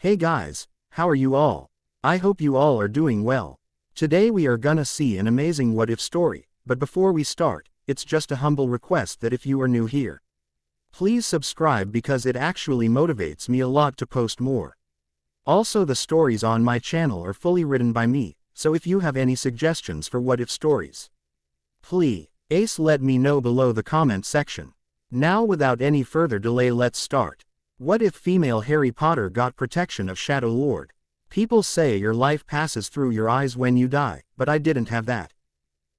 Hey guys, how are you all? I hope you all are doing well. Today we are gonna see an amazing what if story, but before we start, it's just a humble request that if you are new here, please subscribe because it actually motivates me a lot to post more. Also, the stories on my channel are fully written by me, so if you have any suggestions for what if stories, please let me know below the comment section. Now without any further delay, let's start. What if female Harry Potter got protection of Shadow Lord? People say your life passes through your eyes when you die, but I didn't have that.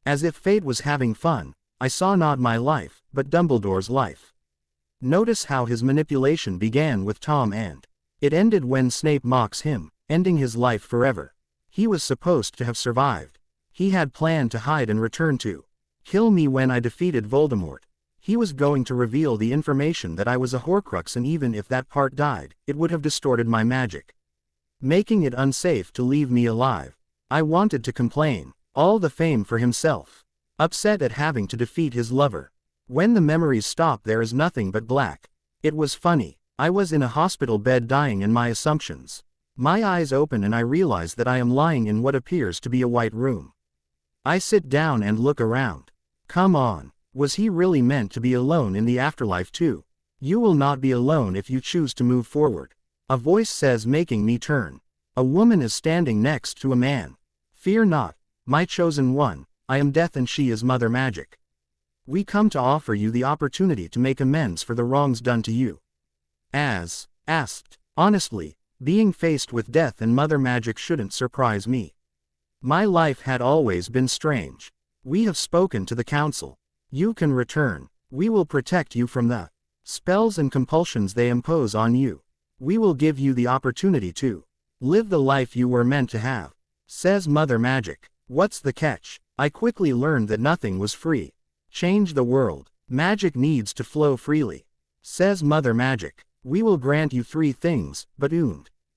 As if fate was having fun, I saw not my life, but Dumbledore's life. Notice how his manipulation began with Tom and it ended when Snape mocks him, ending his life forever. He was supposed to have survived. He had planned to hide and return to kill me when I defeated Voldemort. He was going to reveal the information that I was a Horcrux, and even if that part died, it would have distorted my magic, making it unsafe to leave me alive. I wanted to complain. All the fame for himself. Upset at having to defeat his lover. When the memories stop, there is nothing but black. It was funny. I was in a hospital bed dying and my assumptions. My eyes open and I realize that I am lying in what appears to be a white room. I sit down and look around. Come on. Was he really meant to be alone in the afterlife too? You will not be alone if you choose to move forward. A voice says, making me turn. A woman is standing next to a man. Fear not, my chosen one, I am Death and she is Mother Magic. We come to offer you the opportunity to make amends for the wrongs done to you. As asked, honestly, being faced with death and Mother Magic shouldn't surprise me. My life had always been strange. We have spoken to the council. You can return. We will protect you from the spells and compulsions they impose on you. We will give you the opportunity to live the life you were meant to have, says Mother Magic. What's the catch? I quickly learned that nothing was free. Change the world. Magic needs to flow freely, says Mother Magic. We will grant you 3 things, but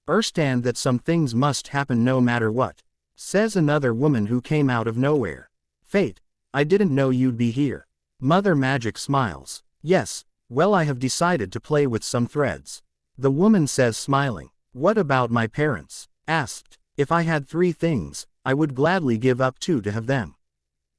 understand that some things must happen no matter what, says another woman who came out of nowhere. Fate, I didn't know you'd be here. Mother Magic smiles. Yes, well, I have decided to play with some threads. The woman says, smiling. What about my parents? Asked. If I had 3 things, I would gladly give up 2 to have them.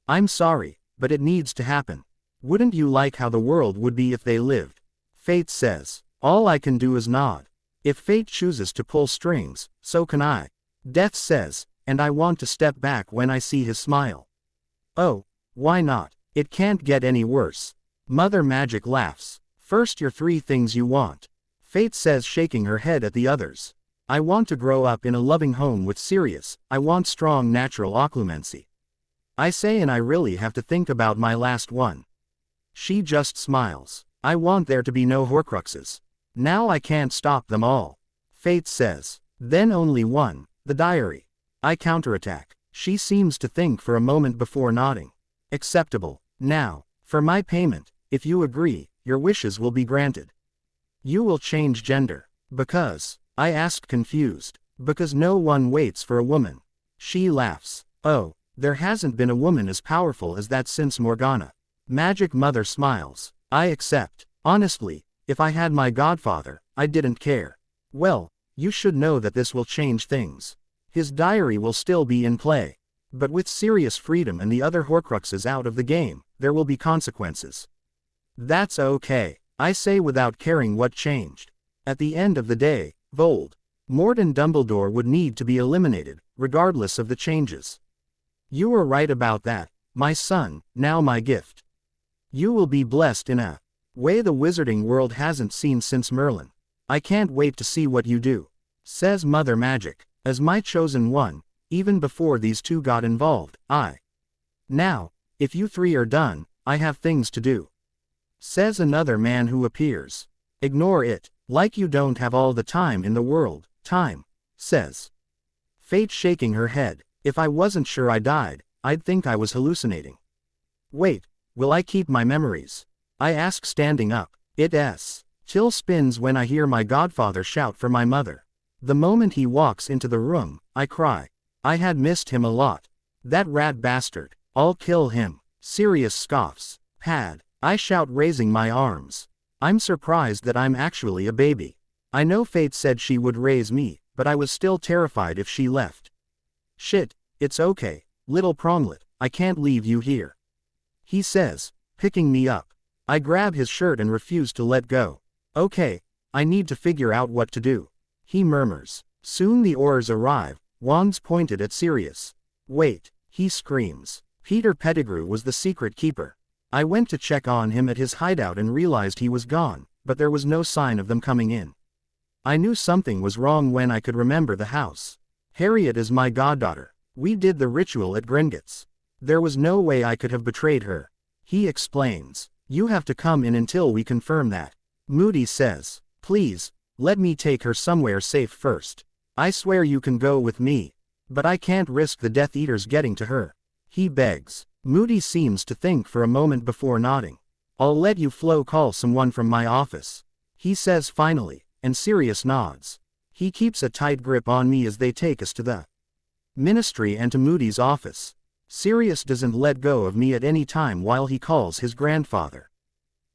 I'm sorry, but it needs to happen. Wouldn't you like how the world would be if they lived? Fate says. All I can do is nod. If fate chooses to pull strings, so can I. Death says, and I want to step back when I see his smile. Oh, why not? It can't get any worse. Mother Magic laughs. First, your 3 things you want. Fate says, shaking her head at the others. I want to grow up in a loving home with Sirius. I want strong natural occlumency. I say, and I really have to think about my last one. She just smiles. I want there to be no Horcruxes. Now I can't stop them all. Fate says. Then only one, the diary. I counterattack. She seems to think for a moment before nodding. Acceptable. Now, for my payment, if you agree, your wishes will be granted. You will change gender. Because, I asked, confused. Because no one waits for a woman. She laughs. Oh, there hasn't been a woman as powerful as that since Morgana. Magic Mother smiles. I accept. Honestly, if I had my godfather, I didn't care. Well, you should know that this will change things. His diary will still be in play. But with Sirius freedom and the other Horcruxes out of the game, there will be consequences. That's okay, I say without caring what changed. At the end of the day, Voldemort and Dumbledore would need to be eliminated, regardless of the changes. You were right about that, my son. Now my gift. You will be blessed in a way the wizarding world hasn't seen since Merlin. I can't wait to see what you do, says Mother Magic. As my chosen one, even before these 2 got involved, Now, if you 3 are done, I have things to do, says another man who appears. Ignore it, like you don't have all the time in the world. Time, says Fate, shaking her head. If I wasn't sure I died, I'd think I was hallucinating. Wait, will I keep my memories? I ask, standing up. Chill spins when I hear my godfather shout for my mother. The moment he walks into the room, I cry. I had missed him a lot. That rat bastard. I'll kill him. Sirius scoffs. I shout, raising my arms. I'm surprised that I'm actually a baby. I know fate said she would raise me, but I was still terrified if she left. Shit, it's okay, little Pronglet, I can't leave you here. He says, picking me up. I grab his shirt and refuse to let go. Okay, I need to figure out what to do. He murmurs. Soon the oars arrive, wands pointed at Sirius. Wait, he screams. Peter Pettigrew was the secret keeper. I went to check on him at his hideout and realized he was gone, but there was no sign of them coming in. I knew something was wrong when I could remember the house. Harriet is my goddaughter. We did the ritual at Gringotts. There was no way I could have betrayed her. He explains. You have to come in until we confirm that. Moody says, please, let me take her somewhere safe first. I swear you can go with me. But I can't risk the Death Eaters getting to her. He begs. Moody seems to think for a moment before nodding. I'll let you call someone from my office. He says finally, and Sirius nods. He keeps a tight grip on me as they take us to the ministry and to Moody's office. Sirius doesn't let go of me at any time while he calls his grandfather.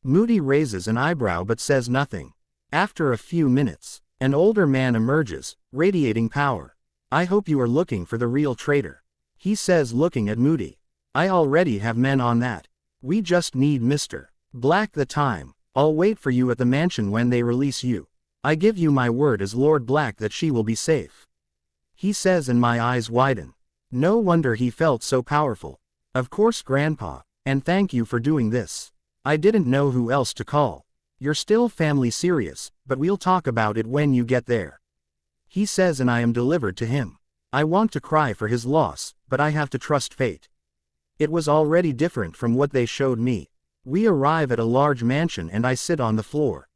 Moody raises an eyebrow but says nothing. After a few minutes, an older man emerges, radiating power. I hope you are looking for the real traitor. He says looking at Moody. I already have men on that. We just need Mr. Black the time. I'll wait for you at the mansion when they release you. I give you my word as Lord Black that she will be safe. He says and my eyes widen. No wonder he felt so powerful. Of course Grandpa, and thank you for doing this. I didn't know who else to call. You're still family Sirius, but we'll talk about it when you get there. He says and I am delivered to him. I want to cry for his loss, but I have to trust fate. It was already different from what they showed me. We arrive at a large mansion and I sit on the floor.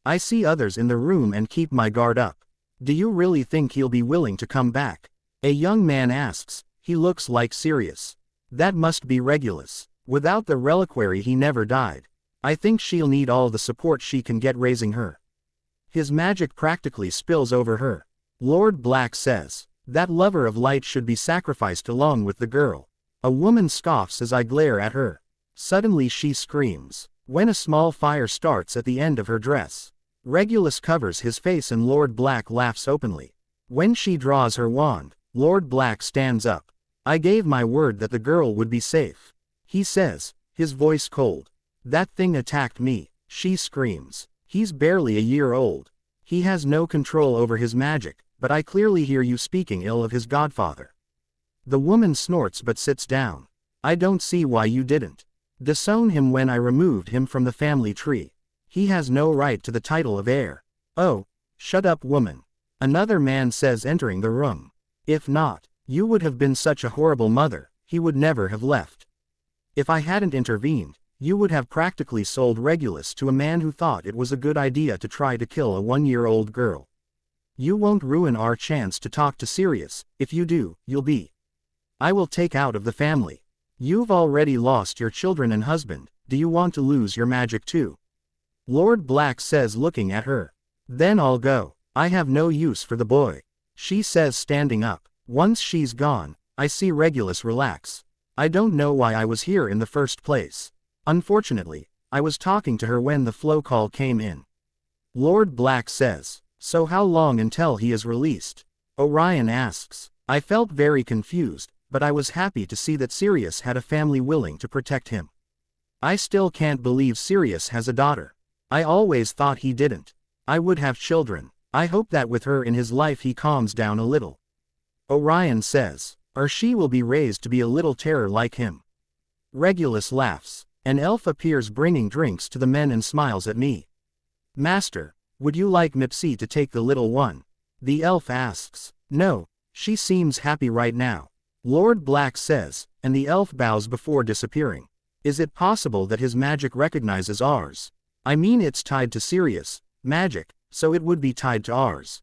I see others in the room and keep my guard up. Do you really think he'll be willing to come back? A young man asks. He looks like Sirius. That must be Regulus. Without the reliquary he never died. I think she'll need all the support she can get raising her. His magic practically spills over her. Lord Black says, that lover of light should be sacrificed along with the girl. A woman scoffs as I glare at her. Suddenly she screams. When a small fire starts at the end of her dress. Regulus covers his face and Lord Black laughs openly. When she draws her wand, Lord Black stands up. I gave my word that the girl would be safe. He says, his voice cold. That thing attacked me, she screams. He's barely a year old. He has no control over his magic, but I clearly hear you speaking ill of his godfather. The woman snorts but sits down. I don't see why you didn't disown him when I removed him from the family tree. He has no right to the title of heir. Oh, shut up woman. Another man says entering the room. If not, you would have been such a horrible mother, he would never have left. If I hadn't intervened, you would have practically sold Regulus to a man who thought it was a good idea to try to kill a 1-year-old girl. You won't ruin our chance to talk to Sirius. If you do, you'll be. I will take out of the family. You've already lost your children and husband, do you want to lose your magic too? Lord Black says looking at her. Then I'll go. I have no use for the boy. She says standing up. Once she's gone, I see Regulus relax. I don't know why I was here in the first place. Unfortunately, I was talking to her when the flow call came in. Lord Black says, so how long until he is released? Orion asks. I felt very confused, but I was happy to see that Sirius had a family willing to protect him. I still can't believe Sirius has a daughter. I always thought he didn't. I would have children. I hope that with her in his life he calms down a little. Orion says, or she will be raised to be a little terror like him. Regulus laughs. An elf appears bringing drinks to the men and smiles at me. Master, would you like Mipsy to take the little one? The elf asks. No, she seems happy right now. Lord Black says, and the elf bows before disappearing. Is it possible that his magic recognizes ours? I mean it's tied to Sirius, magic, so it would be tied to ours.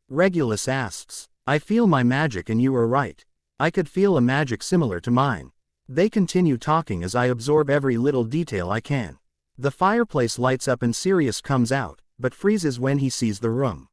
Regulus asks. I feel my magic and you are right. I could feel a magic similar to mine. They continue talking as I absorb every little detail I can. The fireplace lights up and Sirius comes out, but freezes when he sees the room.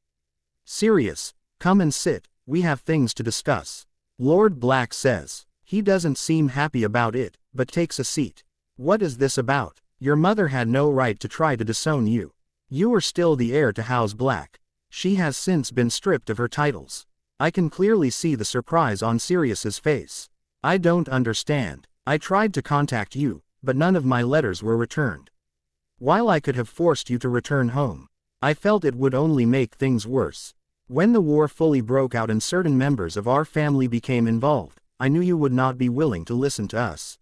Sirius, come and sit, we have things to discuss. Lord Black says. He doesn't seem happy about it, but takes a seat. What is this about? Your mother had no right to try to disown you. You are still the heir to House Black. She has since been stripped of her titles. I can clearly see the surprise on Sirius's face. I don't understand. I tried to contact you, but none of my letters were returned. While I could have forced you to return home, I felt it would only make things worse. When the war fully broke out and certain members of our family became involved, I knew you would not be willing to listen to us.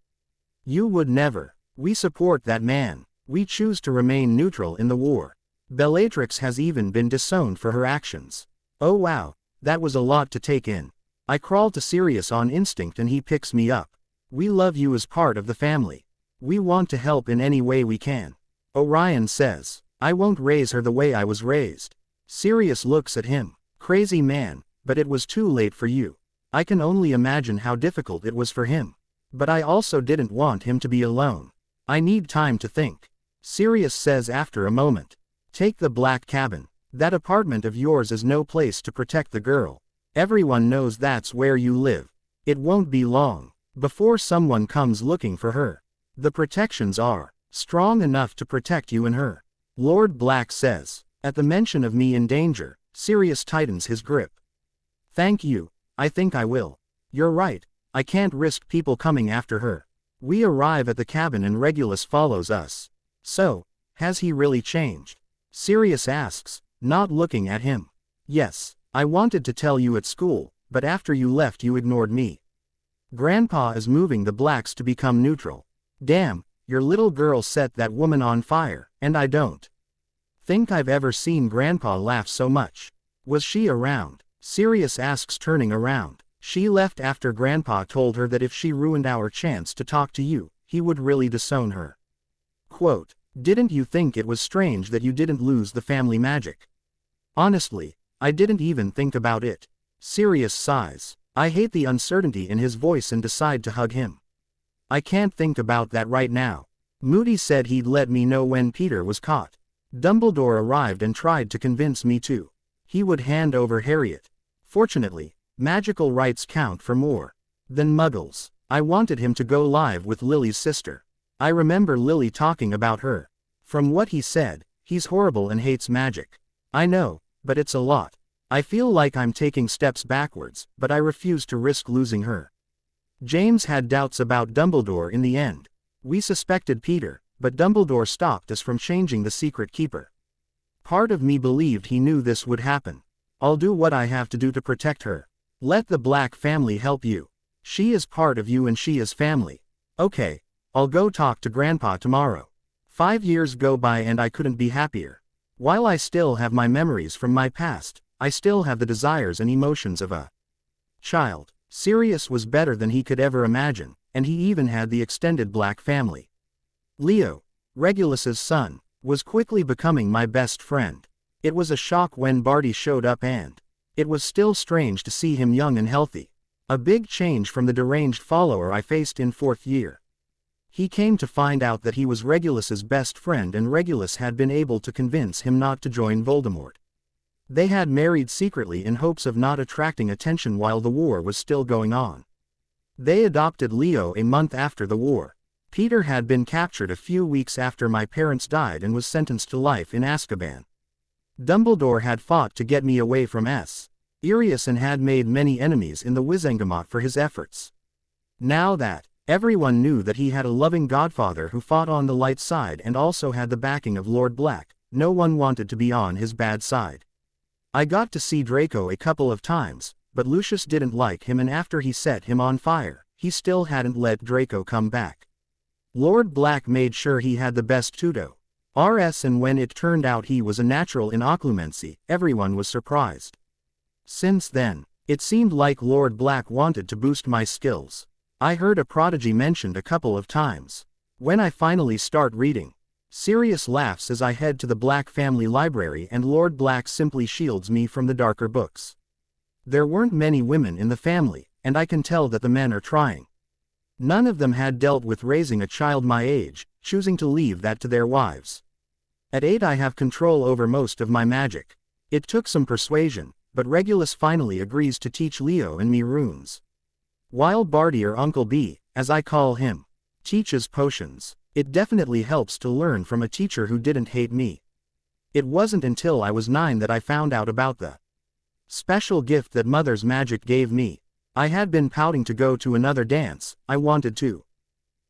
You would never. We support that man. We choose to remain neutral in the war. Bellatrix has even been disowned for her actions. Oh wow, that was a lot to take in. I crawl to Sirius on instinct and he picks me up. We love you as part of the family. We want to help in any way we can. Orion says, I won't raise her the way I was raised. Sirius looks at him. Crazy man, but it was too late for you. I can only imagine how difficult it was for him. But I also didn't want him to be alone. I need time to think. Sirius says after a moment. Take the black cabin. That apartment of yours is no place to protect the girl. Everyone knows that's where you live. It won't be long before someone comes looking for her. The protections are strong enough to protect you and her. Lord Black says. At the mention of me in danger, Sirius tightens his grip. Thank you, I think I will. You're right, I can't risk people coming after her. We arrive at the cabin and Regulus follows us. So, has he really changed? Sirius asks, not looking at him. Yes, I wanted to tell you at school, but after you left you ignored me. Grandpa is moving the blacks to become neutral. Damn, your little girl set that woman on fire, and I don't think I've ever seen Grandpa laugh so much. Was she around? Sirius asks, turning around. She left after Grandpa told her that if she ruined our chance to talk to you, he would really disown her. Quote, didn't you think it was strange that you didn't lose the family magic? Honestly, I didn't even think about it. Sirius sighs. I hate the uncertainty in his voice and decide to hug him. I can't think about that right now. Moody said he'd let me know when Peter was caught. Dumbledore arrived and tried to convince me to. He would hand over Harriet. Fortunately, magical rights count for more than muggles. I wanted him to go live with Lily's sister. I remember Lily talking about her. From what he said, he's horrible and hates magic. I know, but it's a lot. I feel like I'm taking steps backwards, but I refuse to risk losing her. James had doubts about Dumbledore in the end. We suspected Peter, but Dumbledore stopped us from changing the Secret Keeper. Part of me believed he knew this would happen. I'll do what I have to do to protect her. Let the Black family help you. She is part of you and she is family. Okay, I'll go talk to Grandpa tomorrow. 5 years go by and I couldn't be happier. While I still have my memories from my past, I still have the desires and emotions of a child. Sirius was better than he could ever imagine, and he even had the extended Black family. Leo, Regulus's son, was quickly becoming my best friend. It was a shock when Barty showed up and it was still strange to see him young and healthy. A big change from the deranged follower I faced in 4th year. He came to find out that he was Regulus's best friend and Regulus had been able to convince him not to join Voldemort. They had married secretly in hopes of not attracting attention while the war was still going on. They adopted Leo a month after the war. Peter had been captured a few weeks after my parents died and was sentenced to life in Azkaban. Dumbledore had fought to get me away from Sirius and had made many enemies in the Wizengamot for his efforts. Now that everyone knew that he had a loving godfather who fought on the light side and also had the backing of Lord Black, no one wanted to be on his bad side. I got to see Draco a couple of times, but Lucius didn't like him and after he set him on fire, he still hadn't let Draco come back. Lord Black made sure he had the best tutors, and when it turned out he was a natural in occlumency, everyone was surprised. Since then, it seemed like Lord Black wanted to boost my skills. I heard a prodigy mentioned a couple of times. When I finally start reading, Sirius laughs as I head to the Black family library and Lord Black simply shields me from the darker books. There weren't many women in the family, and I can tell that the men are trying. None of them had dealt with raising a child my age, choosing to leave that to their wives. At 8 I have control over most of my magic. It took some persuasion, but Regulus finally agrees to teach Leo and me runes. While Barty, or Uncle B, as I call him, teaches potions, it definitely helps to learn from a teacher who didn't hate me. It wasn't until I was 9 that I found out about the special gift that Mother's magic gave me. I had been pouting to go to another dance. I wanted to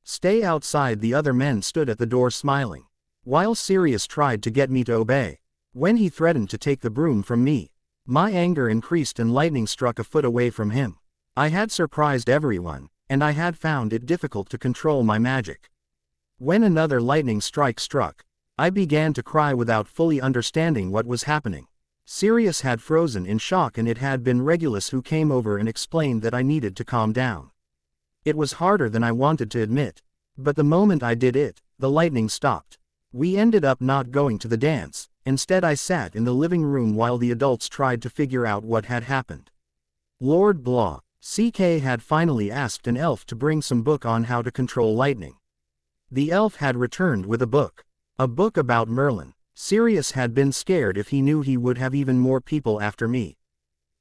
stay outside. The other men stood at the door smiling, while Sirius tried to get me to obey. When he threatened to take the broom from me, my anger increased and lightning struck a foot away from him. I had surprised everyone, and I had found it difficult to control my magic. When another lightning strike struck, I began to cry without fully understanding what was happening. Sirius had frozen in shock, and it had been Regulus who came over and explained that I needed to calm down. It was harder than I wanted to admit, but the moment I did it, the lightning stopped. We ended up not going to the dance. Instead, I sat in the living room while the adults tried to figure out what had happened. Lord Blah, CK had finally asked an elf to bring some book on how to control lightning. The elf had returned with a book about Merlin. Sirius had been scared if he knew he would have even more people after me.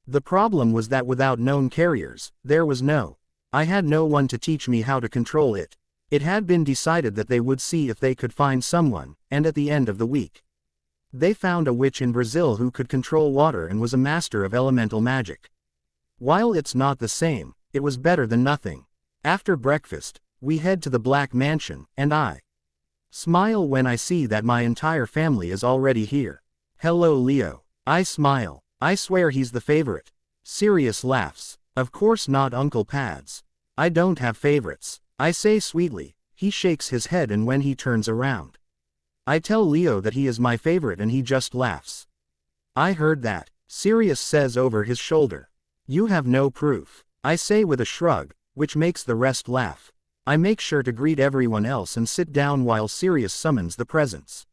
The problem was that without known carriers, I had no one to teach me how to control it. It had been decided that they would see if they could find someone, and at the end of the week, they found a witch in Brazil who could control water and was a master of elemental magic. While it's not the same, it was better than nothing. After breakfast, we head to the Black Mansion, and I smile when I see that my entire family is already here. Hello, Leo. I smile. I swear he's the favorite. Sirius laughs. Of course not, Uncle Pads. I don't have favorites, I say sweetly. He shakes his head, and when he turns around, I tell Leo that he is my favorite, and he just laughs. I heard that, Sirius says over his shoulder. You have no proof, I say with a shrug, which makes the rest laugh. I make sure to greet everyone else and sit down while Sirius summons the presents.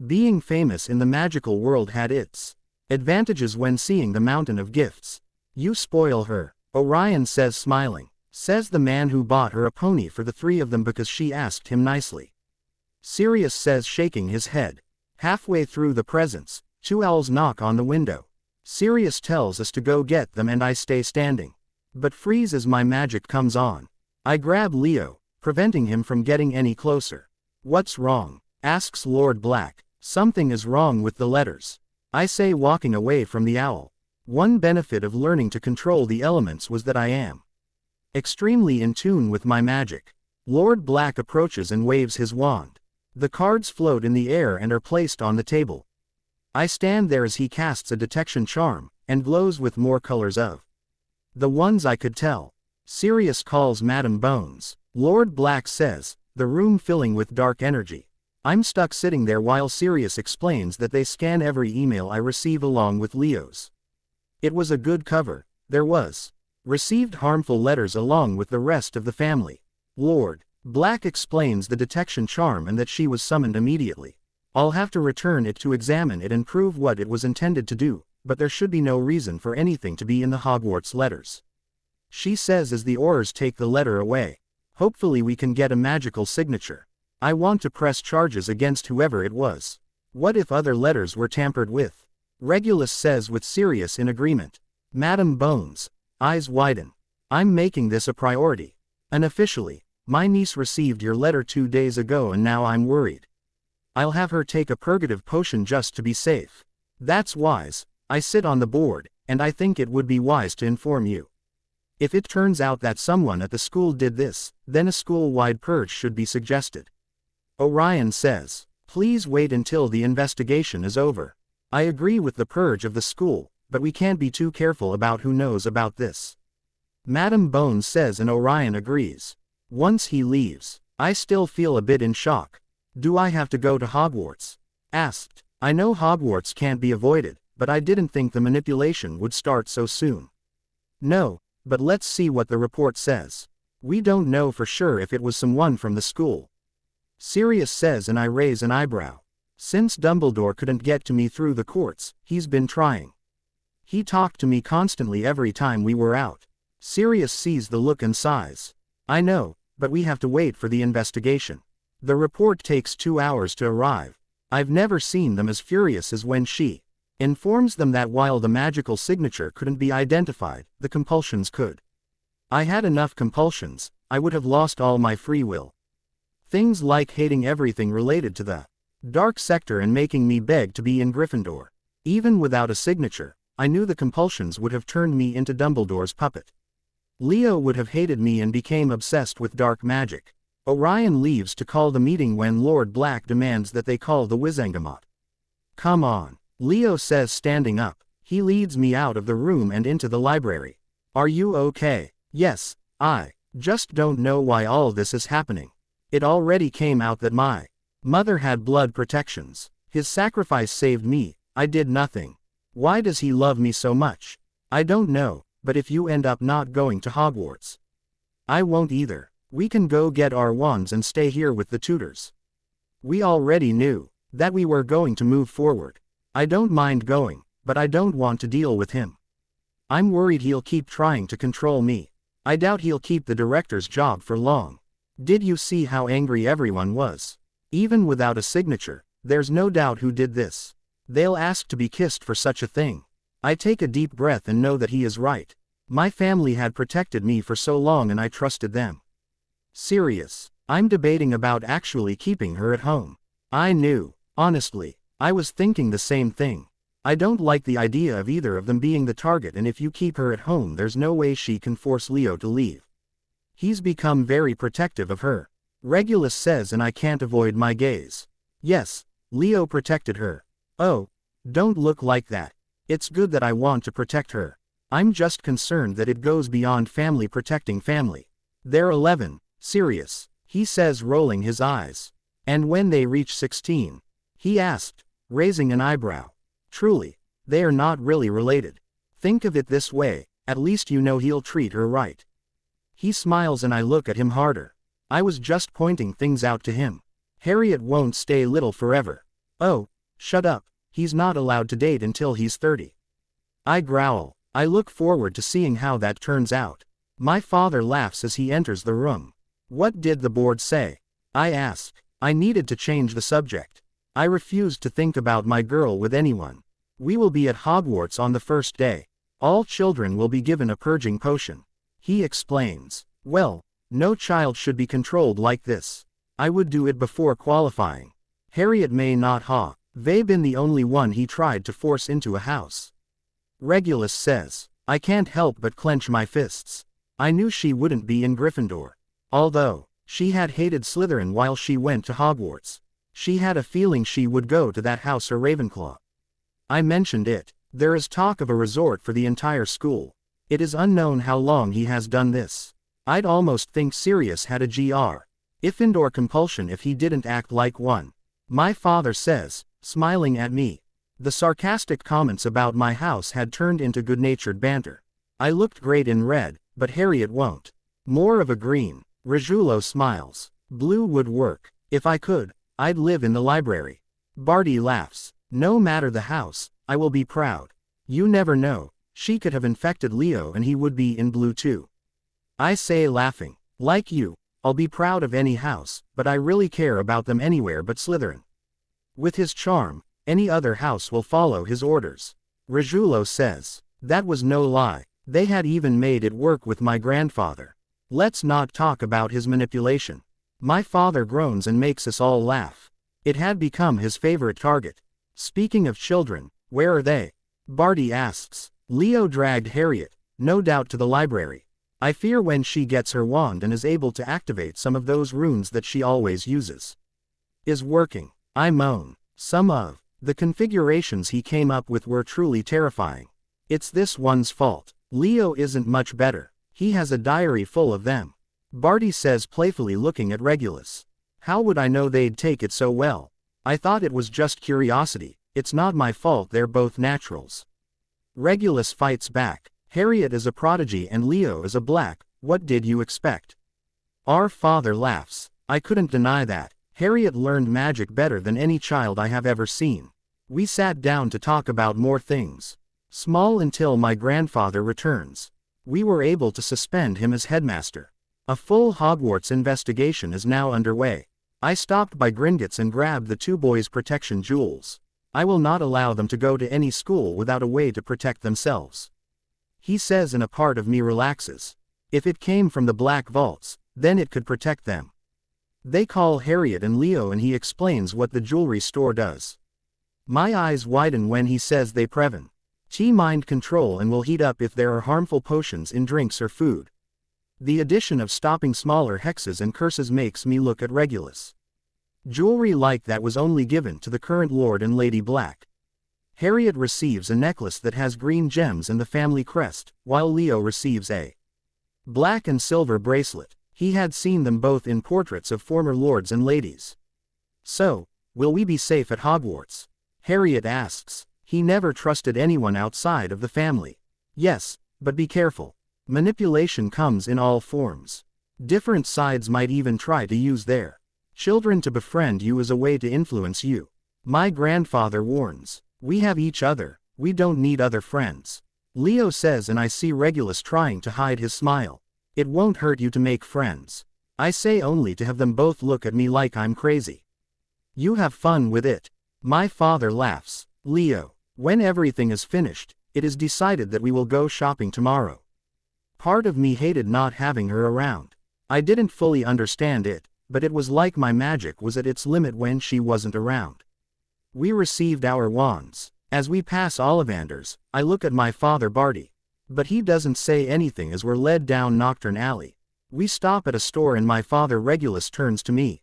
Being famous in the magical world had its advantages when seeing the mountain of gifts. You spoil her, Orion says smiling. Says the man who bought her a pony for the 3 of them because she asked him nicely. Sirius says, shaking his head. Halfway through the presents, 2 owls knock on the window. Sirius tells us to go get them, and I stay standing, but freeze as my magic comes on. I grab Leo, preventing him from getting any closer. What's wrong? Asks Lord Black. Something is wrong with the letters, I say, walking away from the owl. One benefit of learning to control the elements was that I am extremely in tune with my magic. Lord Black approaches and waves his wand. The cards float in the air and are placed on the table. I stand there as he casts a detection charm, and glows with more colors of the ones I could tell. Sirius calls Madam Bones. Lord Black says, the room filling with dark energy. I'm stuck sitting there while Sirius explains that they scan every email I receive along with Leo's. It was a good cover. There was received harmful letters along with the rest of the family. Lord Black explains the detection charm and that she was summoned immediately. I'll have to return it to examine it and prove what it was intended to do, but there should be no reason for anything to be in the Hogwarts letters, she says as the Aurors take the letter away. Hopefully we can get a magical signature. I want to press charges against whoever it was. What if other letters were tampered with? Regulus says with Sirius in agreement. Madam Bones' eyes widen. I'm making this a priority. Unofficially, my niece received your letter 2 days ago, and now I'm worried. I'll have her take a purgative potion just to be safe. That's wise. I sit on the board, and I think it would be wise to inform you. If it turns out that someone at the school did this, then a school-wide purge should be suggested. Orion says, please wait until the investigation is over. I agree with the purge of the school, but we can't be too careful about who knows about this. Madam Bones says, and Orion agrees. Once he leaves, I still feel a bit in shock. Do I have to go to Hogwarts? Asked. I know Hogwarts can't be avoided, but I didn't think the manipulation would start so soon. No. But let's see what the report says. We don't know for sure if it was someone from the school, Sirius says, and I raise an eyebrow. Since Dumbledore couldn't get to me through the courts, he's been trying. He talked to me constantly every time we were out. Sirius sees the look and sighs. I know, but we have to wait for the investigation. The report takes 2 hours to arrive. I've never seen them as furious as when she informs them that while the magical signature couldn't be identified, the compulsions could. I had enough compulsions, I would have lost all my free will. Things like hating everything related to the dark sector and making me beg to be in Gryffindor. Even without a signature, I knew the compulsions would have turned me into Dumbledore's puppet. Leo would have hated me and became obsessed with dark magic. Orion leaves to call the meeting when Lord Black demands that they call the Wizengamot. Come on, Leo says, standing up. He leads me out of the room and into the library. Are you okay? Yes, I just don't know why all this is happening. It already came out that my mother had blood protections. His sacrifice saved me. I did nothing. Why does he love me so much? I don't know, but if you end up not going to Hogwarts, I won't either. We can go get our wands and stay here with the tutors. We already knew that we were going to move forward. I don't mind going, but I don't want to deal with him. I'm worried he'll keep trying to control me. I doubt he'll keep the director's job for long. Did you see how angry everyone was? Even without a signature, there's no doubt who did this. They'll ask to be kissed for such a thing. I take a deep breath and know that he is right. My family had protected me for so long and I trusted them. Sirius, I'm debating about actually keeping her at home. I knew. Honestly, I was thinking the same thing. I don't like the idea of either of them being the target, and if you keep her at home there's no way she can force Leo to leave. He's become very protective of her. Regulus says, and I can't avoid my gaze. Yes, Leo protected her. Oh, don't look like that. It's good that I want to protect her. I'm just concerned that it goes beyond family protecting family. They're 11, Sirius, he says, rolling his eyes. And when they reach 16? He asked, raising an eyebrow. Truly, they are not really related. Think of it this way, at least you know he'll treat her right. He smiles and I look at him harder. I was just pointing things out to him. Harriet won't stay little forever. Oh, shut up, he's not allowed to date until he's 30. I growl. I look forward to seeing how that turns out. My father laughs as he enters the room. What did the board say? I ask. I needed to change the subject. I refused to think about my girl with anyone. We will be at Hogwarts on the first day. All children will be given a purging potion. He explains. Well, no child should be controlled like this. I would do it before qualifying. Harriet may not have been the only one he tried to force into a house. Regulus says. I can't help but clench my fists. I knew she wouldn't be in Gryffindor. Although she had hated Slytherin while she went to Hogwarts, she had a feeling she would go to that house or Ravenclaw. I mentioned it. There is talk of a resort for the entire school. It is unknown how long he has done this. I'd almost think Sirius had a Gryffindor compulsion if he didn't act like one. My father says, smiling at me. The sarcastic comments about my house had turned into good-natured banter. I looked great in red, but Harriet won't. More of a green. Regulus smiles. Blue would work. If I could, I'd live in the library. Barty laughs. No matter the house, I will be proud. You never know, she could have infected Leo and he would be in blue too. I say, laughing. Like you, I'll be proud of any house, but I really care about them anywhere but Slytherin. With his charm, any other house will follow his orders. Regulus says. That was no lie. They had even made it work with my grandfather. Let's not talk about his manipulation. My father groans and makes us all laugh. It had become his favorite target. Speaking of children, where are they? Barty asks. Leo dragged Harriet, no doubt, to the library. I fear when she gets her wand and is able to activate some of those runes that she always uses. Is working. I moan. Some of the configurations he came up with were truly terrifying. It's this one's fault. Leo isn't much better. He has a diary full of them. Barty says, playfully, looking at Regulus. How would I know they'd take it so well? I thought it was just curiosity. It's not my fault, they're both naturals. Regulus fights back. Harriet is a prodigy and Leo is a black. What did you expect? Our father laughs. I couldn't deny that. Harriet learned magic better than any child I have ever seen. We sat down to talk about more things. Small until my grandfather returns. We were able to suspend him as headmaster. A full Hogwarts investigation is now underway. I stopped by Gringotts and grabbed the two boys' protection jewels. I will not allow them to go to any school without a way to protect themselves. He says, and a part of me relaxes. If it came from the Black Vaults, then it could protect them. They call Harriet and Leo and he explains what the jewelry store does. My eyes widen when he says they prevent mind control and will heat up if there are harmful potions in drinks or food. The addition of stopping smaller hexes and curses makes me look at Regulus. Jewelry like that was only given to the current Lord and Lady Black. Harriet receives a necklace that has green gems and the family crest, while Leo receives a black and silver bracelet. He had seen them both in portraits of former lords and ladies. So, will we be safe at Hogwarts? Harriet asks. He never trusted anyone outside of the family. Yes, but be careful. Manipulation comes in all forms. Different sides might even try to use their children to befriend you as a way to influence you. My grandfather warns. We have each other, we don't need other friends. Leo says, and I see Regulus trying to hide his smile. It won't hurt you to make friends. I say only to have them both look at me like I'm crazy. You have fun with it. My father laughs. Leo, when everything is finished, it is decided that we will go shopping tomorrow. Part of me hated not having her around. I didn't fully understand it, but it was like my magic was at its limit when she wasn't around. We received our wands. As we pass Ollivanders, I look at my father Barty. But he doesn't say anything as we're led down Knockturn Alley. We stop at a store and my father Regulus turns to me.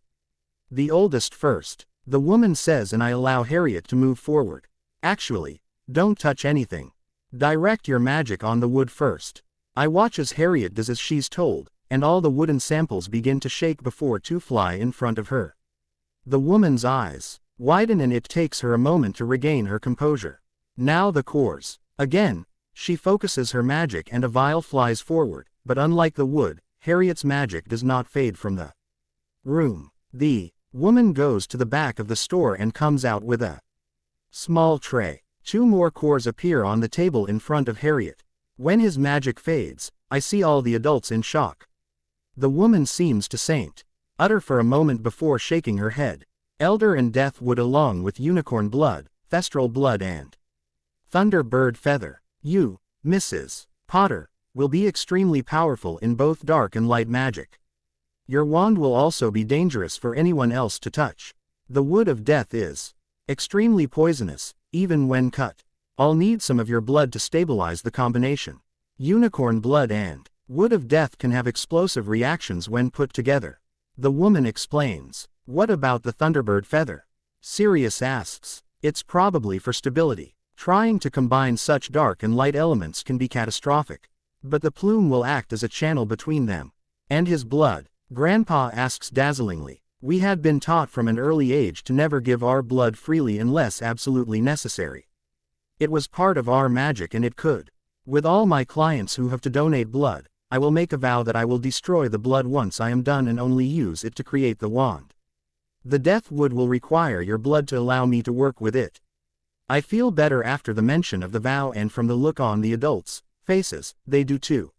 The oldest first, the woman says, and I allow Harriet to move forward. Actually, don't touch anything. Direct your magic on the wood first. I watch as Harriet does as she's told, and all the wooden samples begin to shake before two fly in front of her. The woman's eyes widen and it takes her a moment to regain her composure. Now the cores. Again, she focuses her magic and a vial flies forward, but unlike the wood, Harriet's magic does not fade from the room. The woman goes to the back of the store and comes out with a small tray. Two more cores appear on the table in front of Harriet. When his magic fades, I see all the adults in shock. The woman seems to utter for a moment before shaking her head. Elder and Deathwood along with Unicorn Blood, Thestral Blood and Thunderbird Feather. You, Mrs. Potter, will be extremely powerful in both dark and light magic. Your wand will also be dangerous for anyone else to touch. The Wood of Death is extremely poisonous, even when cut. I'll need some of your blood to stabilize the combination. Unicorn Blood and Wood of Death can have explosive reactions when put together. The woman explains. What about the Thunderbird Feather? Sirius asks. It's probably for stability. Trying to combine such dark and light elements can be catastrophic. But the plume will act as a channel between them. And his blood? Grandpa asks dazzlingly. We had been taught from an early age to never give our blood freely unless absolutely necessary. It was part of our magic and it could. With all my clients who have to donate blood, I will make a vow that I will destroy the blood once I am done and only use it to create the wand. The Death Wood will require your blood to allow me to work with it. I feel better after the mention of the vow and from the look on the adults' faces, they do too.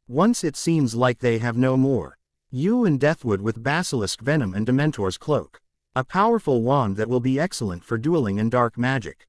Once it seems like they have no more. You and Deathwood with Basilisk Venom and Dementor's Cloak. A powerful wand that will be excellent for dueling and dark magic.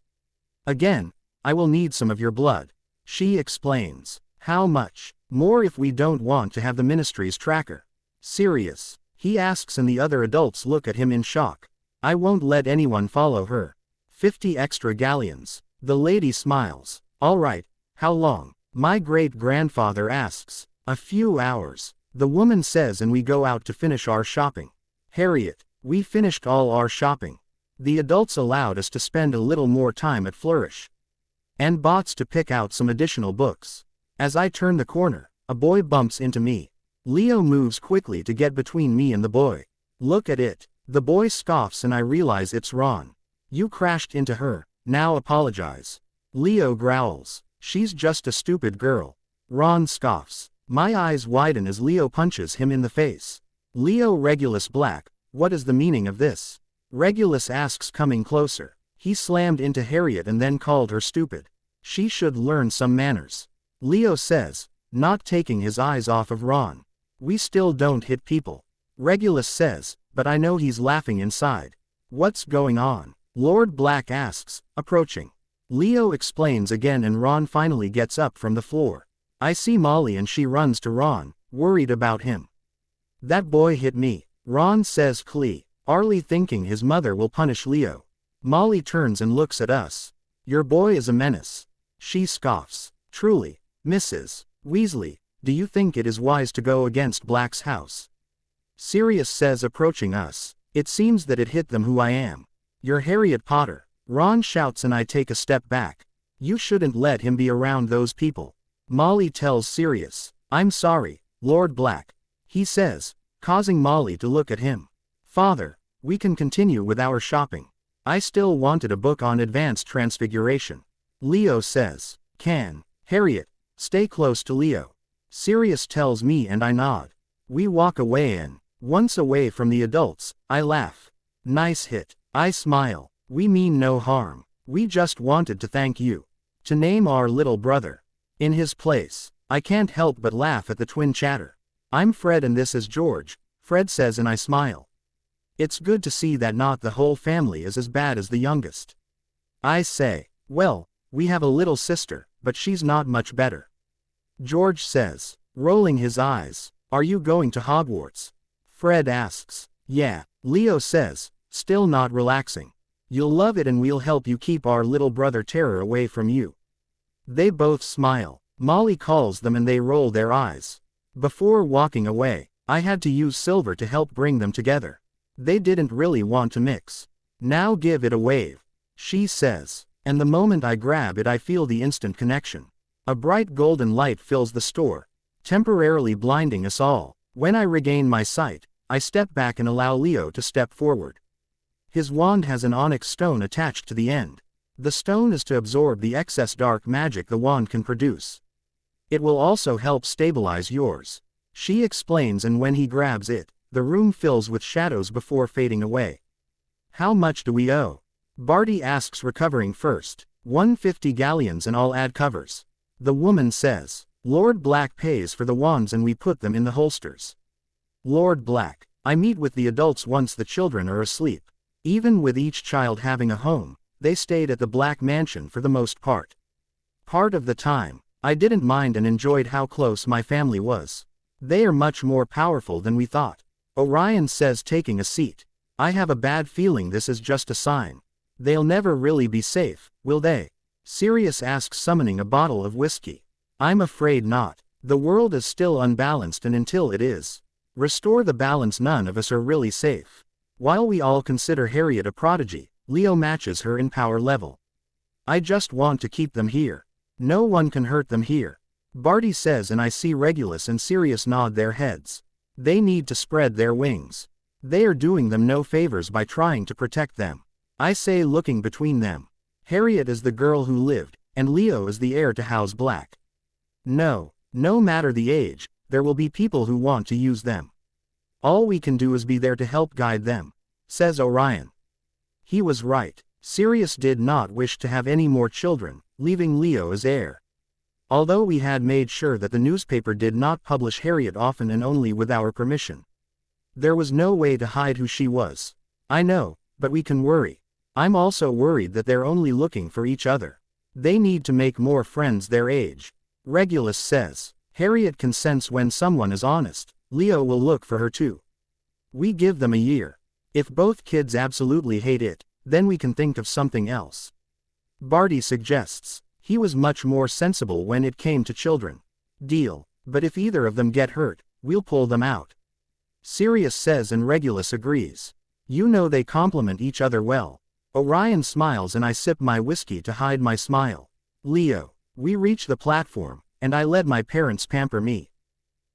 Again, I will need some of your blood. She explains. How much? More if we don't want to have the Ministry's tracker. Sirius. He asks and the other adults look at him in shock. I won't let anyone follow her. 50 extra galleons. The lady smiles. All right, how long? My great-grandfather asks. A few hours. The woman says and we go out to finish our shopping. Harriet, we finished all our shopping. The adults allowed us to spend a little more time at Flourish. And Bots to pick out some additional books. As I turn the corner, a boy bumps into me. Leo moves quickly to get between me and the boy. Look at it. The boy scoffs and I realize it's Ron. You crashed into her, now apologize. Leo growls. She's just a stupid girl. Ron scoffs. My eyes widen as Leo punches him in the face. Leo Regulus Black, what is the meaning of this? Regulus asks coming closer. He slammed into Harriet and then called her stupid. She should learn some manners. Leo says, not taking his eyes off of Ron. We still don't hit people. Regulus says, but I know he's laughing inside. What's going on? Lord Black asks, approaching. Leo explains again and Ron finally gets up from the floor. I see Molly and she runs to Ron, worried about him. That boy hit me. Ron says Clee, Arlie thinking his mother will punish Leo. Molly turns and looks at us. Your boy is a menace. She scoffs. Truly, Mrs. Weasley, do you think it is wise to go against Black's house? Sirius says approaching us. It seems that it hit them who I am. You're Harriet Potter. Ron shouts and I take a step back. You shouldn't let him be around those people. Molly tells Sirius. I'm sorry, Lord Black. He says, causing Molly to look at him. Father, we can continue with our shopping. I still wanted a book on advanced transfiguration. Leo says. Can. Harriet, stay close to Leo. Sirius tells me and I nod. We walk away and, once away from the adults, I laugh. Nice hit. I smile. We mean no harm. We just wanted to thank you. To name our little brother. In his place. I can't help but laugh at the twin chatter. I'm Fred and this is George, Fred says and I smile. It's good to see that not the whole family is as bad as the youngest. I say, well, we have a little sister, but she's not much better. George says, rolling his eyes, are you going to Hogwarts? Fred asks, yeah, Leo says, still not relaxing. You'll love it and we'll help you keep our little brother Terror away from you. They both smile. Molly calls them and they roll their eyes. Before walking away, I had to use Silver to help bring them together. They didn't really want to mix. Now give it a wave. She says, and the moment I grab it I feel the instant connection. A bright golden light fills the store, temporarily blinding us all. When I regain my sight, I step back and allow Leo to step forward. His wand has an onyx stone attached to the end. The stone is to absorb the excess dark magic the wand can produce. It will also help stabilize yours. She explains and when he grabs it, the room fills with shadows before fading away. How much do we owe? Barty asks recovering first. 150 galleons and I'll add covers. The woman says. Lord Black pays for the wands and we put them in the holsters. Lord Black. I meet with the adults once the children are asleep. Even with each child having a home, they stayed at the Black Mansion for the most part. Part of the time, I didn't mind and enjoyed how close my family was. They are much more powerful than we thought. Orion says taking a seat. I have a bad feeling this is just a sign. They'll never really be safe, will they? Sirius asks summoning a bottle of whiskey. I'm afraid not. The world is still unbalanced and until it is. Restore the balance none of us are really safe. While we all consider Harriet a prodigy, Leo matches her in power level. I just want to keep them here. No one can hurt them here. Barty says and I see Regulus and Sirius nod their heads. They need to spread their wings. They are doing them no favors by trying to protect them. I say looking between them. Harriet is the girl who lived, and Leo is the heir to House Black. No matter the age, there will be people who want to use them. All we can do is be there to help guide them, says Orion. He was right. Sirius did not wish to have any more children, leaving Leo as heir. Although we had made sure that the newspaper did not publish Harriet often and only with our permission. There was no way to hide who she was. I know, but we can worry. I'm also worried that they're only looking for each other. They need to make more friends their age. Regulus says. Harriet can sense when someone is honest. Leo will look for her too. We give them a year. If both kids absolutely hate it, then we can think of something else. Barty suggests. He was much more sensible when it came to children. Deal. But if either of them get hurt, we'll pull them out. Sirius says and Regulus agrees. You know they complement each other well. Orion smiles and I sip my whiskey to hide my smile. Leo. We reach the platform, and I let my parents pamper me.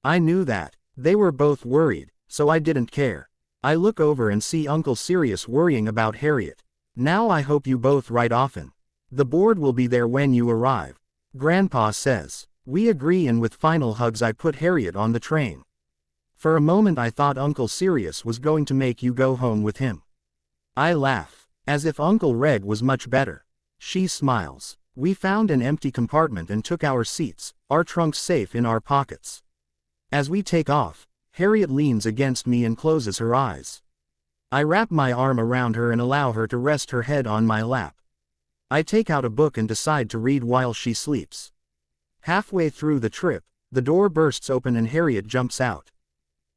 I knew that. They were both worried, so I didn't care. I look over and see Uncle Sirius worrying about Harriet. Now I hope you both write often. The board will be there when you arrive. Grandpa says. We agree and with final hugs I put Harriet on the train. For a moment I thought Uncle Sirius was going to make you go home with him. I laugh. As if Uncle Reg was much better. She smiles. We found an empty compartment and took our seats, our trunks safe in our pockets. As we take off, Harriet leans against me and closes her eyes. I wrap my arm around her and allow her to rest her head on my lap. I take out a book and decide to read while she sleeps. Halfway through the trip, the door bursts open and Harriet jumps out.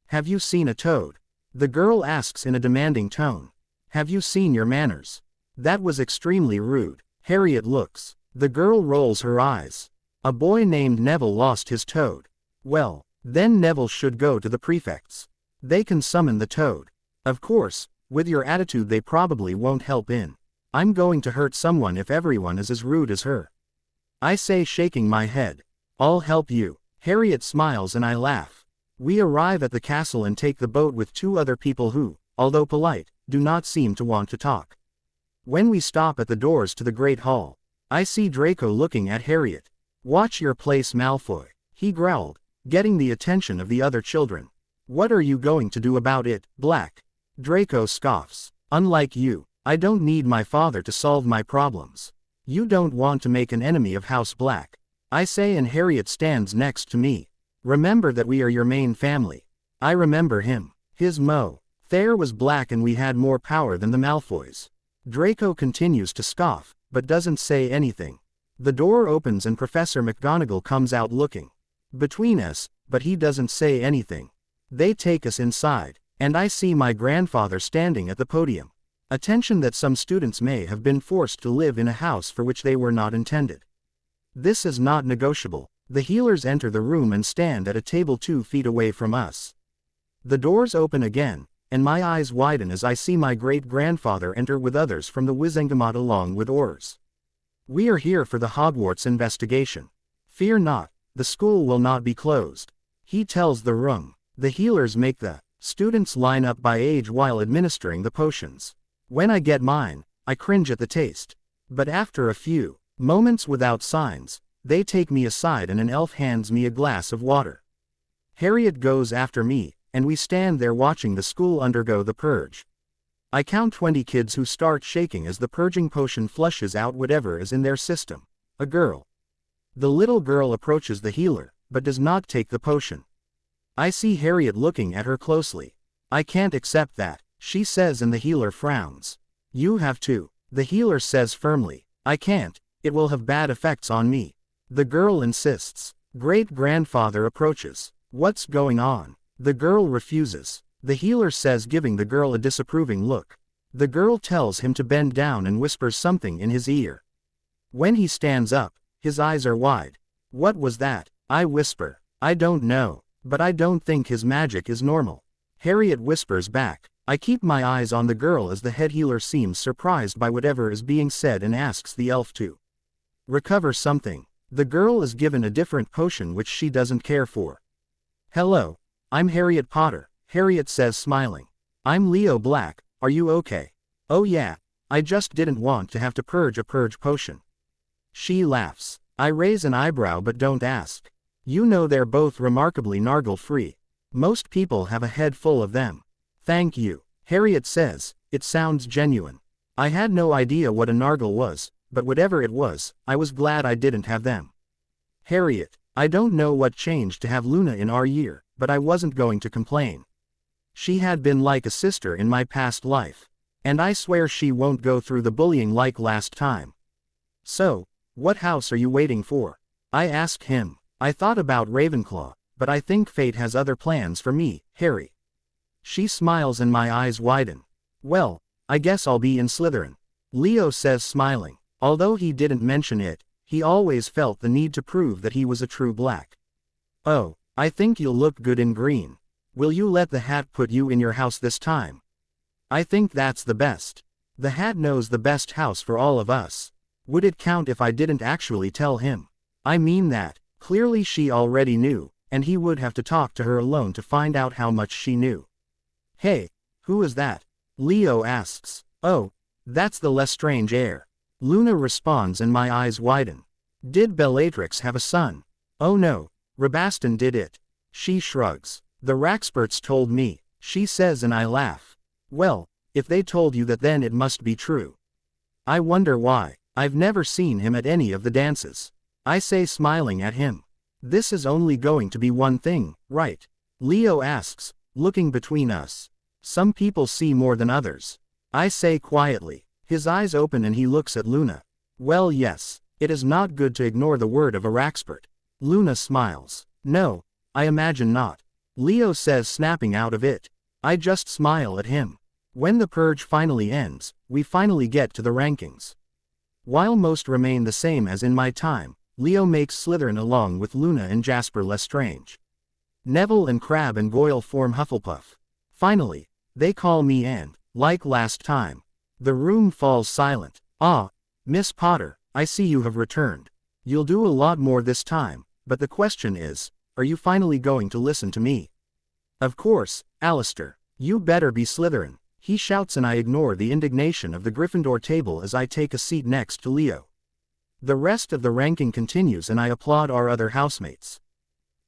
Have you seen a toad? The girl asks in a demanding tone. Have you seen your manners? That was extremely rude. Harriet looks. The girl rolls her eyes. A boy named Neville lost his toad. Well, then Neville should go to the prefects. They can summon the toad. Of course, with your attitude they probably won't help in. I'm going to hurt someone if everyone is as rude as her. I say, shaking my head. I'll help you. Harriet smiles and I laugh. We arrive at the castle and take the boat with 2 other people who, although polite, do not seem to want to talk. When we stop at the doors to the Great Hall, I see Draco looking at Harriet. Watch your place, Malfoy, he growled, getting the attention of the other children. What are you going to do about it, Black? Draco scoffs. Unlike you, I don't need my father to solve my problems. You don't want to make an enemy of House Black, I say, and Harriet stands next to me. Remember that we are your main family. I remember him. His Thayer was black and we had more power than the Malfoys. Draco continues to scoff, but doesn't say anything. The door opens and Professor McGonagall comes out looking between us, but he doesn't say anything. They take us inside, and I see my grandfather standing at the podium. Attention that some students may have been forced to live in a house for which they were not intended. This is not negotiable. The healers enter the room and stand at a table 2 feet away from us. The doors open again, and my eyes widen as I see my great-grandfather enter with others from the Wizengamot along with Aurors. We are here for the Hogwarts investigation. Fear not, the school will not be closed, he tells the room. The healers make the students line up by age while administering the potions. When I get mine, I cringe at the taste. But after a few moments without signs, they take me aside and an elf hands me a glass of water. Harriet goes after me, and we stand there watching the school undergo the purge. I count 20 kids who start shaking as the purging potion flushes out whatever is in their system. A girl. The little girl approaches the healer, but does not take the potion. I see Harriet looking at her closely. I can't accept that, she says, and the healer frowns. You have to, the healer says firmly. I can't, it will have bad effects on me. The girl insists. Great-grandfather approaches. What's going on? The girl refuses. The healer says, giving the girl a disapproving look. The girl tells him to bend down and whispers something in his ear. When he stands up, his eyes are wide. What was that? I whisper. I don't know, but I don't think his magic is normal. Harriet whispers back. I keep my eyes on the girl as the head healer seems surprised by whatever is being said and asks the elf to recover something. The girl is given a different potion which she doesn't care for. Hello, I'm Harriet Potter, Harriet says, smiling. I'm Leo Black, are you okay? Oh yeah, I just didn't want to have to purge a purge potion. She laughs. I raise an eyebrow but don't ask. You know they're both remarkably Nargle-free. Most people have a head full of them. Thank you, Harriet says, it sounds genuine. I had no idea what a Nargle was, but whatever it was, I was glad I didn't have them. Harriet, I don't know what changed to have Luna in our year, but I wasn't going to complain. She had been like a sister in my past life. And I swear she won't go through the bullying like last time. So, what house are you waiting for? I asked him. I thought about Ravenclaw, but I think fate has other plans for me, Harry. She smiles and my eyes widen. Well, I guess I'll be in Slytherin. Leo says, smiling. Although he didn't mention it, he always felt the need to prove that he was a true Black. Oh, I think you'll look good in green. Will you let the hat put you in your house this time? I think that's the best. The hat knows the best house for all of us. Would it count if I didn't actually tell him? I mean that, clearly she already knew, and he would have to talk to her alone to find out how much she knew. Hey, who is that? Leo asks. Oh, that's the Lestrange heir. Luna responds and my eyes widen. Did Bellatrix have a son? Oh no, Rabaston did it. She shrugs. The Raxperts told me, she says, and I laugh. Well, if they told you that, then it must be true. I wonder why. I've never seen him at any of the dances. I say, smiling at him. This is only going to be one thing, right? Leo asks, looking between us. Some people see more than others. I say quietly. His eyes open and he looks at Luna. Well, yes, it is not good to ignore the word of a Raxpert. Luna smiles. No, I imagine not. Leo says, snapping out of it. I just smile at him. When the purge finally ends, we finally get to the rankings. While most remain the same as in my time, Leo makes Slytherin along with Luna and Jasper Lestrange. Neville and Crabbe and Goyle form Hufflepuff. Finally, they call me and, like last time, the room falls silent. Ah, Miss Potter, I see you have returned. You'll do a lot more this time, but the question is, are you finally going to listen to me? Of course, Alistair. You better be Slytherin, he shouts, and I ignore the indignation of the Gryffindor table as I take a seat next to Leo. The rest of the ranking continues and I applaud our other housemates.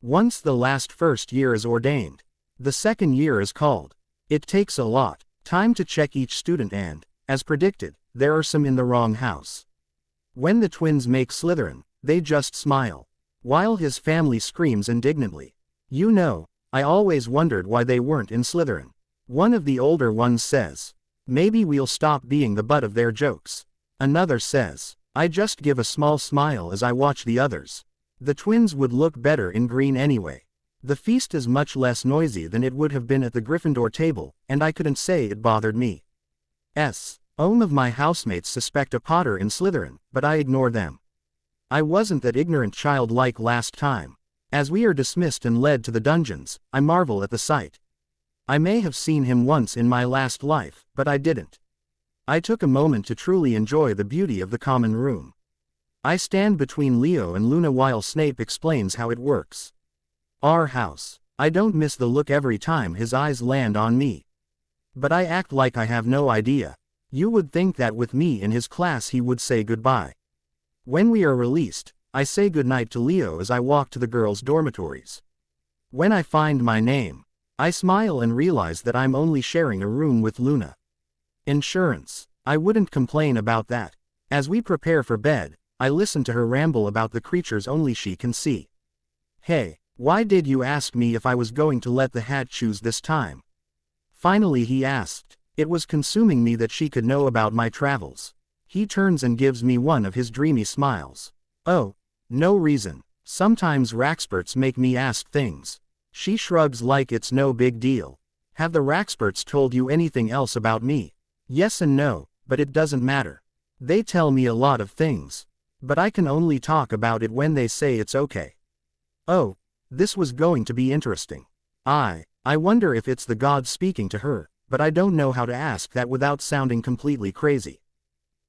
Once the last first year is ordained, the second year is called. It takes a lot time to check each student and, as predicted, there are some in the wrong house. When the twins make Slytherin, they just smile, while his family screams indignantly. You know, I always wondered why they weren't in Slytherin. One of the older ones says, maybe we'll stop being the butt of their jokes. Another says, I just give a small smile as I watch the others. The twins would look better in green anyway. The feast is much less noisy than it would have been at the Gryffindor table, and I couldn't say it bothered me. Of my housemates suspect a Potter in Slytherin, but I ignore them. I wasn't that ignorant child like last time. As we are dismissed and led to the dungeons, I marvel at the sight. I may have seen him once in my last life, but I didn't. I took a moment to truly enjoy the beauty of the common room. I stand between Leo and Luna while Snape explains how it works. Our house. I don't miss the look every time his eyes land on me. But I act like I have no idea. You would think that with me in his class he would say goodbye. When we are released, I say goodnight to Leo as I walk to the girls' dormitories. When I find my name, I smile and realize that I'm only sharing a room with Luna. Insurance. I wouldn't complain about that. As we prepare for bed, I listen to her ramble about the creatures only she can see. Hey, why did you ask me if I was going to let the hat choose this time? Finally he asked. It was consuming me that she could know about my travels. He turns and gives me one of his dreamy smiles. Oh, no reason. Sometimes Raxperts make me ask things. She shrugs like it's no big deal. Have the Raxperts told you anything else about me? Yes and no, but it doesn't matter. They tell me a lot of things. But I can only talk about it when they say it's okay. Oh, this was going to be interesting. I wonder if it's the gods speaking to her, but I don't know how to ask that without sounding completely crazy.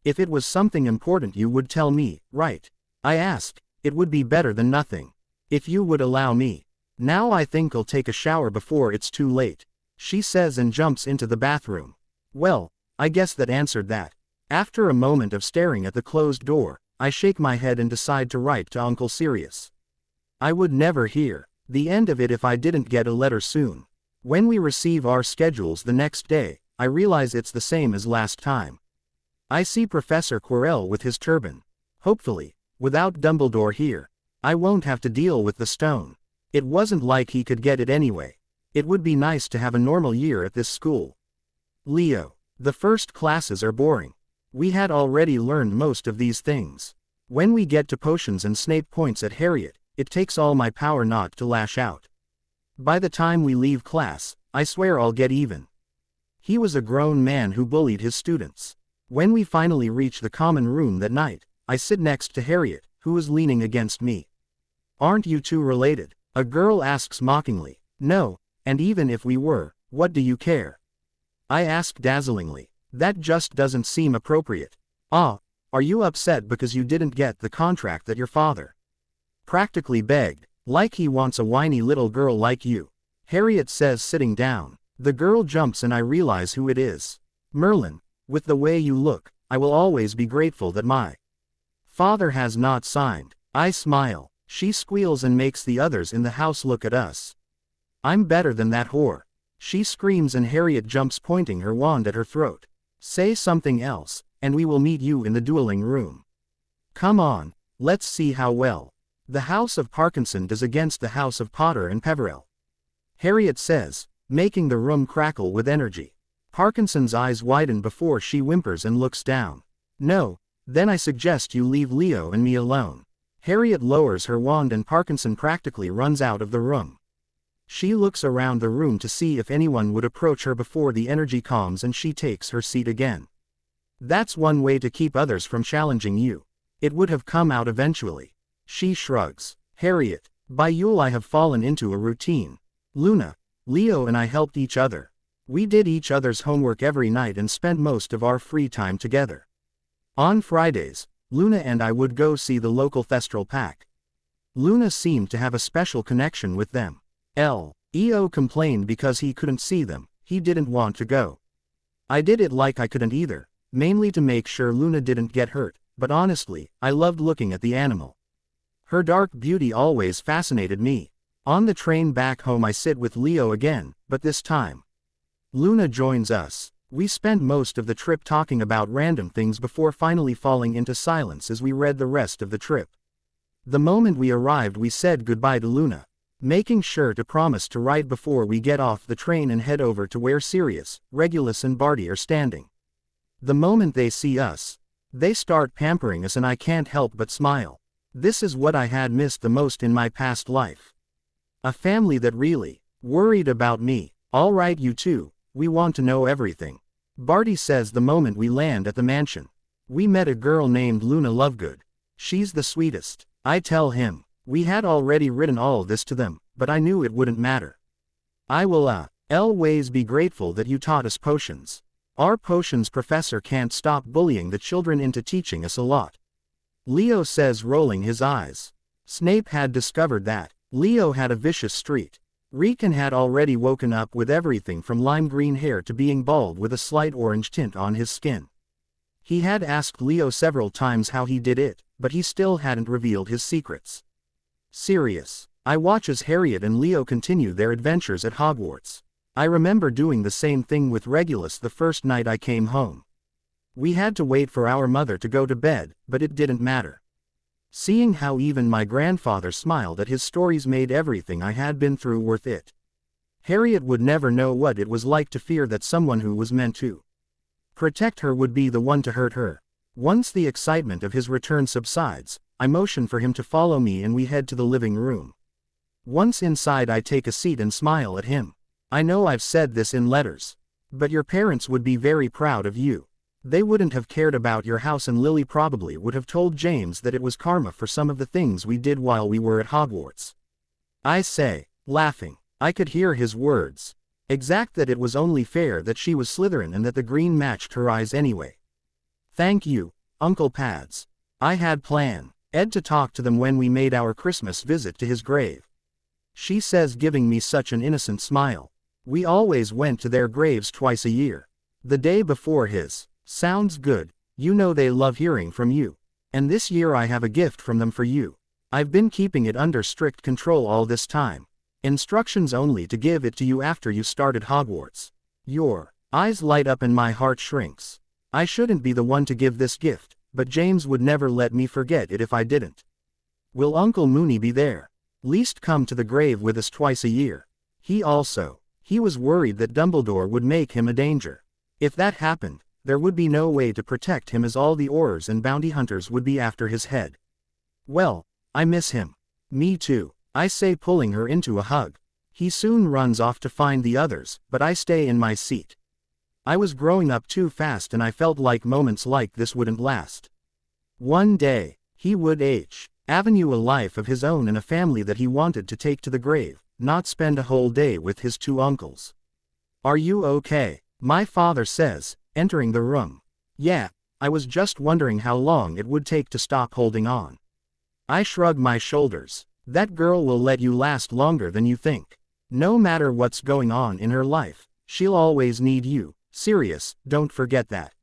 If it was something important you would tell me, right? I asked. It would be better than nothing. If you would allow me. Now I think I'll take a shower before it's too late, she says and jumps into the bathroom. Well, I guess that answered that. After a moment of staring at the closed door, I shake my head and decide to write to Uncle Sirius. I would never hear the end of it if I didn't get a letter soon. When we receive our schedules the next day, I realize it's the same as last time. I see Professor Quirrell with his turban. Hopefully, without Dumbledore here, I won't have to deal with the stone. It wasn't like he could get it anyway. It would be nice to have a normal year at this school. Leo. The first classes are boring. We had already learned most of these things. When we get to potions and Snape points at Harriet, it takes all my power not to lash out. By the time we leave class, I swear I'll get even. He was a grown man who bullied his students. When we finally reach the common room that night, I sit next to Harriet, who is leaning against me. Aren't you two related? A girl asks mockingly. No, and even if we were, what do you care? I ask dazzlingly. That just doesn't seem appropriate. Ah, are you upset because you didn't get the contract that your father practically begged, like he wants a whiny little girl like you? Harriet says, sitting down. The girl jumps and I realize who it is. Merlin, with the way you look, I will always be grateful that my father has not signed. I smile. She squeals and makes the others in the house look at us. I'm better than that whore. She screams and Harriet jumps, pointing her wand at her throat. Say something else, and we will meet you in the dueling room. Come on, let's see how well the House of Parkinson does against the House of Potter and Peverell. Harriet says, making the room crackle with energy. Parkinson's eyes widen before she whimpers and looks down. No, then I suggest you leave Leo and me alone. Harriet lowers her wand and Parkinson practically runs out of the room. She looks around the room to see if anyone would approach her before the energy calms and she takes her seat again. That's one way to keep others from challenging you. It would have come out eventually. She shrugs. Harriet. By Yule I have fallen into a routine. Luna, Leo and I helped each other. We did each other's homework every night and spent most of our free time together. On Fridays, Luna and I would go see the local Thestral pack. Luna seemed to have a special connection with them. Leo complained because he couldn't see them, he didn't want to go. I did it like I couldn't either, mainly to make sure Luna didn't get hurt, but honestly, I loved looking at the animal. Her dark beauty always fascinated me. On the train back home I sit with Leo again, but this time Luna joins us. We spent most of the trip talking about random things before finally falling into silence as we read the rest of the trip. The moment we arrived we said goodbye to Luna, making sure to promise to write before we get off the train and head over to where Sirius, Regulus and Barty are standing. The moment they see us, they start pampering us and I can't help but smile. This is what I had missed the most in my past life. A family that really worried about me. All right, you two, we want to know everything. Barty says the moment we land at the mansion. We met a girl named Luna Lovegood. She's the sweetest. I tell him. We had already written all this to them, but I knew it wouldn't matter. I will always be grateful that you taught us potions. Our potions professor can't stop bullying the children into teaching us a lot. Leo says, rolling his eyes. Snape had discovered that Leo had a vicious streak. Rickon had already woken up with everything from lime green hair to being bald with a slight orange tint on his skin. He had asked Leo several times how he did it, but he still hadn't revealed his secrets. Sirius. I watch as Harriet and Leo continue their adventures at Hogwarts. I remember doing the same thing with Regulus the first night I came home. We had to wait for our mother to go to bed, but it didn't matter. Seeing how even my grandfather smiled at his stories made everything I had been through worth it. Harriet would never know what it was like to fear that someone who was meant to protect her would be the one to hurt her. Once the excitement of his return subsides, I motion for him to follow me and we head to the living room. Once inside I take a seat and smile at him. I know I've said this in letters, but your parents would be very proud of you. They wouldn't have cared about your house and Lily probably would have told James that it was karma for some of the things we did while we were at Hogwarts. I say, laughing. I could hear his words. Exact that it was only fair that she was Slytherin and that the green matched her eyes anyway. Thank you, Uncle Pads. I had planned Ed to talk to them when we made our Christmas visit to his grave. She says, giving me such an innocent smile. We always went to their graves twice a year. The day before his. Sounds good. You know they love hearing from you. And this year I have a gift from them for you. I've been keeping it under strict control all this time. Instructions only to give it to you after you started Hogwarts. Your eyes light up and my heart shrinks. I shouldn't be the one to give this gift, but James would never let me forget it if I didn't. Will Uncle Moony be there? Least come to the grave with us twice a year. He was worried that Dumbledore would make him a danger. If that happened, there would be no way to protect him as all the Aurors and bounty hunters would be after his head. Well, I miss him. Me too, I say, pulling her into a hug. He soon runs off to find the others, but I stay in my seat. I was growing up too fast and I felt like moments like this wouldn't last. One day, he would avenue a life of his own and a family that he wanted to take to the grave, not spend a whole day with his two uncles. Are you okay? My father says, entering the room. Yeah, I was just wondering how long it would take to stop holding on. I shrug my shoulders. That girl will let you last longer than you think. No matter what's going on in her life, she'll always need you. Sirius, don't forget that.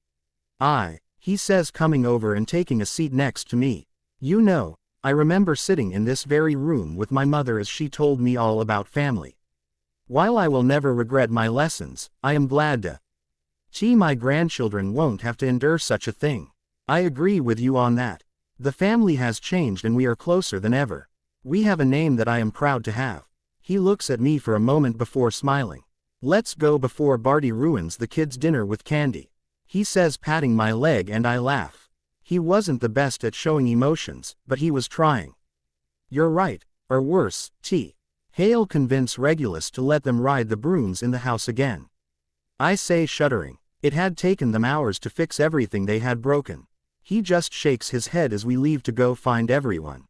He says, coming over and taking a seat next to me. You know, I remember sitting in this very room with my mother as she told me all about family. While I will never regret my lessons, I am glad to my grandchildren won't have to endure such a thing. I agree with you on that. The family has changed and we are closer than ever. We have a name that I am proud to have. He looks at me for a moment before smiling. Let's go before Barty ruins the kids' dinner with candy. He says, patting my leg, and I laugh. He wasn't the best at showing emotions, but he was trying. You're right, or worse, Hale convince Regulus to let them ride the brooms in the house again. I say, shuddering. It had taken them hours to fix everything they had broken. He just shakes his head as we leave to go find everyone.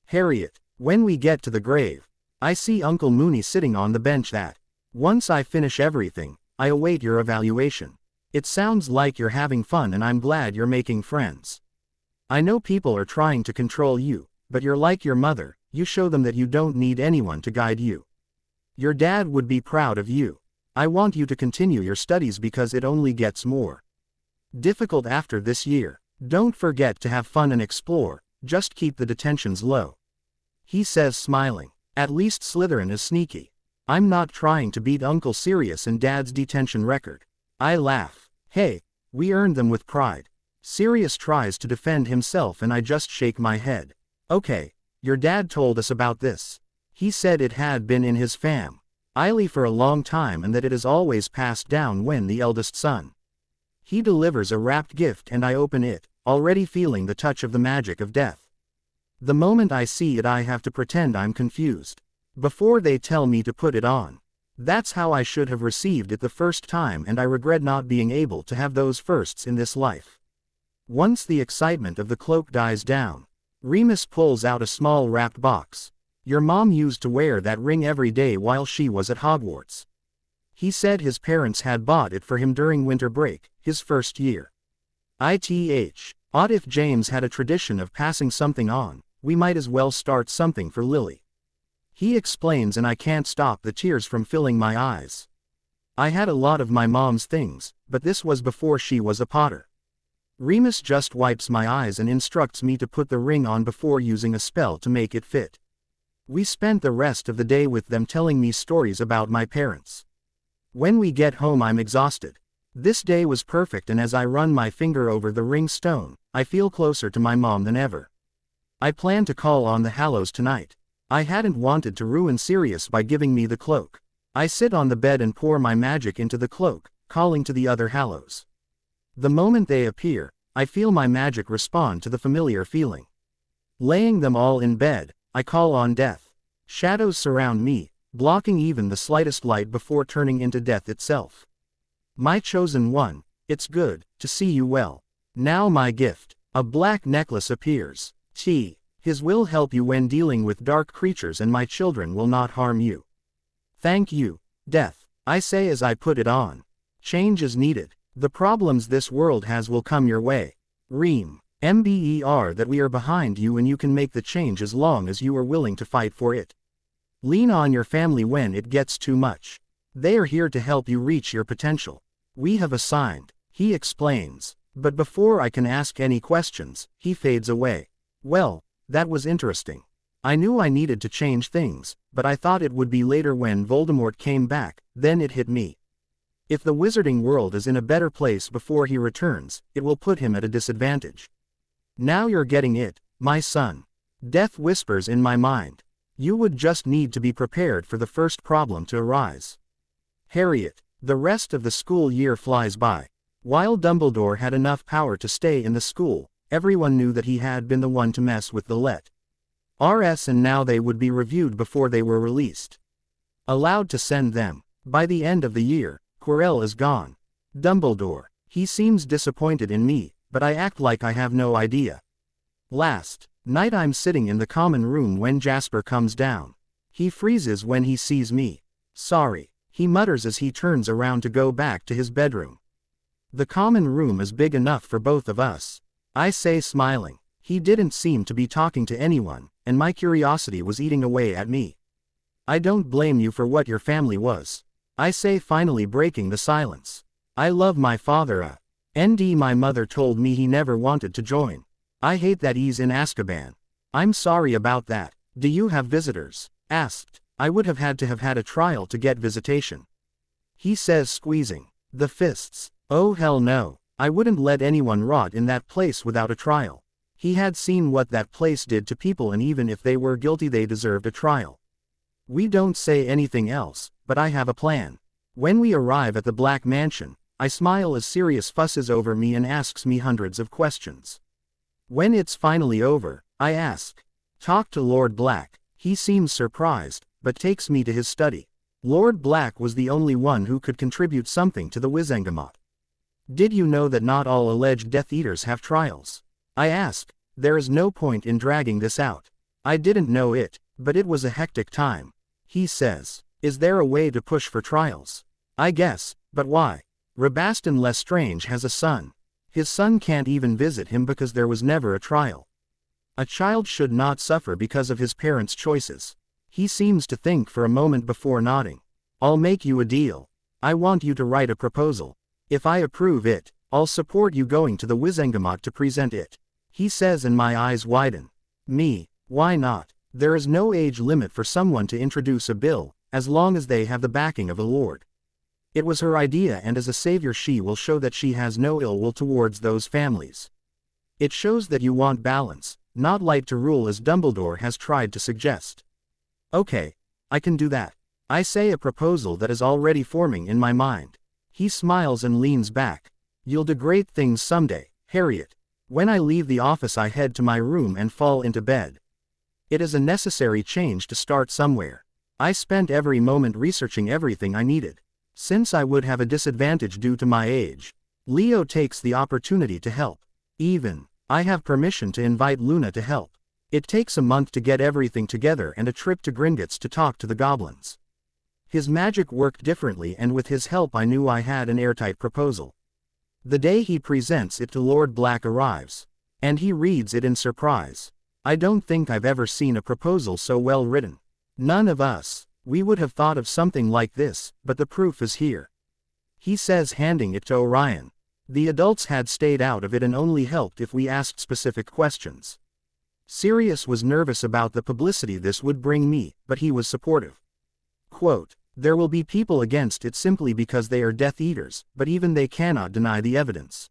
Harriet, when we get to the grave, I see Uncle Mooney sitting on the bench that. Once I finish everything, I await your evaluation. It sounds like you're having fun and I'm glad you're making friends. I know people are trying to control you, but you're like your mother, you show them that you don't need anyone to guide you. Your dad would be proud of you. I want you to continue your studies because it only gets more difficult after this year. Don't forget to have fun and explore, just keep the detentions low. He says, smiling. At least Slytherin is sneaky. I'm not trying to beat Uncle Sirius and Dad's detention record. I laugh. Hey, we earned them with pride. Sirius tries to defend himself and I just shake my head. Okay, your dad told us about this. He said it had been in his family for a long time and that it is always passed down when the eldest son. He delivers a wrapped gift and I open it, already feeling the touch of the magic of death. The moment I see it I have to pretend I'm confused. Before they tell me to put it on. That's how I should have received it the first time and I regret not being able to have those firsts in this life. Once the excitement of the cloak dies down, Remus pulls out a small wrapped box. Your mom used to wear that ring every day while she was at Hogwarts. He said his parents had bought it for him during winter break, his first year. Odd if James had a tradition of passing something on, we might as well start something for Lily. He explains and I can't stop the tears from filling my eyes. I had a lot of my mom's things, but this was before she was a Potter. Remus just wipes my eyes and instructs me to put the ring on before using a spell to make it fit. We spent the rest of the day with them telling me stories about my parents. When we get home I'm exhausted. This day was perfect and as I run my finger over the ring stone, I feel closer to my mom than ever. I plan to call on the Hallows tonight. I hadn't wanted to ruin Sirius by giving me the cloak. I sit on the bed and pour my magic into the cloak, calling to the other Hallows. The moment they appear, I feel my magic respond to the familiar feeling. Laying them all in bed, I call on death. Shadows surround me, blocking even the slightest light before turning into death itself. My chosen one, it's good to see you well. Now my gift, a black necklace appears. His will help you when dealing with dark creatures and my children will not harm you. Thank you, Death, I say as I put it on. Change is needed. The problems this world has will come your way. Remember that we are behind you and you can make the change as long as you are willing to fight for it. Lean on your family when it gets too much. They are here to help you reach your potential. We have assigned, he explains. But before I can ask any questions, he fades away. Well, that was interesting. I knew I needed to change things, but I thought it would be later when Voldemort came back, then it hit me. If the wizarding world is in a better place before he returns, it will put him at a disadvantage. Now you're getting it, my son. Death whispers in my mind. You would just need to be prepared for the first problem to arise. Harriet, the rest of the school year flies by. While Dumbledore had enough power to stay in the school, everyone knew that he had been the one to mess with the letters and now they would be reviewed before they were released. Allowed to send them. By the end of the year, Quirrell is gone. Dumbledore, he seems disappointed in me, but I act like I have no idea. Last night I'm sitting in the common room when Jasper comes down. He freezes when he sees me. Sorry, he mutters as he turns around to go back to his bedroom. The common room is big enough for both of us. I say, smiling. He didn't seem to be talking to anyone, and my curiosity was eating away at me. I don't blame you for what your family was. I say, finally breaking the silence. I love my father. My mother told me he never wanted to join. I hate that he's in Azkaban. I'm sorry about that. Do you have visitors? Asked. I would have had a trial to get visitation. He says, squeezing the fists. Oh hell no. I wouldn't let anyone rot in that place without a trial. He had seen what that place did to people and even if they were guilty they deserved a trial. We don't say anything else, but I have a plan. When we arrive at the Black Mansion, I smile as Sirius fusses over me and asks me hundreds of questions. When it's finally over, I ask. Talk to Lord Black. He seems surprised, but takes me to his study. Lord Black was the only one who could contribute something to the Wizengamot. Did you know that not all alleged Death Eaters have trials? I ask. There is no point in dragging this out. I didn't know it, but it was a hectic time. He says. Is there a way to push for trials? I guess, but why? Rabaston Lestrange has a son. His son can't even visit him because there was never a trial. A child should not suffer because of his parents' choices. He seems to think for a moment before nodding. I'll make you a deal. I want you to write a proposal. If I approve it, I'll support you going to the Wizengamot to present it. He says, and my eyes widen. Me, why not? There is no age limit for someone to introduce a bill, as long as they have the backing of a lord. It was her idea, and as a savior she will show that she has no ill will towards those families. It shows that you want balance, not light to rule as Dumbledore has tried to suggest. Okay, I can do that. I say, a proposal that is already forming in my mind. He smiles and leans back. You'll do great things someday, Harriet. When I leave the office I head to my room and fall into bed. It is a necessary change to start somewhere. I spent every moment researching everything I needed. Since I would have a disadvantage due to my age, Leo takes the opportunity to help. I have permission to invite Luna to help. It takes a month to get everything together and a trip to Gringotts to talk to the goblins. His magic worked differently, and with his help I knew I had an airtight proposal. The day he presents it to Lord Black arrives. And he reads it in surprise. I don't think I've ever seen a proposal so well written. None of us. We would have thought of something like this, but the proof is here. He says, handing it to Orion. The adults had stayed out of it and only helped if we asked specific questions. Sirius was nervous about the publicity this would bring me, but he was supportive. Quote, there will be people against it simply because they are Death Eaters, but even they cannot deny the evidence.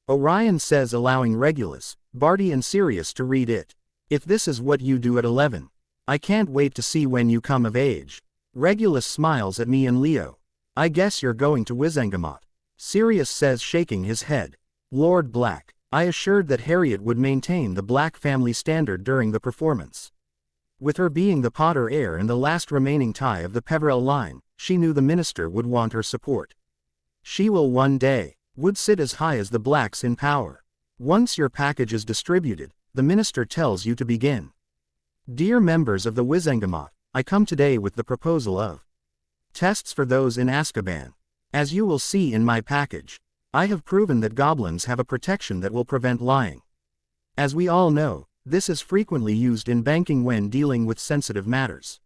Orion says, allowing Regulus, Barty and Sirius to read it. If this is what you do at 11, I can't wait to see when you come of age. Regulus smiles at me and Leo. I guess you're going to Wizengamot. Sirius says, shaking his head. Lord Black. I assured that Harriet would maintain the Black family standard during the performance. With her being the Potter heir and the last remaining tie of the Peverell line, she knew the minister would want her support. She will one day, would sit as high as the Blacks in power. Once your package is distributed, the minister tells you to begin. Dear members of the Wizengamot, I come today with the proposal of tests for those in Azkaban. As you will see in my package, I have proven that goblins have a protection that will prevent lying. As we all know, this is frequently used in banking when dealing with sensitive matters.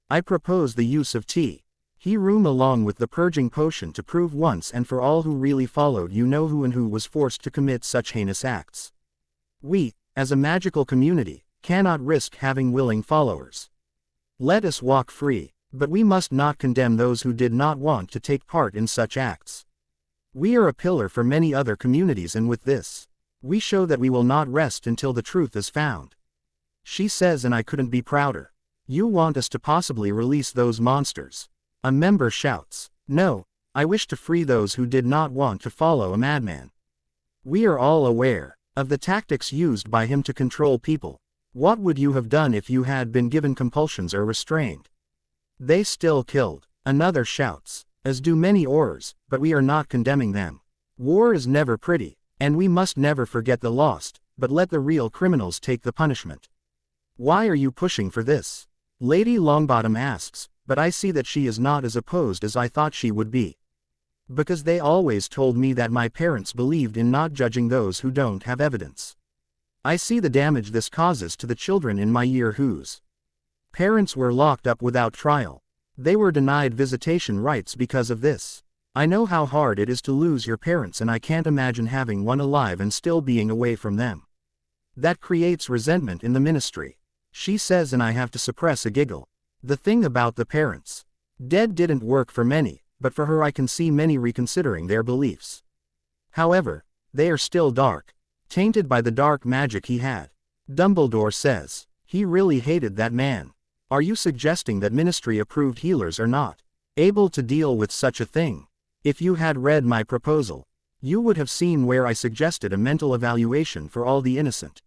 I propose the use of He room along with the purging potion to prove once and for all who really followed you know who and who was forced to commit such heinous acts. We, as a magical community, cannot risk having willing followers. Let us walk free, but we must not condemn those who did not want to take part in such acts. We are a pillar for many other communities, and with this, we show that we will not rest until the truth is found. She says, and I couldn't be prouder. You want us to possibly release those monsters. A member shouts. No, I wish to free those who did not want to follow a madman. We are all aware of the tactics used by him to control people. What would you have done if you had been given compulsions or restrained? They still killed. Another shouts. As do many Aurors, but we are not condemning them. War is never pretty, and we must never forget the lost, but let the real criminals take the punishment. Why are you pushing for this? Lady Longbottom asks, but I see that she is not as opposed as I thought she would be. Because they always told me that my parents believed in not judging those who don't have evidence. I see the damage this causes to the children in my year whose parents were locked up without trial. They were denied visitation rights because of this. I know how hard it is to lose your parents, and I can't imagine having one alive and still being away from them. That creates resentment in the ministry. She says, and I have to suppress a giggle. The thing about the parents dead didn't work for many, but for her I can see many reconsidering their beliefs. However, they are still dark, tainted by the dark magic he had. Dumbledore says, he really hated that man. Are you suggesting that ministry-approved healers are not able to deal with such a thing? If you had read my proposal, you would have seen where I suggested a mental evaluation for all the innocent.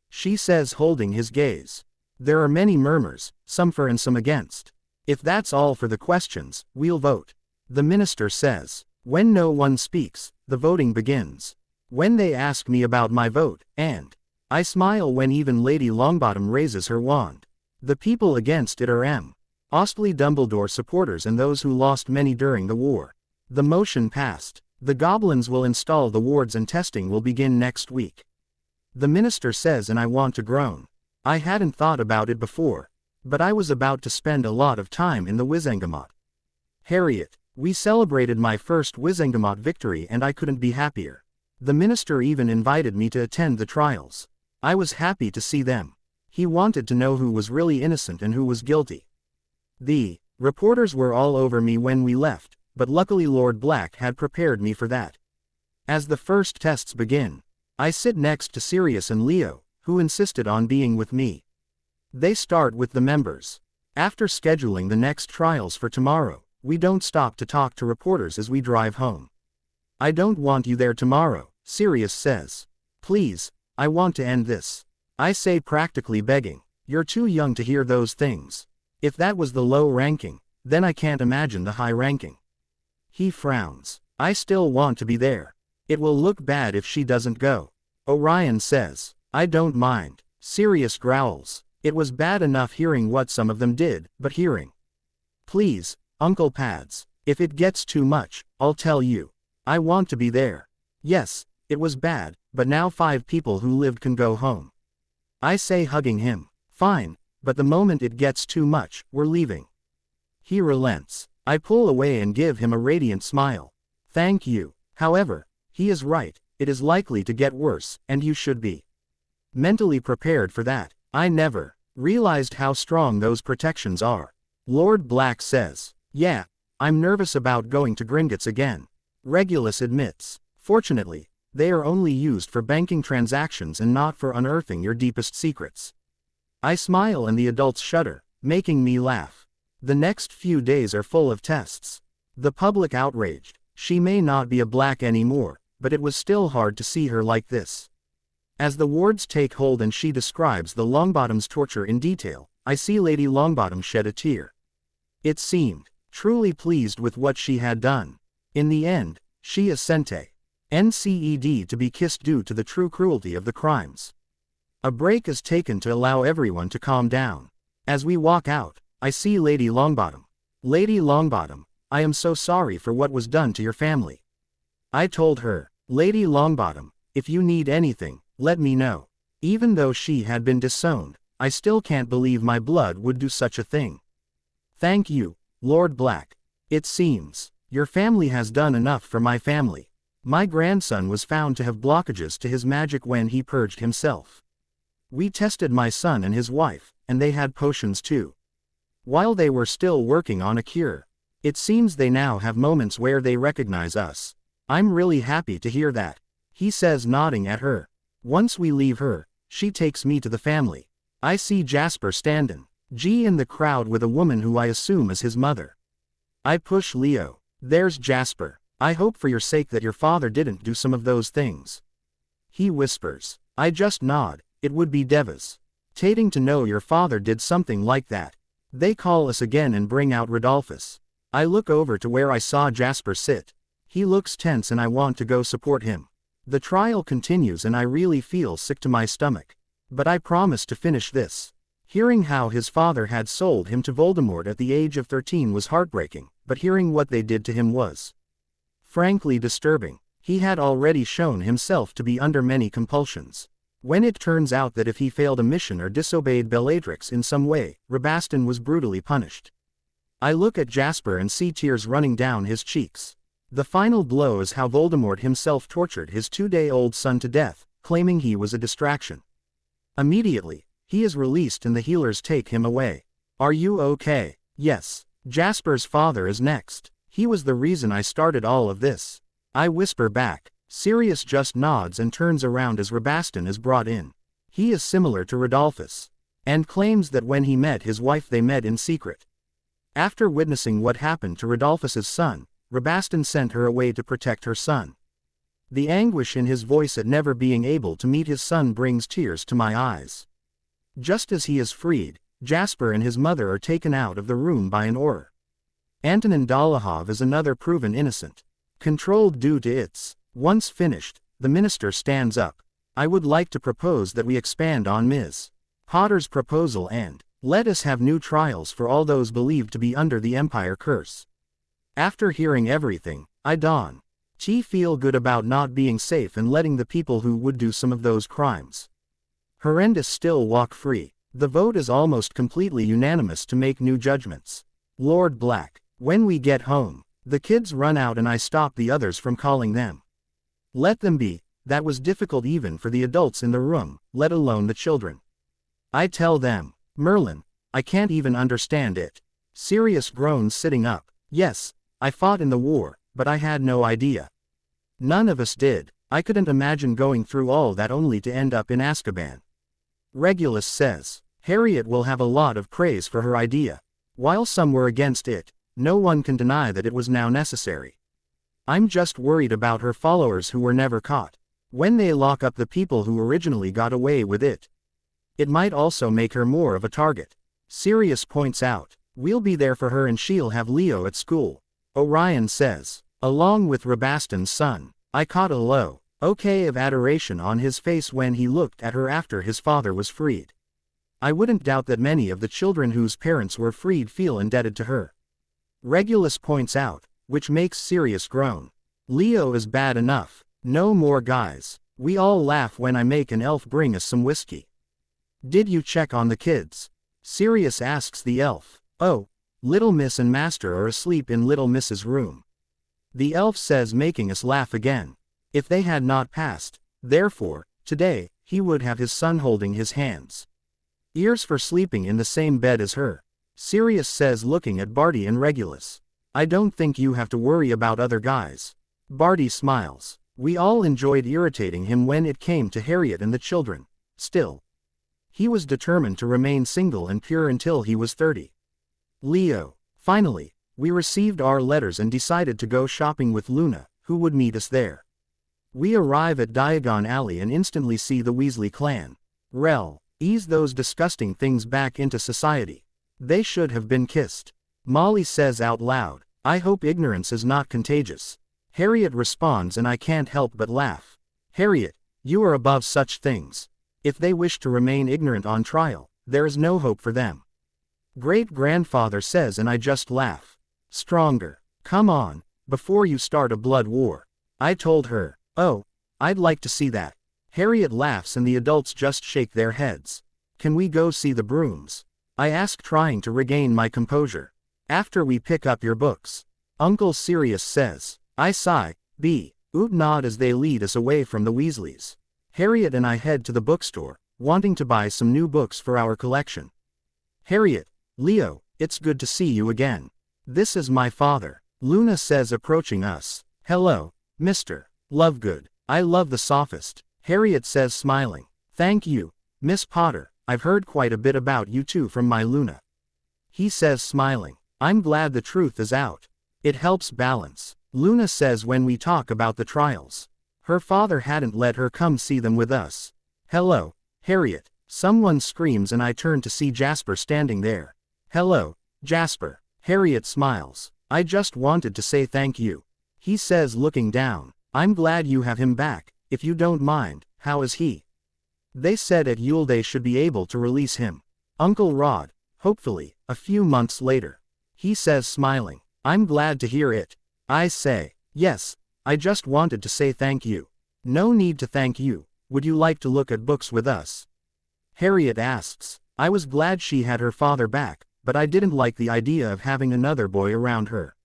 She says, holding his gaze. There are many murmurs, some for and some against. If that's all for the questions, we'll vote. The minister says. When no one speaks, the voting begins. When they ask me about my vote, and I smile when even Lady Longbottom raises her wand. The people against it are M. Ostley Dumbledore supporters and those who lost many during the war. The motion passed. The goblins will install the wards and testing will begin next week. The minister says, and I want to groan. I hadn't thought about it before. But I was about to spend a lot of time in the Wizengamot. Harriet, we celebrated my first Wizengamot victory and I couldn't be happier. The minister even invited me to attend the trials. I was happy to see them. He wanted to know who was really innocent and who was guilty. The reporters were all over me when we left, but luckily Lord Black had prepared me for that. As the first tests begin, I sit next to Sirius and Leo, who insisted on being with me. They start with the members. After scheduling the next trials for tomorrow, we don't stop to talk to reporters as we drive home. I don't want you there tomorrow, Sirius says. Please, I want to end this. I say, practically begging. You're too young to hear those things. If that was the low ranking, then I can't imagine the high ranking. He frowns. I still want to be there. It will look bad if she doesn't go. Orion says. I don't mind. Sirius growls. It was bad enough hearing what some of them did, but hearing. Please, Uncle Pads, if it gets too much, I'll tell you. I want to be there. Yes, it was bad, but now 5 people who lived can go home. I say, hugging him. Fine, but the moment it gets too much, we're leaving. He relents. I pull away and give him a radiant smile. Thank you. However, he is right, it is likely to get worse, and you should be mentally prepared for that. I never realized how strong those protections are. Lord Black says. Yeah, I'm nervous about going to Gringotts again. Regulus admits. Fortunately, they are only used for banking transactions and not for unearthing your deepest secrets. I smile and the adults shudder, making me laugh. The next few days are full of tests. The public outraged. She may not be a Black anymore, but it was still hard to see her like this. As the wards take hold and she describes the Longbottom's torture in detail, I see Lady Longbottom shed a tear. It seemed, truly pleased with what she had done. In the end, she assented. NCED to be kissed due to the true cruelty of the crimes. A break is taken to allow everyone to calm down. As we walk out, I see Lady Longbottom. Lady Longbottom, I am so sorry for what was done to your family. I told her, Lady Longbottom, if you need anything, let me know. Even though she had been disowned, I still can't believe my blood would do such a thing. Thank you, Lord Black. It seems, your family has done enough for my family. My grandson was found to have blockages to his magic when he purged himself. We tested my son and his wife, and they had potions too. While they were still working on a cure. It seems they now have moments where they recognize us. I'm really happy to hear that. He says, nodding at her. Once we leave her, she takes me to the family. I see Jasper standing, in the crowd with a woman who I assume is his mother. I push Leo. There's Jasper. I hope for your sake that your father didn't do some of those things. He whispers. I just nod. It would be devastating to know your father did something like that. They call us again and bring out Rodolphus. I look over to where I saw Jasper sit. He looks tense and I want to go support him. The trial continues and I really feel sick to my stomach. But I promise to finish this. Hearing how his father had sold him to Voldemort at the age of 13 was heartbreaking, but hearing what they did to him was frankly disturbing. He had already shown himself to be under many compulsions. When it turns out that if he failed a mission or disobeyed Bellatrix in some way, Rabaston was brutally punished. I look at Jasper and see tears running down his cheeks. The final blow is how Voldemort himself tortured his 2-day-old son to death, claiming he was a distraction. Immediately, he is released and the healers take him away. Are you okay? Yes. Jasper's father is next. He was the reason I started all of this. I whisper back. Sirius just nods and turns around as Rabaston is brought in. He is similar to Rodolphus, and claims that when he met his wife they met in secret. After witnessing what happened to Rodolphus's son, Rabaston sent her away to protect her son. The anguish in his voice at never being able to meet his son brings tears to my eyes. Just as he is freed, Jasper and his mother are taken out of the room by an Auror. Antonin Dolohov is another proven innocent. Controlled due to its. Once finished, the minister stands up. I would like to propose that we expand on Ms. Potter's proposal and let us have new trials for all those believed to be under the Empire curse. After hearing everything, I don't feel good about not being safe and letting the people who would do some of those crimes horrendous still walk free. The vote is almost completely unanimous to make new judgments. Lord Black. When we get home, the kids run out and I stop the others from calling them. Let them be. That was difficult even for the adults in the room, let alone the children. I tell them, Merlin, I can't even understand it. Sirius groans sitting up. Yes, I fought in the war, but I had no idea. None of us did. I couldn't imagine going through all that only to end up in Azkaban. Regulus says, Harriet will have a lot of praise for her idea. While some were against it, no one can deny that it was now necessary. I'm just worried about her followers who were never caught. When they lock up the people who originally got away with it, it might also make her more of a target. Sirius points out, we'll be there for her and she'll have Leo at school. Orion says, along with Rabaston's son. I caught a low, okay of adoration on his face when he looked at her after his father was freed. I wouldn't doubt that many of the children whose parents were freed feel indebted to her. Regulus points out, which makes Sirius groan. Leo is bad enough. No more guys. We all laugh when I make an elf bring us some whiskey. Did you check on the kids? Sirius asks the elf. Oh, Little Miss and Master are asleep in Little Miss's room. The elf says, making us laugh again. If they had not passed, therefore, today, he would have his son holding his hands. Ears for sleeping in the same bed as her. Sirius says, looking at Barty and Regulus. I don't think you have to worry about other guys. Barty smiles. We all enjoyed irritating him when it came to Harriet and the children. Still, he was determined to remain single and pure until he was 30. Leo. Finally, we received our letters and decided to go shopping with Luna, who would meet us there. We arrive at Diagon Alley and instantly see the Weasley clan. Rel. Ease those disgusting things back into society. They should have been kissed. Molly says out loud, I hope ignorance is not contagious. Harriet responds and I can't help but laugh. Harriet, you are above such things. If they wish to remain ignorant on trial, there is no hope for them. Great-grandfather says and I just laugh. Stronger. Come on, before you start a blood war. I told her. Oh, I'd like to see that. Harriet laughs and the adults just shake their heads. Can we go see the brooms? I ask, trying to regain my composure. After we pick up your books. Uncle Sirius says. I sigh. Oot nod as they lead us away from the Weasleys. Harriet and I head to the bookstore, wanting to buy some new books for our collection. Harriet, Leo, it's good to see you again. This is my father, Luna says, approaching us. Hello, Mr. Lovegood. I love the sophist, Harriet says, smiling. Thank you, Miss Potter. I've heard quite a bit about you two from my Luna. He says, smiling. I'm glad the truth is out. It helps balance, Luna says when we talk about the trials. Her father hadn't let her come see them with us. Hello, Harriet. Someone screams and I turn to see Jasper standing there. Hello, Jasper. Harriet smiles. I just wanted to say thank you. He says, looking down. I'm glad you have him back. If you don't mind, how is he? They said at Yule they should be able to release him. Uncle Rod, hopefully, a few months later. He says, smiling. I'm glad to hear it. I say, yes, I just wanted to say thank you. No need to thank you. Would you like to look at books with us? Harriet asks. I was glad she had her father back, but I didn't like the idea of having another boy around her.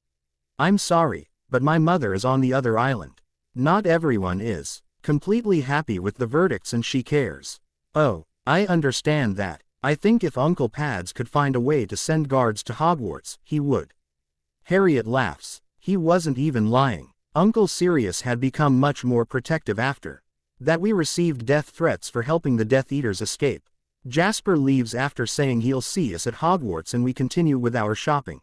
I'm sorry, but my mother is on the other island. Not everyone is completely happy with the verdicts and she cares. Oh, I understand that. I think if Uncle Pads could find a way to send guards to Hogwarts, he would. Harriet laughs. He wasn't even lying. Uncle Sirius had become much more protective after that we received death threats for helping the Death Eaters escape. Jasper leaves after saying he'll see us at Hogwarts and we continue with our shopping.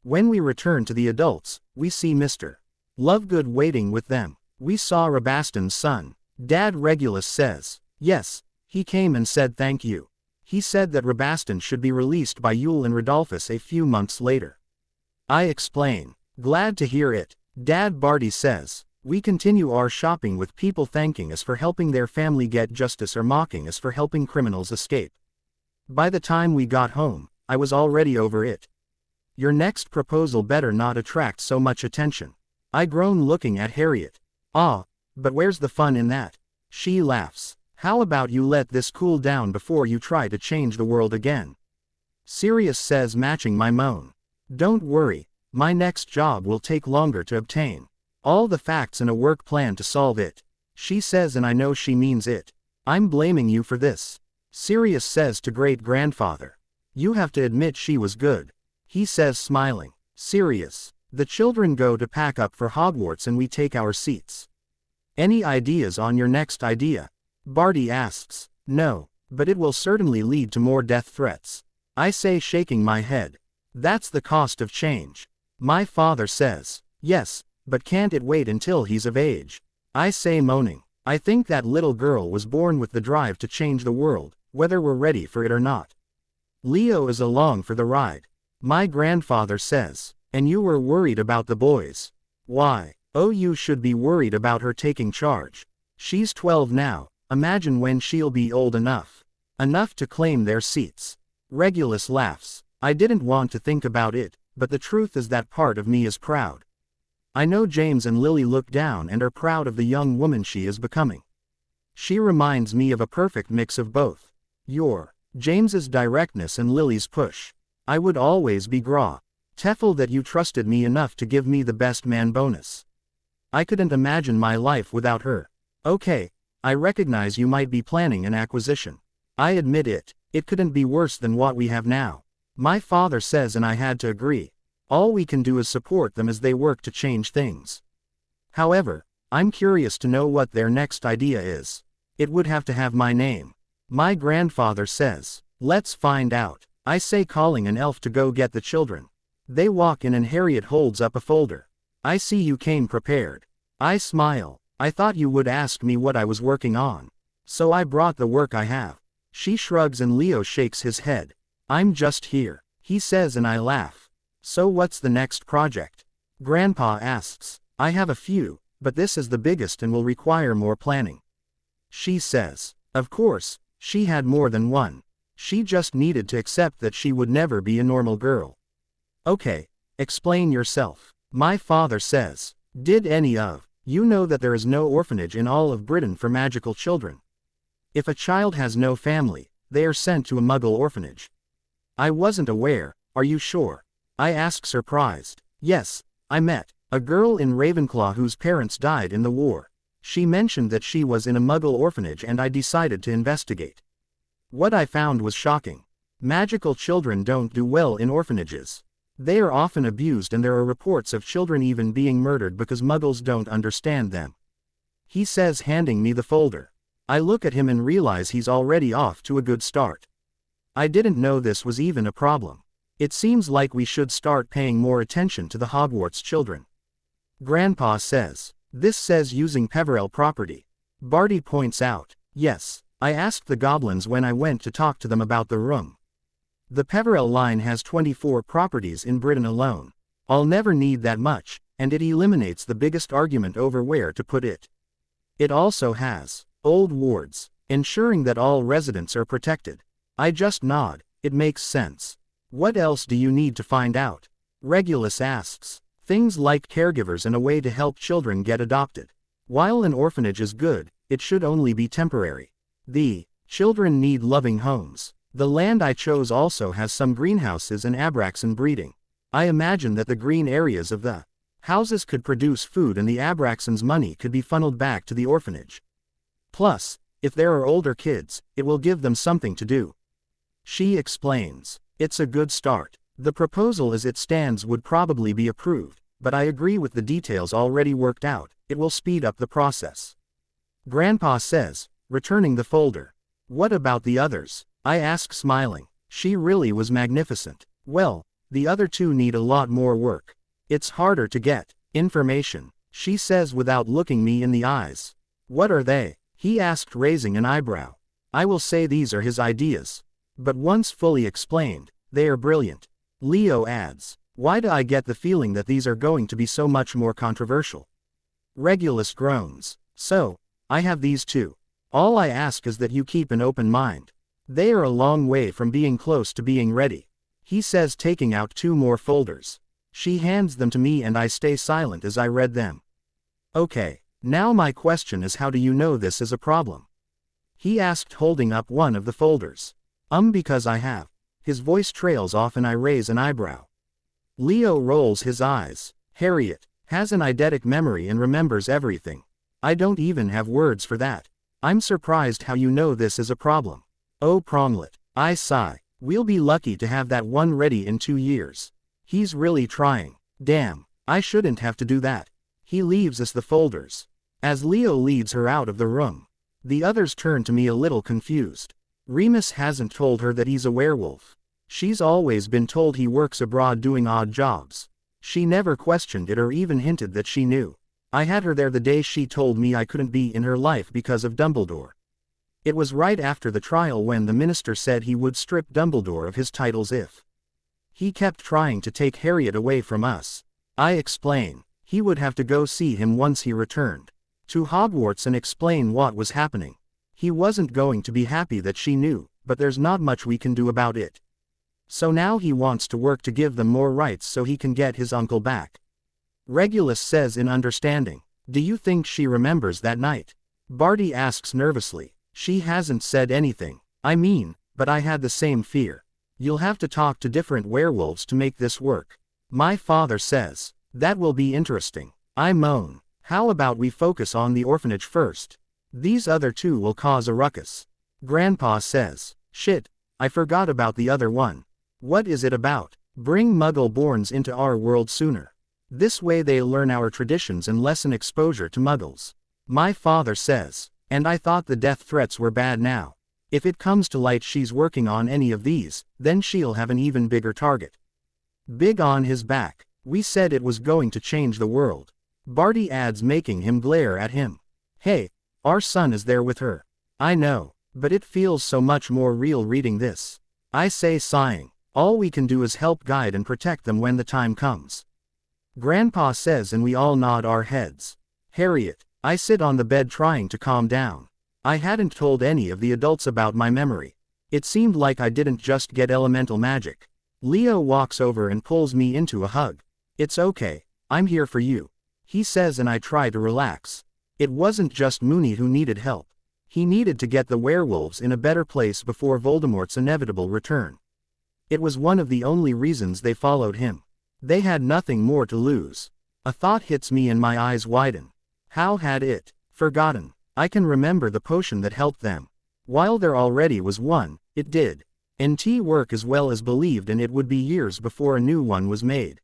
When we return to the adults, we see Mr. Lovegood waiting with them. We saw Rabaston's son. Dad, Regulus says. Yes, he came and said thank you. He said that Rabaston should be released by Yule and Rodolphus a few months later. I explain. Glad to hear it, Dad. Barty says. We continue our shopping with people thanking us for helping their family get justice or mocking us for helping criminals escape. By the time we got home, I was already over it. Your next proposal better not attract so much attention. I groan, looking at Harriet. Ah, but where's the fun in that? She laughs. How about you let this cool down before you try to change the world again? Sirius says, matching my moan. Don't worry, my next job will take longer to obtain. All the facts and a work plan to solve it. She says, and I know she means it. I'm blaming you for this. Sirius says to great-grandfather. You have to admit she was good. He says, smiling. Sirius. The children go to pack up for Hogwarts and we take our seats. Any ideas on your next idea? Barty asks. No, but it will certainly lead to more death threats. I say, shaking my head. That's the cost of change. My father says. Yes, but can't it wait until he's of age? I say, moaning. I think that little girl was born with the drive to change the world, whether we're ready for it or not. Leo is along for the ride. My grandfather says. And you were worried about the boys. Why? Oh, you should be worried about her taking charge. She's 12 now, imagine when she'll be old enough. Enough to claim their seats. Regulus laughs. I didn't want to think about it, but the truth is that part of me is proud. I know James and Lily look down and are proud of the young woman she is becoming. She reminds me of a perfect mix of both. James's directness and Lily's push. I would always be grateful that you trusted me enough to give me the best man bonus. I couldn't imagine my life without her. Okay, I recognize you might be planning an acquisition. I admit it couldn't be worse than what we have now. My father says, and I had to agree. All we can do is support them as they work to change things. However, I'm curious to know what their next idea is. It would have to have my name. My grandfather says. Let's find out. I say, calling an elf to go get the children. They walk in and Harriet holds up a folder. I see you came prepared. I smile. I thought you would ask me what I was working on. So I brought the work I have. She shrugs and Leo shakes his head. I'm just here, he says, and I laugh. So what's the next project? Grandpa asks. I have a few, but this is the biggest and will require more planning. She says. Of course, she had more than one. She just needed to accept that she would never be a normal girl. Okay, explain yourself. My father says. Did any of you know that there is no orphanage in all of Britain for magical children? If a child has no family, they are sent to a Muggle orphanage. I wasn't aware, are you sure? I ask, surprised. Yes, I met a girl in Ravenclaw whose parents died in the war. She mentioned that she was in a Muggle orphanage and I decided to investigate. What I found was shocking. Magical children don't do well in orphanages. They are often abused and there are reports of children even being murdered because Muggles don't understand them. He says, handing me the folder. I look at him and realize he's already off to a good start. I didn't know this was even a problem. It seems like we should start paying more attention to the Hogwarts children. Grandpa says. This says using Peverell property. Barty points out. Yes, I asked the goblins when I went to talk to them about the room. The Peverell line has 24 properties in Britain alone. I'll never need that much, and it eliminates the biggest argument over where to put it. It also has old wards, ensuring that all residents are protected. I just nod, it makes sense. What else do you need to find out? Regulus asks. Things like caregivers and a way to help children get adopted. While an orphanage is good, it should only be temporary. The children need loving homes. The land I chose also has some greenhouses and Abraxan breeding. I imagine that the green areas of the houses could produce food and the Abraxan's money could be funneled back to the orphanage. Plus, if there are older kids, it will give them something to do. She explains. It's a good start. The proposal as it stands would probably be approved, but I agree with the details already worked out, it will speed up the process. Grandpa says, returning the folder. What about the others? I ask, smiling. She really was magnificent. Well, the other two need a lot more work. It's harder to get information, she says without looking me in the eyes. What are they? He asked, raising an eyebrow. I will say these are his ideas. But once fully explained, they are brilliant. Leo adds, why do I get the feeling that these are going to be so much more controversial? Regulus groans, so, I have these too. All I ask is that you keep an open mind. They are a long way from being close to being ready. He says, taking out 2 more folders. She hands them to me and I stay silent as I read them. Okay, now my question is, how do you know this is a problem? He asked, holding up one of the folders. Because I have. His voice trails off and I raise an eyebrow. Leo rolls his eyes. Harriet has an eidetic memory and remembers everything. I don't even have words for that. I'm surprised how you know this is a problem. Oh, Pronglet. I sigh. We'll be lucky to have that one ready in 2 years. He's really trying. Damn, I shouldn't have to do that. He leaves us the folders. As Leo leads her out of the room, the others turn to me a little confused. Remus hasn't told her that he's a werewolf. She's always been told he works abroad doing odd jobs. She never questioned it or even hinted that she knew. I had her there the day she told me I couldn't be in her life because of Dumbledore. It was right after the trial when the minister said he would strip Dumbledore of his titles if he kept trying to take Harriet away from us. I explain. He would have to go see him once he returned to Hogwarts and explain what was happening. He wasn't going to be happy that she knew, but there's not much we can do about it. So now he wants to work to give them more rights so he can get his uncle back. Regulus says in understanding. Do you think she remembers that night? Barty asks nervously. She hasn't said anything. I mean, but I had the same fear. You'll have to talk to different werewolves to make this work. My father says. That will be interesting. I moan. How about we focus on the orphanage first? These other 2 will cause a ruckus. Grandpa says. Shit, I forgot about the other one. What is it about? Bring Muggle-borns into our world sooner. This way they'll learn our traditions and lessen exposure to Muggles. My father says. And I thought the death threats were bad now. If it comes to light she's working on any of these, then she'll have an even bigger target. Big on his back. We said it was going to change the world. Barty adds, making him glare at him. Hey, our son is there with her. I know, but it feels so much more real reading this. I say, sighing. All we can do is help guide and protect them when the time comes. Grandpa says, and we all nod our heads. Harriet. I sit on the bed trying to calm down. I hadn't told any of the adults about my memory. It seemed like I didn't just get elemental magic. Leo walks over and pulls me into a hug. It's okay, I'm here for you. He says, and I try to relax. It wasn't just Moony who needed help. He needed to get the werewolves in a better place before Voldemort's inevitable return. It was one of the only reasons they followed him. They had nothing more to lose. A thought hits me and my eyes widen. How had it forgotten? I can remember the potion that helped them. While there already was one, it did. NT work as well as believed, and it would be years before a new one was made.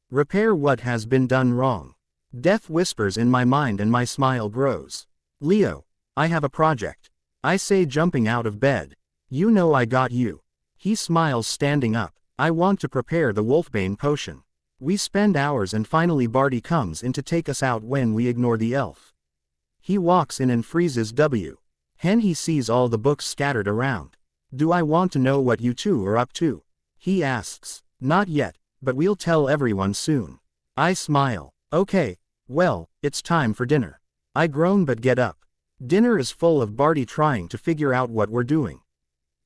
Repair what has been done wrong. Death whispers in my mind and my smile grows. Leo, I have a project. I say, jumping out of bed. You know I got you. He smiles, standing up. I want to prepare the Wolfbane potion. We spend hours and finally Barty comes in to take us out when we ignore the elf. He walks in and freezes W. Hen he sees all the books scattered around. Do I want to know what you 2 are up to? He asks. Not yet, but we'll tell everyone soon. I smile. Okay, well, it's time for dinner. I groan but get up. Dinner is full of Barty trying to figure out what we're doing.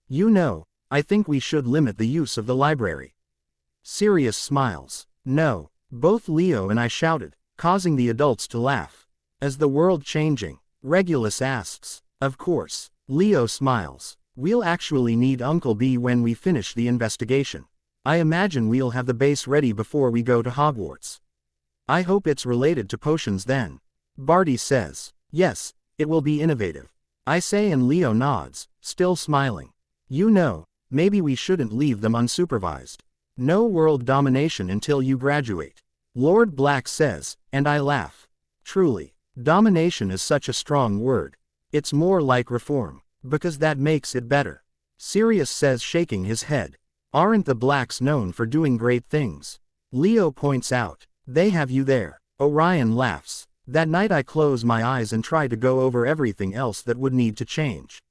You know, I think we should limit the use of the library. Sirius smiles. No, both Leo and I shouted, causing the adults to laugh. Is the world changing? Regulus asks. Of course. Leo smiles. We'll actually need Uncle B when we finish the investigation. I imagine we'll have the base ready before we go to Hogwarts. I hope it's related to potions then. Barty says. Yes, it will be innovative. I say, and Leo nods, still smiling. You know, maybe we shouldn't leave them unsupervised. No world domination until you graduate. Lord Black says, and I laugh. Truly, domination is such a strong word. It's more like reform, because that makes it better. Sirius says, shaking his head. Aren't the Blacks known for doing great things? Leo points out. They have you there. Orion laughs. That night I close my eyes and try to go over everything else that would need to change.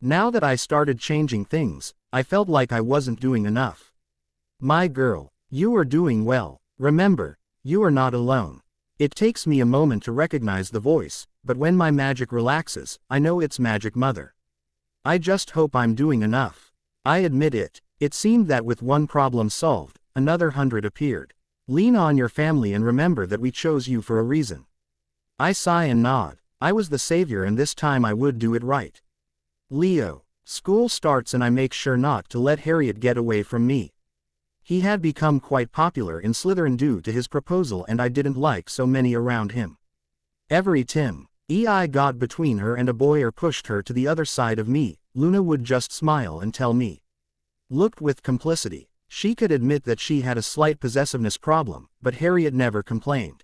Now that I started changing things, I felt like I wasn't doing enough. My girl, you are doing well. Remember, you are not alone. It takes me a moment to recognize the voice, but when my magic relaxes, I know it's Magic Mother. I just hope I'm doing enough. I admit it. It seemed that with one problem solved, another 100 appeared. Lean on your family and remember that we chose you for a reason. I sigh and nod. I was the savior and this time I would do it right. Leo. School starts and I make sure not to let Harriet get away from me. He had become quite popular in Slytherin due to his proposal and I didn't like so many around him. Every time I got between her and a boy or pushed her to the other side of me, Luna would just smile and tell me. Looked with complicity. She could admit that she had a slight possessiveness problem, but Harriet never complained.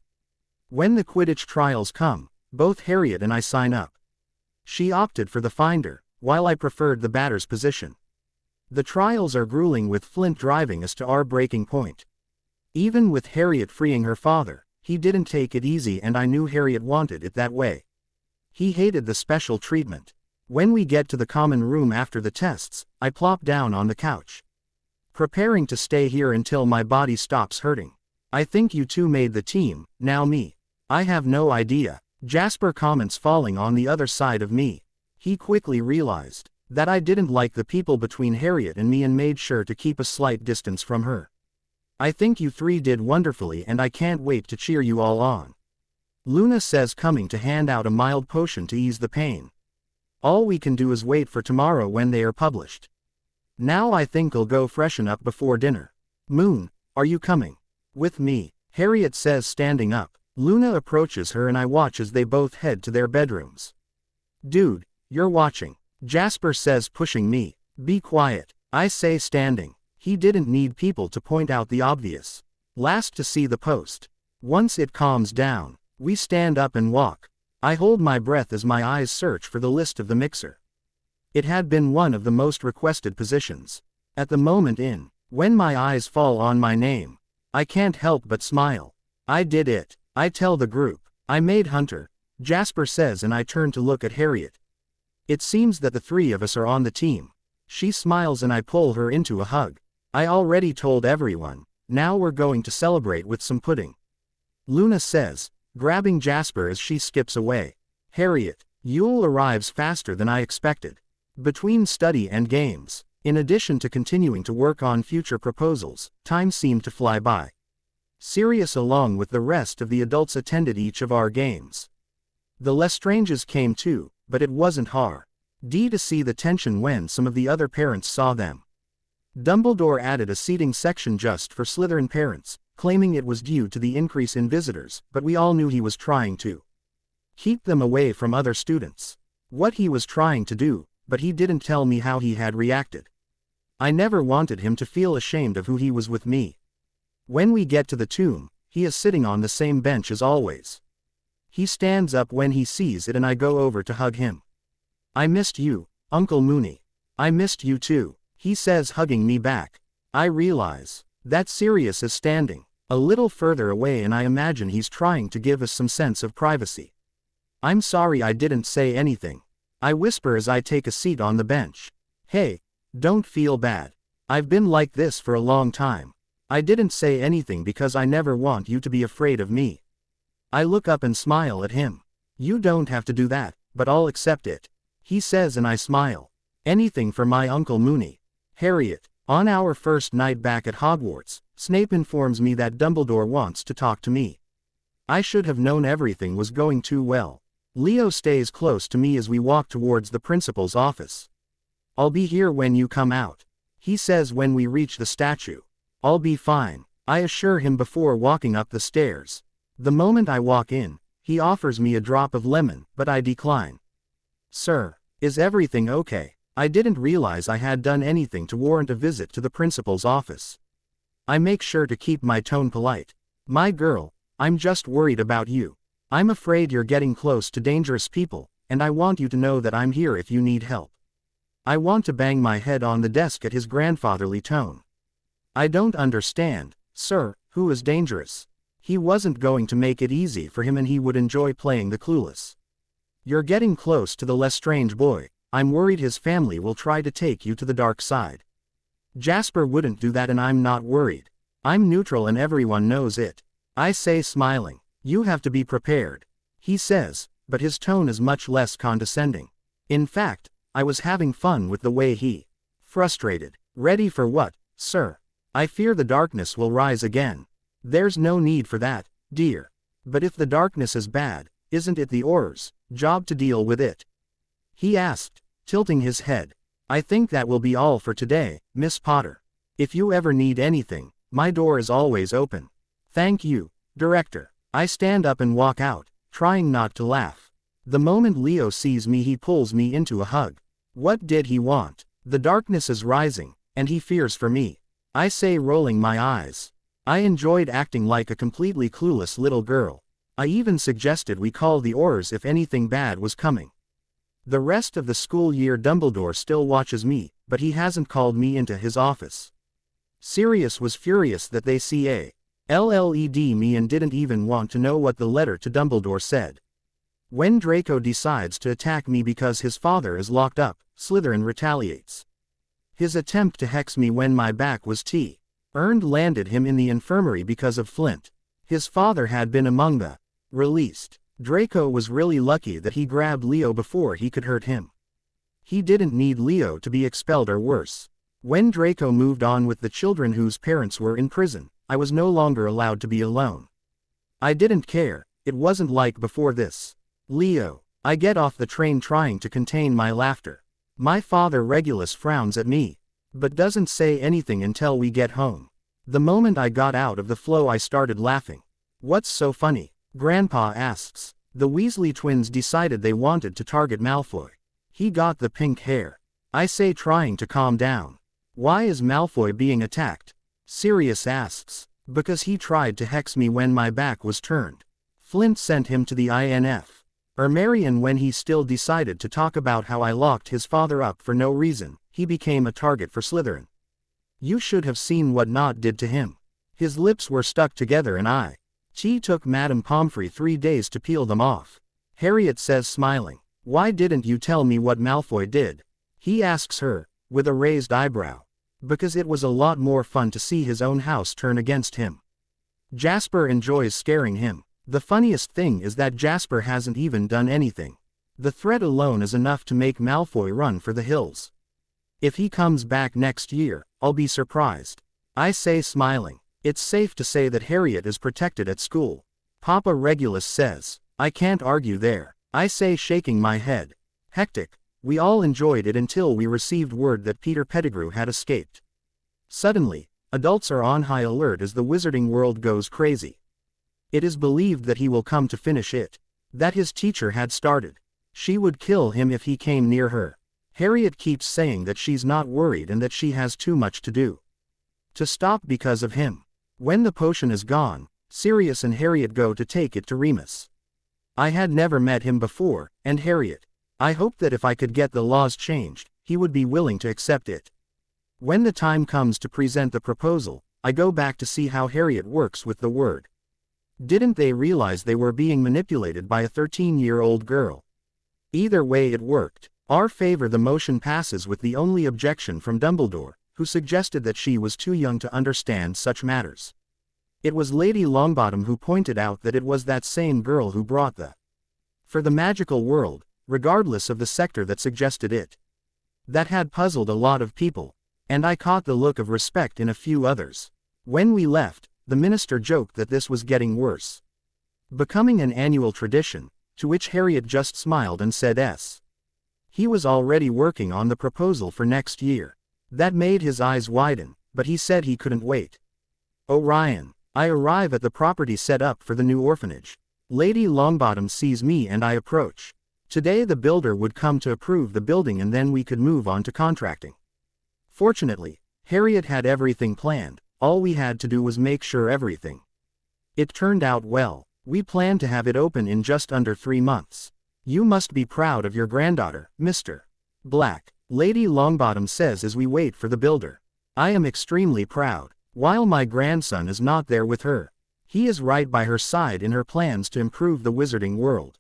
When the Quidditch trials come, both Harriet and I sign up. She opted for the finder, while I preferred the batter's position. The trials are grueling with Flint driving us to our breaking point. Even with Harriet freeing her father, he didn't take it easy and I knew Harriet wanted it that way. He hated the special treatment. When we get to the common room after the tests, I plop down on the couch. Preparing to stay here until my body stops hurting. I think you two made the team, now me. I have no idea. Jasper comments falling on the other side of me. He quickly realized that I didn't like the people between Harriet and me and made sure to keep a slight distance from her. I think you three did wonderfully and I can't wait to cheer you all on. Luna says, coming to hand out a mild potion to ease the pain. All we can do is wait for tomorrow when they are published. Now I think I'll go freshen up before dinner. Moon, are you coming? With me, Harriet says, standing up. Luna approaches her and I watch as they both head to their bedrooms. Dude, you're watching. Jasper says, pushing me. Be quiet, I say, standing. He didn't need people to point out the obvious. Last to see the post. Once it calms down, we stand up and walk. I hold my breath as my eyes search for the list of the mixer. It had been one of the most requested positions. At the moment when my eyes fall on my name, I can't help but smile. I did it, I tell the group. I made Hunter, Jasper says, and I turn to look at Harriet. It seems that the three of us are on the team. She smiles and I pull her into a hug. I already told everyone, now we're going to celebrate with some pudding. Luna says, grabbing Jasper as she skips away. Harriet, Yule arrives faster than I expected. Between study and games, in addition to continuing to work on future proposals, time seemed to fly by. Sirius along with the rest of the adults attended each of our games. The Lestranges came too, but it wasn't hard to see the tension when some of the other parents saw them. Dumbledore added a seating section just for Slytherin parents, claiming it was due to the increase in visitors, but we all knew he was trying to keep them away from other students. What he was trying to do, but he didn't tell me how he had reacted. I never wanted him to feel ashamed of who he was with me. When we get to the tomb, he is sitting on the same bench as always. He stands up when he sees it and I go over to hug him. I missed you, Uncle Moony. I missed you too, he says, hugging me back. I realize that Sirius is standing a little further away and I imagine he's trying to give us some sense of privacy. I'm sorry I didn't say anything, I whisper as I take a seat on the bench. Hey, don't feel bad. I've been like this for a long time. I didn't say anything because I never want you to be afraid of me. I look up and smile at him. You don't have to do that, but I'll accept it, he says, and I smile. Anything for my Uncle Moony. Harriet, on our first night back at Hogwarts, Snape informs me that Dumbledore wants to talk to me. I should have known everything was going too well. Leo stays close to me as we walk towards the principal's office. I'll be here when you come out, he says when we reach the statue. I'll be fine, I assure him before walking up the stairs. The moment I walk in, he offers me a drop of lemon, but I decline. Sir, is everything okay? I didn't realize I had done anything to warrant a visit to the principal's office. I make sure to keep my tone polite. My girl, I'm just worried about you. I'm afraid you're getting close to dangerous people, and I want you to know that I'm here if you need help. I want to bang my head on the desk at his grandfatherly tone. I don't understand, sir, who is dangerous? He wasn't going to make it easy for him and he would enjoy playing the clueless. You're getting close to the Lestrange boy. I'm worried his family will try to take you to the dark side. Jasper wouldn't do that and I'm not worried. I'm neutral and everyone knows it. I say smiling. You have to be prepared. He says, but his tone is much less condescending. In fact, I was having fun with the way he. Frustrated. Ready for what, sir? I fear the darkness will rise again. There's no need for that, dear. But if the darkness is bad, isn't it the Auror's job to deal with it? He asked, tilting his head. I think that will be all for today, Miss Potter. If you ever need anything, my door is always open. Thank you, Director. I stand up and walk out, trying not to laugh. The moment Leo sees me he pulls me into a hug. What did he want? The darkness is rising, and he fears for me. I say, rolling my eyes. I enjoyed acting like a completely clueless little girl. I even suggested we call the Aurors if anything bad was coming. The rest of the school year Dumbledore still watches me, but he hasn't called me into his office. Sirius was furious that they called me and didn't even want to know what the letter to Dumbledore said. When Draco decides to attack me because his father is locked up, Slytherin retaliates. His attempt to hex me when my back was turned landed him in the infirmary because of Flint. His father had been among the released. Draco was really lucky that he grabbed Leo before he could hurt him. He didn't need Leo to be expelled or worse. When Draco moved on with the children whose parents were in prison, I was no longer allowed to be alone. I didn't care, it wasn't like before this. Leo. I get off the train trying to contain my laughter. My father Regulus frowns at me, but doesn't say anything until we get home. The moment I got out of the flow I started laughing. What's so funny? Grandpa asks. The Weasley twins decided they wanted to target Malfoy. He got the pink hair. I say, trying to calm down. Why is Malfoy being attacked? Sirius asks. Because he tried to hex me when my back was turned. Flint sent him to the INF. Marion, when he still decided to talk about how I locked his father up for no reason, he became a target for Slytherin. You should have seen what Nott did to him. His lips were stuck together and She took Madame Pomfrey 3 days to peel them off. Harriet says, smiling. Why didn't you tell me what Malfoy did? He asks her, with a raised eyebrow. Because it was a lot more fun to see his own house turn against him. Jasper enjoys scaring him. The funniest thing is that Jasper hasn't even done anything. The threat alone is enough to make Malfoy run for the hills. If he comes back next year, I'll be surprised. I say, smiling. It's safe to say that Harriet is protected at school. Papa Regulus says. I can't argue there. I say, shaking my head. Hectic. We all enjoyed it until we received word that Peter Pettigrew had escaped. Suddenly, adults are on high alert as the wizarding world goes crazy. It is believed that he will come to finish it. That his teacher had started. She would kill him if he came near her. Harriet keeps saying that she's not worried and that she has too much to do. To stop because of him. When the potion is gone, Sirius and Harriet go to take it to Remus. I had never met him before, and Harriet. I hoped that if I could get the laws changed, he would be willing to accept it. When the time comes to present the proposal, I go back to see how Harriet works with the word. Didn't they realize they were being manipulated by a 13-year-old girl? Either way it worked. Our favor the motion passes with the only objection from Dumbledore, who suggested that she was too young to understand such matters. It was Lady Longbottom who pointed out that it was that same girl who brought for the magical world, regardless of the sector that suggested it. That had puzzled a lot of people, and I caught the look of respect in a few others. When we left, the minister joked that this was getting worse. Becoming an annual tradition, to which Harriet just smiled and said yes. He was already working on the proposal for next year. That made his eyes widen, but he said he couldn't wait. Orion. I arrive at the property set up for the new orphanage. Lady Longbottom sees me and I approach. Today the builder would come to approve the building and then we could move on to contracting. Fortunately, Harriet had everything planned. All we had to do was make sure everything. It turned out well. We plan to have it open in just under 3 months. You must be proud of your granddaughter, Mr. Black. Lady Longbottom says as we wait for the builder. I am extremely proud. While my grandson is not there with her, he is right by her side in her plans to improve the wizarding world.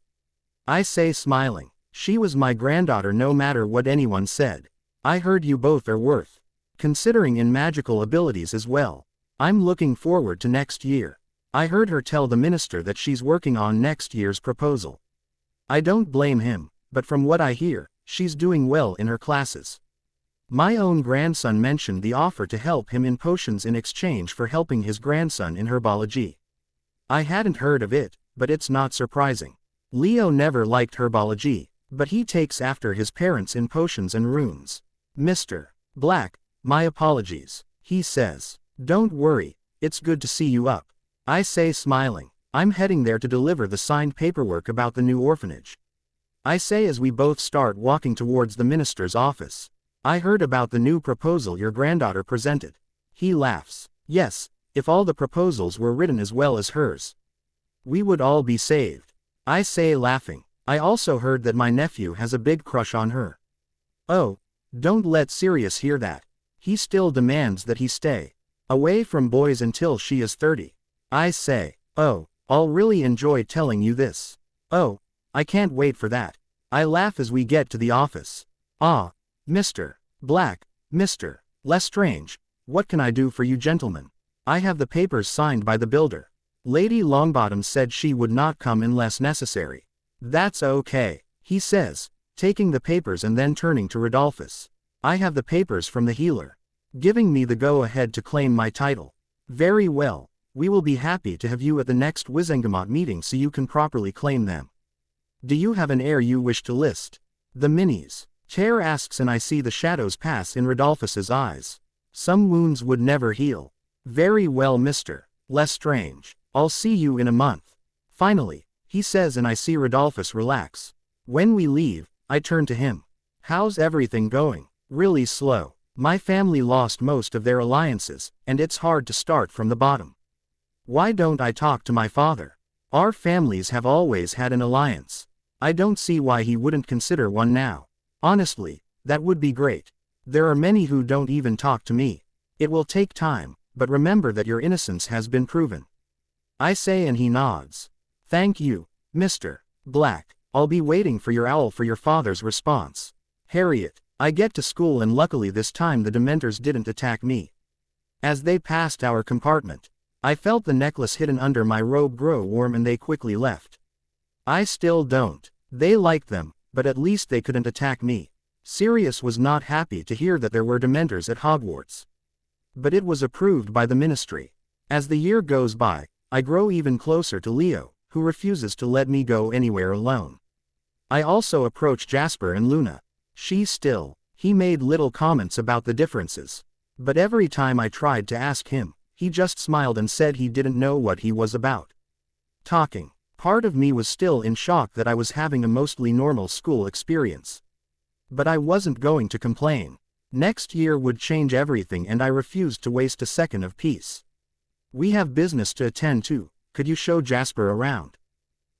I say, smiling. She was my granddaughter no matter what anyone said. I heard you both are worth Considering in magical abilities as well. I'm looking forward to next year. I heard her tell the minister that she's working on next year's proposal. I don't blame him, but from what I hear, she's doing well in her classes. My own grandson mentioned the offer to help him in potions in exchange for helping his grandson in herbology. I hadn't heard of it, but it's not surprising. Leo never liked herbology, but he takes after his parents in potions and runes. Mr. Black, my apologies, he says. Don't worry, it's good to see you up. I say smiling. I'm heading there to deliver the signed paperwork about the new orphanage. I say as we both start walking towards the minister's office. I heard about the new proposal your granddaughter presented. He laughs. Yes, if all the proposals were written as well as hers, we would all be saved. I say laughing. I also heard that my nephew has a big crush on her. Oh, don't let Sirius hear that. He still demands that he stay away from boys until she is 30. I say, oh, I'll really enjoy telling you this. Oh, I can't wait for that. I laugh as we get to the office. Ah, Mr. Black, Mr. Lestrange, what can I do for you gentlemen? I have the papers signed by the builder. Lady Longbottom said she would not come unless necessary. That's okay, he says, taking the papers and then turning to Rodolphus. I have the papers from the healer, giving me the go-ahead to claim my title. Very well, we will be happy to have you at the next Wizengamot meeting so you can properly claim them. Do you have an heir you wish to list? The minis. Chair asks and I see the shadows pass in Rodolphus's eyes. Some wounds would never heal. Very well Mr. Lestrange. I'll see you in a month. Finally, he says and I see Rodolphus relax. When we leave, I turn to him. How's everything going? Really slow. My family lost most of their alliances, and it's hard to start from the bottom. Why don't I talk to my father? Our families have always had an alliance. I don't see why he wouldn't consider one now. Honestly, that would be great. There are many who don't even talk to me. It will take time, but remember that your innocence has been proven. I say and he nods. Thank you, Mr. Black. I'll be waiting for your owl for your father's response. Harriet, I get to school and luckily this time the Dementors didn't attack me. As they passed our compartment, I felt the necklace hidden under my robe grow warm and they quickly left. I still don't. They liked them, but at least they couldn't attack me. Sirius was not happy to hear that there were Dementors at Hogwarts. But it was approved by the Ministry. As the year goes by, I grow even closer to Leo, who refuses to let me go anywhere alone. I also approach Jasper and Luna. He made little comments about the differences. But every time I tried to ask him, he just smiled and said he didn't know what he was about talking. Part of me was still in shock that I was having a mostly normal school experience. But I wasn't going to complain. Next year would change everything and I refused to waste a second of peace. We have business to attend to, could you show Jasper around?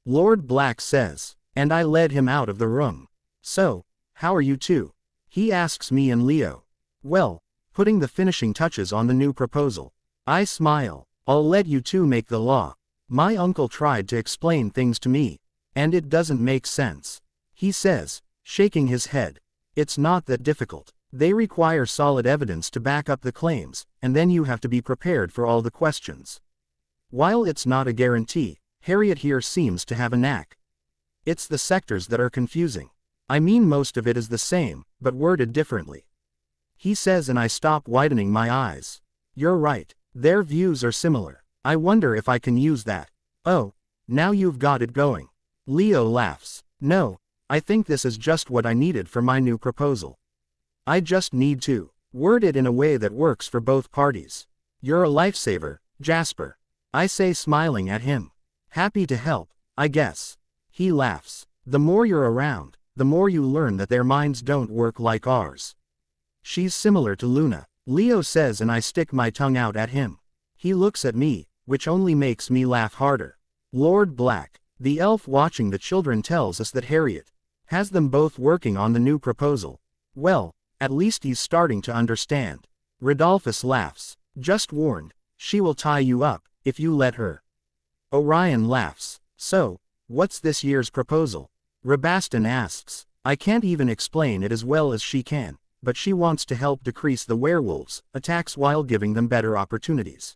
Lord Black says, and I led him out of the room. So, how are you two? He asks me and Leo. Well, putting the finishing touches on the new proposal. I smile. I'll let you two make the law. My uncle tried to explain things to me, and it doesn't make sense. He says, shaking his head. It's not that difficult. They require solid evidence to back up the claims, and then you have to be prepared for all the questions. While it's not a guarantee, Harriet here seems to have a knack. It's the sectors that are confusing. I mean most of it is the same, but worded differently. He says and I stop widening my eyes. You're right, their views are similar. I wonder if I can use that. Oh, now you've got it going. Leo laughs. No, I think this is just what I needed for my new proposal. I just need to word it in a way that works for both parties. You're a lifesaver, Jasper. I say smiling at him. Happy to help, I guess. He laughs. The more you're around, the more you learn that their minds don't work like ours. She's similar to Luna, Leo says and I stick my tongue out at him. He looks at me, which only makes me laugh harder. Lord Black, the elf watching the children tells us that Harriet has them both working on the new proposal. Well, at least he's starting to understand. Rodolphus laughs. Just warned, she will tie you up, if you let her. Orion laughs. So, what's this year's proposal? Rabaston asks. I can't even explain it as well as she can. but she wants to help decrease the werewolves' attacks while giving them better opportunities.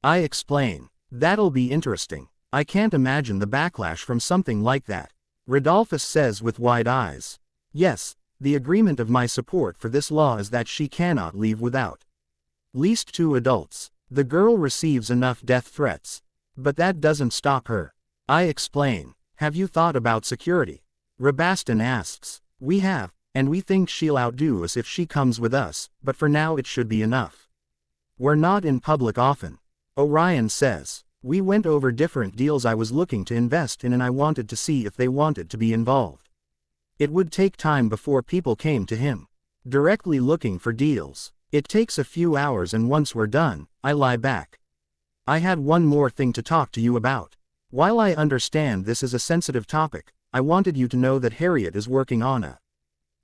I explain. That'll be interesting. I can't imagine the backlash from something like that. Rodolphus says with wide eyes. Yes, the agreement of my support for this law is that she cannot leave without least 2 adults. The girl receives enough death threats. But that doesn't stop her. I explain. Have you thought about security? Rabastan asks. We have, and we think she'll outdo us if she comes with us, but for now it should be enough. We're not in public often. Orion says. We went over different deals I was looking to invest in and I wanted to see if they wanted to be involved. It would take time before people came to him directly looking for deals. It takes a few hours and once we're done, I lie back. I had one more thing to talk to you about. While I understand this is a sensitive topic, I wanted you to know that Harriet is working on a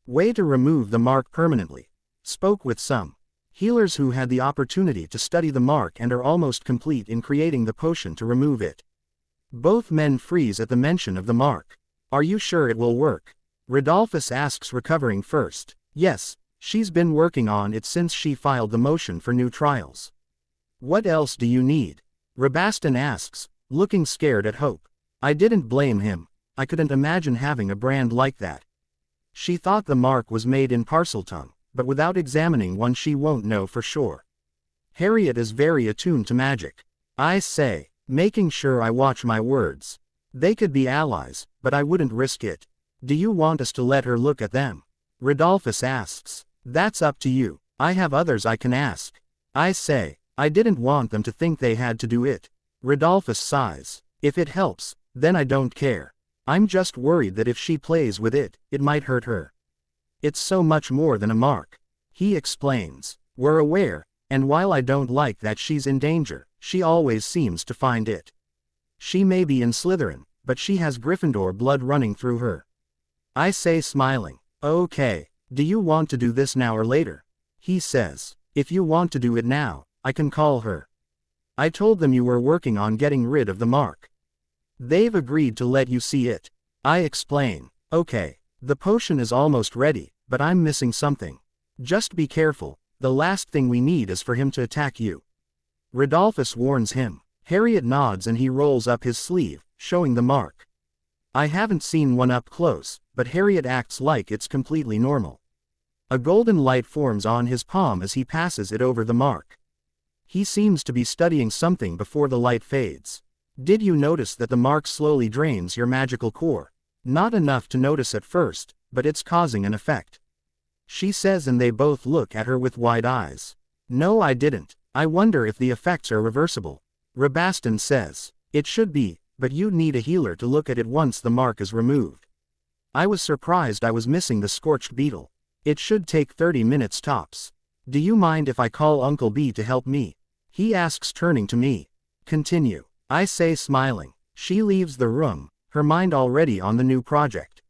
way to remove the mark permanently. Spoke with some healers who had the opportunity to study the mark and are almost complete in creating the potion to remove it. Both men freeze at the mention of the mark. Are you sure it will work? Rodolphus asks, recovering first. Yes, she's been working on it since she filed the motion for new trials. What else do you need? Rabastan asks, looking scared at Hope. I didn't blame him. I couldn't imagine having a brand like that. She thought the mark was made in Parseltongue, but without examining one she won't know for sure. Harriet is very attuned to magic. I say, making sure I watch my words. They could be allies, but I wouldn't risk it. Do you want us to let her look at them? Rodolphus asks. That's up to you. I have others I can ask. I say, I didn't want them to think they had to do it. Rodolphus sighs. If it helps, then I don't care. I'm just worried that if she plays with it, it might hurt her. It's so much more than a mark. He explains. We're aware, and while I don't like that she's in danger, she always seems to find it. She may be in Slytherin, but she has Gryffindor blood running through her. I say, smiling. Okay, do you want to do this now or later? He says. If you want to do it now, I can call her. I told them you were working on getting rid of the mark. They've agreed to let you see it. I explain. Okay, the potion is almost ready, but I'm missing something. Just be careful, the last thing we need is for him to attack you. Rodolphus warns him. Harriet nods and he rolls up his sleeve, showing the mark. I haven't seen one up close, but Harriet acts like it's completely normal. A golden light forms on his palm as he passes it over the mark. He seems to be studying something before the light fades. Did you notice that the mark slowly drains your magical core? Not enough to notice at first, but it's causing an effect. She says, and they both look at her with wide eyes. No, I didn't. I wonder if the effects are reversible. Rabastan says. It should be, but you'd need a healer to look at it once the mark is removed. I was surprised I was missing the scorched beetle. It should take 30 minutes tops. Do you mind if I call Uncle B to help me? He asks, turning to me. Continue. I say, smiling. She leaves the room, her mind already on the new project.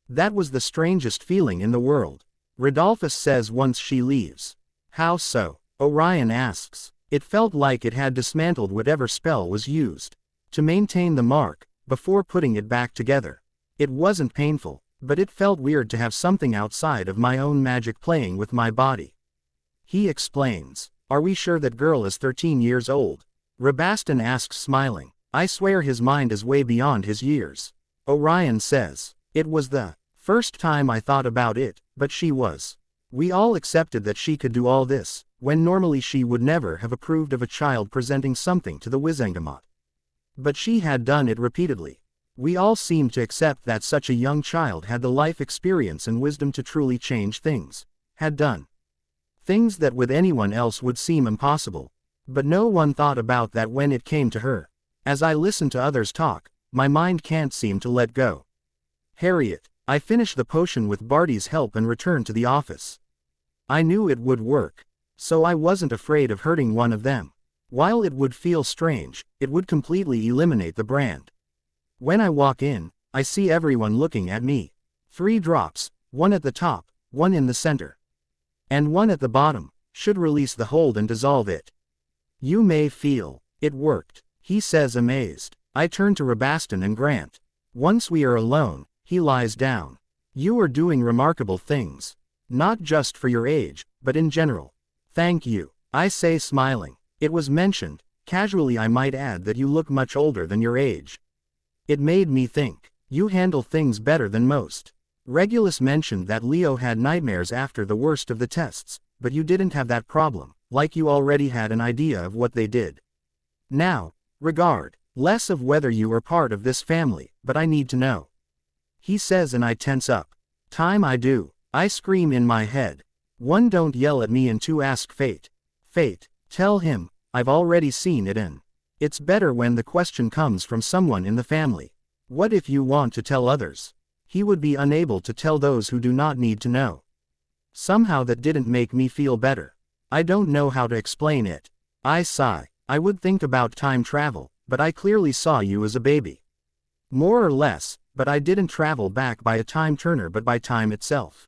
That was the strangest feeling in the world. Rodolphus says once she leaves. How so? Orion asks. It felt like it had dismantled whatever spell was used to maintain the mark, before putting it back together. It wasn't painful, but it felt weird to have something outside of my own magic playing with my body. He explains. Are we sure that girl is 13 years old? Rabastan asks, smiling. I swear his mind is way beyond his years. Orion says. It was the first time I thought about it, but she was. We all accepted that she could do all this, when normally she would never have approved of a child presenting something to the Wizengamot. But she had done it repeatedly. We all seemed to accept that such a young child had the life experience and wisdom to truly change things. Had done things that with anyone else would seem impossible. But no one thought about that when it came to her. As I listen to others talk, my mind can't seem to let go. Harriet. I finished the potion with Barty's help and returned to the office. I knew it would work. So I wasn't afraid of hurting one of them. While it would feel strange, it would completely eliminate the brand. When I walk in, I see everyone looking at me. 3 drops, one at the top, one in the center, and one at the bottom, should release the hold and dissolve it. You may feel, it worked, he says, amazed. I turn to Rabastan and Grant. Once we are alone, he lies down. You are doing remarkable things. Not just for your age, but in general. Thank you, I say smiling. It was mentioned, casually I might add, that you look much older than your age. It made me think. You handle things better than most. Regulus mentioned that Leo had nightmares after the worst of the tests, but you didn't have that problem, like you already had an idea of what they did. Now, regard, less of whether you are part of this family, but I need to know. He says and I tense up. Time I do. I scream in my head. 1. Don't yell at me, and 2. Ask Fate. Fate, tell him, I've already seen it in. It's better when the question comes from someone in the family. What if you want to tell others? He would be unable to tell those who do not need to know. Somehow that didn't make me feel better. I don't know how to explain it. I sigh. I would think about time travel, but I clearly saw you as a baby. More or less, but I didn't travel back by a time turner but by time itself.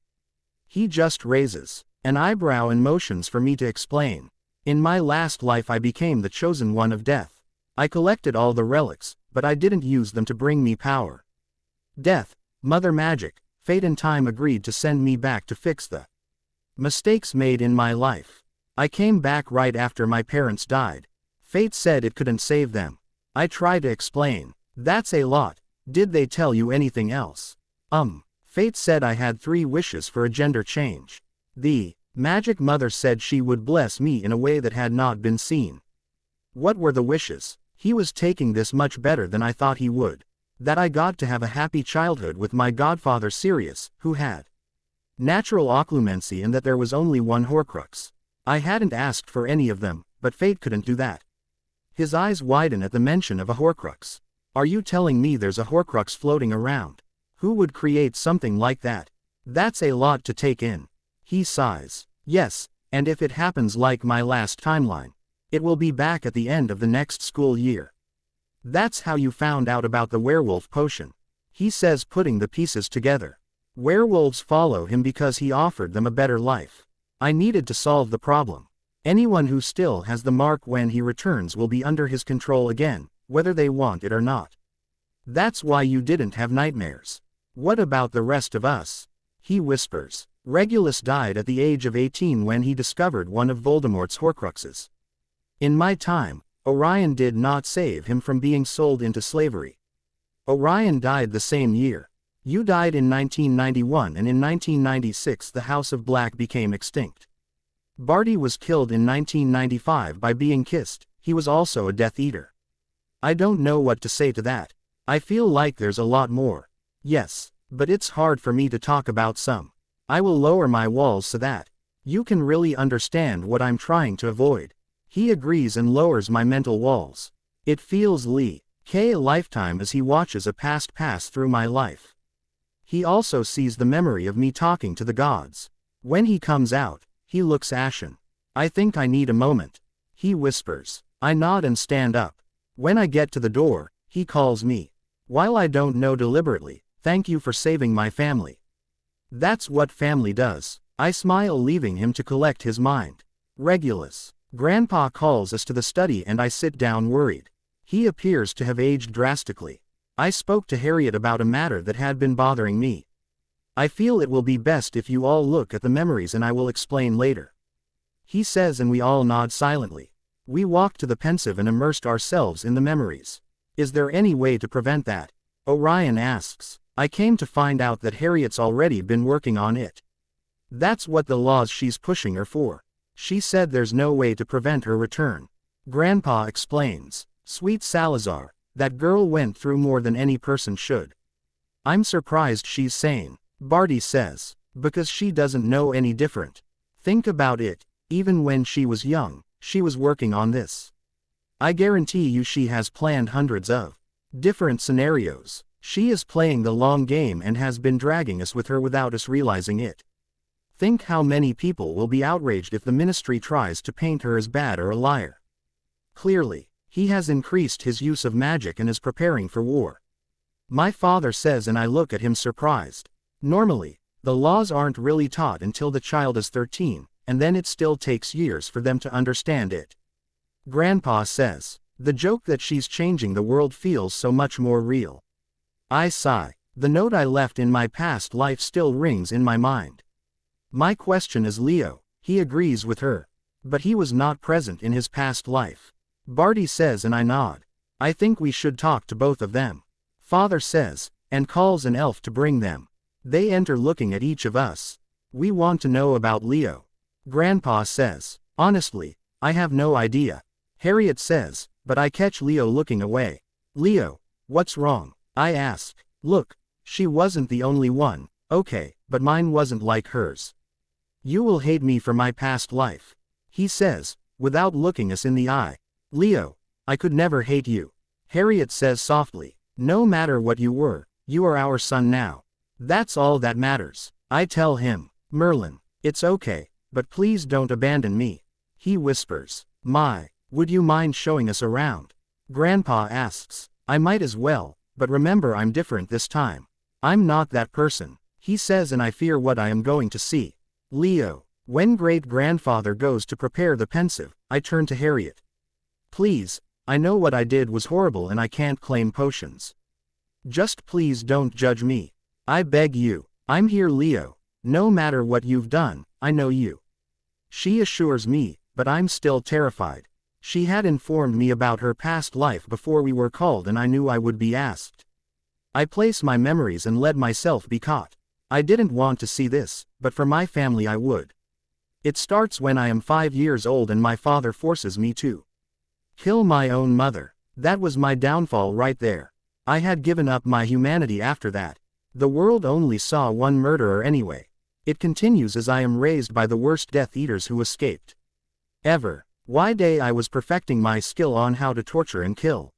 He just raises an eyebrow and motions for me to explain. In my last life I became the chosen one of death. I collected all the relics, but I didn't use them to bring me power. Death, Mother Magic, Fate and time agreed to send me back to fix the mistakes made in my life. I came back right after my parents died. Fate said it couldn't save them. I try to explain. That's a lot. Did they tell you anything else? Fate said I had 3 wishes for a gender change. The Magic Mother said she would bless me in a way that had not been seen. What were the wishes? He was taking this much better than I thought he would. That I got to have a happy childhood with my godfather Sirius, who had natural occlumency, and that there was only one Horcrux. I hadn't asked for any of them, but Fate couldn't do that. His eyes widen at the mention of a Horcrux. Are you telling me there's a Horcrux floating around? Who would create something like that? That's a lot to take in. He sighs. Yes, and if it happens like my last timeline, it will be back at the end of the next school year. That's how you found out about the werewolf potion. He says, putting the pieces together. Werewolves follow him because he offered them a better life. I needed to solve the problem. Anyone who still has the mark when he returns will be under his control again, whether they want it or not. That's why you didn't have nightmares. What about the rest of us? He whispers. Regulus died at the age of 18 when he discovered one of Voldemort's Horcruxes. In my time, Orion did not save him from being sold into slavery. Orion died the same year. You died in 1991, and in 1996 the House of Black became extinct. Barty was killed in 1995 by being kissed. He was also a Death Eater. I don't know what to say to that. I feel like there's a lot more. Yes, but it's hard for me to talk about some. I will lower my walls so that you can really understand what I'm trying to avoid. He agrees and lowers my mental walls. It feels a lifetime as he watches a past pass through my life. He also sees the memory of me talking to the gods. When he comes out, he looks ashen. I think I need a moment. He whispers. I nod and stand up. When I get to the door, he calls me. While I don't know deliberately, thank you for saving my family. That's what family does. I smile, leaving him to collect his mind. Regulus. Grandpa calls us to the study and I sit down worried. He appears to have aged drastically. I spoke to Harriet about a matter that had been bothering me. I feel it will be best if you all look at the memories and I will explain later. He says and we all nod silently. We walked to the pensive and immersed ourselves in the memories. Is there any way to prevent that? Orion asks. I came to find out that Harriet's already been working on it. That's what the laws she's pushing her for. She said there's no way to prevent her return. Grandpa explains. Sweet Salazar, that girl went through more than any person should. I'm surprised she's sane, Barty says, because she doesn't know any different. Think about it, even when she was young, she was working on this. I guarantee you she has planned hundreds of different scenarios. She is playing the long game and has been dragging us with her without us realizing it. Think how many people will be outraged if the ministry tries to paint her as bad or a liar. Clearly, he has increased his use of magic and is preparing for war. My father says and I look at him surprised. Normally, the laws aren't really taught until the child is 13, and then it still takes years for them to understand it. Grandpa says, the joke that she's changing the world feels so much more real. I sigh. The note I left in my past life still rings in my mind. My question is Leo, he agrees with her. But he was not present in his past life. Barty says and I nod. I think we should talk to both of them. Father says, and calls an elf to bring them. They enter looking at each of us. We want to know about Leo. Grandpa says, honestly, I have no idea. Harriet says, but I catch Leo looking away. Leo, what's wrong? I ask. Look, she wasn't the only one, okay, but mine wasn't like hers. You will hate me for my past life. He says, without looking us in the eye. Leo, I could never hate you. Harriet says softly, no matter what you were, you are our son now. That's all that matters. I tell him, Merlin, it's okay, but please don't abandon me. He whispers, would you mind showing us around? Grandpa asks, I might as well, but remember I'm different this time. I'm not that person, he says, and I fear what I am going to see. Leo, when great-grandfather goes to prepare the pensive, I turn to Harriet. Please, I know what I did was horrible and I can't claim potions. Just please don't judge me. I beg you. I'm here, Leo. No matter what you've done, I know you. She assures me, but I'm still terrified. She had informed me about her past life before we were called and I knew I would be asked. I place my memories and let myself be caught. I didn't want to see this, but for my family I would. It starts when I am 5 years old and my father forces me to kill my own mother. That was my downfall right there. I had given up my humanity after that. The world only saw one murderer anyway. It continues as I am raised by the worst Death Eaters who escaped. Ever. Why day I was perfecting my skill on how to torture and kill.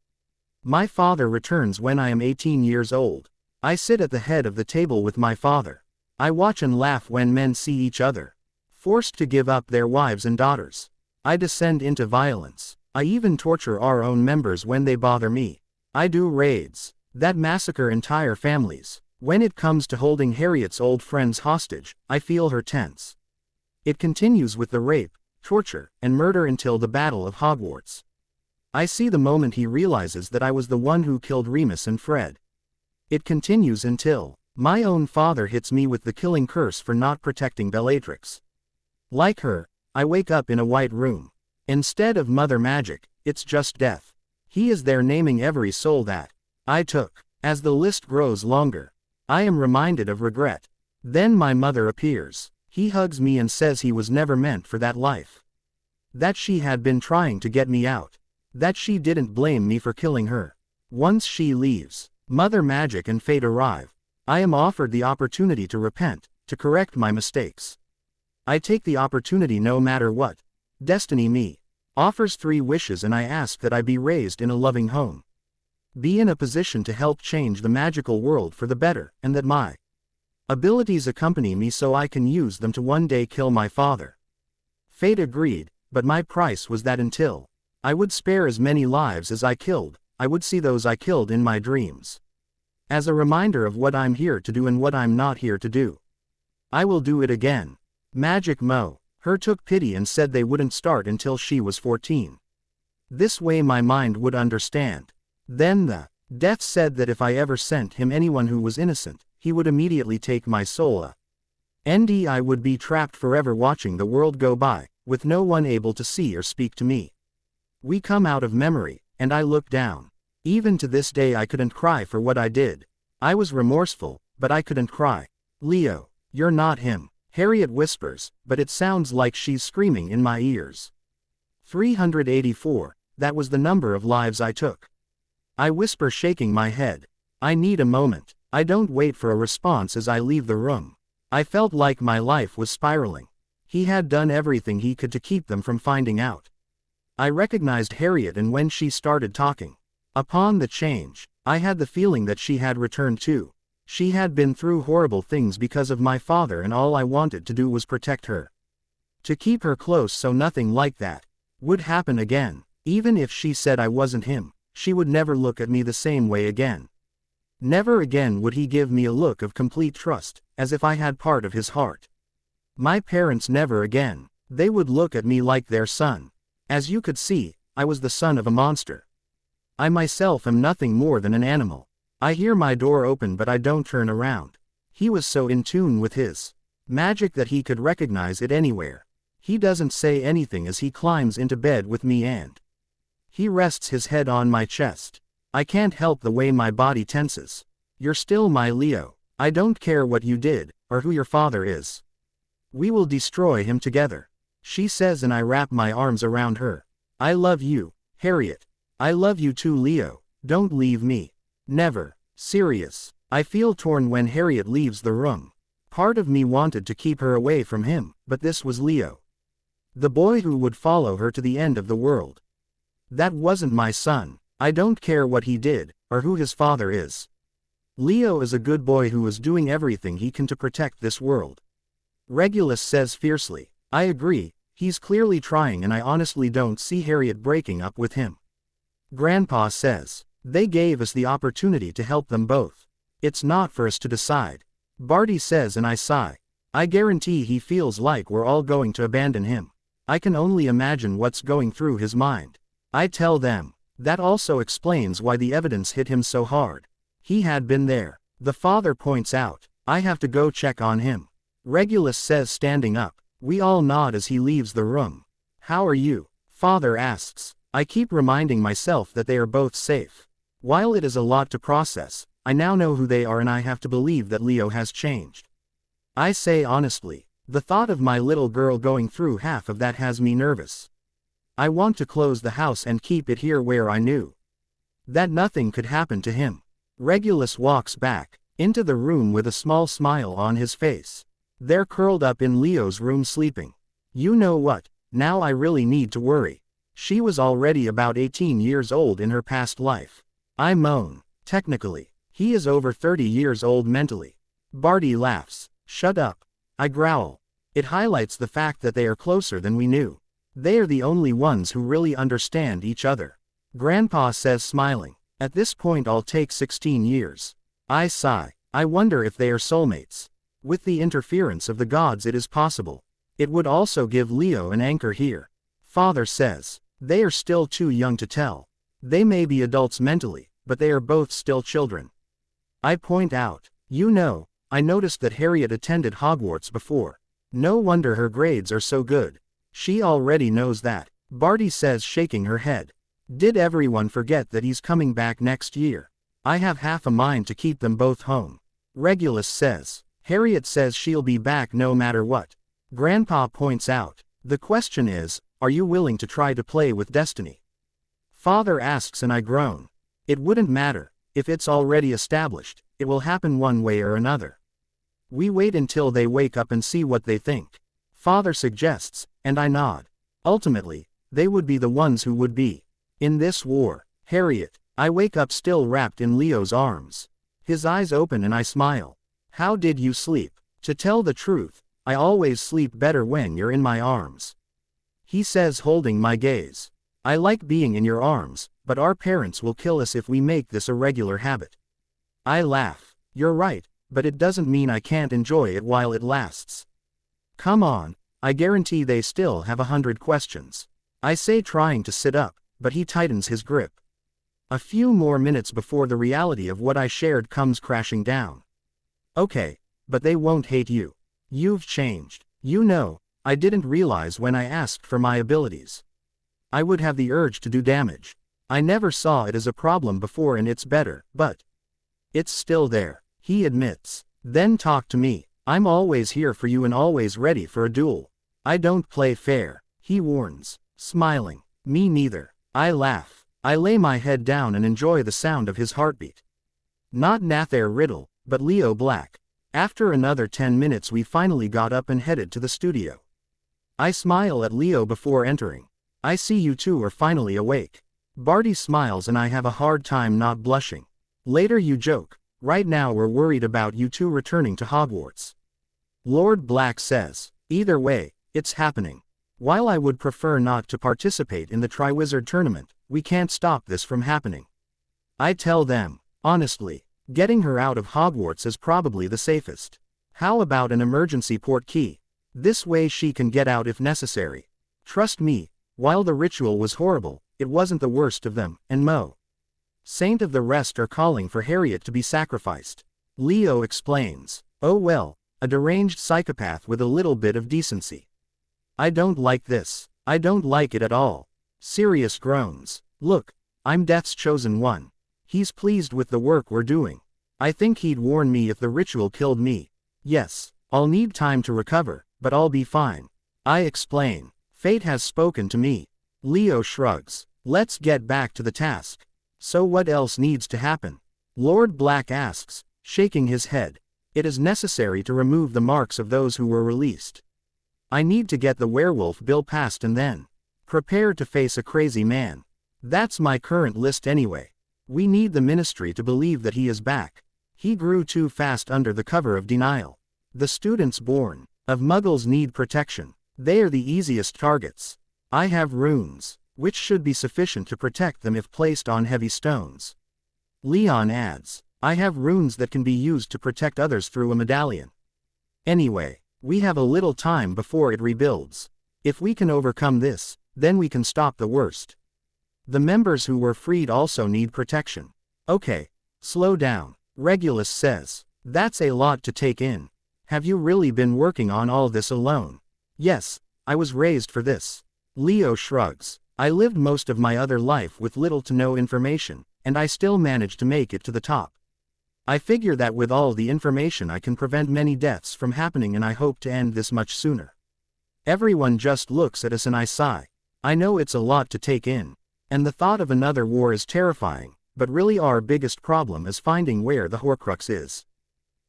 My father returns when I am 18 years old. I sit at the head of the table with my father. I watch and laugh when men see each other forced to give up their wives and daughters. I descend into violence. I even torture our own members when they bother me. I do raids that massacre entire families. When it comes to holding Harriet's old friends hostage, I feel her tense. It continues with the rape, torture, and murder until the Battle of Hogwarts. I see the moment he realizes that I was the one who killed Remus and Fred. It continues until my own father hits me with the killing curse for not protecting Bellatrix. Like her, I wake up in a white room. Instead of mother magic, it's just death. He is there naming every soul that I took. As the list grows longer, I am reminded of regret. Then my mother appears. He hugs me and says he was never meant for that life. That she had been trying to get me out. That she didn't blame me for killing her. Once she leaves, mother magic and fate arrive. I am offered the opportunity to repent, to correct my mistakes. I take the opportunity no matter what. Destiny me offers 3 wishes and I ask that I be raised in a loving home. Be in a position to help change the magical world for the better, and that my abilities accompany me so I can use them to one day kill my father. Fate agreed, but my price was that until I would spare as many lives as I killed, I would see those I killed in my dreams. As a reminder of what I'm here to do and what I'm not here to do. I will do it again. Magic Mo. Her took pity and said they wouldn't start until she was 14. This way my mind would understand. Then the death said that if I ever sent him anyone who was innocent, he would immediately take my soul. I would be trapped forever watching the world go by, with no one able to see or speak to me. We come out of memory, and I look down. Even to this day I couldn't cry for what I did. I was remorseful, but I couldn't cry. Leo, you're not him. Harriet whispers, but it sounds like she's screaming in my ears. 384, that was the number of lives I took. I whisper, shaking my head. I need a moment. I don't wait for a response as I leave the room. I felt like my life was spiraling. He had done everything he could to keep them from finding out. I recognized Harriet, and when she started talking, upon the change, I had the feeling that she had returned too. She had been through horrible things because of my father, and all I wanted to do was protect her. To keep her close so nothing like that would happen again. Even if she said I wasn't him, she would never look at me the same way again. Never again would he give me a look of complete trust, as if I had part of his heart. My parents never again. They would look at me like their son. As you could see, I was the son of a monster. I myself am nothing more than an animal. I hear my door open but I don't turn around. He was so in tune with his Magic that he could recognize it anywhere. He doesn't say anything as he climbs into bed with me and he rests his head on my chest. I can't help the way my body tenses. You're still my Leo. I don't care what you did, or who your father is. We will destroy him together, she says, and I wrap my arms around her. I love you, Harriet. I love you too, Leo. Don't leave me. Never. Serious. I feel torn when Harriet leaves the room. Part of me wanted to keep her away from him, but this was Leo. The boy who would follow her to the end of the world. That wasn't my son. I don't care what he did, or who his father is. Leo is a good boy who is doing everything he can to protect this world. Regulus says fiercely. I agree, he's clearly trying, and I honestly don't see Harriet breaking up with him. Grandpa says. They gave us the opportunity to help them both. It's not for us to decide. Barty says, and I sigh. I guarantee he feels like we're all going to abandon him. I can only imagine what's going through his mind. I tell them. That also explains why the evidence hit him so hard. He had been there. The father points out. I have to go check on him. Regulus says, standing up. We all nod as he leaves the room. How are you? Father asks. I keep reminding myself that they are both safe. While it is a lot to process, I now know who they are, and I have to believe that Leo has changed. I say honestly, the thought of my little girl going through half of that has me nervous. I want to close the house and keep it here where I knew that nothing could happen to him. Regulus walks back into the room with a small smile on his face. They're curled up in Leo's room sleeping. You know what? Now I really need to worry. She was already about 18 years old in her past life. I moan. Technically, he is over 30 years old mentally. Barty laughs. Shut up. I growl. It highlights the fact that they are closer than we knew. They are the only ones who really understand each other. Grandpa says, smiling. At this point I'll take 16 years. I sigh. I wonder if they are soulmates. With the interference of the gods it is possible. It would also give Leo an anchor here. Father says. They are still too young to tell. They may be adults mentally, but they are both still children. I point out. You know, I noticed that Harriet attended Hogwarts before. No wonder her grades are so good. She already knows that. Barty says, shaking her head. Did everyone forget that he's coming back next year? I have half a mind to keep them both home. Regulus says. Harriet says she'll be back no matter what. Grandpa points out. The question is, are you willing to try to play with destiny? Father asks, and I groan. It wouldn't matter. If it's already established, it will happen one way or another. We wait until they wake up and see what they think. Father suggests, and I nod. Ultimately, they would be the ones who would be in this war. Harriet. I wake up still wrapped in Leo's arms. His eyes open and I smile. How did you sleep? To tell the truth, I always sleep better when you're in my arms. He says, holding my gaze. I like being in your arms, but our parents will kill us if we make this a regular habit. I laugh. You're right, but it doesn't mean I can't enjoy it while it lasts. Come on, I guarantee they still have 100 questions. I say, trying to sit up, but he tightens his grip. A few more minutes before the reality of what I shared comes crashing down. Okay, but they won't hate you. You've changed. You know, I didn't realize when I asked for my abilities. I would have the urge to do damage. I never saw it as a problem before, and it's better, but it's still there, he admits. Then talk to me. I'm always here for you and always ready for a duel. I don't play fair, he warns, smiling. Me neither. I laugh. I lay my head down and enjoy the sound of his heartbeat. Not Nathair Riddle, but Leo Black. After another 10 minutes we finally got up and headed to the studio. I smile at Leo before entering. I see you two are finally awake. Barty smiles and I have a hard time not blushing. Later you joke. Right now we're worried about you two returning to Hogwarts. Lord Black says. Either way, it's happening. While I would prefer not to participate in the Triwizard Tournament, we can't stop this from happening. I tell them. Honestly, getting her out of Hogwarts is probably the safest. How about an emergency port key? This way she can get out if necessary. Trust me, while the ritual was horrible, it wasn't the worst of them, and Mo. Saint of the rest are calling for Harriet to be sacrificed. Leo explains. Oh well, A deranged psychopath with a little bit of decency. I don't like this. I don't like it at all. Sirius groans. Look, I'm Death's chosen one. He's pleased with the work we're doing. I think he'd warn me if the ritual killed me. Yes, I'll need time to recover, but I'll be fine. I explain. Fate has spoken to me. Leo shrugs. Let's get back to the task. So what else needs to happen? Lord Black asks, shaking his head. It is necessary to remove the marks of those who were released. I need to get the werewolf bill passed and then prepare to face a crazy man. That's my current list anyway. We need the ministry to believe that he is back. He grew too fast under the cover of denial. The students born of Muggles need protection. They are the easiest targets. I have runes, which should be sufficient to protect them if placed on heavy stones. Leon adds, I have runes that can be used to protect others through a medallion. Anyway, we have a little time before it rebuilds. If we can overcome this, then we can stop the worst. The members who were freed also need protection. Okay, slow down, Regulus says. That's a lot to take in. Have you really been working on all this alone? Yes, I was raised for this. Leo shrugs. I lived most of my other life with little to no information, and I still managed to make it to the top. I figure that with all the information I can prevent many deaths from happening, and I hope to end this much sooner. Everyone just looks at us and I sigh. I know it's a lot to take in. And the thought of another war is terrifying, but really our biggest problem is finding where the Horcrux is.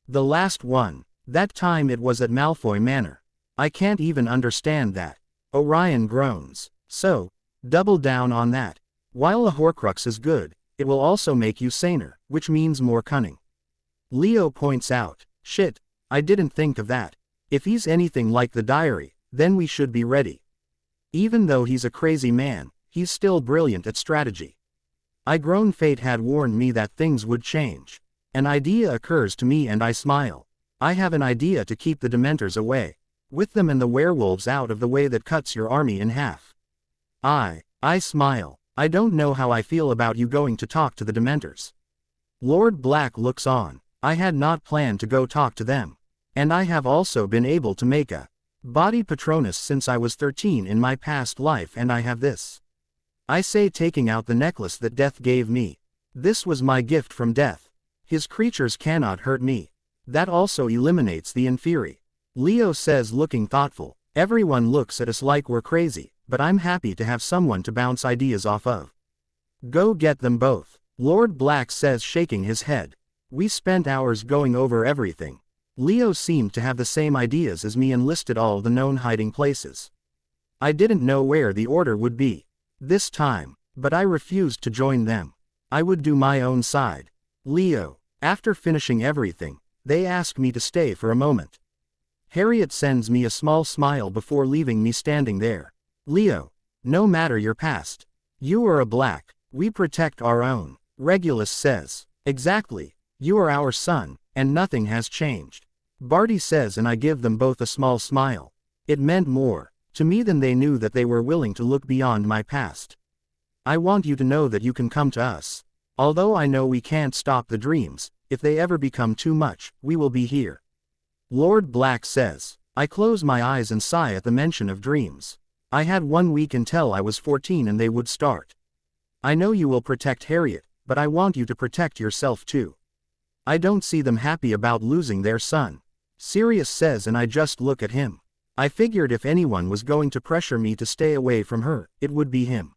The last one. That time it was at Malfoy Manor. I can't even understand that. Orion groans. So, double down on that. While a Horcrux is good, it will also make you saner, which means more cunning. Leo points out, shit, I didn't think of that. If he's anything like the diary, then we should be ready. Even though he's a crazy man, he's still brilliant at strategy. I groan. Fate had warned me that things would change. An idea occurs to me and I smile. I have an idea to keep the Dementors away. With them and the werewolves out of the way that cuts your army in half. I smile. I don't know how I feel about you going to talk to the Dementors. Lord Black looks on. I had not planned to go talk to them. And I have also been able to make a body Patronus since I was 13 in my past life, and I have this. I say, taking out the necklace that Death gave me. This was my gift from Death. His creatures cannot hurt me. That also eliminates the Inferi. Leo says, looking thoughtful. Everyone looks at us like we're crazy, but I'm happy to have someone to bounce ideas off of. Go get them both. Lord Black says, shaking his head. We spent hours going over everything. Leo seemed to have the same ideas as me and listed all the known hiding places. I didn't know where the order would be this time, but I refused to join them. I would do my own side. Leo, after finishing everything, they ask me to stay for a moment. Harriet sends me a small smile before leaving me standing there. Leo, no matter your past, you are a Black. We protect our own. Regulus says. Exactly. You are our son, and nothing has changed. Barty says, and I give them both a small smile. It meant more to me than they knew that they were willing to look beyond my past. I want you to know that you can come to us. Although I know we can't stop the dreams, if they ever become too much, we will be here. Lord Black says. I close my eyes and sigh at the mention of dreams. I had 1 week until I was 14 and they would start. I know you will protect Harriet, but I want you to protect yourself too. I don't see them happy about losing their son. Sirius says, and I just look at him. I figured if anyone was going to pressure me to stay away from her, it would be him.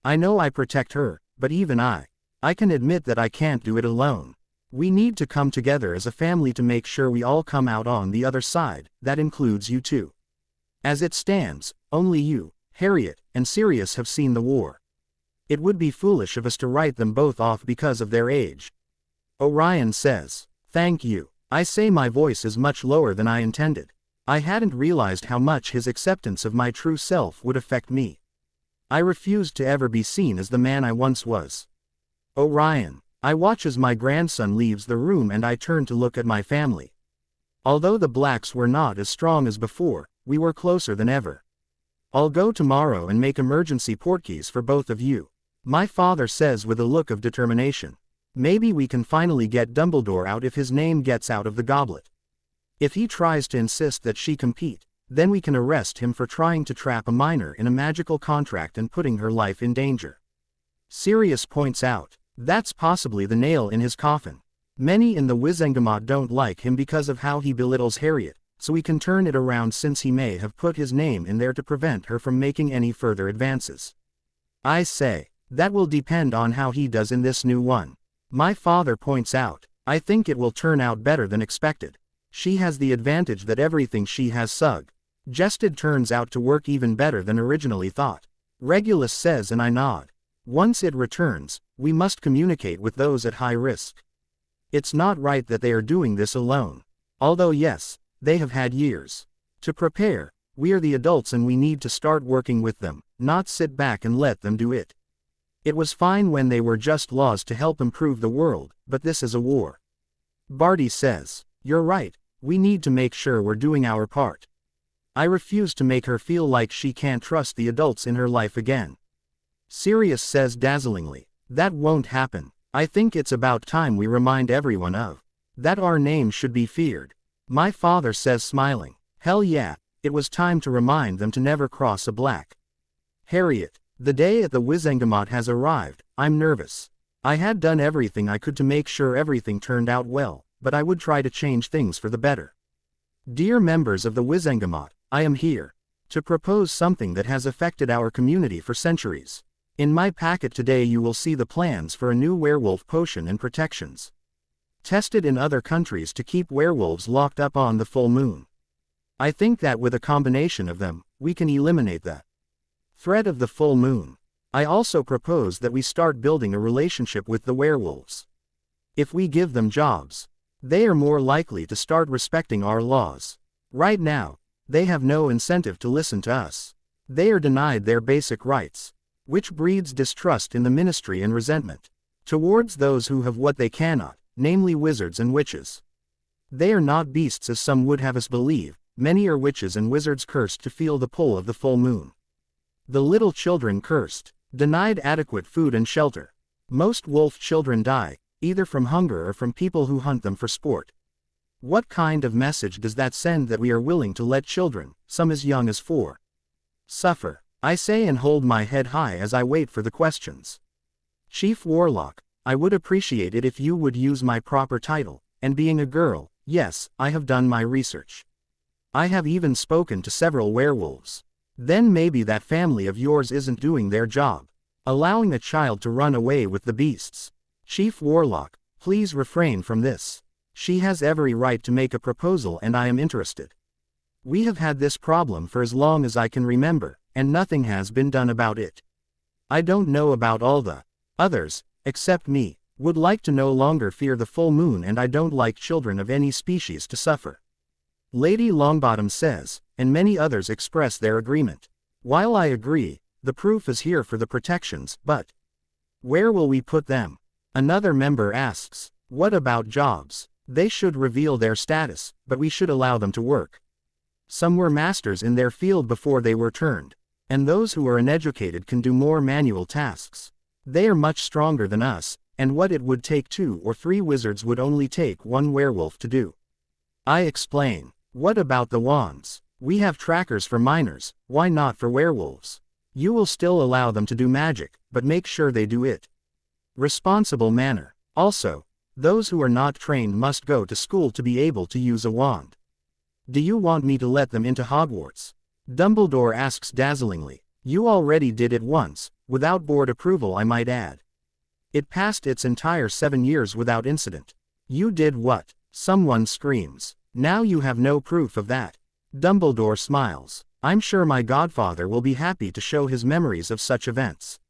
I know I protect her, but even I can admit that I can't do it alone. We need to come together as a family to make sure we all come out on the other side. That includes you too. As it stands, only you, Harriet, and Sirius have seen the war. It would be foolish of us to write them both off because of their age. Orion says. Thank you. I say, my voice is much lower than I intended. I hadn't realized how much his acceptance of my true self would affect me. I refused to ever be seen as the man I once was. Orion. I watch as my grandson leaves the room and I turn to look at my family. Although the Blacks were not as strong as before, we were closer than ever. I'll go tomorrow and make emergency portkeys for both of you. My father says with a look of determination. Maybe we can finally get Dumbledore out if his name gets out of the goblet. If he tries to insist that she compete, then we can arrest him for trying to trap a minor in a magical contract and putting her life in danger. Sirius points out, that's possibly the nail in his coffin. Many in the Wizengamot don't like him because of how he belittles Harriet, so we can turn it around since he may have put his name in there to prevent her from making any further advances. I say, that will depend on how he does in this new one. My father points out, I think it will turn out better than expected. She has the advantage that everything she has suggested turns out to work even better than originally thought. Regulus says, and I nod. Once it returns, we must communicate with those at high risk. It's not right that they are doing this alone. Although yes, they have had years to prepare. We are the adults and we need to start working with them, not sit back and let them do it. It was fine when they were just laws to help improve the world, but this is a war. Barty says, you're right, we need to make sure we're doing our part. I refuse to make her feel like she can't trust the adults in her life again. Sirius says dazzlingly, that won't happen. I think it's about time we remind everyone of that our name should be feared. My father says smiling, hell yeah, it was time to remind them to never cross a black. Harriet, the day at the Wizengamot has arrived. I'm nervous. I had done everything I could to make sure everything turned out well, but I would try to change things for the better. Dear members of the Wizengamot, I am here to propose something that has affected our community for centuries. In my packet today you will see the plans for a new werewolf potion and protections tested in other countries to keep werewolves locked up on the full moon. I think that with a combination of them, we can eliminate the threat of the full moon. I also propose that we start building a relationship with the werewolves. If we give them jobs, they are more likely to start respecting our laws. Right now, they have no incentive to listen to us. They are denied their basic rights, which breeds distrust in the ministry and resentment towards those who have what they cannot, namely wizards and witches. They are not beasts as some would have us believe, many are witches and wizards cursed to feel the pull of the full moon. The little children cursed, denied adequate food and shelter. Most wolf children die, either from hunger or from people who hunt them for sport. What kind of message does that send that we are willing to let children, some as young as 4, suffer? I say and hold my head high as I wait for the questions. Chief Warlock, I would appreciate it if you would use my proper title, and being a girl, yes, I have done my research. I have even spoken to several werewolves. Then maybe that family of yours isn't doing their job, allowing a child to run away with the beasts. Chief Warlock, please refrain from this. She has every right to make a proposal and I am interested. We have had this problem for as long as I can remember, and nothing has been done about it. I don't know about all the others, except me, would like to no longer fear the full moon and I don't like children of any species to suffer. Lady Longbottom says, and many others express their agreement. While I agree, the proof is here for the protections, but where will we put them? Another member asks, what about jobs? They should reveal their status, but we should allow them to work. Some were masters in their field before they were turned, and those who are uneducated can do more manual tasks. They are much stronger than us, and what it would take 2 or 3 wizards would only take 1 werewolf to do. I explain, what about the wands? We have trackers for minors, why not for werewolves? You will still allow them to do magic, but make sure they do it responsible manner. Also, those who are not trained must go to school to be able to use a wand. Do you want me to let them into Hogwarts? Dumbledore asks dazzlingly. You already did it once, without board approval I might add. It passed its entire 7 years without incident. You did what? Someone screams. Now you have no proof of that. Dumbledore smiles. I'm sure my godfather will be happy to show his memories of such events.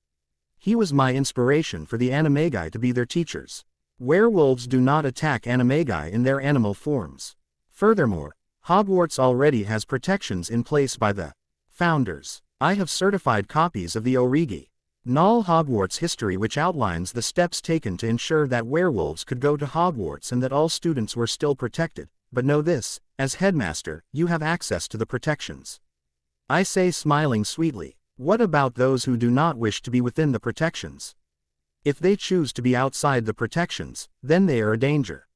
He was my inspiration for the Animagi to be their teachers. Werewolves do not attack Animagi in their animal forms. Furthermore, Hogwarts already has protections in place by the founders. I have certified copies of the Origi Null Hogwarts history which outlines the steps taken to ensure that werewolves could go to Hogwarts and that all students were still protected. But know this, as headmaster, you have access to the protections. I say smiling sweetly, what about those who do not wish to be within the protections? If they choose to be outside the protections, then they are a danger.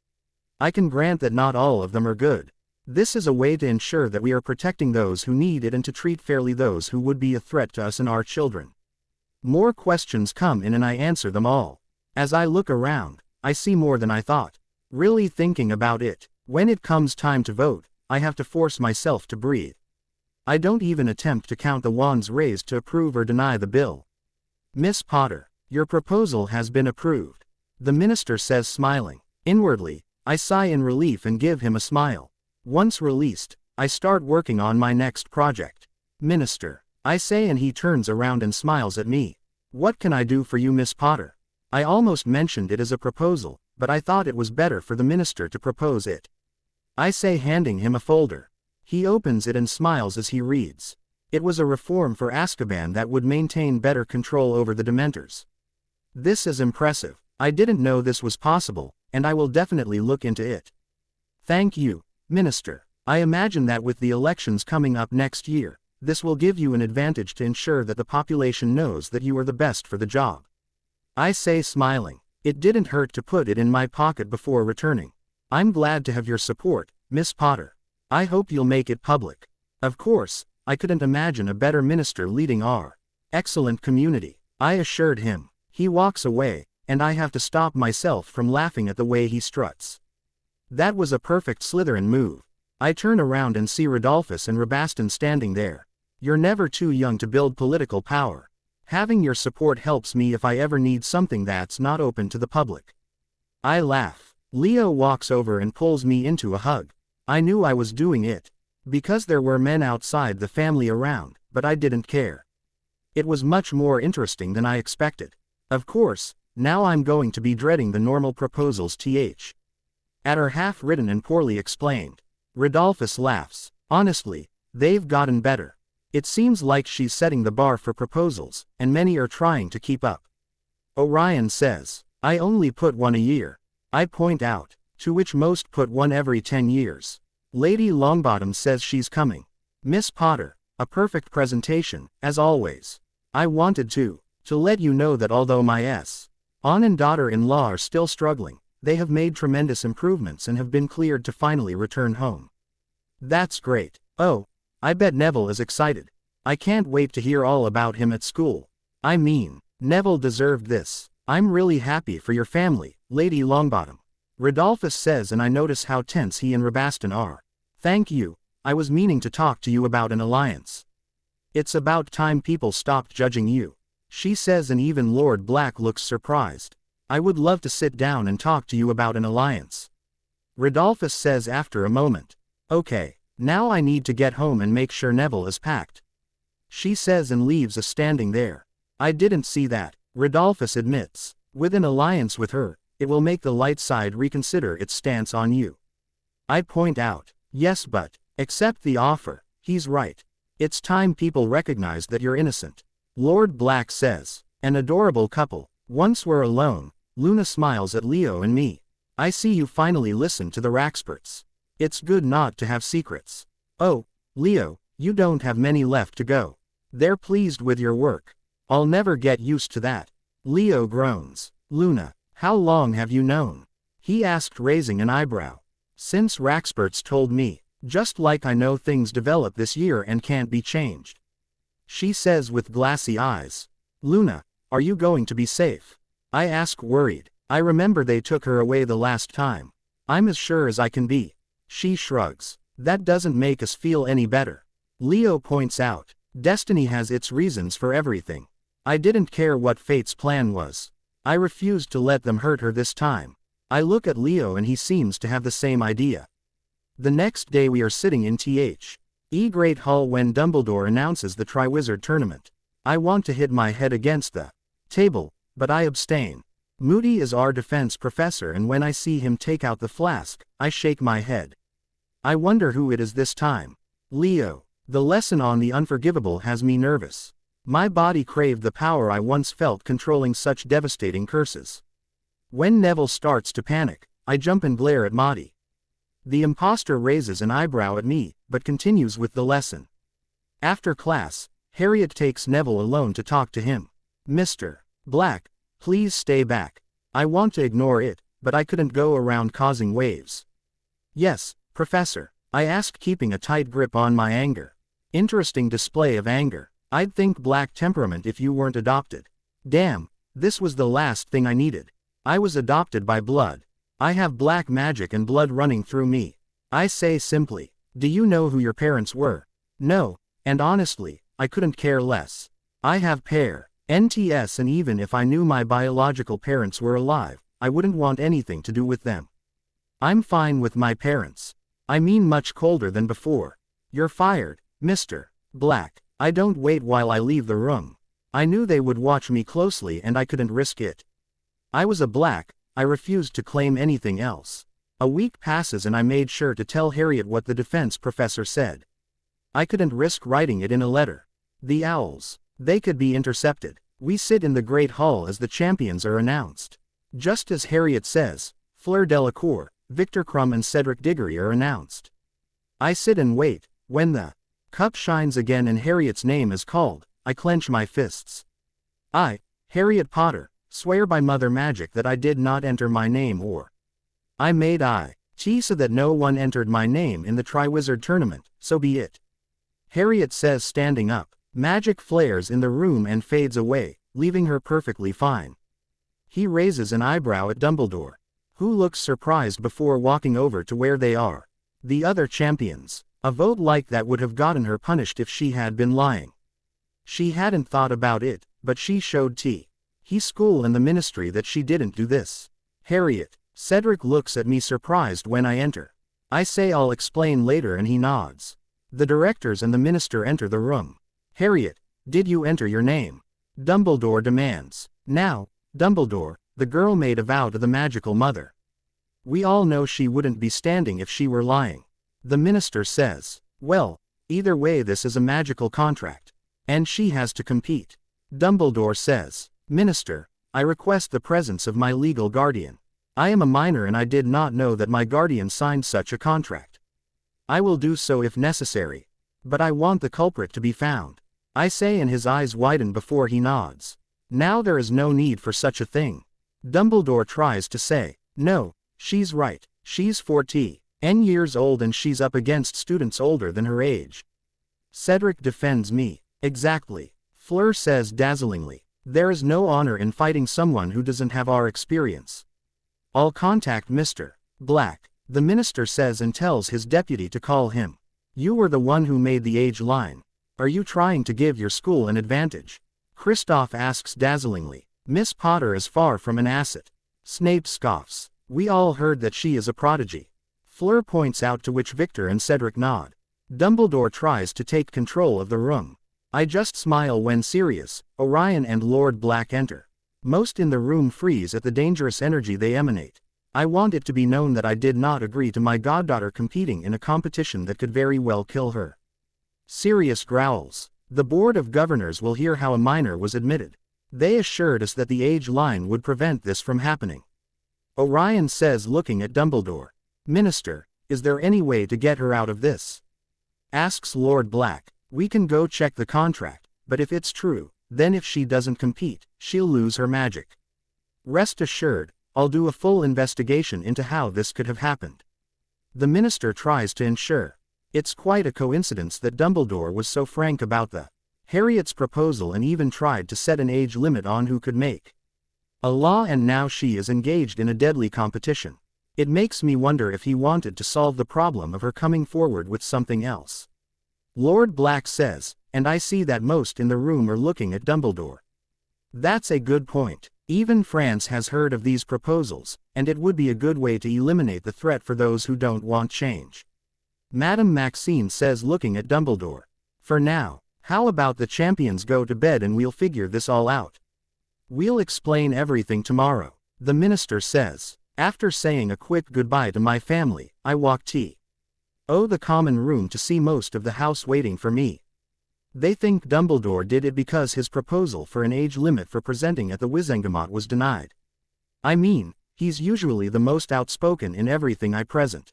I can grant that not all of them are good. This is a way to ensure that we are protecting those who need it and to treat fairly those who would be a threat to us and our children. More questions come in and I answer them all. As I look around, I see more than I thought. Really thinking about it, when it comes time to vote, I have to force myself to breathe. I don't even attempt to count the wands raised to approve or deny the bill. Miss Potter, your proposal has been approved. The minister says, smiling. Inwardly, I sigh in relief and give him a smile. Once released, I start working on my next project. Minister, I say, and he turns around and smiles at me. What can I do for you, Miss Potter? I almost mentioned it as a proposal, but I thought it was better for the minister to propose it. I say, handing him a folder. He opens it and smiles as he reads. It was a reform for Azkaban that would maintain better control over the Dementors. This is impressive. I didn't know this was possible, and I will definitely look into it. Thank you, Minister. I imagine that with the elections coming up next year, this will give you an advantage to ensure that the population knows that you are the best for the job. I say, smiling. It didn't hurt to put it in my pocket before returning. I'm glad to have your support, Miss Potter. I hope you'll make it public. Of course, I couldn't imagine a better minister leading our excellent community, I assured him. He walks away, and I have to stop myself from laughing at the way he struts. That was a perfect Slytherin move. I turn around and see Rodolphus and Rabaston standing there. You're never too young to build political power. Having your support helps me if I ever need something that's not open to the public. I laugh. Leo walks over and pulls me into a hug. I knew I was doing it. Because there were men outside the family around, but I didn't care. It was much more interesting than I expected. Of course, now I'm going to be dreading the normal proposals at are half-written and poorly explained. Rodolphus laughs. Honestly, they've gotten better. It seems like she's setting the bar for proposals, and many are trying to keep up. Orion says, I only put one a year. I point out, to which most put one every 10 years. Lady Longbottom says she's coming. Miss Potter, a perfect presentation, as always. I wanted to let you know that although my aunt and daughter-in-law are still struggling, they have made tremendous improvements and have been cleared to finally return home. That's great. Oh, I bet Neville is excited. I can't wait to hear all about him at school. I mean, Neville deserved this. I'm really happy for your family, Lady Longbottom. Rodolphus says, and I notice how tense he and Rabaston are. Thank you. I was meaning to talk to you about an alliance. It's about time people stopped judging you, she says, and even Lord Black looks surprised. I would love to sit down and talk to you about an alliance. Rodolphus says after a moment. Okay, now I need to get home and make sure Neville is packed. She says and leaves us standing there. I didn't see that, Rodolphus admits. With an alliance with her, it will make the light side reconsider its stance on you. I point out, yes, but accept the offer. He's right. It's time people recognize that you're innocent. Lord Black says, an adorable couple. Once we're alone, Luna smiles at Leo and me. I see you finally listen to the Raxperts. It's good not to have secrets. Oh, Leo, you don't have many left to go. They're pleased with your work. I'll never get used to that. Leo groans. Luna, how long have you known? He asked, raising an eyebrow. Since Raxperts told me, just like I know things develop this year and can't be changed. She says with glassy eyes. Luna, are you going to be safe? I ask, worried. I remember they took her away the last time. I'm as sure as I can be. She shrugs. That doesn't make us feel any better. Leo points out, destiny has its reasons for everything. I didn't care what fate's plan was. I refused to let them hurt her this time. I look at Leo and he seems to have the same idea. The next day we are sitting in the Great Hall when Dumbledore announces the Triwizard Tournament. I want to hit my head against the table, but I abstain. Moody is our defense professor, and when I see him take out the flask, I shake my head. I wonder who it is this time. Leo. The lesson on the unforgivable has me nervous. My body craved the power I once felt controlling such devastating curses. When Neville starts to panic, I jump and glare at Maudie. The imposter raises an eyebrow at me, but continues with the lesson. After class, Harriet takes Neville alone to talk to him. Mr. Black, please stay back. I want to ignore it, but I couldn't go around causing waves. Yes, Professor. I asked, keeping a tight grip on my anger. Interesting display of anger. I'd think black temperament if you weren't adopted. Damn, this was the last thing I needed. I was adopted by blood. I have black magic and blood running through me. I say simply, do you know who your parents were? No, and honestly, I couldn't care less. I have pair, NTS, and even if I knew my biological parents were alive, I wouldn't want anything to do with them. I'm fine with my parents. I mean, much colder than before. You're fired, Mr. Black. I don't wait while I leave the room. I knew they would watch me closely and I couldn't risk it. I was a black, I refused to claim anything else. A week passes and I made sure to tell Harriet what the defense professor said. I couldn't risk writing it in a letter. The owls. They could be intercepted. We sit in the Great Hall as the champions are announced. Just as Harriet says, Fleur Delacour, Victor Crumb and Cedric Diggory are announced. I sit and wait. When the cup shines again and Harriet's name is called, I clench my fists. I, Harriet Potter, swear by Mother Magic that I did not enter my name or I made so that no one entered my name in the Triwizard Tournament, so be it. Harriet says, standing up. Magic flares in the room and fades away, leaving her perfectly fine. He raises an eyebrow at Dumbledore, who looks surprised before walking over to where they are. The other champions. A vote like that would have gotten her punished if she had been lying. She hadn't thought about it, but she showed his school and the ministry that she didn't do this. Harriet. Cedric looks at me surprised when I enter. I say I'll explain later and he nods. The directors and the minister enter the room. Harriet, did you enter your name? Dumbledore demands. Now, Dumbledore, the girl made a vow to the magical mother. We all know she wouldn't be standing if she were lying. The minister says, well, either way this is a magical contract. And she has to compete. Dumbledore says, Minister, I request the presence of my legal guardian. I am a minor and I did not know that my guardian signed such a contract. I will do so if necessary. But I want the culprit to be found. I say, and his eyes widen before he nods. Now there is no need for such a thing. Dumbledore tries to say, no, she's right, she's 14 years old and she's up against students older than her age. Cedric defends me. Exactly. Fleur says dazzlingly, there is no honor in fighting someone who doesn't have our experience. I'll contact Mr. Black, the minister says and tells his deputy to call him. You were the one who made the age line. Are you trying to give your school an advantage? Kristoff asks dazzlingly. Miss Potter is far from an asset. Snape scoffs. We all heard that she is a prodigy. Fleur points out, to which Victor and Cedric nod. Dumbledore tries to take control of the room. I just smile when Sirius, Orion and Lord Black enter. Most in the room freeze at the dangerous energy they emanate. I want it to be known that I did not agree to my goddaughter competing in a competition that could very well kill her. Sirius growls. The Board of Governors will hear how a minor was admitted. They assured us that the age line would prevent this from happening. Orion says, looking at Dumbledore. Minister, is there any way to get her out of this? Asks Lord Black. We can go check the contract, but if it's true, then if she doesn't compete, she'll lose her magic. Rest assured, I'll do a full investigation into how this could have happened. The minister tries to ensure. It's quite a coincidence that Dumbledore was so frank about Harriet's proposal and even tried to set an age limit on who could make a law, and now she is engaged in a deadly competition. It makes me wonder if he wanted to solve the problem of her coming forward with something else. Lord Black says, and I see that most in the room are looking at Dumbledore. That's a good point. Even France has heard of these proposals, and it would be a good way to eliminate the threat for those who don't want change. Madame Maxine says, looking at Dumbledore. For now, how about the champions go to bed and we'll figure this all out? We'll explain everything tomorrow, the minister says. After saying a quick goodbye to my family, I walk the common room to see most of the house waiting for me. They think Dumbledore did it because his proposal for an age limit for presenting at the Wizengamot was denied. I mean, he's usually the most outspoken in everything I present.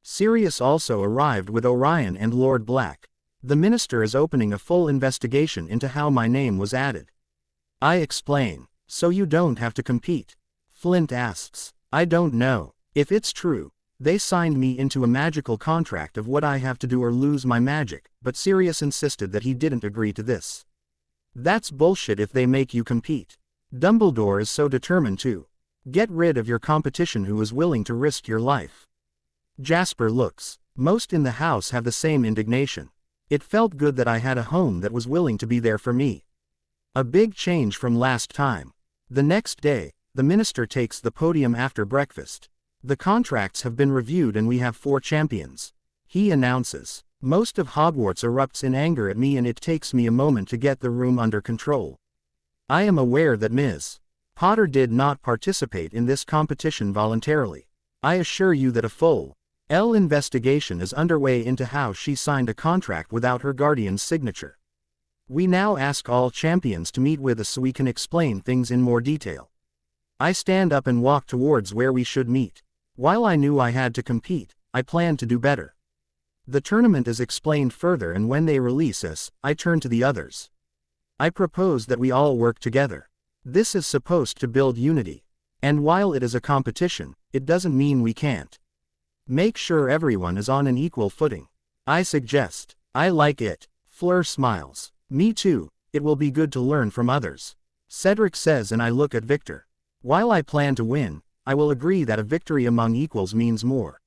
Sirius also arrived with Orion and Lord Black. The minister is opening a full investigation into how my name was added. I explain. So you don't have to compete? Flint asks. I don't know. If it's true, They signed me into a magical contract of what I have to do or lose my magic, but Sirius insisted that he didn't agree to this. That's bullshit if they make you compete. Dumbledore is so determined to get rid of your competition who is willing to risk your life. Jasper looks. Most in the house have the same indignation. It felt good that I had a home that was willing to be there for me. A big change from last time. The next day, the minister takes the podium after breakfast. The contracts have been reviewed and we have 4 champions. He announces. Most of Hogwarts erupts in anger at me and it takes me a moment to get the room under control. I am aware that Ms. Potter did not participate in this competition voluntarily. I assure you that a full investigation is underway into how she signed a contract without her guardian's signature. We now ask all champions to meet with us so we can explain things in more detail. I stand up and walk towards where we should meet. While I knew I had to compete, I planned to do better. The tournament is explained further and when they release us, I turn to the others. I propose that we all work together. This is supposed to build unity. And while it is a competition, it doesn't mean we can't make sure everyone is on an equal footing. I suggest. I like it. Fleur smiles. Me too, it will be good to learn from others. Cedric says and I look at Victor. While I plan to win, I will agree that a victory among equals means more.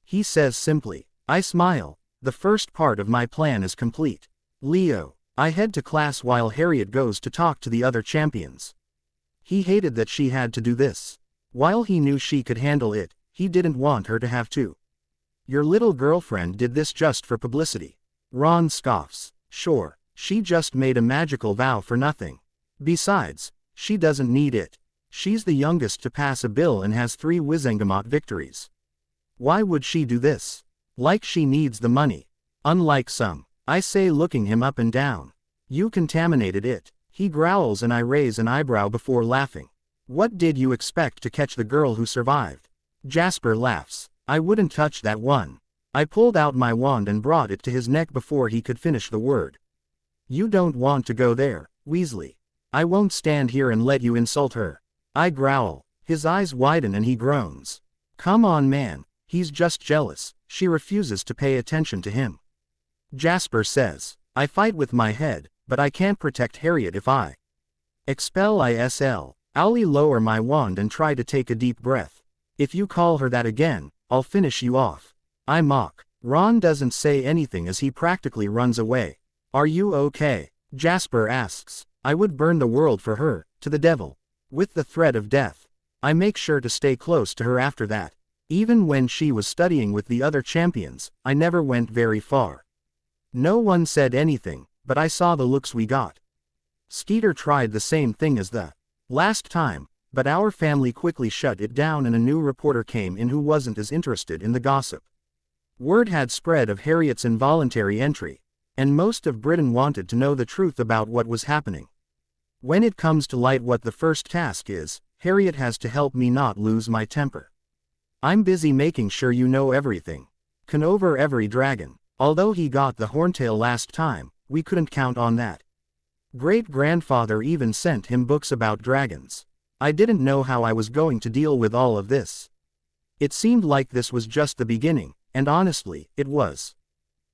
He says simply. I smile. The first part of my plan is complete. Leo. I head to class while Harriet goes to talk to the other champions. He hated that she had to do this. While he knew she could handle it, he didn't want her to have to. Your little girlfriend did this just for publicity. Ron scoffs. Sure, she just made a magical vow for nothing. Besides, she doesn't need it. She's the youngest to pass a bill and has 3 Wizengamot victories. Why would she do this? Like she needs the money. Unlike some. I say looking him up and down. You contaminated it. He growls and I raise an eyebrow before laughing. What did you expect to catch the girl who survived? Jasper laughs. I wouldn't touch that one. I pulled out my wand and brought it to his neck before he could finish the word. You don't want to go there, Weasley. I won't stand here and let you insult her. I growl. His eyes widen and he groans. Come on man, he's just jealous. She refuses to pay attention to him. Jasper says, I fight with my head, but I can't protect Harriet if I expel ISL. I'll lower my wand and try to take a deep breath. If you call her that again, I'll finish you off. I mock. Ron doesn't say anything as he practically runs away. Are you okay? Jasper asks. I would burn the world for her, to the devil. With the threat of death. I make sure to stay close to her after that. Even when she was studying with the other champions, I never went very far. No one said anything, but I saw the looks we got. Skeeter tried the same thing as the last time, but our family quickly shut it down and a new reporter came in who wasn't as interested in the gossip. Word had spread of Harriet's involuntary entry, and most of Britain wanted to know the truth about what was happening. When it comes to light what the first task is, Harriet has to help me not lose my temper. I'm busy making sure you know everything. Can over every dragon. Although he got the horntail last time, we couldn't count on that. Great-grandfather even sent him books about dragons. I didn't know how I was going to deal with all of this. It seemed like this was just the beginning, and honestly, it was.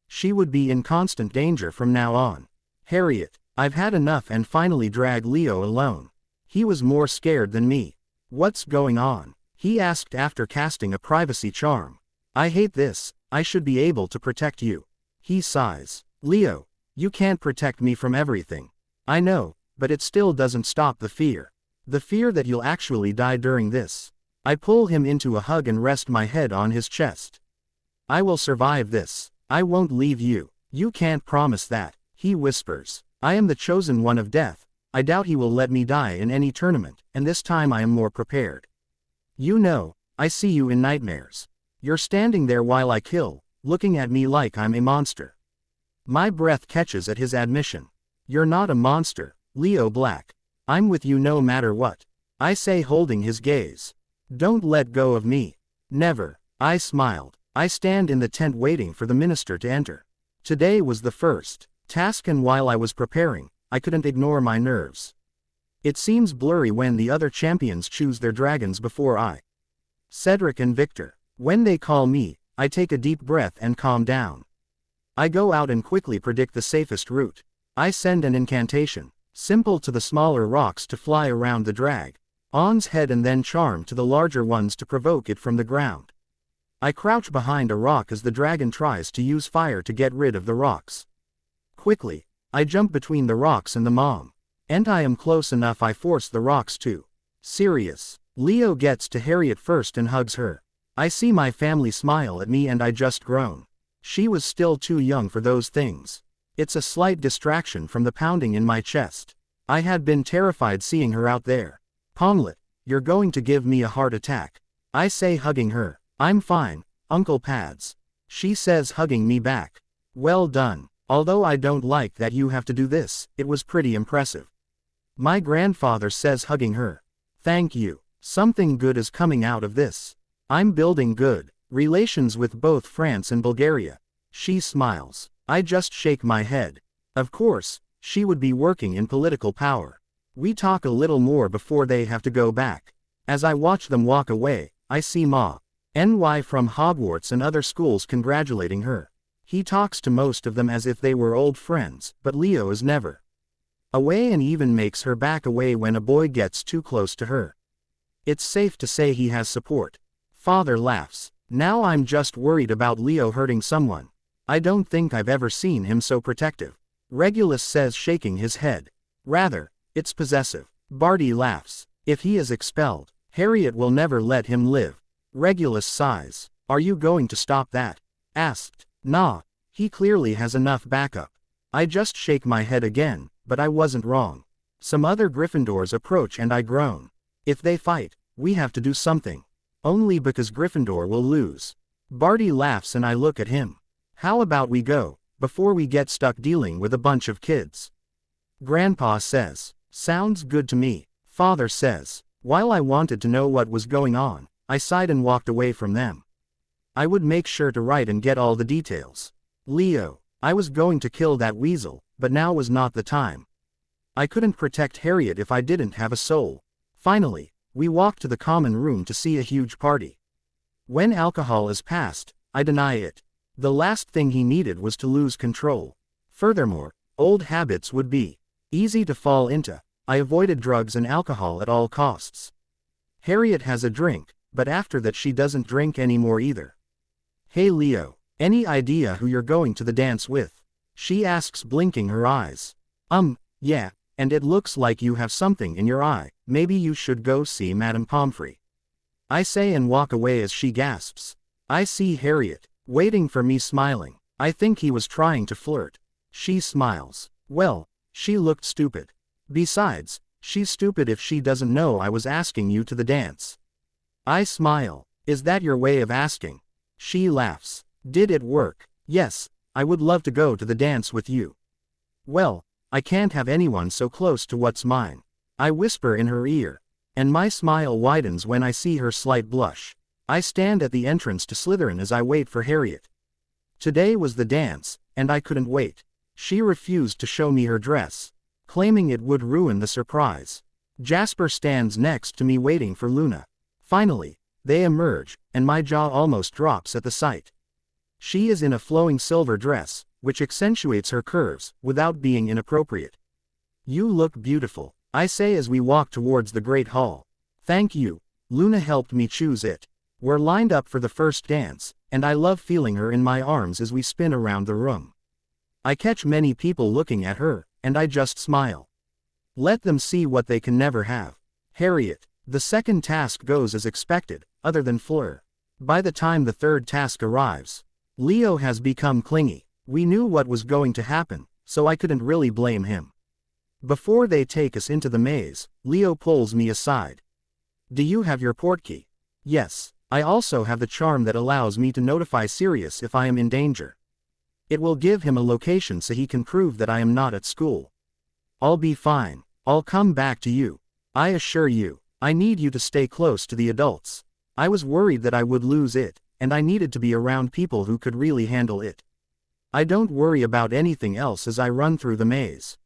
She would be in constant danger from now on. Harriet, I've had enough and finally dragged Leo alone. He was more scared than me. What's going on? He asked after casting a privacy charm. I hate this, I should be able to protect you. He sighs. Leo, you can't protect me from everything. I know, but it still doesn't stop the fear. The fear that you'll actually die during this. I pull him into a hug and rest my head on his chest. I will survive this. I won't leave you. You can't promise that, he whispers. I am the chosen one of death. I doubt he will let me die in any tournament, and this time I am more prepared. You know, I see you in nightmares. You're standing there while I kill, looking at me like I'm a monster. My breath catches at his admission. You're not a monster, Leo Black. I'm with you no matter what. I say holding his gaze. Don't let go of me. Never. I smiled. I stand in the tent waiting for the minister to enter. Today was the first task and while I was preparing, I couldn't ignore my nerves. It seems blurry when the other champions choose their dragons before I. Cedric and Victor. When they call me, I take a deep breath and calm down. I go out and quickly predict the safest route. I send an incantation, simple to the smaller rocks to fly around the dragon's head and then charm to the larger ones to provoke it from the ground. I crouch behind a rock as the dragon tries to use fire to get rid of the rocks. Quickly, I jump between the rocks and the mom. And I am close enough, I force the rocks to Sirius. Leo gets to Harriet first and hugs her. I see my family smile at me and I just groan. She was still too young for those things. It's a slight distraction from the pounding in my chest. I had been terrified seeing her out there. Ponglet, you're going to give me a heart attack. I say, hugging her. I'm fine, Uncle Pads. She says, hugging me back. Well done. Although I don't like that you have to do this, it was pretty impressive. My grandfather says, hugging her. Thank you. Something good is coming out of this. I'm building good relations with both France and Bulgaria. She smiles. I just shake my head. Of course, she would be working in political power. We talk a little more before they have to go back. As I watch them walk away, I see Ma. NY from Hogwarts and other schools congratulating her. He talks to most of them as if they were old friends, but Leo is never away and even makes her back away when a boy gets too close to her. It's safe to say he has support. Father laughs. Now I'm just worried about Leo hurting someone. I don't think I've ever seen him so protective. Regulus says, shaking his head. Rather, it's possessive. Barty laughs. If he is expelled, Harriet will never let him live. Regulus sighs. Are you going to stop that? Asked. Nah, he clearly has enough backup. I just shake my head again, but I wasn't wrong. Some other Gryffindors approach and I groan. If they fight, we have to do something. Only because Gryffindor will lose. Barty laughs and I look at him. How about we go, before we get stuck dealing with a bunch of kids? Grandpa says. Sounds good to me. Father says. While I wanted to know what was going on, I sighed and walked away from them. I would make sure to write and get all the details. Leo, I was going to kill that weasel, but now was not the time. I couldn't protect Harriet if I didn't have a soul. Finally, we walked to the common room to see a huge party. When alcohol is passed, I deny it. The last thing he needed was to lose control. Furthermore, old habits would be easy to fall into. I avoided drugs and alcohol at all costs. Harriet has a drink, but after that she doesn't drink anymore either. Hey Leo, any idea who you're going to the dance with? She asks, blinking her eyes. Yeah, and it looks like you have something in your eye. Maybe you should go see Madame Pomfrey. I say and walk away as she gasps. I see Harriet, waiting for me, smiling. I think he was trying to flirt. She smiles. Well, she looked stupid. Besides, she's stupid if she doesn't know I was asking you to the dance. I smile. Is that your way of asking? She laughs. Did it work? Yes, I would love to go to the dance with you. Well, I can't have anyone so close to what's mine. I whisper in her ear. And my smile widens when I see her slight blush. I stand at the entrance to Slytherin as I wait for Harriet. Today was the dance, and I couldn't wait. She refused to show me her dress, claiming it would ruin the surprise. Jasper stands next to me waiting for Luna. Finally, they emerge, and my jaw almost drops at the sight. She is in a flowing silver dress, which accentuates her curves, without being inappropriate. You look beautiful, I say as we walk towards the Great Hall. Thank you, Luna helped me choose it. We're lined up for the first dance, and I love feeling her in my arms as we spin around the room. I catch many people looking at her, and I just smile. Let them see what they can never have. Harriet. The second task goes as expected, other than Fleur. By the time the third task arrives, Leo has become clingy. We knew what was going to happen, so I couldn't really blame him. Before they take us into the maze, Leo pulls me aside. Do you have your portkey? Yes, I also have the charm that allows me to notify Sirius if I am in danger. It will give him a location so he can prove that I am not at school. I'll be fine. I'll come back to you. I assure you, I need you to stay close to the adults. I was worried that I would lose it, and I needed to be around people who could really handle it. I don't worry about anything else as I run through the maze.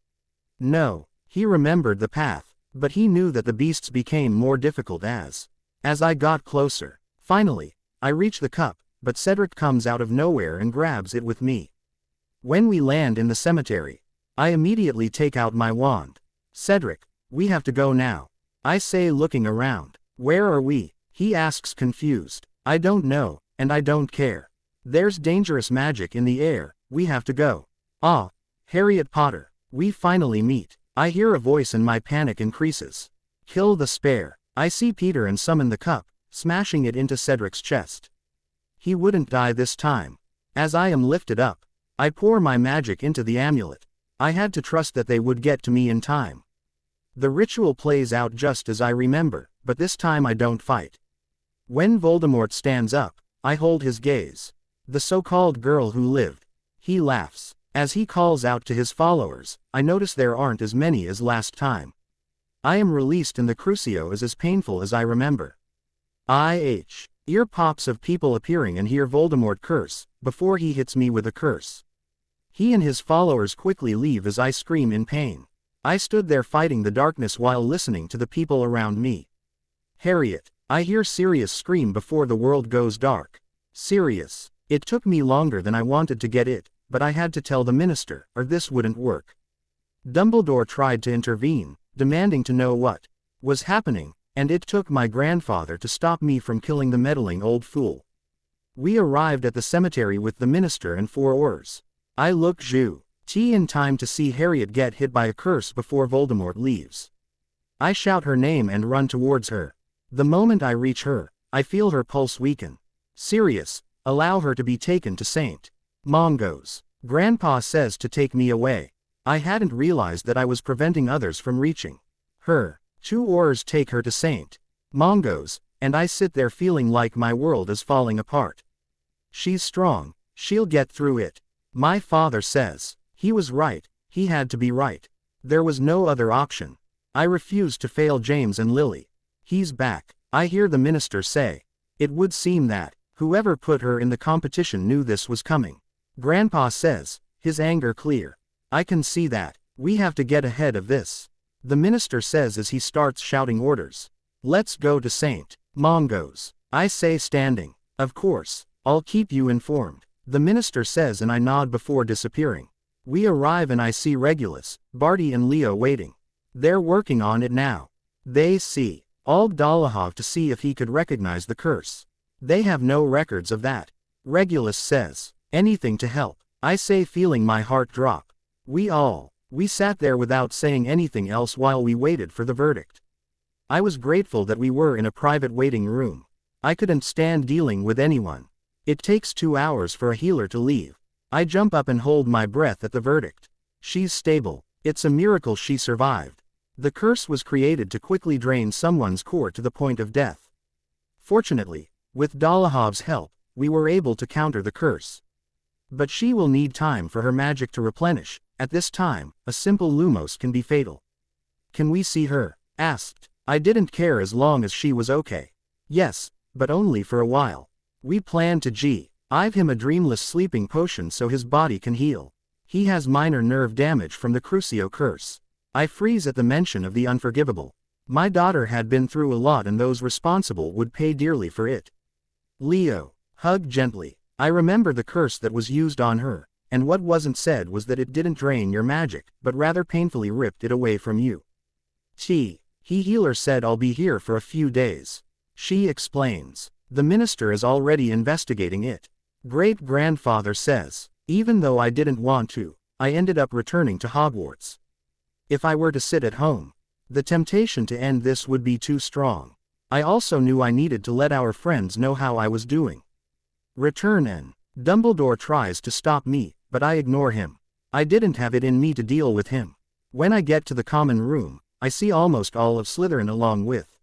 No, he remembered the path, but he knew that the beasts became more difficult as I got closer. Finally, I reach the cup, but Cedric comes out of nowhere and grabs it with me. When we land in the cemetery, I immediately take out my wand. Cedric, we have to go now, I say looking around. Where are we? He asks confused. I don't know, and I don't care. There's dangerous magic in the air, we have to go. Ah, Harriet Potter, we finally meet. I hear a voice and my panic increases. Kill the spare. I see Peter and summon the cup, smashing it into Cedric's chest. He wouldn't die this time. As I am lifted up, I pour my magic into the amulet. I had to trust that they would get to me in time. The ritual plays out just as I remember, but this time I don't fight. When Voldemort stands up, I hold his gaze. The so-called girl who lived. He laughs. As he calls out to his followers, I notice there aren't as many as last time. I am released and the Crucio is as painful as I remember. Ear pops of people appearing and hear Voldemort curse, before he hits me with a curse. He and his followers quickly leave as I scream in pain. I stood there fighting the darkness while listening to the people around me. Harriet, I hear Sirius scream before the world goes dark. Sirius. It took me longer than I wanted to get it, but I had to tell the minister, or this wouldn't work. Dumbledore tried to intervene, demanding to know what was happening, and it took my grandfather to stop me from killing the meddling old fool. We arrived at the cemetery with the minister and 4 Aurors. I look in time to see Harriet get hit by a curse before Voldemort leaves. I shout her name and run towards her. The moment I reach her, I feel her pulse weaken. Sirius, allow her to be taken to St. Mungo's. Grandpa says to take me away. I hadn't realized that I was preventing others from reaching her. 2 Aurors take her to St. Mungo's, and I sit there feeling like my world is falling apart. She's strong, she'll get through it. My father says. He was right, he had to be right. There was no other option. I refused to fail James and Lily. He's back, I hear the minister say. It would seem that whoever put her in the competition knew this was coming. Grandpa says, his anger clear. I can see that. We have to get ahead of this. The minister says as he starts shouting orders. Let's go to St. Mungo's. I say standing. Of course, I'll keep you informed. The minister says and I nod before disappearing. We arrive and I see Regulus, Barty and Leo waiting. They're working on it now. They see Dolohov to see if he could recognize the curse. They have no records of that. Regulus says, anything to help. I say feeling my heart drop. We sat there without saying anything else while we waited for the verdict. I was grateful that we were in a private waiting room. I couldn't stand dealing with anyone. It takes 2 hours for a healer to leave. I jump up and hold my breath at the verdict. She's stable. It's a miracle she survived. The curse was created to quickly drain someone's core to the point of death. Fortunately, with Dolohov's help, we were able to counter the curse. But she will need time for her magic to replenish. At this time, a simple Lumos can be fatal. Can we see her? Asked. I didn't care as long as she was okay. Yes, but only for a while. We plan to give him a dreamless sleeping potion so his body can heal. He has minor nerve damage from the Crucio curse. I freeze at the mention of the unforgivable. My daughter had been through a lot and those responsible would pay dearly for it. Leo, hug gently. I remember the curse that was used on her, and what wasn't said was that it didn't drain your magic, but rather painfully ripped it away from you. Healer said I'll be here for a few days. She explains. The minister is already investigating it. Great-grandfather says, even though I didn't want to, I ended up returning to Hogwarts. If I were to sit at home, the temptation to end this would be too strong. I also knew I needed to let our friends know how I was doing. Return and Dumbledore tries to stop me, but I ignore him. I didn't have it in me to deal with him. When I get to the common room, I see almost all of Slytherin along with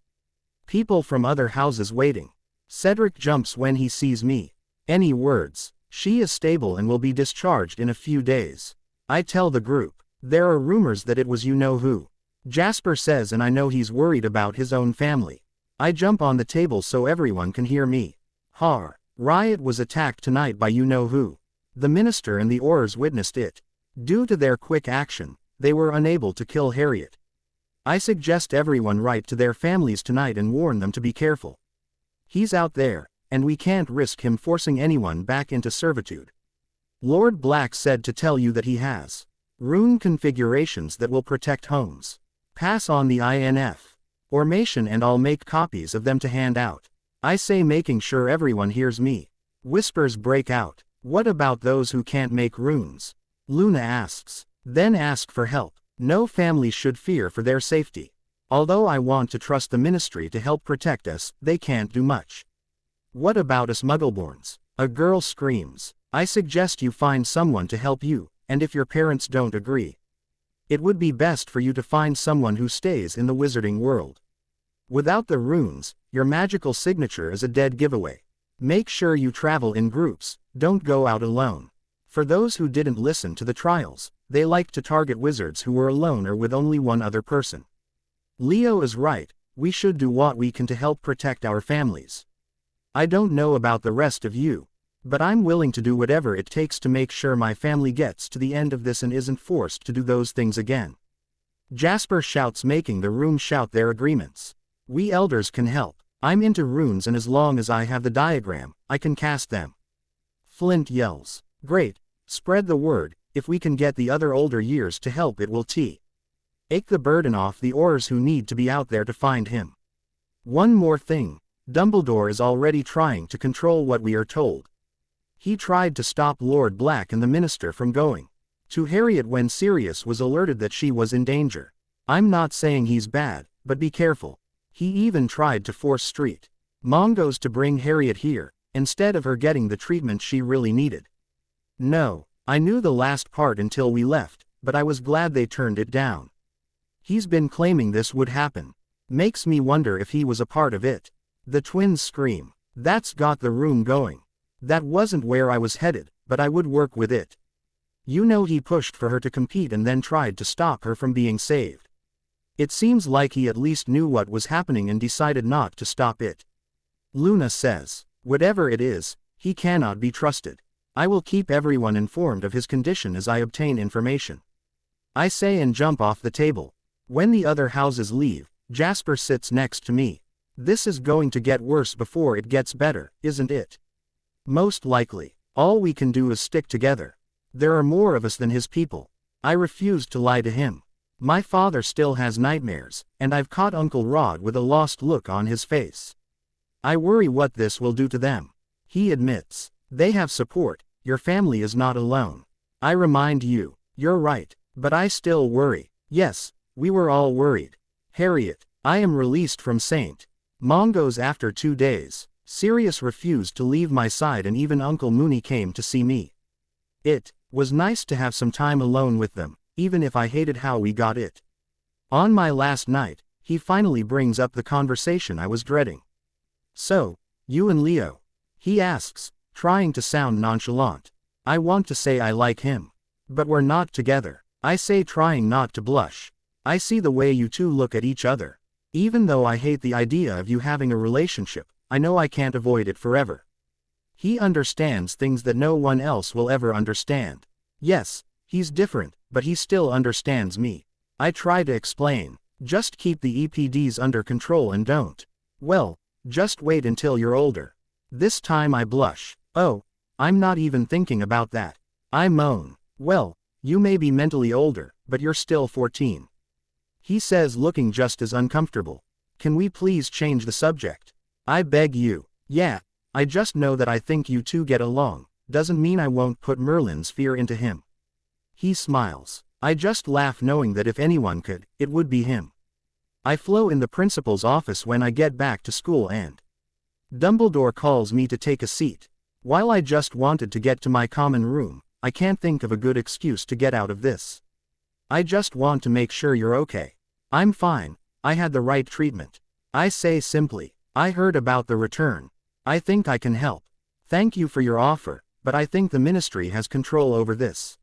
people from other houses waiting. Cedric jumps when he sees me. Any words? She is stable and will be discharged in a few days. I tell the group. There are rumors that it was you-know-who. Jasper says and I know he's worried about his own family. I jump on the table so everyone can hear me. Riot was attacked tonight by you-know-who. The minister and the Aurors witnessed it. Due to their quick action, they were unable to kill Harriet. I suggest everyone write to their families tonight and warn them to be careful. He's out there, and we can't risk him forcing anyone back into servitude. Lord Black said to tell you that he has rune configurations that will protect homes. Pass on the information and I'll make copies of them to hand out. I say, making sure everyone hears me. Whispers break out. What about those who can't make runes? Luna asks. Then ask for help. No family should fear for their safety. Although I want to trust the ministry to help protect us, they can't do much. What about us Muggleborns? A girl screams. I suggest you find someone to help you, and if your parents don't agree, it would be best for you to find someone who stays in the wizarding world. Without the runes, your magical signature is a dead giveaway. Make sure you travel in groups, don't go out alone. For those who didn't listen to the trials, they like to target wizards who were alone or with only one other person. Leo is right, we should do what we can to help protect our families. I don't know about the rest of you, but I'm willing to do whatever it takes to make sure my family gets to the end of this and isn't forced to do those things again. Jasper shouts, making the room shout their agreements. We elders can help. I'm into runes, and as long as I have the diagram, I can cast them. Flint yells. Great, spread the word. If we can get the other older years to help, it will take the burden off the Aurors who need to be out there to find him. One more thing. Dumbledore is already trying to control what we are told. He tried to stop Lord Black and the minister from going to Harriet when Sirius was alerted that she was in danger. I'm not saying he's bad, but be careful. He even tried to force Street Mongos to bring Harriet here, instead of her getting the treatment she really needed. No, I knew the last part until we left, but I was glad they turned it down. He's been claiming this would happen. Makes me wonder if he was a part of it. The twins scream. That's got the room going. That wasn't where I was headed, but I would work with it. You know, he pushed for her to compete and then tried to stop her from being saved. It seems like he at least knew what was happening and decided not to stop it. Luna says, whatever it is, he cannot be trusted. I will keep everyone informed of his condition as I obtain information. I say and jump off the table. When the other houses leave, Jasper sits next to me. This is going to get worse before it gets better, isn't it? Most likely. All we can do is stick together. There are more of us than his people. I refused to lie to him. My father still has nightmares, and I've caught Uncle Rod with a lost look on his face. I worry what this will do to them. He admits. They have support. Your family is not alone. I remind you. You're right, but I still worry. Yes, we were all worried. Harriet, I am released from St. Mongos after 2 days. Sirius refused to leave my side and even Uncle Mooney came to see me. It was nice to have some time alone with them, even if I hated how we got it. On my last night, he finally brings up the conversation I was dreading. So, you and Leo? He asks, trying to sound nonchalant. I want to say I like him. But we're not together. I say, trying not to blush. I see the way you two look at each other. Even though I hate the idea of you having a relationship, I know I can't avoid it forever. He understands things that no one else will ever understand. Yes, he's different, but he still understands me. I try to explain. Just keep the EPDs under control and don't. Well, just wait until you're older. This time I blush. Oh, I'm not even thinking about that. I moan. Well, you may be mentally older, but you're still 14. He says, looking just as uncomfortable. Can we please change the subject? I beg you. Yeah, I just know that I think you two get along. Doesn't mean I won't put Merlin's fear into him. He smiles. I just laugh knowing that if anyone could, it would be him. I flow in the principal's office when I get back to school and Dumbledore calls me to take a seat. While I just wanted to get to my common room, I can't think of a good excuse to get out of this. I just want to make sure you're okay. I'm fine. I had the right treatment. I say simply. I heard about the return. I think I can help. Thank you for your offer, but I think the ministry has control over this.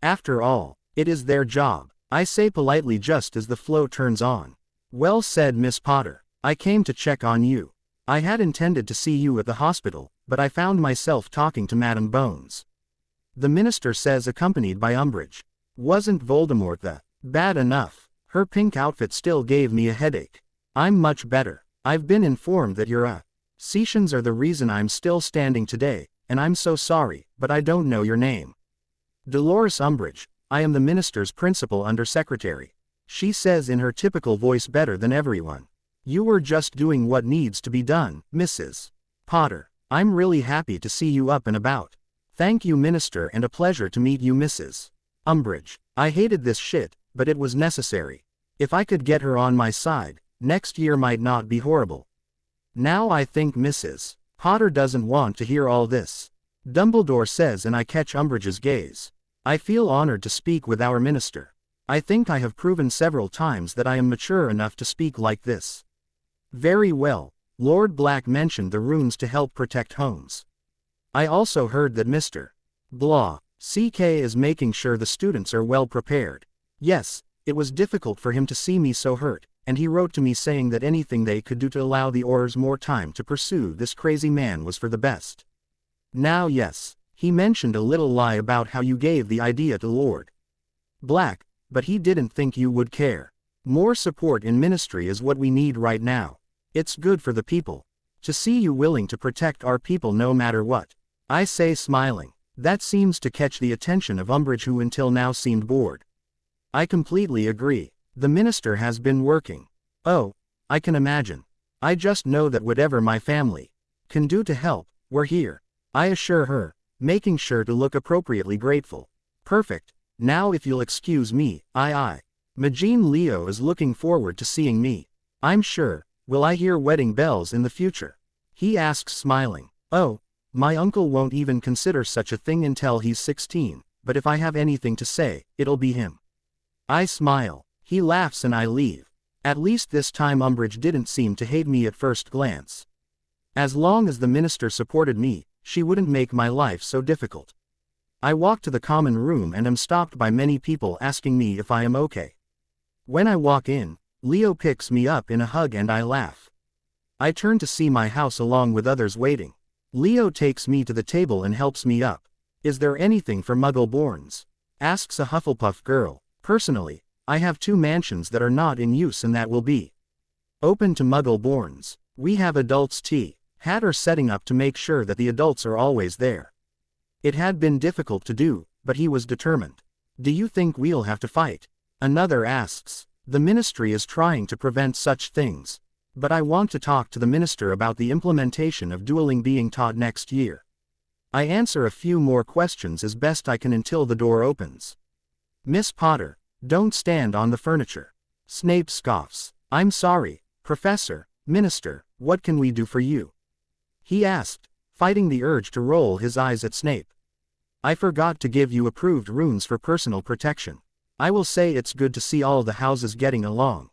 After all, it is their job. I say politely just as the flow turns on. Well said, Miss Potter. I came to check on you. I had intended to see you at the hospital, but I found myself talking to Madam Bones. The minister says, accompanied by Umbridge. Wasn't Voldemort bad enough? Her pink outfit still gave me a headache. I'm much better. I've been informed that you're Seashans are the reason I'm still standing today, and I'm so sorry, but I don't know your name. Dolores Umbridge, I am the minister's principal undersecretary. She says in her typical voice better than everyone. You were just doing what needs to be done, Mrs. Potter. I'm really happy to see you up and about. Thank you, Minister, and a pleasure to meet you, Mrs. Umbridge. I hated this shit, but it was necessary. If I could get her on my side, next year might not be horrible. Now I think Mrs. Potter doesn't want to hear all this. Dumbledore says, and I catch Umbridge's gaze. I feel honored to speak with our minister. I think I have proven several times that I am mature enough to speak like this. Very well. Lord Black mentioned the runes to help protect homes. I also heard that Mr. Blah, CK is making sure the students are well prepared. Yes, it was difficult for him to see me so hurt, and he wrote to me saying that anything they could do to allow the Aurors more time to pursue this crazy man was for the best. Now yes, he mentioned a little lie about how you gave the idea to Lord Black, but he didn't think you would care. More support in ministry is what we need right now. It's good for the people. To see you willing to protect our people no matter what. I say, smiling. That seems to catch the attention of Umbridge, who until now seemed bored. I completely agree. The minister has been working. Oh, I can imagine. I just know that whatever my family can do to help, we're here. I assure her, making sure to look appropriately grateful. Perfect. Now if you'll excuse me, Majin Leo is looking forward to seeing me. I'm sure. Will I hear wedding bells in the future? He asks, smiling. Oh, my uncle won't even consider such a thing until he's 16, but if I have anything to say, it'll be him. I smile. He laughs and I leave. At least this time Umbridge didn't seem to hate me at first glance. As long as the minister supported me, she wouldn't make my life so difficult. I walk to the common room and am stopped by many people asking me if I am okay. When I walk in, Leo picks me up in a hug and I laugh. I turn to see my house along with others waiting. Leo takes me to the table and helps me up. Is there anything for Muggle-borns? Asks a Hufflepuff girl. Personally, I have 2 mansions that are not in use and that will be open to Muggle-borns. We have adults' tea. Hatter setting up to make sure that the adults are always there. It had been difficult to do, but he was determined. Do you think we'll have to fight? Another asks. The ministry is trying to prevent such things. But I want to talk to the minister about the implementation of dueling being taught next year. I answer a few more questions as best I can until the door opens. Miss Potter, don't stand on the furniture. Snape scoffs. I'm sorry, Professor. Minister, what can we do for you? He asked, fighting the urge to roll his eyes at Snape. I forgot to give you approved runes for personal protection. I will say it's good to see all the houses getting along.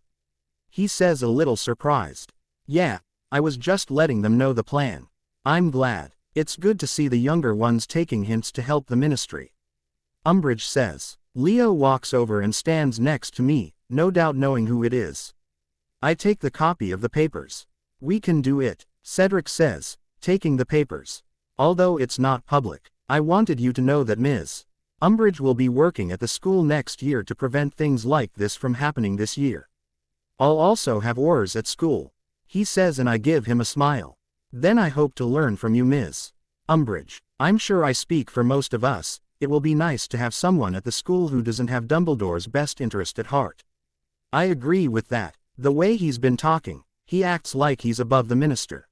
He says, a little surprised. Yeah, I was just letting them know the plan. I'm glad. It's good to see the younger ones taking hints to help the ministry. Umbridge says. Leo walks over and stands next to me, no doubt knowing who it is. I take the copy of the papers. We can do it, Cedric says, taking the papers. Although it's not public, I wanted you to know that Ms. Umbridge will be working at the school next year to prevent things like this from happening this year. I'll also have Aurors at school, he says, and I give him a smile. Then I hope to learn from you, Ms. Umbridge. I'm sure I speak for most of us. It will be nice to have someone at the school who doesn't have Dumbledore's best interest at heart. I agree with that. The way he's been talking, he acts like he's above the minister.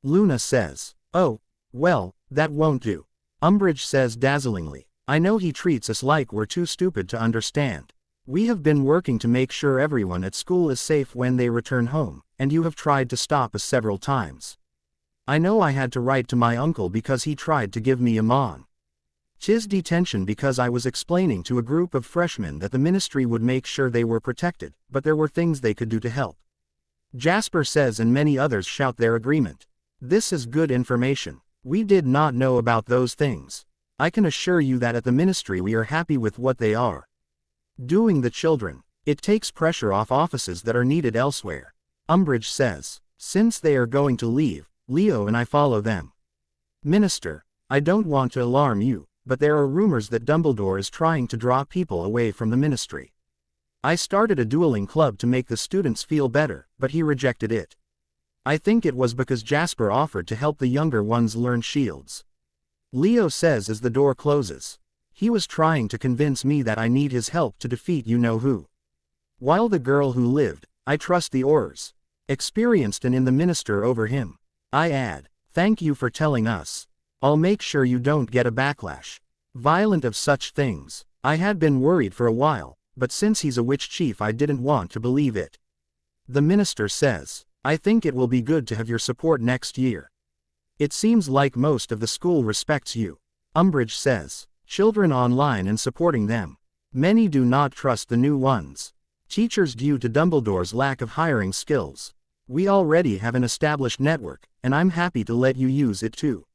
Luna says. Oh, well, that won't do. Umbridge says dazzlingly. I know he treats us like we're too stupid to understand. We have been working to make sure everyone at school is safe when they return home, and you have tried to stop us several times. I know I had to write to my uncle because he tried to give me a Tis detention because I was explaining to a group of freshmen that the ministry would make sure they were protected, but there were things they could do to help. Jasper says, and many others shout their agreement. This is good information. We did not know about those things. I can assure you that at the ministry we are happy with what they are doing the children. It takes pressure off offices that are needed elsewhere. Umbridge says. Since they are going to leave, Leo and I follow them. Minister, I don't want to alarm you, but there are rumors that Dumbledore is trying to draw people away from the ministry. I started a dueling club to make the students feel better, but he rejected it. I think it was because Jasper offered to help the younger ones learn shields. Leo says as the door closes. He was trying to convince me that I need his help to defeat you-know-who. While the girl who lived, I trust the Aurors. Experienced and in the minister over him. I add, thank you for telling us. I'll make sure you don't get a backlash. Violent of such things. I had been worried for a while, but since he's a witch chief I didn't want to believe it. The minister says, I think it will be good to have your support next year. It seems like most of the school respects you. Umbridge says, children online and supporting them. Many do not trust the new ones. Teachers due to Dumbledore's lack of hiring skills. We already have an established network, and I'm happy to let you use it too.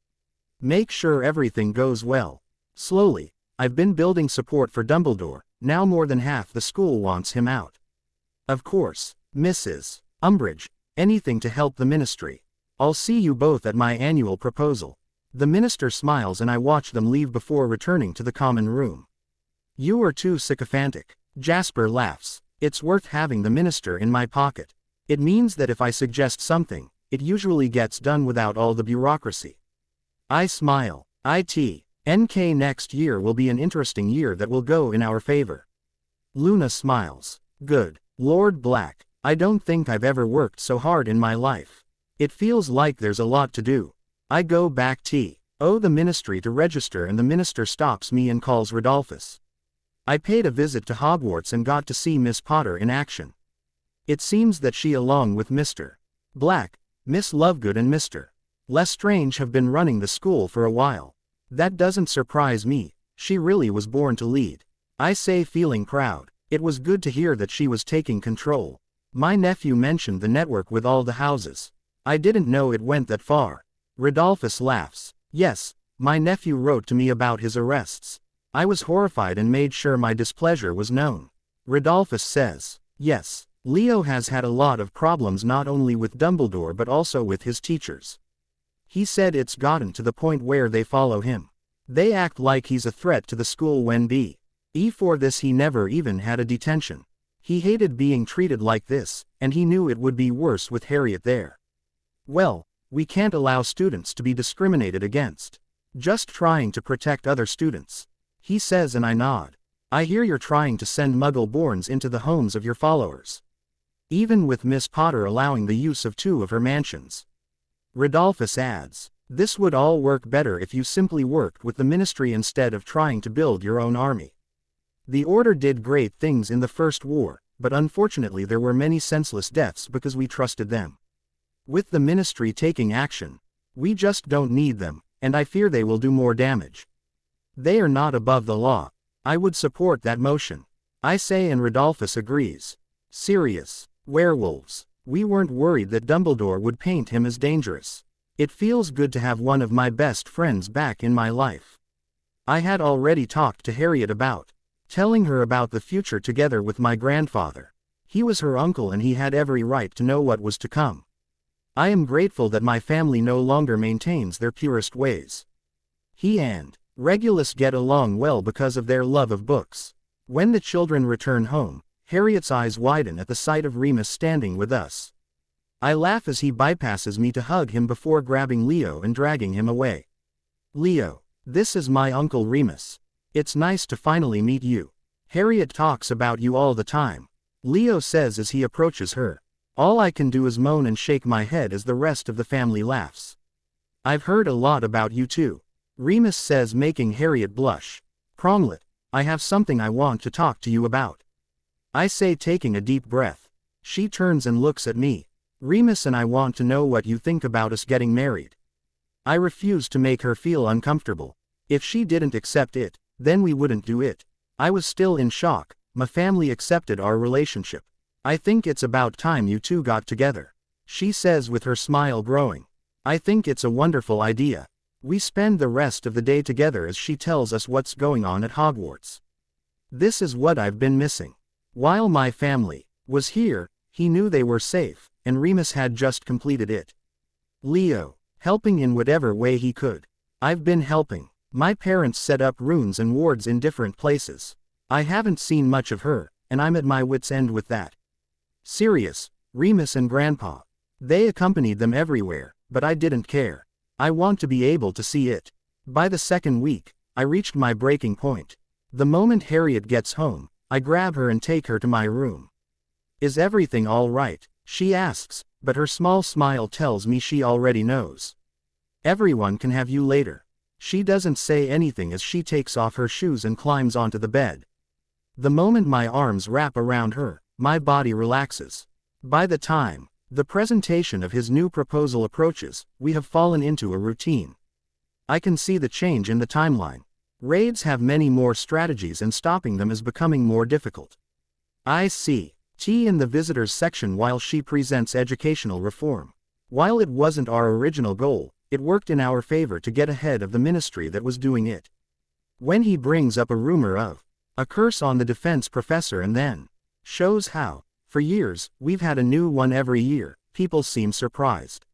Make sure everything goes well. Slowly, I've been building support for Dumbledore, now more than half the school wants him out. Of course, Mrs. Umbridge, anything to help the ministry. I'll see you both at my annual proposal. The minister smiles and I watch them leave before returning to the common room. You are too sycophantic. Jasper laughs. It's worth having the minister in my pocket. It means that if I suggest something, it usually gets done without all the bureaucracy. I smile. NK next year will be an interesting year that will go in our favor. Luna smiles. Good. Lord Black, I don't think I've ever worked so hard in my life. It feels like there's a lot to do. I go back the ministry to register and the minister stops me and calls Rodolphus. I paid a visit to Hogwarts and got to see Miss Potter in action. It seems that she along with Mr. Black, Miss Lovegood and Mr. Lestrange have been running the school for a while. That doesn't surprise me, she really was born to lead. I say feeling proud. It was good to hear that she was taking control. My nephew mentioned the network with all the houses. I didn't know it went that far. Rodolphus laughs. Yes, my nephew wrote to me about his arrests. I was horrified and made sure my displeasure was known. Rodolphus says, yes, Leo has had a lot of problems not only with Dumbledore but also with his teachers. He said it's gotten to the point where they follow him. They act like he's a threat to the school when for this he never even had a detention. He hated being treated like this, and he knew it would be worse with Harriet there. Well, we can't allow students to be discriminated against. Just trying to protect other students. He says and I nod. I hear you're trying to send Muggle-borns into the homes of your followers. Even with Miss Potter allowing the use of 2 of her mansions. Rodolphus adds, this would all work better if you simply worked with the ministry instead of trying to build your own army. The Order did great things in the First War, but unfortunately there were many senseless deaths because we trusted them. With the ministry taking action, we just don't need them, and I fear they will do more damage. They are not above the law. I would support that motion. I say and Rodolphus agrees. Sirius. Werewolves. We weren't worried that Dumbledore would paint him as dangerous. It feels good to have one of my best friends back in my life. I had already talked to Harriet about telling her about the future together with my grandfather. He was her uncle and he had every right to know what was to come. I am grateful that my family no longer maintains their purest ways. He and Regulus get along well because of their love of books. When the children return home, Harriet's eyes widen at the sight of Remus standing with us. I laugh as he bypasses me to hug him before grabbing Leo and dragging him away. Leo, this is my Uncle Remus. It's nice to finally meet you. Harriet talks about you all the time. Leo says as he approaches her. All I can do is moan and shake my head as the rest of the family laughs. I've heard a lot about you too. Remus says, making Harriet blush. Pronglet, I have something I want to talk to you about. I say, taking a deep breath. She turns and looks at me. Remus and I want to know what you think about us getting married. I refuse to make her feel uncomfortable. If she didn't accept it, then we wouldn't do it. I was still in shock. My family accepted our relationship. I think it's about time you two got together. She says with her smile growing. I think it's a wonderful idea. We spend the rest of the day together as she tells us what's going on at Hogwarts. This is what I've been missing. While my family was here, he knew they were safe, and Remus had just completed it. Leo, helping in whatever way he could. I've been helping. My parents set up runes and wards in different places. I haven't seen much of her, and I'm at my wit's end with that. Sirius, Remus and Grandpa. They accompanied them everywhere, but I didn't care. I want to be able to see it. By the second week, I reached my breaking point. The moment Harriet gets home, I grab her and take her to my room. Is everything all right? She asks, but her small smile tells me she already knows. Everyone can have you later. She doesn't say anything as she takes off her shoes and climbs onto the bed. The moment my arms wrap around her, my body relaxes. By the time the presentation of his new proposal approaches, we have fallen into a routine. I can see the change in the timeline. Raids have many more strategies and stopping them is becoming more difficult. I see T in the visitors section while she presents educational reform. While it wasn't our original goal, it worked in our favor to get ahead of the ministry that was doing it. When he brings up a rumor of a curse on the defense professor and then shows how, for years, we've had a new one every year, people seem surprised.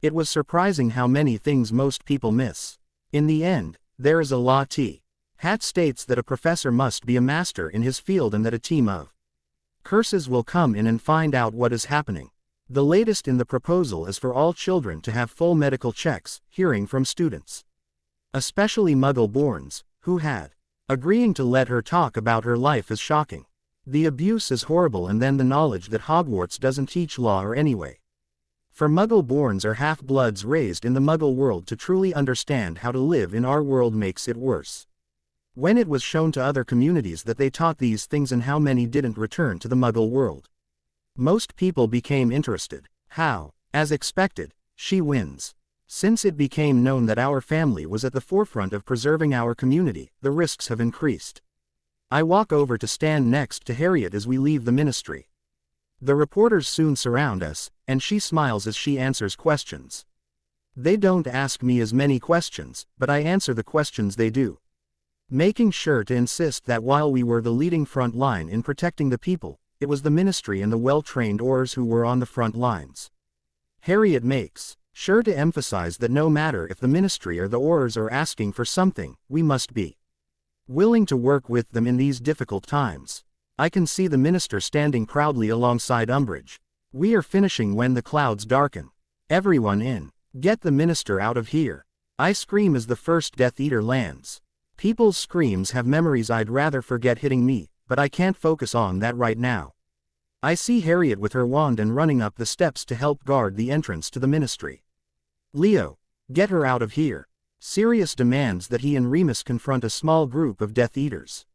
It was surprising how many things most people miss. In the end, there is a law. T. Hat states that a professor must be a master in his field and that a team of curses will come in and find out what is happening. The latest in the proposal is for all children to have full medical checks, hearing from students, especially Muggle-borns, who had. Agreeing to let her talk about her life is shocking. The abuse is horrible and then the knowledge that Hogwarts doesn't teach law or anyway. For Muggle-borns or half-bloods raised in the Muggle world to truly understand how to live in our world makes it worse. When it was shown to other communities that they taught these things and how many didn't return to the Muggle world, most people became interested. How, as expected, she wins. Since it became known that our family was at the forefront of preserving our community, the risks have increased. I walk over to stand next to Harriet as we leave the ministry. The reporters soon surround us, and she smiles as she answers questions. They don't ask me as many questions, but I answer the questions they do, making sure to insist that while we were the leading front line in protecting the people, it was the ministry and the well-trained Aurors who were on the front lines. Harriet makes sure to emphasize that no matter if the ministry or the Aurors are asking for something, we must be willing to work with them in these difficult times. I can see the minister standing proudly alongside Umbridge. We are finishing when the clouds darken. Everyone in. Get the minister out of here. I scream as the first Death Eater lands. People's screams have memories I'd rather forget hitting me, but I can't focus on that right now. I see Harriet with her wand and running up the steps to help guard the entrance to the ministry. Leo, get her out of here. Sirius demands that he and Remus confront a small group of Death Eaters.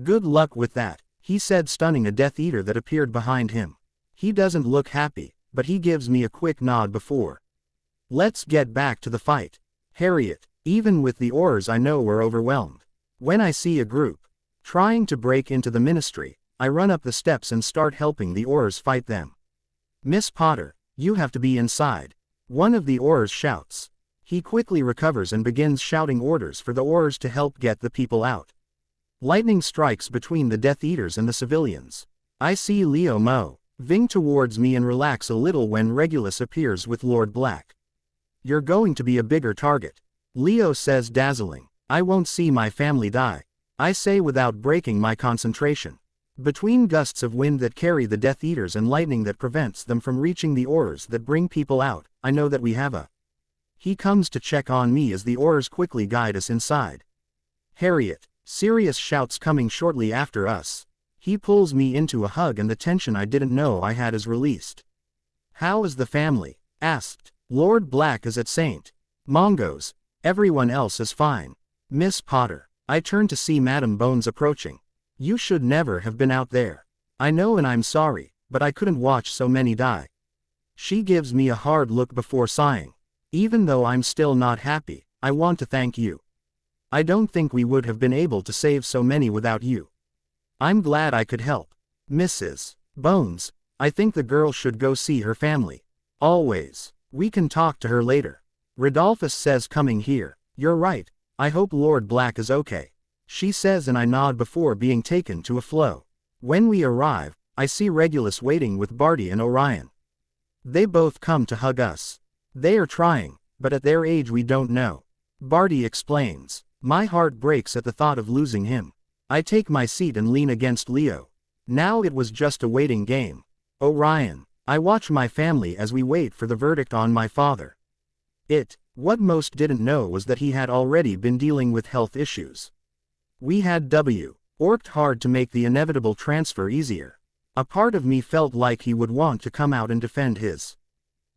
Good luck with that, he said, stunning a Death Eater that appeared behind him. He doesn't look happy, but he gives me a quick nod before. Let's get back to the fight. Harriet, even with the Aurors I know we're overwhelmed. When I see a group trying to break into the ministry, I run up the steps and start helping the Aurors fight them. Miss Potter, you have to be inside. One of the Aurors shouts. He quickly recovers and begins shouting orders for the Aurors to help get the people out. Lightning strikes between the Death Eaters and the civilians. I see Leo moving towards me and relax a little when Regulus appears with Lord Black. You're going to be a bigger target, Leo says, dazzling. I won't see my family die, I say without breaking my concentration. Between gusts of wind that carry the Death Eaters and lightning that prevents them from reaching the Aurors that bring people out, I know that we have a. He comes to check on me as the Aurors quickly guide us inside. Harriet, Sirius shouts, coming shortly after us. He pulls me into a hug and the tension I didn't know I had is released. How is the family? Asked. Lord Black is at St. Mungo's. Everyone else is fine. Miss Potter. I turn to see Madam Bones approaching. You should never have been out there. I know and I'm sorry, but I couldn't watch so many die. She gives me a hard look before sighing. Even though I'm still not happy, I want to thank you. I don't think we would have been able to save so many without you. I'm glad I could help. Mrs. Bones, I think the girl should go see her family. Always. We can talk to her later. Rodolphus says, coming here. You're right, I hope Lord Black is okay. She says and I nod before being taken to a flow. When we arrive, I see Regulus waiting with Barty and Orion. They both come to hug us. They are trying, but at their age we don't know. Barty explains. My heart breaks at the thought of losing him. I take my seat and lean against Leo. Now it was just a waiting game. Orion, I watch my family as we wait for the verdict on my father. What most didn't know was that he had already been dealing with health issues. We had worked hard to make the inevitable transfer easier. A part of me felt like he would want to come out and defend his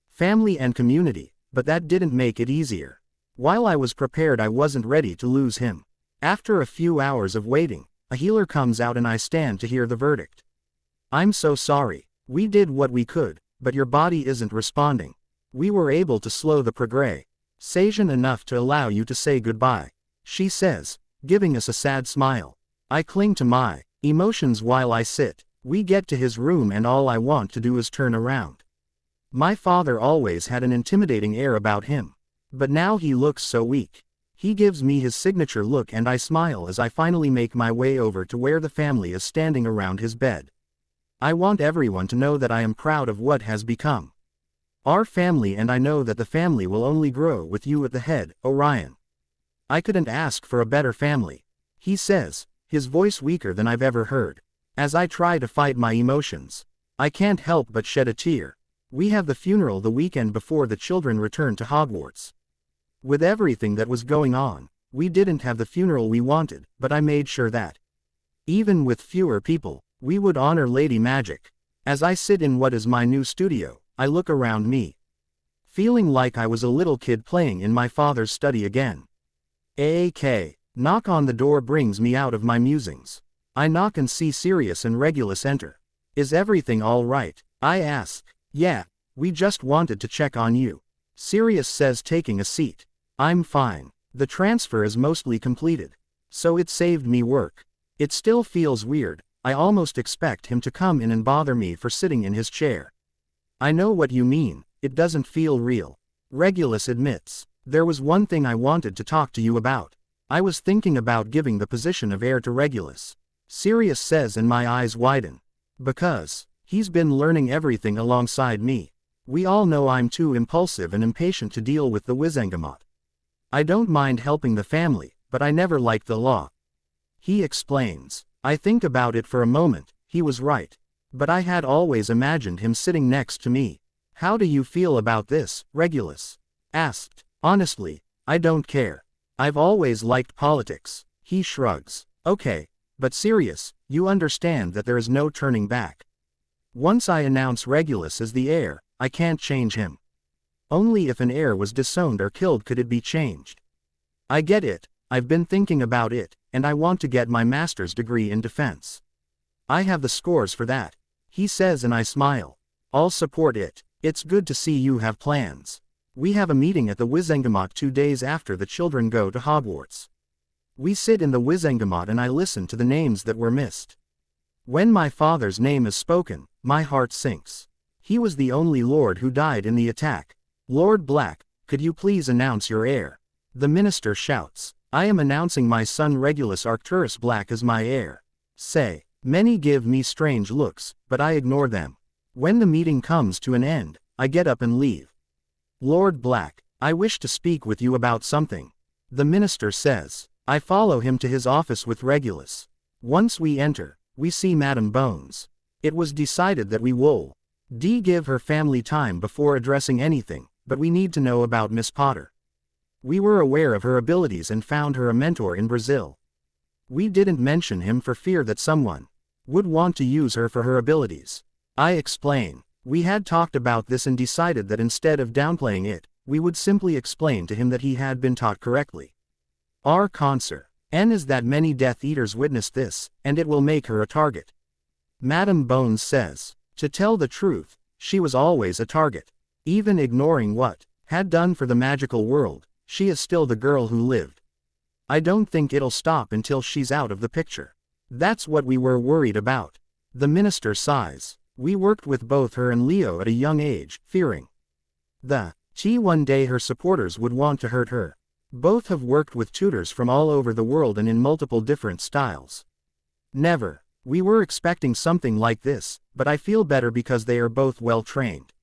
family and community, but that didn't make it easier. While I was prepared, I wasn't ready to lose him. After a few hours of waiting, a healer comes out and I stand to hear the verdict. I'm so sorry. We did what we could, but your body isn't responding. We were able to slow the progression enough to allow you to say goodbye, she says, giving us a sad smile. I cling to my emotions while I sit. We get to his room and all I want to do is turn around. My father always had an intimidating air about him. But now he looks so weak. He gives me his signature look and I smile as I finally make my way over to where the family is standing around his bed. I want everyone to know that I am proud of what has become our family, and I know that the family will only grow with you at the head, Orion. I couldn't ask for a better family, he says, his voice weaker than I've ever heard. As I try to fight my emotions, I can't help but shed a tear. We have the funeral the weekend before the children return to Hogwarts. With everything that was going on, we didn't have the funeral we wanted, but I made sure that, even with fewer people, we would honor Lady Magic. As I sit in what is my new studio, I look around me, feeling like I was a little kid playing in my father's study again. Knock on the door brings me out of my musings. I knock and see Sirius and Regulus enter. Is everything all right? I ask. Yeah, we just wanted to check on you, Sirius says, taking a seat. I'm fine. The transfer is mostly completed, so it saved me work. It still feels weird. I almost expect him to come in and bother me for sitting in his chair. I know what you mean, it doesn't feel real, Regulus admits. There was one thing I wanted to talk to you about. I was thinking about giving the position of heir to Regulus, Sirius says, and my eyes widen. Because he's been learning everything alongside me. We all know I'm too impulsive and impatient to deal with the Wizengamot. I don't mind helping the family, but I never liked the law, he explains. I think about it for a moment. He was right. But I had always imagined him sitting next to me. How do you feel about this? Regulus asked. Honestly, I don't care. I've always liked politics, he shrugs. Okay, but Sirius, you understand that there is no turning back. Once I announce Regulus as the heir, I can't change him. Only if an heir was disowned or killed could it be changed. I get it. I've been thinking about it, and I want to get my master's degree in defense. I have the scores for that, he says, and I smile. I'll support it. It's good to see you have plans. We have a meeting at the Wizengamot 2 days after the children go to Hogwarts. We sit in the Wizengamot and I listen to the names that were missed. When my father's name is spoken, my heart sinks. He was the only lord who died in the attack. Lord Black, could you please announce your heir? The minister shouts. I am announcing my son Regulus Arcturus Black as my heir. Say. Many give me strange looks, but I ignore them. When the meeting comes to an end, I get up and leave. Lord Black, I wish to speak with you about something, the minister says. I follow him to his office with Regulus. Once we enter, we see Madame Bones. It was decided that we will give her family time before addressing anything, but we need to know about Miss Potter. We were aware of her abilities and found her a mentor in Brazil. We didn't mention him for fear that someone would want to use her for her abilities. I explain. We had talked about this and decided that instead of downplaying it, we would simply explain to him that he had been taught correctly. Our concern is that many Death Eaters witnessed this, and it will make her a target. Madame Bones says. To tell the truth, she was always a target. Even ignoring what had done for the magical world, she is still the girl who lived. I don't think it'll stop until she's out of the picture. That's what we were worried about. The minister sighs. We worked with both her and Leo at a young age, fearing that one day her supporters would want to hurt her. Both have worked with tutors from all over the world and in multiple different styles. Never. We were expecting something like this, but I feel better because they are both well trained.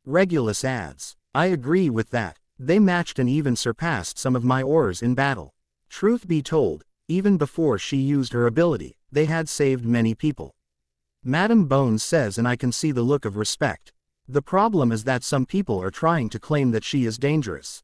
Regulus adds. I agree with that. They matched and even surpassed some of my aurors in battle. Truth be told, even before she used her ability, they had saved many people. Madame Bones says, and I can see the look of respect. The problem is that some people are trying to claim that she is dangerous.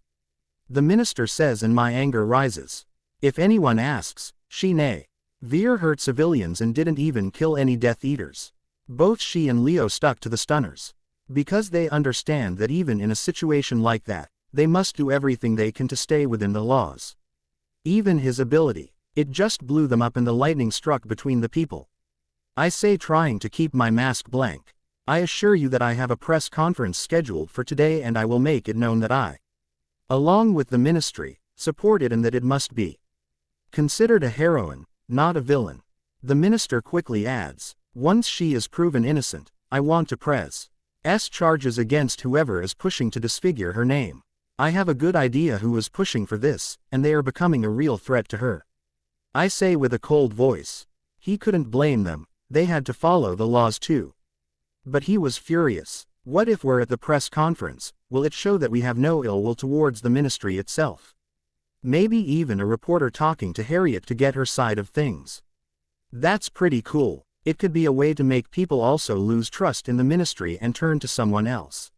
The minister says, and my anger rises. If anyone asks, she nay. Veer hurt civilians and didn't even kill any Death Eaters. Both she and Leo stuck to the stunners. Because they understand that even in a situation like that, they must do everything they can to stay within the laws. Even his ability. It just blew them up and the lightning struck between the people. I say, trying to keep my mask blank. I assure you that I have a press conference scheduled for today and I will make it known that I, along with the ministry, support it and that it must be considered a heroine, not a villain. The minister quickly adds, once she is proven innocent, I want to press charges against whoever is pushing to disfigure her name. I have a good idea who is pushing for this, and they are becoming a real threat to her. I say with a cold voice. He couldn't blame them, they had to follow the laws too. But he was furious. What if we're at the press conference, will it show that we have no ill will towards the ministry itself? Maybe even a reporter talking to Harriet to get her side of things. That's pretty cool. It could be a way to make people also lose trust in the ministry and turn to someone else.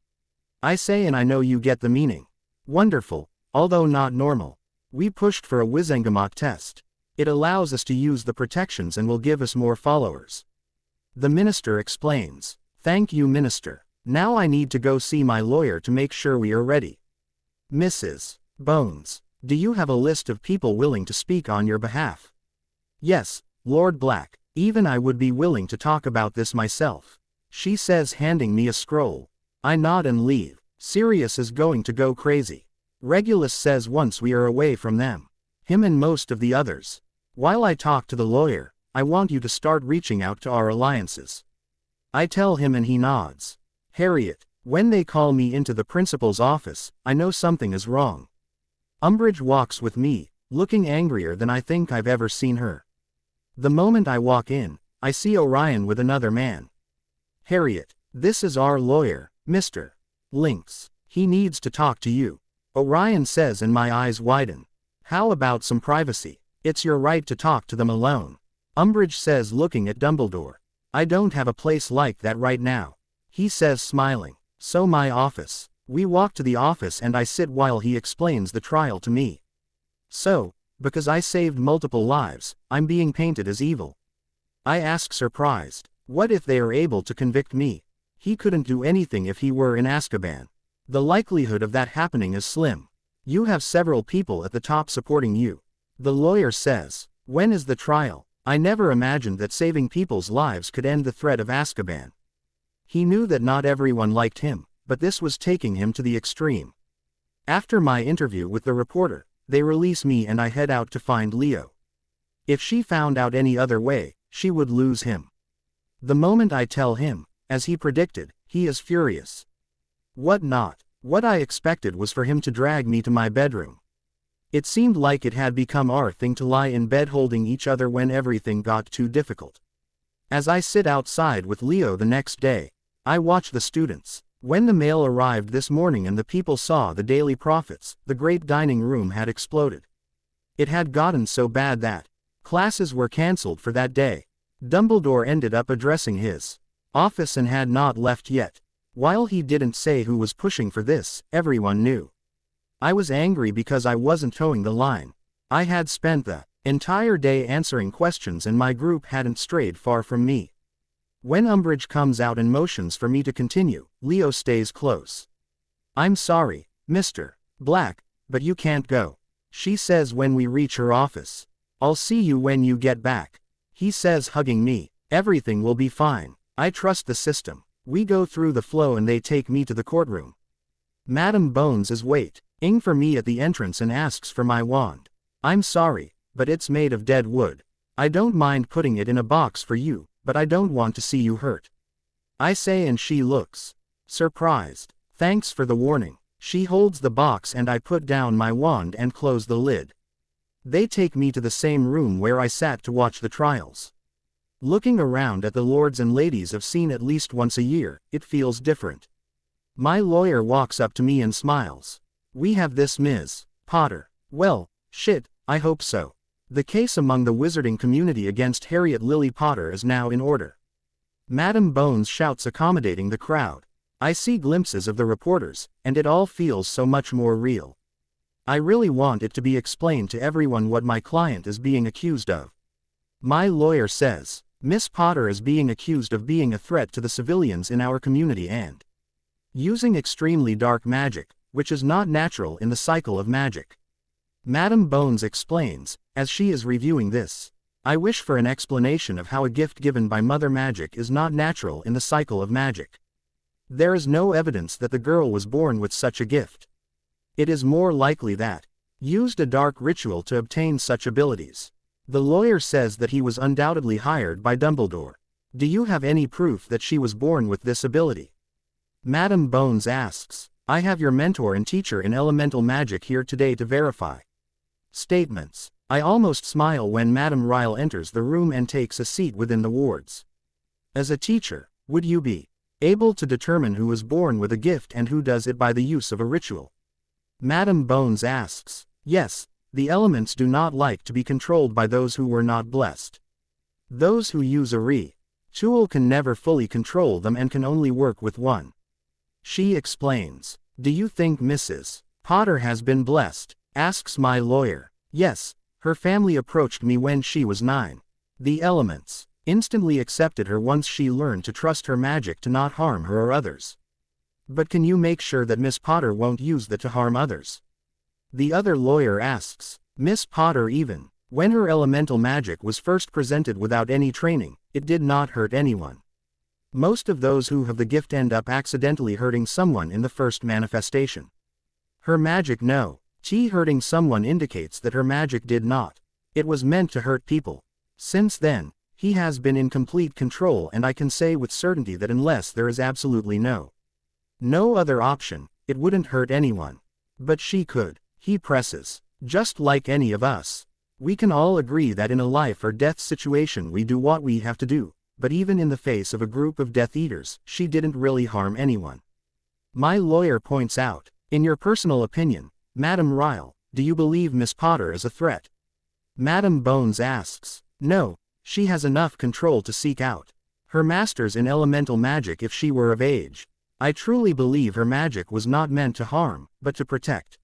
I say, and I know you get the meaning. Wonderful, although not normal. We pushed for a Wizengamot test. It allows us to use the protections and will give us more followers. The minister explains. Thank you, minister. Now I need to go see my lawyer to make sure we are ready. Mrs. Bones, do you have a list of people willing to speak on your behalf? Yes, Lord Black. Even I would be willing to talk about this myself. She says, handing me a scroll. I nod and leave. Sirius is going to go crazy. Regulus says once we are away from them. Him and most of the others. While I talk to the lawyer, I want you to start reaching out to our alliances. I tell him and he nods. Harriet, when they call me into the principal's office, I know something is wrong. Umbridge walks with me, looking angrier than I think I've ever seen her. The moment I walk in, I see Orion with another man. Harriet, this is our lawyer, Mr. Lynx. He needs to talk to you. Orion says and my eyes widen. How about some privacy? It's your right to talk to them alone. Umbridge says, looking at Dumbledore. I don't have a place like that right now. He says, smiling. So my office. We walk to the office and I sit while he explains the trial to me. So, because I saved multiple lives, I'm being painted as evil. I ask, surprised. What if they are able to convict me? He couldn't do anything if he were in Azkaban. The likelihood of that happening is slim. You have several people at the top supporting you. The lawyer says. When is the trial? I never imagined that saving people's lives could end the threat of Azkaban. He knew that not everyone liked him, but this was taking him to the extreme. After my interview with the reporter, they release me and I head out to find Leo. If she found out any other way, she would lose him. The moment I tell him, as he predicted, he is furious. What not? What I expected was for him to drag me to my bedroom. It seemed like it had become our thing to lie in bed holding each other when everything got too difficult. As I sit outside with Leo the next day, I watch the students. When the mail arrived this morning and the people saw the Daily Prophets, the great dining room had exploded. It had gotten so bad that classes were cancelled for that day. Dumbledore ended up addressing his office and had not left yet. While he didn't say who was pushing for this, everyone knew. I was angry because I wasn't towing the line. I had spent the entire day answering questions and my group hadn't strayed far from me. When Umbridge comes out and motions for me to continue, Leo stays close. I'm sorry, Mr. Black, but you can't go. She says when we reach her office. I'll see you when you get back. He says, hugging me. Everything will be fine. I trust the system. We go through the flow and they take me to the courtroom. Madam Bones is waiting for me at the entrance and asks for my wand. I'm sorry, but it's made of dead wood. I don't mind putting it in a box for you, but I don't want to see you hurt. I say and she looks surprised. Thanks for the warning. She holds the box and I put down my wand and close the lid. They take me to the same room where I sat to watch the trials. Looking around at the lords and ladies I've seen at least once a year, it feels different. My lawyer walks up to me and smiles. We have this, Ms. Potter. Well, shit, I hope so. The case among the wizarding community against Harriet Lily Potter is now in order. Madam Bones shouts, accommodating the crowd. I see glimpses of the reporters, and it all feels so much more real. I really want it to be explained to everyone what my client is being accused of. My lawyer says, Miss Potter is being accused of being a threat to the civilians in our community and using extremely dark magic, which is not natural in the cycle of magic. Madam Bones explains, as she is reviewing this. I wish for an explanation of how a gift given by Mother Magic is not natural in the cycle of magic. There is no evidence that the girl was born with such a gift. It is more likely that used a dark ritual to obtain such abilities. The lawyer says that he was undoubtedly hired by Dumbledore. Do you have any proof that she was born with this ability? Madam Bones asks. I have your mentor and teacher in elemental magic here today to verify. Statements. I almost smile when Madam Ryle enters the room and takes a seat within the wards. As a teacher, would you be able to determine who is born with a gift and who does it by the use of a ritual? Madam Bones asks. Yes, the elements do not like to be controlled by those who were not blessed. Those who use a ritual can never fully control them and can only work with one. She explains. Do you think Mrs. Potter has been blessed? Asks my lawyer. Yes, her family approached me when she was 9. The elements instantly accepted her once she learned to trust her magic to not harm her or others. But can you make sure that Miss Potter won't use that to harm others? The other lawyer asks. Miss Potter, even when her elemental magic was first presented without any training, it did not hurt anyone. Most of those who have the gift end up accidentally hurting someone in the first manifestation. Her magic hurting someone indicates that her magic did not. It was meant to hurt people. Since then, he has been in complete control, and I can say with certainty that unless there is absolutely no other option, it wouldn't hurt anyone. But she could. He presses. Just like any of us. We can all agree that in a life or death situation we do what we have to do, but even in the face of a group of Death Eaters, she didn't really harm anyone. My lawyer points out. In your personal opinion, Madam Ryle, do you believe Miss Potter is a threat? Madam Bones asks. No, she has enough control to seek out her masters in elemental magic if she were of age. I truly believe her magic was not meant to harm, but to protect.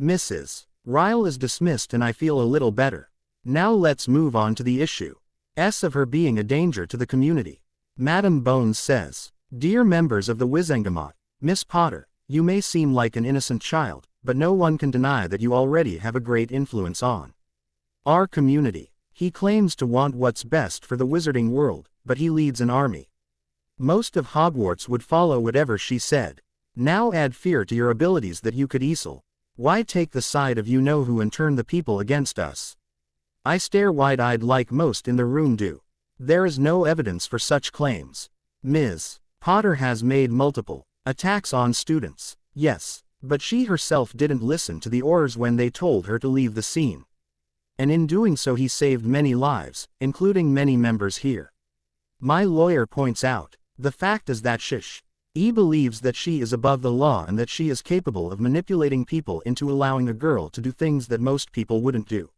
Mrs. Ryle is dismissed and I feel a little better. Now let's move on to the issue of her being a danger to the community. Madam Bones says. Dear members of the Wizengamot, Miss Potter, you may seem like an innocent child, but no one can deny that you already have a great influence on our community. He claims to want what's best for the wizarding world, but he leads an army. Most of Hogwarts would follow whatever she said. Now add fear to your abilities that you could easel. Why take the side of you-know-who and turn the people against us? I stare wide-eyed like most in the room do. There is no evidence for such claims. Ms. Potter has made multiple attacks on students. Yes. But she herself didn't listen to the orders when they told her to leave the scene. And in doing so he saved many lives, including many members here. My lawyer points out. The fact is that he believes that she is above the law and that she is capable of manipulating people into allowing a girl to do things that most people wouldn't do.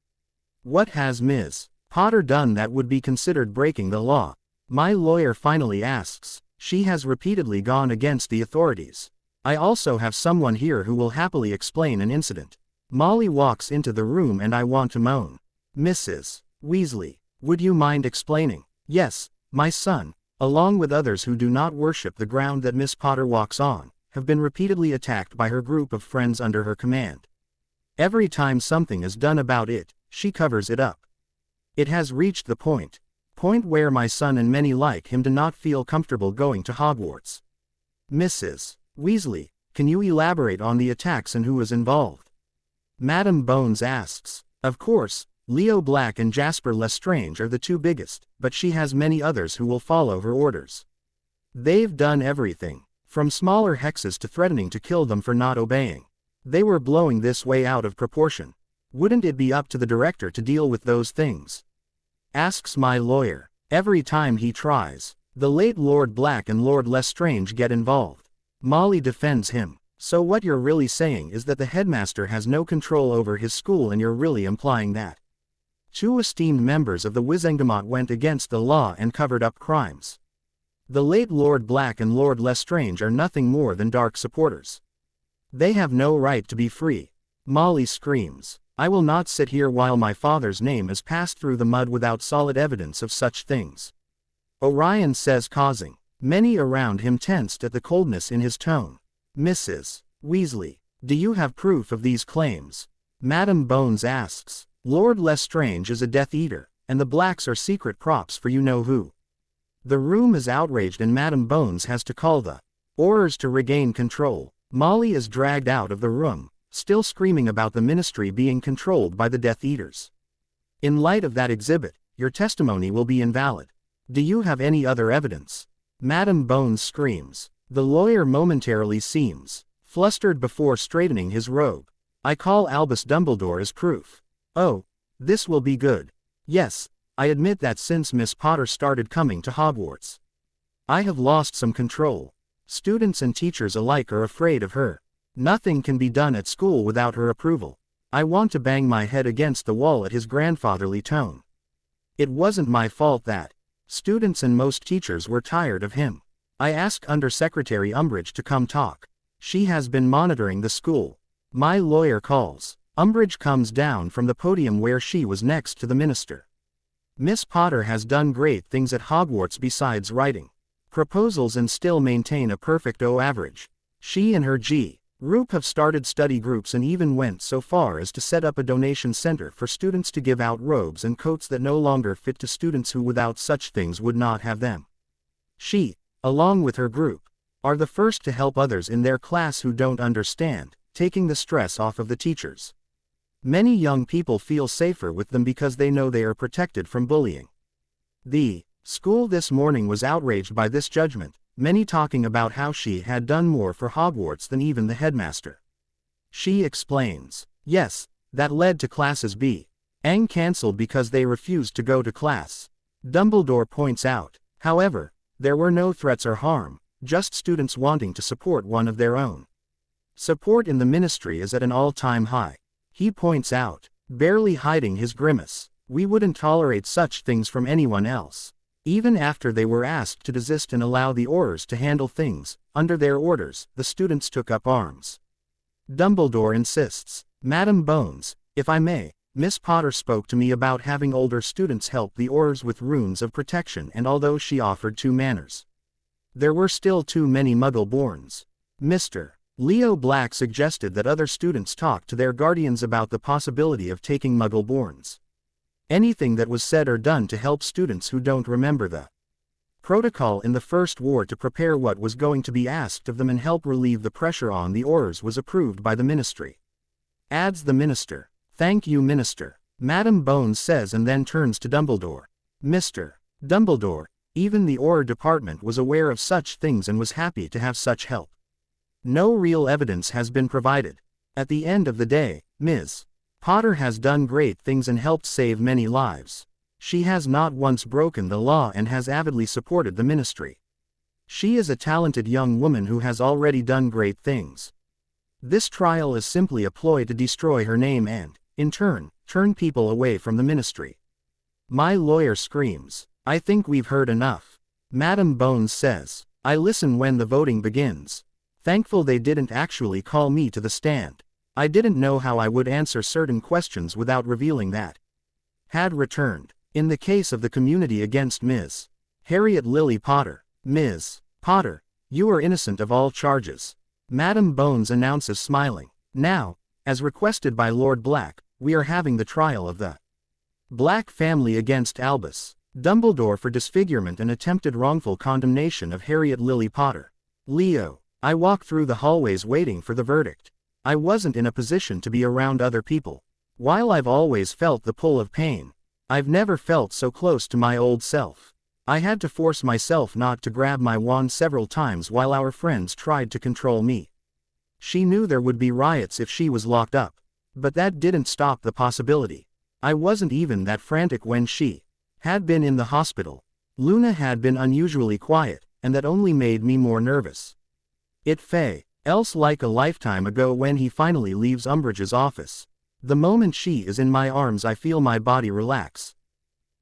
What has Ms. Potter done that would be considered breaking the law? My lawyer finally asks. She has repeatedly gone against the authorities. I also have someone here who will happily explain an incident. Molly walks into the room and I want to moan. Mrs. Weasley, would you mind explaining? Yes, my son, along with others who do not worship the ground that Miss Potter walks on, have been repeatedly attacked by her group of friends under her command. Every time something is done about it, she covers it up. It has reached the point where my son and many like him do not feel comfortable going to Hogwarts. Mrs. Weasley, can you elaborate on the attacks and who is involved? Madam Bones asks. Of course, Leo Black and Jasper Lestrange are the two biggest, but she has many others who will follow her orders. They've done everything, from smaller hexes to threatening to kill them for not obeying. They were blowing this way out of proportion. Wouldn't it be up to the director to deal with those things? Asks my lawyer. Every time he tries, the late Lord Black and Lord Lestrange get involved. Molly defends him. So what you're really saying is that the headmaster has no control over his school, and you're really implying that two esteemed members of the Wizengamot went against the law and covered up crimes. The late Lord Black and Lord Lestrange are nothing more than dark supporters. They have no right to be free. Molly screams. I will not sit here while my father's name is passed through the mud without solid evidence of such things. Orion says, causing many around him tensed at the coldness in his tone. Mrs. Weasley, do you have proof of these claims? Madam Bones asks. Lord Lestrange is a Death Eater, and the Blacks are secret props for you-know-who. The room is outraged and Madam Bones has to call the Aurors to regain control. Molly is dragged out of the room, still screaming about the Ministry being controlled by the Death Eaters. In light of that exhibit, your testimony will be invalid. Do you have any other evidence? Madam Bones screams. The lawyer momentarily seems flustered before straightening his robe. I call Albus Dumbledore as proof. Oh, this will be good. Yes, I admit that since Miss Potter started coming to Hogwarts, I have lost some control. Students and teachers alike are afraid of her. Nothing can be done at school without her approval. I want to bang my head against the wall at his grandfatherly tone. It wasn't my fault that students and most teachers were tired of him. I asked Undersecretary Umbridge to come talk. She has been monitoring the school. My lawyer calls. Umbridge comes down from the podium where she was next to the minister. Miss Potter has done great things at Hogwarts besides writing proposals and still maintain a perfect O average. She and her group have started study groups and even went so far as to set up a donation center for students to give out robes and coats that no longer fit to students who without such things would not have them. She, along with her group, are the first to help others in their class who don't understand, taking the stress off of the teachers. Many young people feel safer with them because they know they are protected from bullying. The school this morning was outraged by this judgment, many talking about how she had done more for Hogwarts than even the headmaster. She explains. Yes, that led to classes being cancelled because they refused to go to class. Dumbledore points out. However, there were no threats or harm, just students wanting to support one of their own. Support in the Ministry is at an all-time high. He points out, barely hiding his grimace. We wouldn't tolerate such things from anyone else. Even after they were asked to desist and allow the Aurors to handle things, under their orders, the students took up arms. Dumbledore insists. Madam Bones, if I may, Miss Potter spoke to me about having older students help the Aurors with runes of protection, and although she offered 2 manors, there were still too many Muggle-borns. Mr. Leo Black suggested that other students talk to their guardians about the possibility of taking Muggle-borns. Anything that was said or done to help students who don't remember the protocol in the First War to prepare what was going to be asked of them and help relieve the pressure on the Aurors was approved by the Ministry. Adds the Minister. Thank you, Minister. Madam Bones says and then turns to Dumbledore. Mr. Dumbledore, even the Auror department was aware of such things and was happy to have such help. No real evidence has been provided. At the end of the day, Ms. Potter has done great things and helped save many lives. She has not once broken the law and has avidly supported the Ministry. She is a talented young woman who has already done great things. This trial is simply a ploy to destroy her name and, in turn, turn people away from the Ministry. My lawyer screams. I think we've heard enough. Madam Bones says. I listen when the voting begins. Thankful they didn't actually call me to the stand. I didn't know how I would answer certain questions without revealing that had returned. In the case of the community against Ms. Harriet Lily Potter. Ms. Potter, you are innocent of all charges. Madam Bones announces, smiling. Now, as requested by Lord Black, we are having the trial of the Black family against Albus Dumbledore for disfigurement and attempted wrongful condemnation of Harriet Lily Potter. Leo. I walked through the hallways waiting for the verdict. I wasn't in a position to be around other people. While I've always felt the pull of pain, I've never felt so close to my old self. I had to force myself not to grab my wand several times while our friends tried to control me. She knew there would be riots if she was locked up. But that didn't stop the possibility. I wasn't even that frantic when she had been in the hospital. Luna had been unusually quiet, and that only made me more nervous. It felt like a lifetime ago when he finally leaves Umbridge's office. The moment she is in my arms I feel my body relax.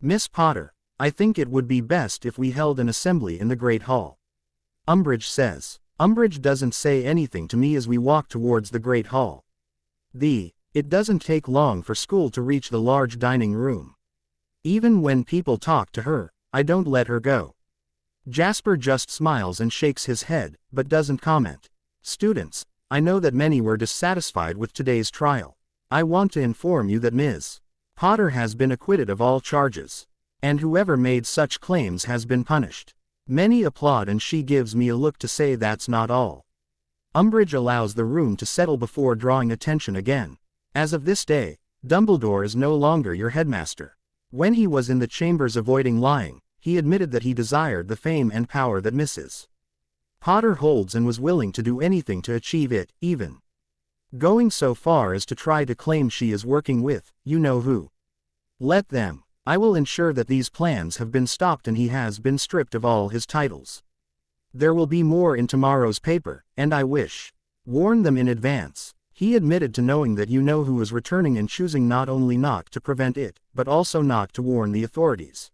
Miss Potter, I think it would be best if we held an assembly in the Great Hall. Umbridge says. Umbridge doesn't say anything to me as we walk towards the Great Hall. It doesn't take long for school to reach the large dining room. Even when people talk to her, I don't let her go. Jasper just smiles and shakes his head, but doesn't comment. Students, I know that many were dissatisfied with today's trial. I want to inform you that Ms. Potter has been acquitted of all charges. And whoever made such claims has been punished. Many applaud and she gives me a look to say that's not all. Umbridge allows the room to settle before drawing attention again. As of this day, Dumbledore is no longer your headmaster. When he was in the chambers avoiding lying, he admitted that he desired the fame and power that Mrs. Potter holds and was willing to do anything to achieve it, even going so far as to try to claim she is working with, you know who. Let them. I will ensure that these plans have been stopped and he has been stripped of all his titles. There will be more in tomorrow's paper, and I warn them in advance. He admitted to knowing that you know who is returning and choosing not only not to prevent it, but also not to warn the authorities.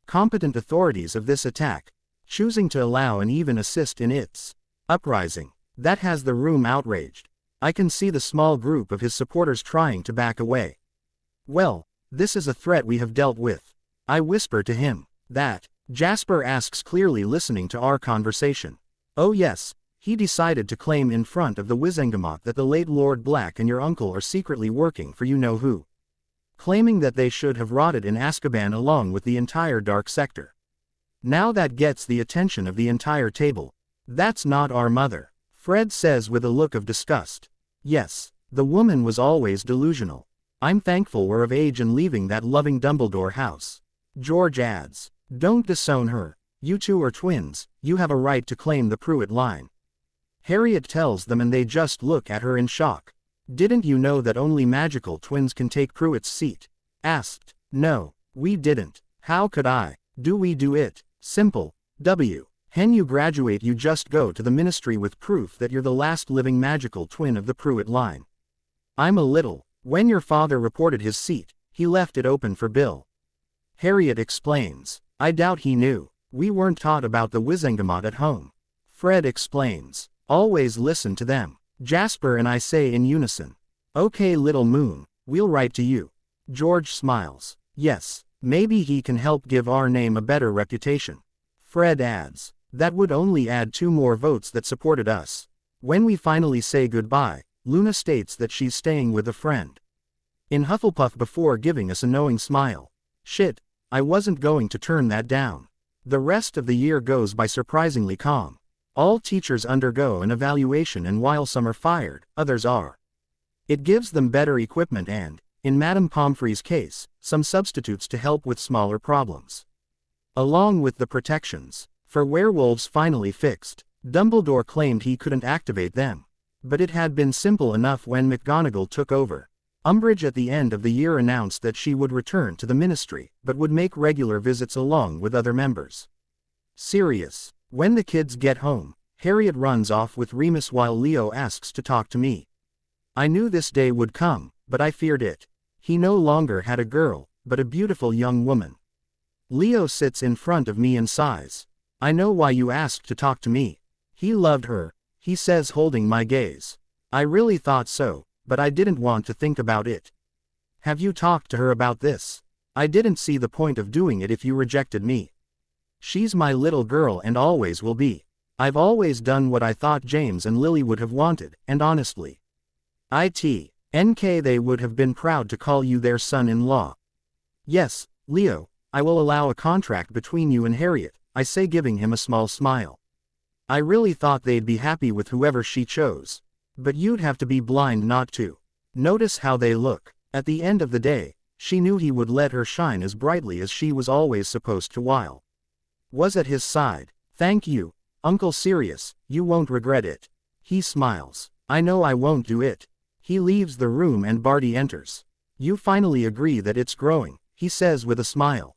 Competent authorities of this attack, choosing to allow and even assist in its uprising. That has the room outraged. I can see the small group of his supporters trying to back away. Well, this is a threat we have dealt with. I whisper to him. That? Jasper asks, clearly listening to our conversation. Oh yes, he decided to claim in front of the Wizengamot that the late Lord Black and your uncle are secretly working for you know who. Claiming that they should have rotted in Azkaban along with the entire dark sector. Now that gets the attention of the entire table. That's not our mother, Fred says with a look of disgust. Yes, the woman was always delusional. I'm thankful we're of age and leaving that loving Dumbledore house. George adds. Don't disown her. You two are twins, you have a right to claim the Pruitt line. Harriet tells them and they just look at her in shock. Didn't you know that only magical twins can take Pruitt's seat? Asked. No, we didn't. How could I? Do we do it? Simple. When you graduate you just go to the ministry with proof that you're the last living magical twin of the Pruitt line. I'm a little. When your father reported his seat, he left it open for Bill. Harriet explains. I doubt he knew. We weren't taught about the Wizengamot at home. Fred explains. Always listen to them. Jasper and I say in unison. Okay little moon, we'll write to you. George smiles. Yes, maybe he can help give our name a better reputation. Fred adds. That would only add 2 more votes that supported us. When we finally say goodbye, Luna states that she's staying with a friend. In Hufflepuff before giving us a knowing smile. Shit, I wasn't going to turn that down. The rest of the year goes by surprisingly calm. All teachers undergo an evaluation and while some are fired, others are. It gives them better equipment and, in Madame Pomfrey's case, some substitutes to help with smaller problems. Along with the protections for werewolves finally fixed, Dumbledore claimed he couldn't activate them. But it had been simple enough when McGonagall took over. Umbridge at the end of the year announced that she would return to the ministry, but would make regular visits along with other members. Sirius. When the kids get home, Harriet runs off with Remus while Leo asks to talk to me. I knew this day would come, but I feared it. He no longer had a girl, but a beautiful young woman. Leo sits in front of me and sighs. I know why you asked to talk to me. He loved her, he says holding my gaze. I really thought so, but I didn't want to think about it. Have you talked to her about this? I didn't see the point of doing it if you rejected me. She's my little girl and always will be. I've always done what I thought James and Lily would have wanted, and honestly. They would have been proud to call you their son-in-law. Yes, Leo, I will allow a contract between you and Harriet, I say giving him a small smile. I really thought they'd be happy with whoever she chose. But you'd have to be blind not to. Notice how they look. At the end of the day, she knew he would let her shine as brightly as she was always supposed to while was at his side. Thank you, Uncle Sirius, you won't regret it. He smiles. I know I won't do it. He leaves the room and Barty enters. You finally agree that it's growing, he says with a smile.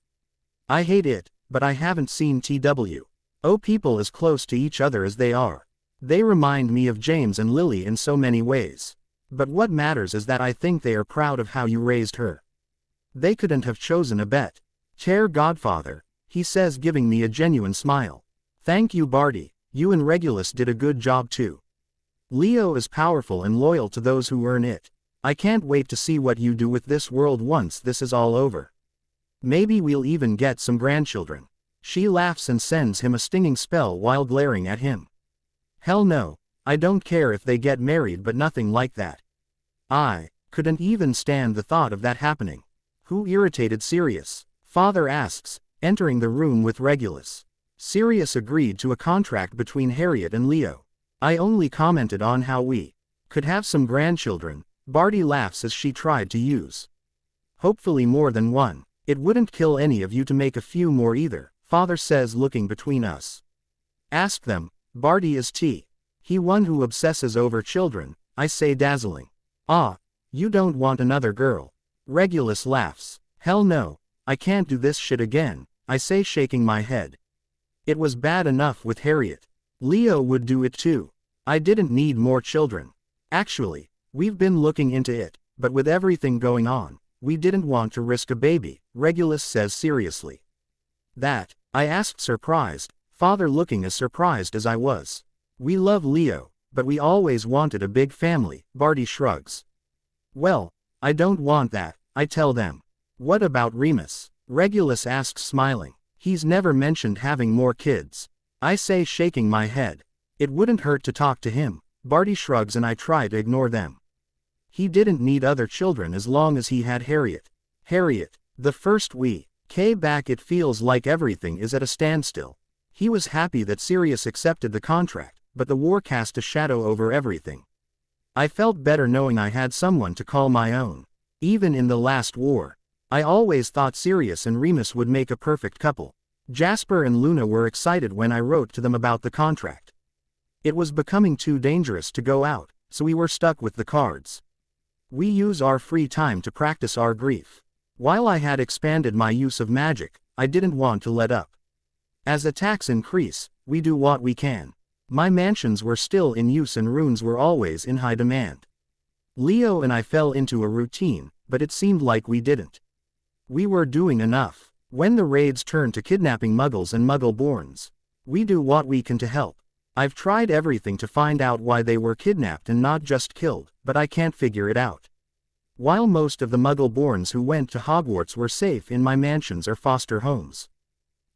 I hate it, but I haven't seen people as close to each other as they are. They remind me of James and Lily in so many ways. But what matters is that I think they are proud of how you raised her. They couldn't have chosen a bet Chair Godfather, he says, giving me a genuine smile. Thank you, Barty. You and Regulus did a good job too. Leo is powerful and loyal to those who earn it. I can't wait to see what you do with this world once this is all over. Maybe we'll even get some grandchildren. She laughs and sends him a stinging spell while glaring at him. Hell no, I don't care if they get married, but nothing like that. I couldn't even stand the thought of that happening. Who irritated Sirius? Father asks, entering the room with Regulus. Sirius agreed to a contract between Harriet and Leo. I only commented on how we could have some grandchildren. Barty laughs as she tried to use. Hopefully more than one. It wouldn't kill any of you to make a few more either, Father says, looking between us. Ask them. Barty is he one who obsesses over children, I say, dazzling. Ah, you don't want another girl. Regulus laughs. Hell no, I can't do this shit again, I say, shaking my head. It was bad enough with Harriet. Leo would do it too. I didn't need more children. Actually, we've been looking into it, but with everything going on, we didn't want to risk a baby, Regulus says seriously. That, I asked, surprised, Father looking as surprised as I was. We love Leo, but we always wanted a big family, Barty shrugs. Well, I don't want that, I tell them. What about Remus? Regulus asks, smiling. He's never mentioned having more kids. I say, shaking my head. It wouldn't hurt to talk to him. Barty shrugs and I try to ignore them. He didn't need other children as long as he had Harriet. Harriet, the first we came back, it feels like everything is at a standstill. He was happy that Sirius accepted the contract, but the war cast a shadow over everything. I felt better knowing I had someone to call my own. Even in the last war, I always thought Sirius and Remus would make a perfect couple. Jasper and Luna were excited when I wrote to them about the contract. It was becoming too dangerous to go out, so we were stuck with the cards. We use our free time to practice our grief. While I had expanded my use of magic, I didn't want to let up. As attacks increase, we do what we can. My mansions were still in use and runes were always in high demand. Leo and I fell into a routine, but it seemed like we didn't. We were doing enough. When the raids turned to kidnapping Muggles and Muggle-borns, we do what we can to help. I've tried everything to find out why they were kidnapped and not just killed, but I can't figure it out. While most of the Muggle-borns who went to Hogwarts were safe in my mansions or foster homes,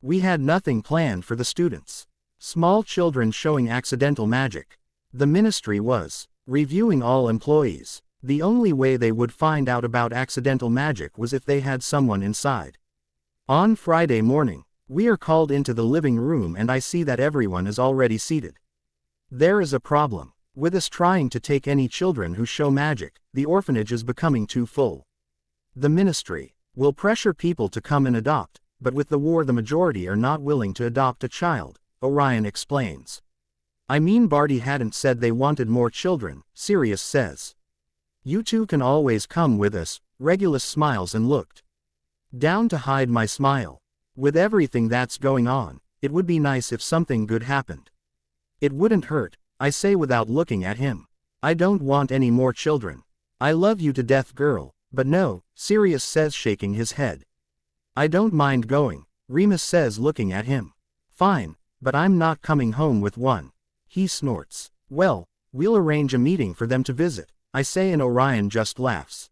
we had nothing planned for the students. Small children showing accidental magic. The Ministry was reviewing all employees. The only way they would find out about accidental magic was if they had someone inside. On Friday morning, we are called into the living room and I see that everyone is already seated. There is a problem. With us trying to take any children who show magic, the orphanage is becoming too full. The Ministry will pressure people to come and adopt, but with the war the majority are not willing to adopt a child, Orion explains. I mean, Barty hadn't said they wanted more children, Sirius says. You two can always come with us, Regulus smiles and looked down to hide my smile. With everything that's going on, it would be nice if something good happened. It wouldn't hurt, I say without looking at him. I don't want any more children. I love you to death, girl, but no, Sirius says, shaking his head. I don't mind going, Remus says, looking at him. Fine, but I'm not coming home with one. He snorts. Well, we'll arrange a meeting for them to visit, I say, and Orion just laughs.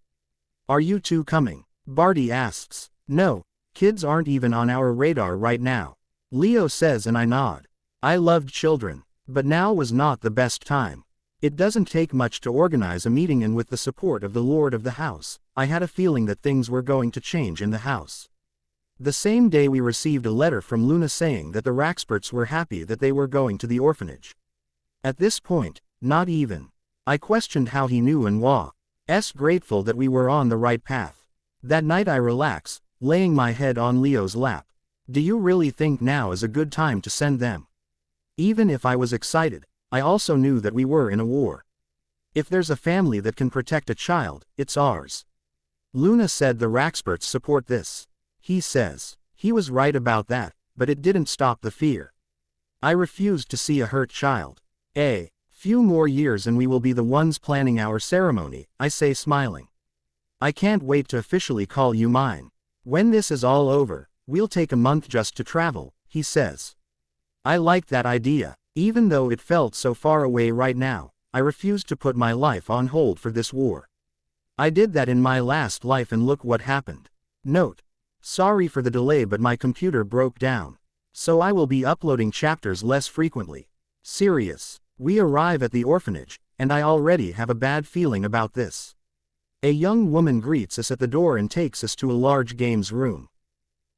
Are you two coming? Barty asks. No, kids aren't even on our radar right now, Leo says, and I nod. I loved children, but now was not the best time. It doesn't take much to organize a meeting, and with the support of the Lord of the House, I had a feeling that things were going to change in the house. The same day we received a letter from Luna saying that the Raxperts were happy that they were going to the orphanage. At this point, not even I questioned how he knew and was grateful that we were on the right path. That night I relax, laying my head on Leo's lap. Do you really think now is a good time to send them? Even if I was excited, I also knew that we were in a war. If there's a family that can protect a child, it's ours. Luna said the Raxperts support this. He says. He was right about that, but it didn't stop the fear. I refused to see a hurt child. A few more years and we will be the ones planning our ceremony, I say, smiling. I can't wait to officially call you mine. When this is all over, We'll take a month just to travel, he says. I like that idea. Even though it felt so far away right now, I refused to put my life on hold for this war. I did that in my last life and look what happened. Note: sorry for the delay, but my computer broke down. So I will be uploading chapters less frequently. Serious. We arrive at the orphanage, and I already have a bad feeling about this. A young woman greets us at the door and takes us to a large games room.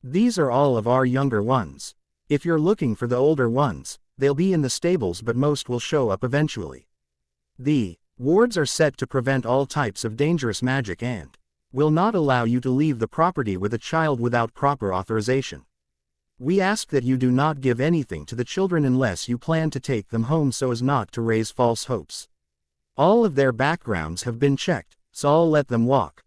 These are all of our younger ones. If you're looking for the older ones, they'll be in the stables, but most will show up eventually. The wards are set to prevent all types of dangerous magic and will not allow you to leave the property with a child without proper authorization. We ask that you do not give anything to the children unless you plan to take them home so as not to raise false hopes. All of their backgrounds have been checked, so I'll let them walk.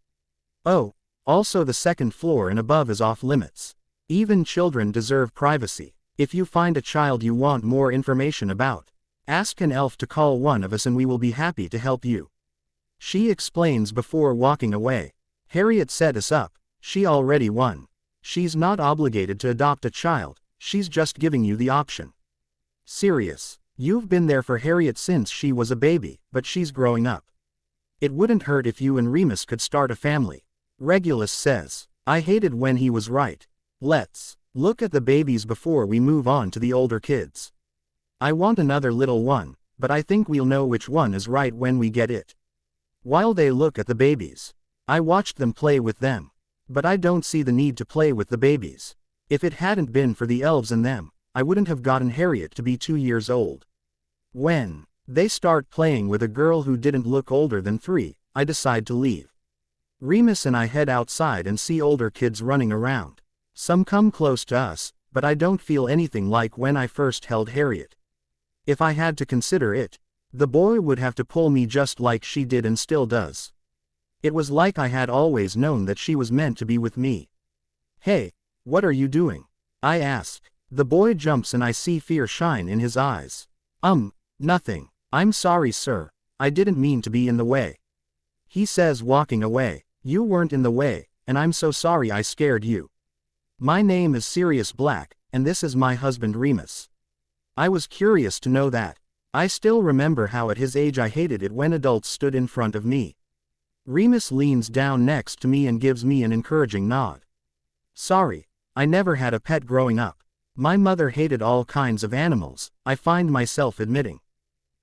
Oh, also the second floor and above is off limits. Even children deserve privacy. If you find a child you want more information about, ask an elf to call one of us and we will be happy to help you. She explains before walking away. Harriet set us up. She already won. She's not obligated to adopt a child, she's just giving you the option. Serious. You've been there for Harriet since she was a baby, but she's growing up. It wouldn't hurt if you and Remus could start a family. Regulus says. I hated when he was right. Let's look at the babies before we move on to the older kids. I want another little one, but I think we'll know which one is right when we get it. While they look at the babies, I watched them play with them. But I don't see the need to play with the babies. If it hadn't been for the elves and them, I wouldn't have gotten Harriet to be 2 years old. When they start playing with a girl who didn't look older than 3, I decide to leave. Remus and I head outside and see older kids running around. Some come close to us, but I don't feel anything like when I first held Harriet. If I had to consider it, the boy would have to pull me just like she did and still does. It was like I had always known that she was meant to be with me. Hey, what are you doing? I ask. The boy jumps and I see fear shine in his eyes. Nothing. I'm sorry, sir. I didn't mean to be in the way. He says, walking away. You weren't in the way, and I'm so sorry I scared you. My name is Sirius Black, and this is my husband Remus. I was curious to know that. I still remember how at his age I hated it when adults stood in front of me. Remus leans down next to me and gives me an encouraging nod. Sorry, I never had a pet growing up. My mother hated all kinds of animals, I find myself admitting.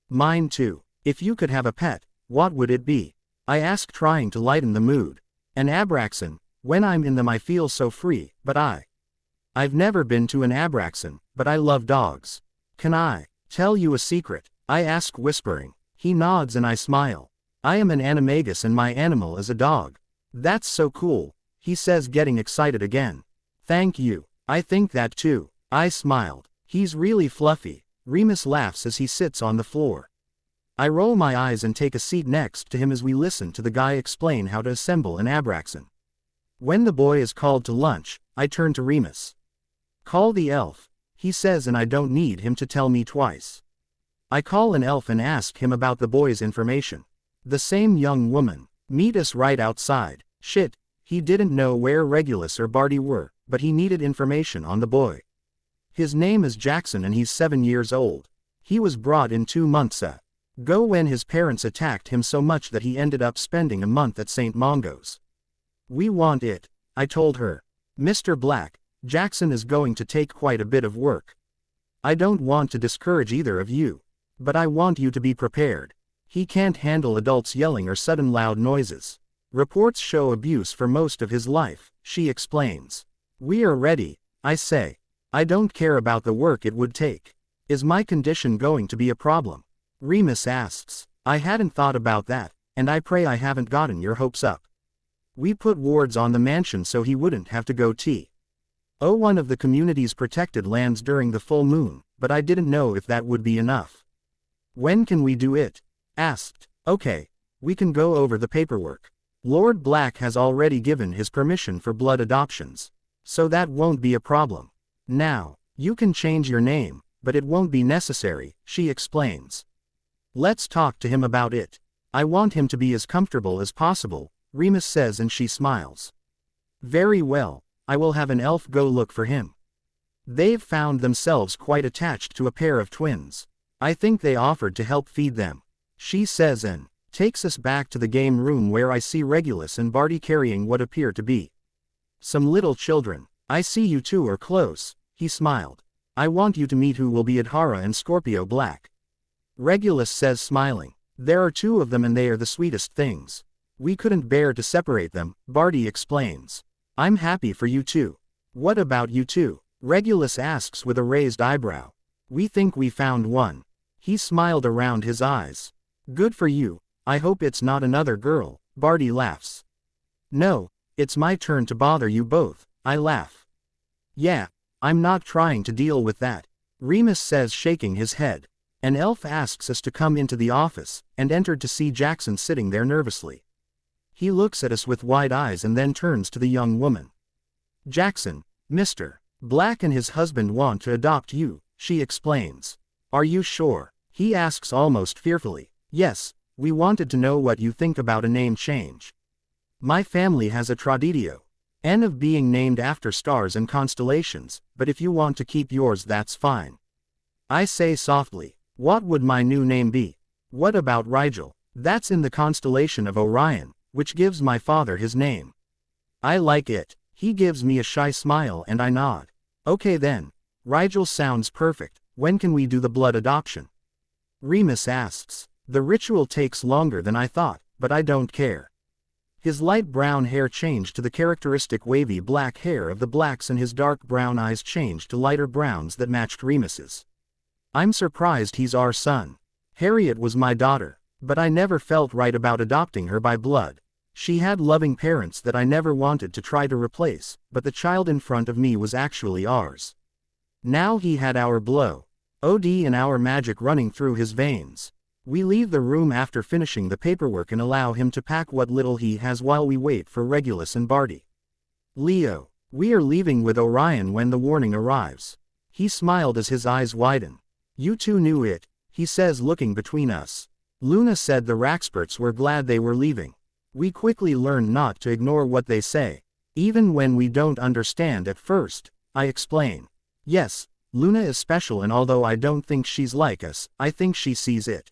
Mine too. If you could have a pet, what would it be? I ask, trying to lighten the mood. An Abraxan. When I'm in them I feel so free, but I've never been to an Abraxan, but I love dogs. Can I tell you a secret? I ask, whispering. He nods and I smile. I am an animagus and my animal is a dog. That's so cool, he says, getting excited again. Thank you. I think that too. I smiled. He's really fluffy. Remus laughs as he sits on the floor. I roll my eyes and take a seat next to him as we listen to the guy explain how to assemble an Abraxan. When the boy is called to lunch, I turn to Remus. Call the elf, he says, and I don't need him to tell me twice. I call an elf and ask him about the boy's information. The same young woman. Meet us right outside. Shit, he didn't know where Regulus or Barty were, but he needed information on the boy. His name is Jackson and he's 7 years old. He was brought in 2 months ago when his parents attacked him so much that he ended up spending a month at St. Mungo's. We want it, I told her. Mr. Black, Jackson is going to take quite a bit of work. I don't want to discourage either of you, but I want you to be prepared. He can't handle adults yelling or sudden loud noises. Reports show abuse for most of his life, she explains. We are ready, I say. I don't care about the work it would take. Is my condition going to be a problem? Remus asks. I hadn't thought about that, and I pray I haven't gotten your hopes up. We put wards on the mansion so he wouldn't have to go one of the community's protected lands during the full moon, but I didn't know if that would be enough. When can we do it? Asked. Okay, we can go over the paperwork. Lord Black has already given his permission for blood adoptions, so that won't be a problem. Now, you can change your name, but it won't be necessary, she explains. Let's talk to him about it. I want him to be as comfortable as possible, Remus says, and she smiles. Very well, I will have an elf go look for him. They've found themselves quite attached to a pair of twins. I think they offered to help feed them, she says and takes us back to the game room where I see Regulus and Barty carrying what appear to be some little children. I see you two are close, he smiled. I want you to meet who will be Adhara and Scorpio Black. Regulus says smiling. There are two of them and they are the sweetest things. We couldn't bear to separate them, Barty explains. I'm happy for you two. What about you two? Regulus asks with a raised eyebrow. We think we found one. He smiled around his eyes. Good for you, I hope it's not another girl, Barty laughs. No, it's my turn to bother you both, I laugh. Yeah, I'm not trying to deal with that, Remus says shaking his head. An elf asks us to come into the office, and entered to see Jackson sitting there nervously. He looks at us with wide eyes and then turns to the young woman. Jackson, Mr. Black and his husband want to adopt you, she explains. Are you sure? He asks almost fearfully. Yes, we wanted to know what you think about a name change. My family has a traditio of being named after stars and constellations, but if you want to keep yours that's fine. I say softly. What would my new name be? What about Rigel? That's in the constellation of Orion, which gives my father his name. I like it. He gives me a shy smile and I nod. Okay then. Rigel sounds perfect. When can we do the blood adoption? Remus asks. The ritual takes longer than I thought, but I don't care. His light brown hair changed to the characteristic wavy black hair of the Blacks and his dark brown eyes changed to lighter browns that matched Remus's. I'm surprised he's our son. Harriet was my daughter, but I never felt right about adopting her by blood. She had loving parents that I never wanted to try to replace, but the child in front of me was actually ours. Now he had our blow. OD and our magic running through his veins. We leave the room after finishing the paperwork and allow him to pack what little he has while we wait for Regulus and Barty. Leo, we are leaving with Orion when the warning arrives. He smiled as his eyes widen. You two knew it, he says looking between us. Luna said the Raxperts were glad they were leaving. We quickly learn not to ignore what they say. Even when we don't understand at first, I explain. Yes, Luna is special and although I don't think she's like us, I think she sees it.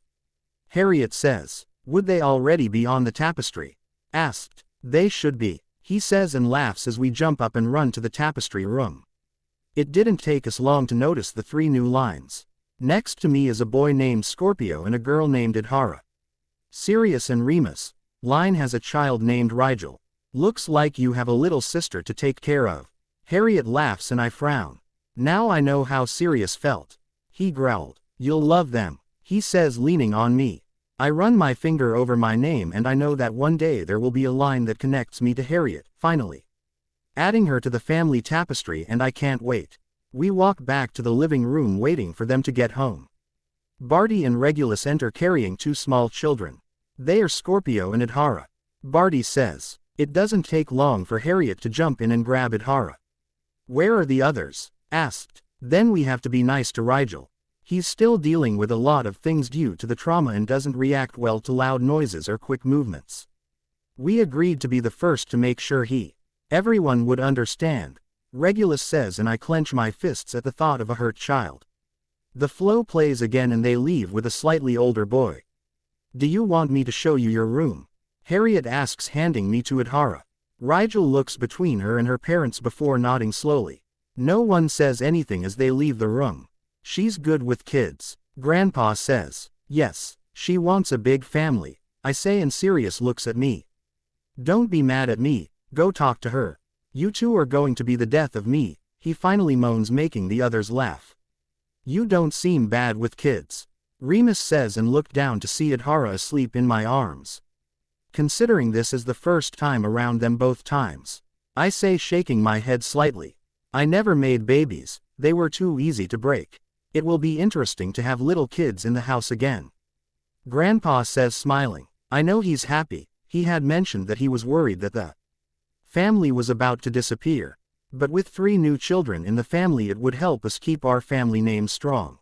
Harriet says. Would they already be on the tapestry? Asked. They should be, he says and laughs as we jump up and run to the tapestry room. It didn't take us long to notice the 3 new lines. Next to me is a boy named Scorpio and a girl named Adhara. Sirius and Remus. Line has a child named Rigel. Looks like you have a little sister to take care of. Harriet laughs and I frown. Now I know how Sirius felt. He growled. You'll love them, he says leaning on me. I run my finger over my name and I know that one day there will be a line that connects me to Harriet, finally. Adding her to the family tapestry and I can't wait. We walk back to the living room waiting for them to get home. Barty and Regulus enter carrying 2 small children. They are Scorpio and Adhara. Barty says. It doesn't take long for Harriet to jump in and grab Adhara. Where are the others? Asked. Then we have to be nice to Rigel. He's still dealing with a lot of things due to the trauma and doesn't react well to loud noises or quick movements. We agreed to be the first to make sure everyone would understand. Regulus says and I clench my fists at the thought of a hurt child. The flow plays again and they leave with a slightly older boy. Do you want me to show you your room? Harriet asks handing me to Adhara. Rigel looks between her and her parents before nodding slowly. No one says anything as they leave the room. She's good with kids. Grandpa says. Yes, she wants a big family, I say and Sirius looks at me. Don't be mad at me, go talk to her. You two are going to be the death of me, he finally moans making the others laugh. You don't seem bad with kids. Remus says and looked down to see Adhara asleep in my arms. Considering this is the first time around them both times. I say shaking my head slightly. I never made babies, they were too easy to break. It will be interesting to have little kids in the house again. Grandpa says smiling. I know he's happy, he had mentioned that he was worried that the family was about to disappear. But with 3 new children in the family it would help us keep our family name strong.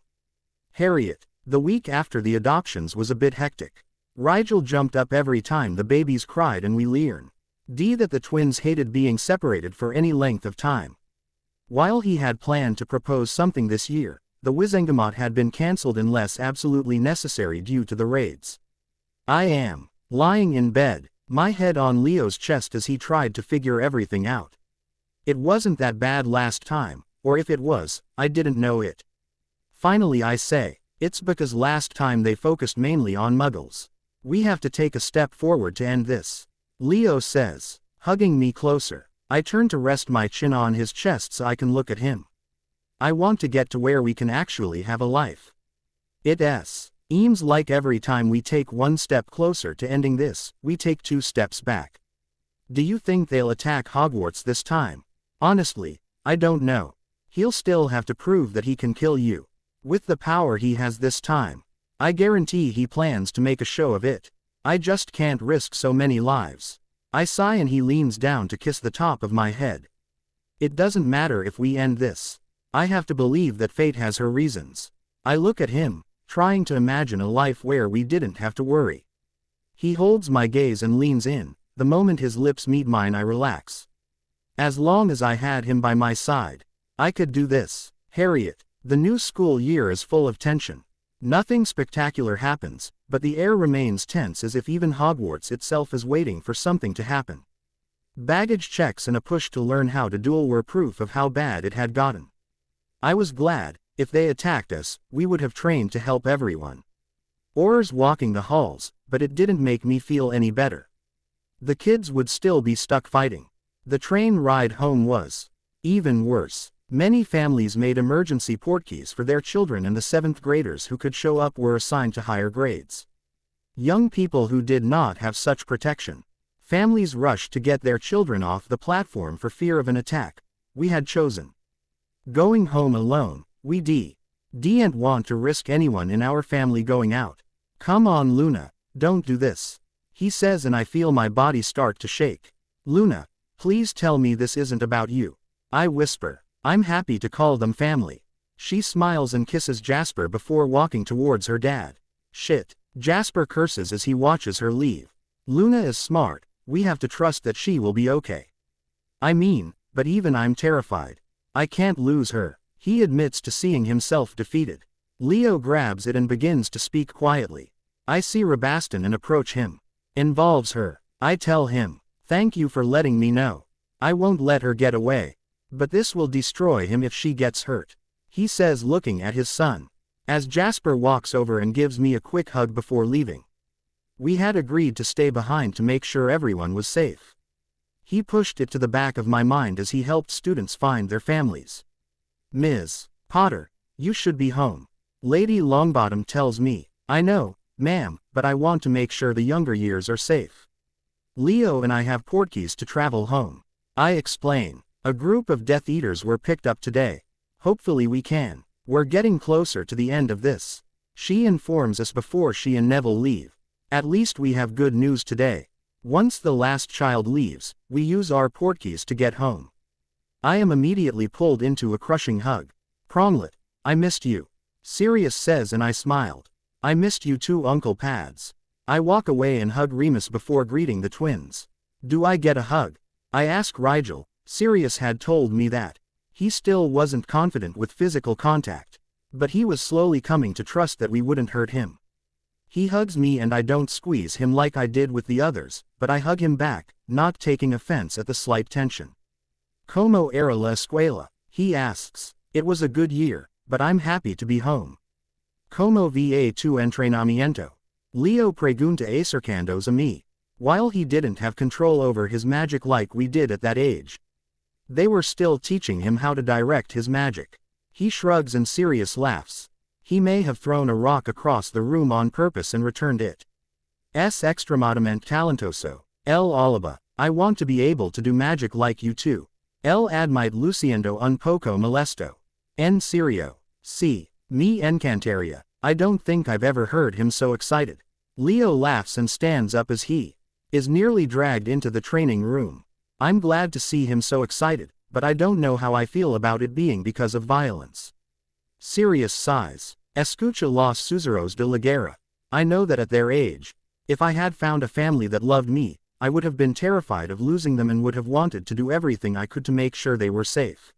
Harriet. The week after the adoptions was a bit hectic. Rigel jumped up every time the babies cried and we learned. D that the twins hated being separated for any length of time. While he had planned to propose something this year, the Wizengamot had been cancelled unless absolutely necessary due to the raids. I am lying in bed, my head on Leo's chest as he tried to figure everything out. It wasn't that bad last time, or if it was, I didn't know it. Finally I say, it's because last time they focused mainly on muggles. We have to take a step forward to end this. Leo says, hugging me closer. I turn to rest my chin on his chest so I can look at him. I want to get to where we can actually have a life. It seems like every time we take one step closer to ending this, we take 2 steps back. Do you think they'll attack Hogwarts this time? Honestly, I don't know. He'll still have to prove that he can kill you. With the power he has this time, I guarantee he plans to make a show of it. I just can't risk so many lives. I sigh and he leans down to kiss the top of my head. It doesn't matter if we end this. I have to believe that fate has her reasons. I look at him, trying to imagine a life where we didn't have to worry. He holds my gaze and leans in. The moment his lips meet mine I relax. As long as I had him by my side, I could do this. Harriet, the new school year is full of tension. Nothing spectacular happens, but the air remains tense as if even Hogwarts itself is waiting for something to happen. Baggage checks and a push to learn how to duel were proof of how bad it had gotten. I was glad, if they attacked us, we would have trained to help everyone. Aurors walking the halls, but it didn't make me feel any better. The kids would still be stuck fighting. The train ride home was even worse. Many families made emergency portkeys for their children, and the 7th graders who could show up were assigned to higher grades. Young people who did not have such protection. Families rushed to get their children off the platform for fear of an attack. We had chosen going home alone. We didn't want to risk anyone in our family going out. Come on Luna, don't do this, he says, and I feel my body start to shake. Luna, please tell me this isn't about you. I whisper. I'm happy to call them family. She smiles and kisses Jasper before walking towards her dad. Shit, Jasper curses as he watches her leave. Luna is smart, we have to trust that she will be okay. I mean, but even I'm terrified. I can't lose her. He admits to seeing himself defeated. Leo grabs it and begins to speak quietly. I see Rabaston and approach him. Involves her. I tell him, thank you for letting me know. I won't let her get away. But this will destroy him if she gets hurt. He says, looking at his son. As Jasper walks over and gives me a quick hug before leaving. We had agreed to stay behind to make sure everyone was safe. He pushed it to the back of my mind as he helped students find their families. Ms. Potter, you should be home. Lady Longbottom tells me. I know, ma'am, but I want to make sure the younger years are safe. Leo and I have portkeys to travel home. I explain. A group of Death Eaters were picked up today. Hopefully we can. We're getting closer to the end of this. She informs us before she and Neville leave. At least we have good news today. Once the last child leaves, we use our portkeys to get home. I am immediately pulled into a crushing hug. Pronglet, I missed you. Sirius says, and I smiled. I missed you too, Uncle Pads. I walk away and hug Remus before greeting the twins. Do I get a hug? I ask Rigel. Sirius had told me that. He still wasn't confident with physical contact. But he was slowly coming to trust that we wouldn't hurt him. He hugs me and I don't squeeze him like I did with the others, but I hug him back, not taking offense at the slight tension. Como era la escuela? He asks. It was a good year, but I'm happy to be home. Como va tu entrenamiento? Leo pregunta acercándose a mí. While he didn't have control over his magic like we did at that age. They were still teaching him how to direct his magic. He shrugs and Sirius laughs. He may have thrown a rock across the room on purpose and returned it. Es extremadamente talentoso. El Alaba. I want to be able to do magic like you too. El admite luciendo un poco molesto. En serio. Si. Me encantaría. I don't think I've ever heard him so excited. Leo laughs and stands up as he is nearly dragged into the training room. I'm glad to see him so excited, but I don't know how I feel about it being because of violence. Sirius sighs. Escucha los susurros de la guerra. I know that at their age, if I had found a family that loved me, I would have been terrified of losing them and would have wanted to do everything I could to make sure they were safe.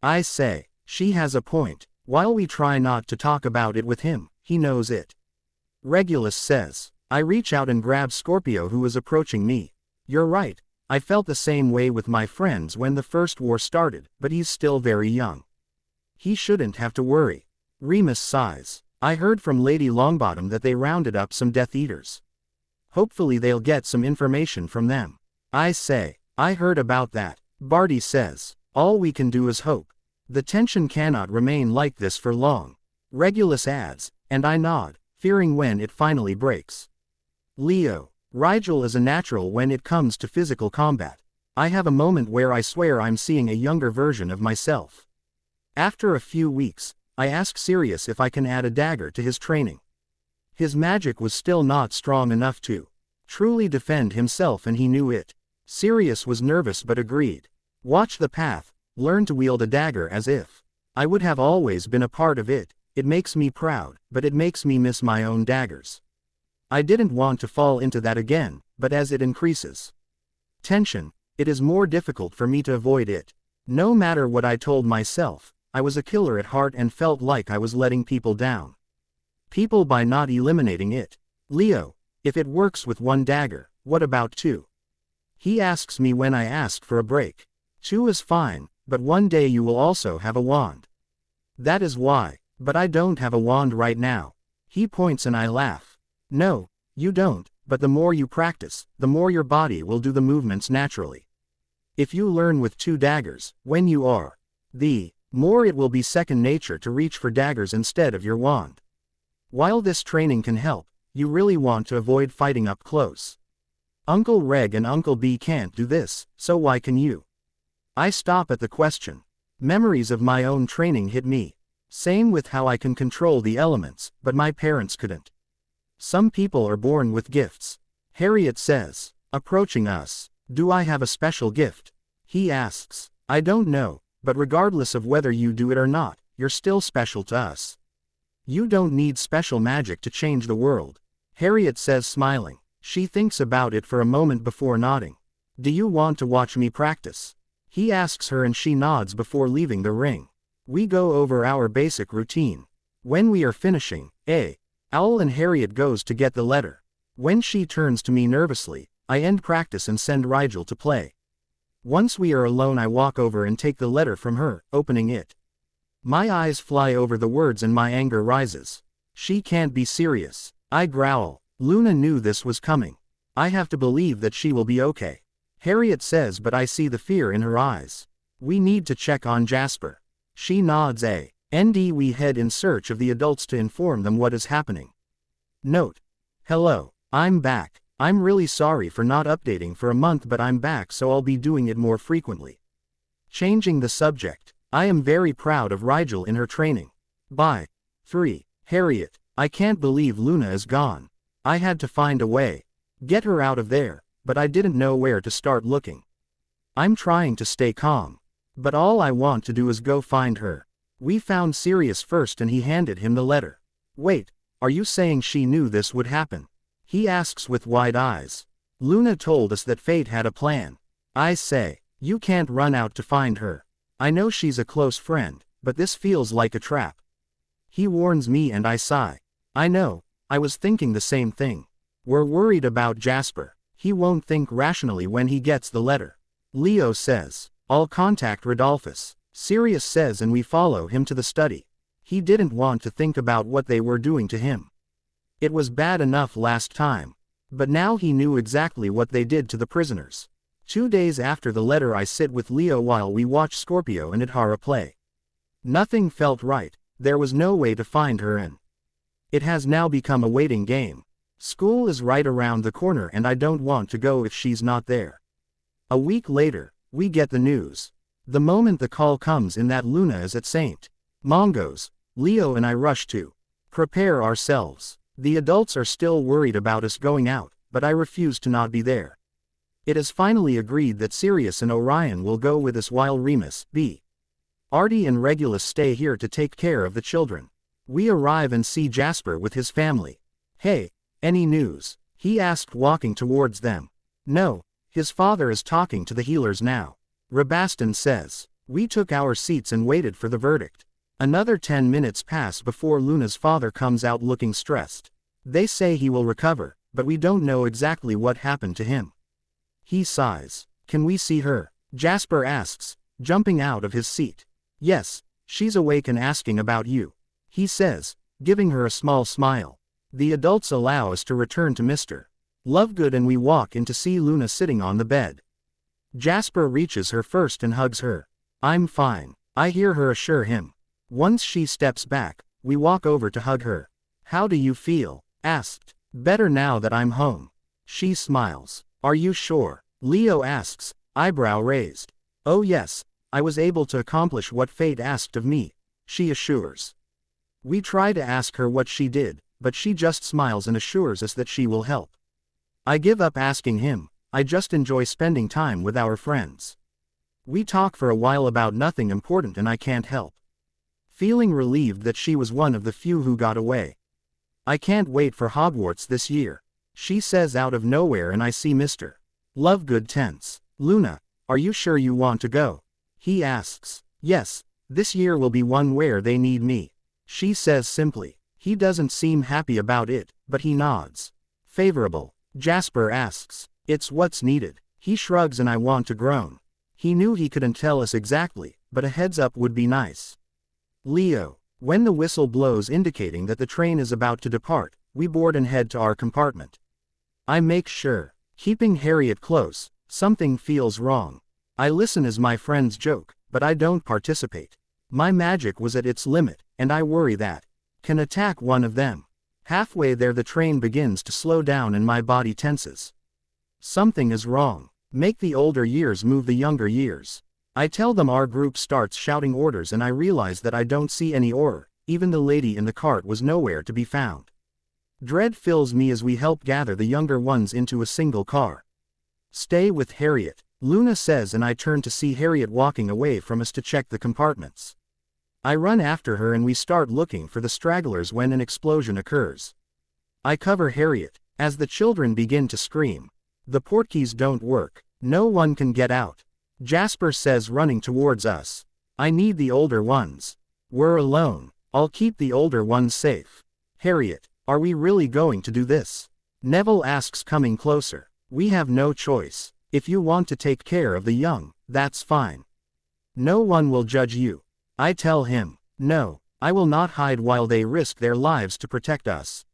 I say, she has a point. While we try not to talk about it with him, he knows it. Regulus says. I reach out and grab Scorpio, who is approaching me. You're right, I felt the same way with my friends when the first war started, but he's still very young. He shouldn't have to worry. Remus sighs. I heard from Lady Longbottom that they rounded up some Death Eaters. Hopefully they'll get some information from them. I say, I heard about that. Barty says, all we can do is hope. The tension cannot remain like this for long. Regulus adds, and I nod, fearing when it finally breaks. Leo, Rigel is a natural when it comes to physical combat. I have a moment where I swear I'm seeing a younger version of myself. After a few weeks, I ask Sirius if I can add a dagger to his training. His magic was still not strong enough to truly defend himself, and he knew it. Sirius was nervous but agreed. Watch the path, learn to wield a dagger as if I would have always been a part of it. It makes me proud, but it makes me miss my own daggers. I didn't want to fall into that again, but as it increases tension, it is more difficult for me to avoid it. No matter what I told myself, I was a killer at heart and felt like I was letting people down. People by not eliminating it. Leo, if it works with one dagger, what about two? He asks me when I ask for a break. Two is fine, but one day you will also have a wand. That is why, but I don't have a wand right now. He points and I laugh. No, you don't, but the more you practice, the more your body will do the movements naturally. If you learn with two daggers, when you are the more it will be second nature to reach for daggers instead of your wand. While this training can help, you really want to avoid fighting up close. Uncle Reg and Uncle B can't do this, so why can you? I stop at the question. Memories of my own training hit me. Same with how I can control the elements, but my parents couldn't. Some people are born with gifts. Harriet says, approaching us. Do I have a special gift? He asks. I don't know, but regardless of whether you do it or not, you're still special to us. You don't need special magic to change the world. Harriet says, smiling. She thinks about it for a moment before nodding. Do you want to watch me practice? He asks her and she nods before leaving the ring. We go over our basic routine. When we are finishing, Owl and Harriet goes to get the letter. When she turns to me nervously, I end practice and send Rigel to play. Once we are alone, I walk over and take the letter from her, opening it. My eyes fly over the words and my anger rises. She can't be serious. I growl. Luna knew this was coming. I have to believe that she will be okay. Harriet says, but I see the fear in her eyes. We need to check on Jasper. She nods. We head in search of the adults to inform them what is happening. Note. Hello, I'm back. I'm really sorry for not updating for a month, but I'm back, so I'll be doing it more frequently. Changing the subject. I am very proud of Rigel in her training. Bye. 3. Harriet, I can't believe Luna is gone. I had to find a way. Get her out of there, but I didn't know where to start looking. I'm trying to stay calm. But all I want to do is go find her. We found Sirius first and he handed him the letter. Wait, are you saying she knew this would happen? He asks with wide eyes. Luna told us that fate had a plan. I say, you can't run out to find her. I know she's a close friend, but this feels like a trap. He warns me and I sigh. I know, I was thinking the same thing. We're worried about Jasper. He won't think rationally when he gets the letter. Leo says, I'll contact Rodolphus. Sirius says, and we follow him to the study. He didn't want to think about what they were doing to him. It was bad enough last time. But now he knew exactly what they did to the prisoners. 2 days after the letter, I sit with Leo while we watch Scorpio and Adhara play. Nothing felt right. There was no way to find her, and it has now become a waiting game. School is right around the corner and I don't want to go if she's not there. A week later, we get the news. The moment the call comes in that Luna is at St. Mungo's, Leo and I rush to prepare ourselves. The adults are still worried about us going out, but I refuse to not be there. It is finally agreed that Sirius and Orion will go with us while Remus, B. Artie and Regulus stay here to take care of the children. We arrive and see Jasper with his family. Hey, any news? He asked, walking towards them. No, his father is talking to the healers now. Rabastan says. We took our seats and waited for the verdict. Another 10 minutes pass before Luna's father comes out looking stressed. They say he will recover, but we don't know exactly what happened to him. He sighs. Can we see her? Jasper asks, jumping out of his seat. Yes, she's awake and asking about you. He says, giving her a small smile. The adults allow us to return to Mr. Lovegood and we walk in to see Luna sitting on the bed. Jasper reaches her first and hugs her. I'm fine, I hear her assure him. Once she steps back, we walk over to hug her. How do you feel? Asked. Better now that I'm home. She smiles. Are you sure? Leo asks, eyebrow raised. Oh yes, I was able to accomplish what fate asked of me, she assures. We try to ask her what she did, but she just smiles and assures us that she will help. I give up asking him, I just enjoy spending time with our friends. We talk for a while about nothing important and I can't help feeling relieved that she was one of the few who got away. I can't wait for Hogwarts this year, she says out of nowhere, and I see Mr. Lovegood tense. Luna, are you sure you want to go? He asks. Yes, this year will be one where they need me, she says simply. He doesn't seem happy about it, but he nods. Favorable. Jasper asks. It's what's needed. He shrugs and I want to groan. He knew he couldn't tell us exactly, but a heads up would be nice. Leo. When the whistle blows indicating that the train is about to depart, we board and head to our compartment. I make sure, keeping Harriet close, something feels wrong. I listen as my friends joke, but I don't participate. My magic was at its limit, and I worry that can attack one of them. Halfway there the train begins to slow down and my body tenses. Something is wrong. Make the older years move the younger years. I tell them our group starts shouting orders and I realize that I don't see any Auror, even the lady in the cart was nowhere to be found. Dread fills me as we help gather the younger ones into a single car. Stay with Harriet, Luna says, and I turn to see Harriet walking away from us to check the compartments. I run after her and we start looking for the stragglers when an explosion occurs. I cover Harriet, as the children begin to scream. The portkeys don't work. No one can get out. Jasper says, running towards us. I need the older ones. We're alone. I'll keep the older ones safe. Harriet, are we really going to do this? Neville asks, coming closer. We have no choice. If you want to take care of the young, that's fine. No one will judge you. I tell him. No, I will not hide while they risk their lives to protect us.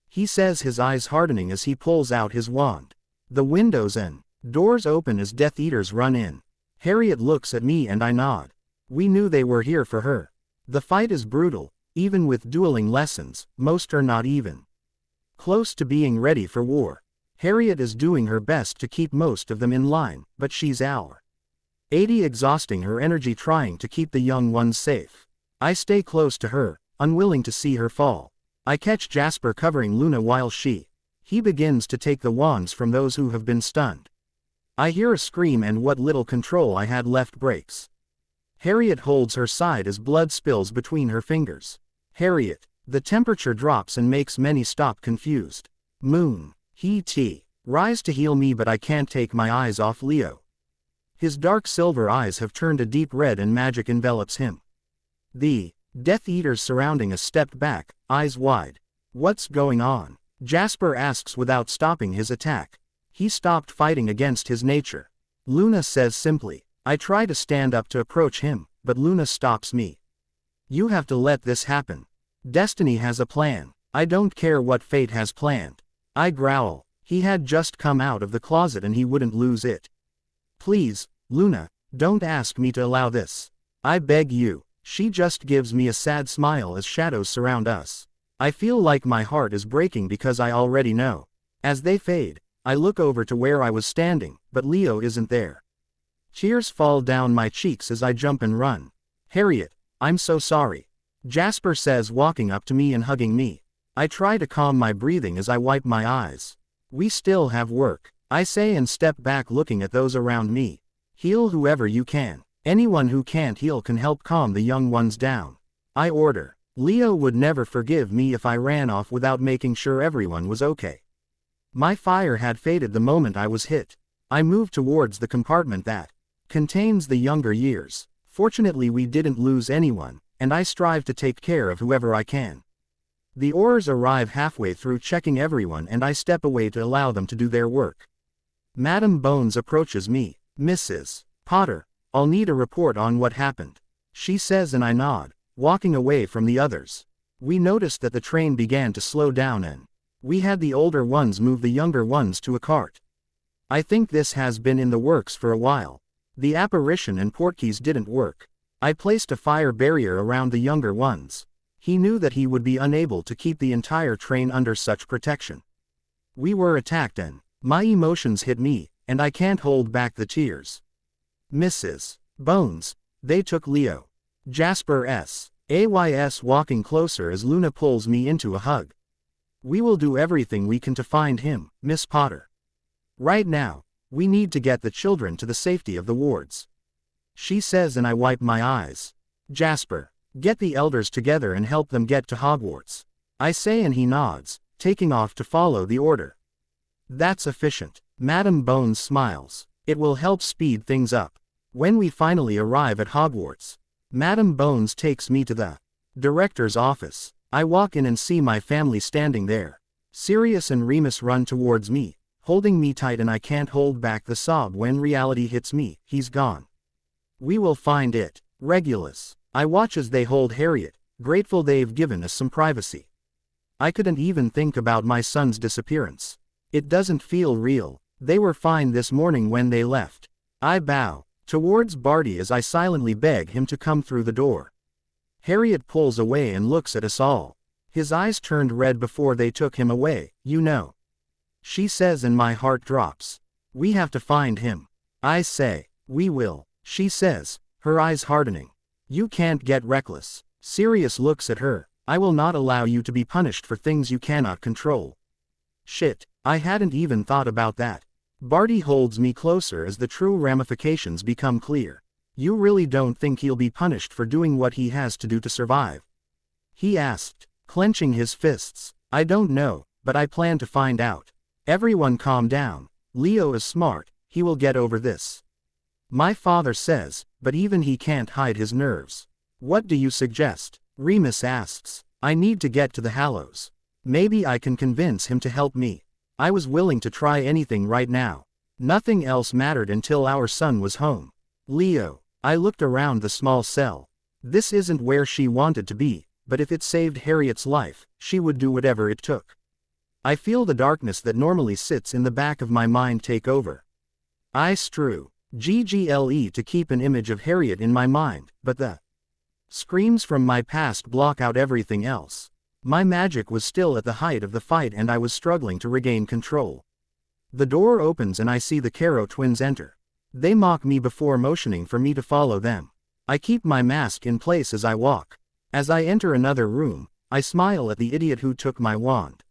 He says, his eyes hardening as he pulls out his wand. The windows and doors open as Death Eaters run in. Harriet looks at me and I nod. We knew they were here for her. The fight is brutal, even with dueling lessons, most are not even close to being ready for war. Harriet is doing her best to keep most of them in line, but she's our 80 exhausting her energy trying to keep the young ones safe. I stay close to her, unwilling to see her fall. I catch Jasper covering Luna while he begins to take the wands from those who have been stunned. I hear a scream and what little control I had left breaks. Harriet holds her side as blood spills between her fingers. Harriet. The temperature drops and makes many stop confused. Moon. Rise to heal me, but I can't take my eyes off Leo. His dark silver eyes have turned a deep red and magic envelops him. The Death Eaters surrounding us stepped back, eyes wide. What's going on? Jasper asks without stopping his attack. He stopped fighting against his nature. Luna says simply. I try to stand up to approach him, but Luna stops me. You have to let this happen. Destiny has a plan. I don't care what fate has planned. I growl. He had just come out of the closet and he wouldn't lose it. Please, Luna, don't ask me to allow this. I beg you. She just gives me a sad smile as shadows surround us. I feel like my heart is breaking because I already know. As they fade, I look over to where I was standing, but Leo isn't there. Tears fall down my cheeks as I jump and run. Harriet, I'm so sorry. Jasper says, walking up to me and hugging me. I try to calm my breathing as I wipe my eyes. We still have work, I say and step back looking at those around me. Heal whoever you can. Anyone who can't heal can help calm the young ones down. I order. Leo would never forgive me if I ran off without making sure everyone was okay. My fire had faded the moment I was hit. I moved towards the compartment that contains the younger years. Fortunately we didn't lose anyone, and I strive to take care of whoever I can. The Aurors arrive halfway through checking everyone and I step away to allow them to do their work. Madam Bones approaches me. Mrs. Potter, I'll need a report on what happened, she says, and I nod, walking away from the others. We noticed that the train began to slow down and we had the older ones move the younger ones to a cart. I think this has been in the works for a while. The apparition and portkeys didn't work. I placed a fire barrier around the younger ones. He knew that he would be unable to keep the entire train under such protection. We were attacked and my emotions hit me, and I can't hold back the tears. Mrs. Bones, they took Leo. Jasper S.A.Y.S. walking closer as Luna pulls me into a hug. We will do everything we can to find him, Miss Potter. Right now, we need to get the children to the safety of the wards, she says, and I wipe my eyes. Jasper, get the elders together and help them get to Hogwarts, I say, and he nods, taking off to follow the order. That's efficient. Madam Bones smiles. It will help speed things up. When we finally arrive at Hogwarts, Madam Bones takes me to the director's office. I walk in and see my family standing there. Sirius and Remus run towards me, holding me tight, and I can't hold back the sob when reality hits me. He's gone. We will find it. Regulus. I watch as they hold Harriet, grateful they've given us some privacy. I couldn't even think about my son's disappearance. It doesn't feel real. They were fine this morning when they left. I bow towards Barty as I silently beg him to come through the door. Harriet pulls away and looks at us all. His eyes turned red before they took him away, you know, she says, and my heart drops. We have to find him. I say, we will, she says, her eyes hardening. You can't get reckless. Sirius looks at her. I will not allow you to be punished for things you cannot control. Shit, I hadn't even thought about that. Barty holds me closer as the true ramifications become clear. You really don't think he'll be punished for doing what he has to do to survive? He asked, clenching his fists. I don't know, but I plan to find out. Everyone calm down. Leo is smart, he will get over this, my father says, but even he can't hide his nerves. What do you suggest? Remus asks. I need to get to the Hallows. Maybe I can convince him to help me. I was willing to try anything right now. Nothing else mattered until our son was home. Leo. I looked around the small cell. This isn't where she wanted to be, but if it saved Harriet's life, she would do whatever it took. I feel the darkness that normally sits in the back of my mind take over. I strew GGLE to keep an image of Harriet in my mind, but the screams from my past block out everything else. My magic was still at the height of the fight and I was struggling to regain control. The door opens and I see the Caro twins enter. They mock me before motioning for me to follow them. I keep my mask in place as I walk. As I enter another room, I smile at the idiot who took my wand.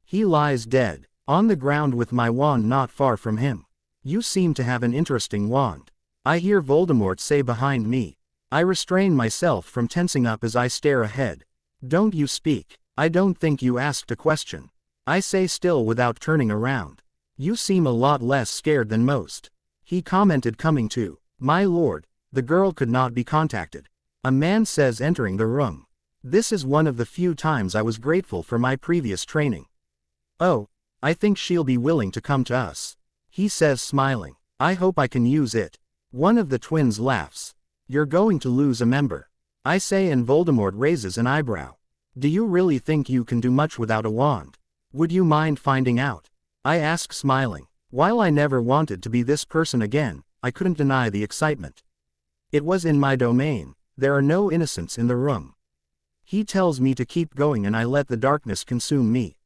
He lies dead, on the ground with my wand not far from him. You seem to have an interesting wand, I hear Voldemort say behind me. I restrain myself from tensing up as I stare ahead. Don't you speak. I don't think you asked a question, I say, still without turning around. You seem a lot less scared than most, he commented, coming to. My lord, the girl could not be contacted, a man says, entering the room. This is one of the few times I was grateful for my previous training. Oh, I think she'll be willing to come to us, he says, smiling. I hope I can use it. One of the twins laughs. You're going to lose a member, I say, and Voldemort raises an eyebrow. Do you really think you can do much without a wand? Would you mind finding out? I ask, smiling. While I never wanted to be this person again, I couldn't deny the excitement. It was in my domain. There are no innocents in the room. He tells me to keep going and I let the darkness consume me.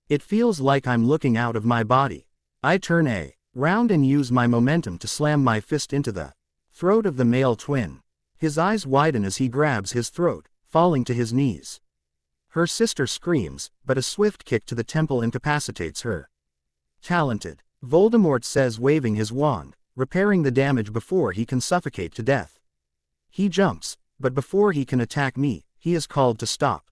It feels like I'm looking out of my body. I turn round and use my momentum to slam my fist into the throat of the male twin. His eyes widen as he grabs his throat, falling to his knees. Her sister screams, but a swift kick to the temple incapacitates her. Talented, Voldemort says, waving his wand, repairing the damage before he can suffocate to death. He jumps, but before he can attack me, he is called to stop.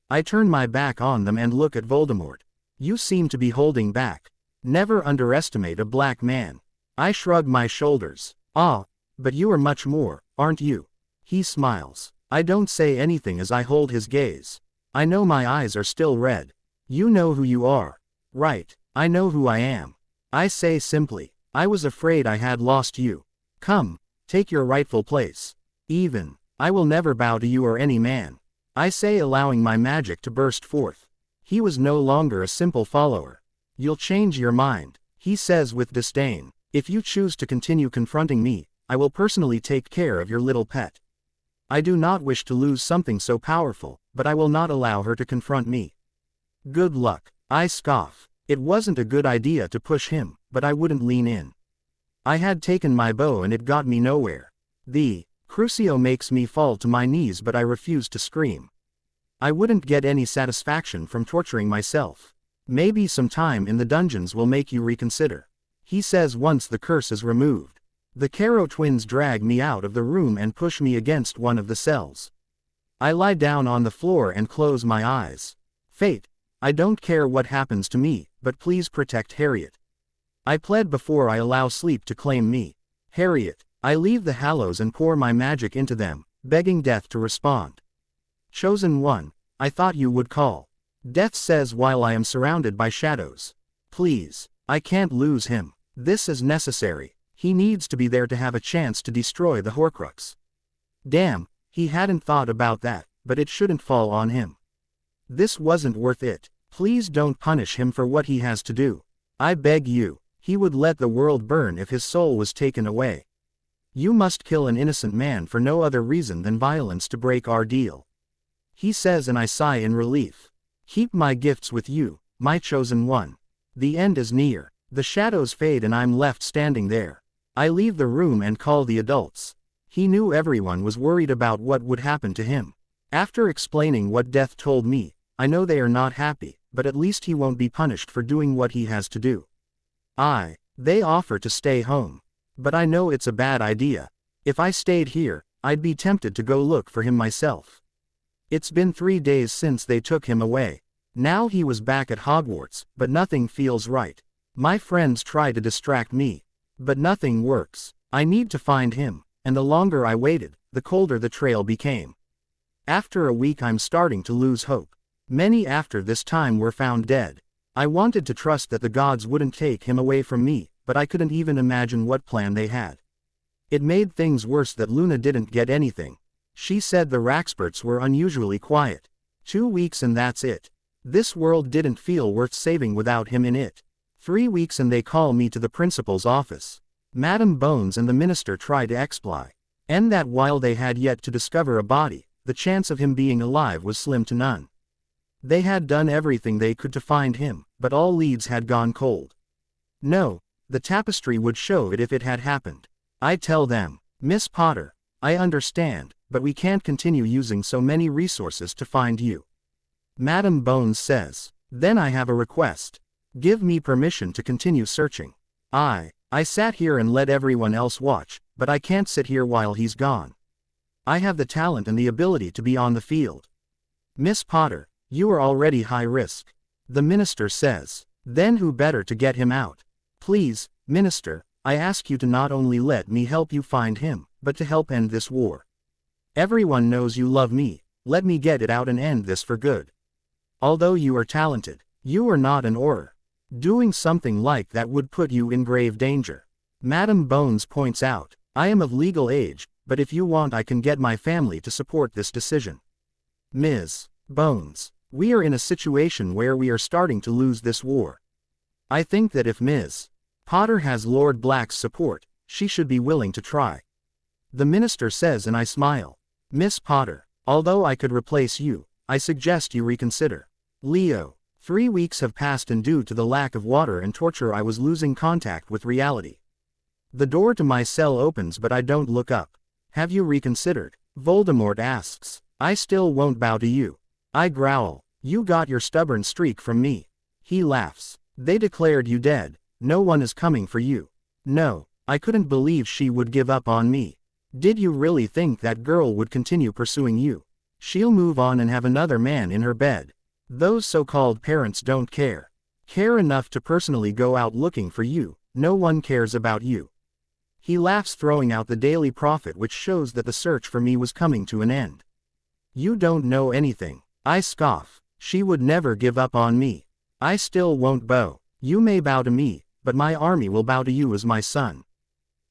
I turn my back on them and look at Voldemort. You seem to be holding back. Never underestimate a black man. I shrug my shoulders. Ah, but you are much more, aren't you? He smiles. I don't say anything as I hold his gaze. I know my eyes are still red. You know who you are. Right, I know who I am. I say simply, I was afraid I had lost you. Come, take your rightful place. Even, I will never bow to you or any man. I say, allowing my magic to burst forth. He was no longer a simple follower. You'll change your mind, he says with disdain. If you choose to continue confronting me, I will personally take care of your little pet. I do not wish to lose something so powerful, but I will not allow her to confront me. Good luck, I scoff. It wasn't a good idea to push him, but I wouldn't lean in. I had taken my bow and it got me nowhere. The Crucio makes me fall to my knees, but I refuse to scream. I wouldn't get any satisfaction from torturing myself. Maybe some time in the dungeons will make you reconsider, he says once the curse is removed. The Caro twins drag me out of the room and push me against one of the cells. I lie down on the floor and close my eyes. Fate, I don't care what happens to me, but please protect Harriet. I pled before I allow sleep to claim me. Harriet, I leave the Hallows and pour my magic into them, begging death to respond. Chosen one, I thought you would call. Death says while I am surrounded by shadows. Please, I can't lose him. This is necessary. He needs to be there to have a chance to destroy the Horcrux. Damn, he hadn't thought about that, but it shouldn't fall on him. This wasn't worth it. Please don't punish him for what he has to do. I beg you. He would let the world burn if his soul was taken away. You must kill an innocent man for no other reason than violence to break our deal, he says, and I sigh in relief. Keep my gifts with you, my chosen one. The end is near. The shadows fade and I'm left standing there. I leave the room and call the adults. He knew everyone was worried about what would happen to him. After explaining what Death told me, I know they are not happy, but at least he won't be punished for doing what he has to do. They offer to stay home. But I know it's a bad idea. If I stayed here, I'd be tempted to go look for him myself. It's been 3 days since they took him away. Now he was back at Hogwarts, but nothing feels right. My friends try to distract me, but nothing works. I need to find him, and the longer I waited, the colder the trail became. After a week I'm starting to lose hope. Many after this time were found dead. I wanted to trust that the gods wouldn't take him away from me, but I couldn't even imagine what plan they had. It made things worse that Luna didn't get anything. She said the Raxperts were unusually quiet. 2 weeks and that's it. This world didn't feel worth saving without him in it. 3 weeks and they call me to the principal's office. Madam Bones and the minister try to exply. And that while they had yet to discover a body, the chance of him being alive was slim to none. They had done everything they could to find him, but all leads had gone cold. No, the tapestry would show it if it had happened. I tell them, Miss Potter, I understand, but we can't continue using so many resources to find you. Madam Bones says, then I have a request. Give me permission to continue searching. I sat here and let everyone else watch, but I can't sit here while he's gone. I have the talent and the ability to be on the field. Miss Potter, you are already high risk. The minister says, then who better to get him out? Please, minister, I ask you to not only let me help you find him, but to help end this war. Everyone knows you love me, let me get it out and end this for good. Although you are talented, you are not an Auror. Doing something like that would put you in grave danger. Madam Bones points out, I am of legal age, but if you want I can get my family to support this decision. Ms. Bones, we are in a situation where we are starting to lose this war. I think that if Ms. Potter has Lord Black's support, she should be willing to try. The minister says, and I smile. Miss Potter, although I could replace you, I suggest you reconsider. Leo, 3 weeks have passed and due to the lack of water and torture I was losing contact with reality. The door to my cell opens but I don't look up. Have you reconsidered? Voldemort asks. I still won't bow to you. I growl. You got your stubborn streak from me. He laughs. They declared you dead. No one is coming for you. No, I couldn't believe she would give up on me. Did you really think that girl would continue pursuing you? She'll move on and have another man in her bed. Those so-called parents don't care. Care enough to personally go out looking for you, no one cares about you. He laughs, throwing out the Daily Prophet, which shows that the search for me was coming to an end. You don't know anything. I scoff. She would never give up on me. I still won't bow. You may bow to me, but my army will bow to you as my son.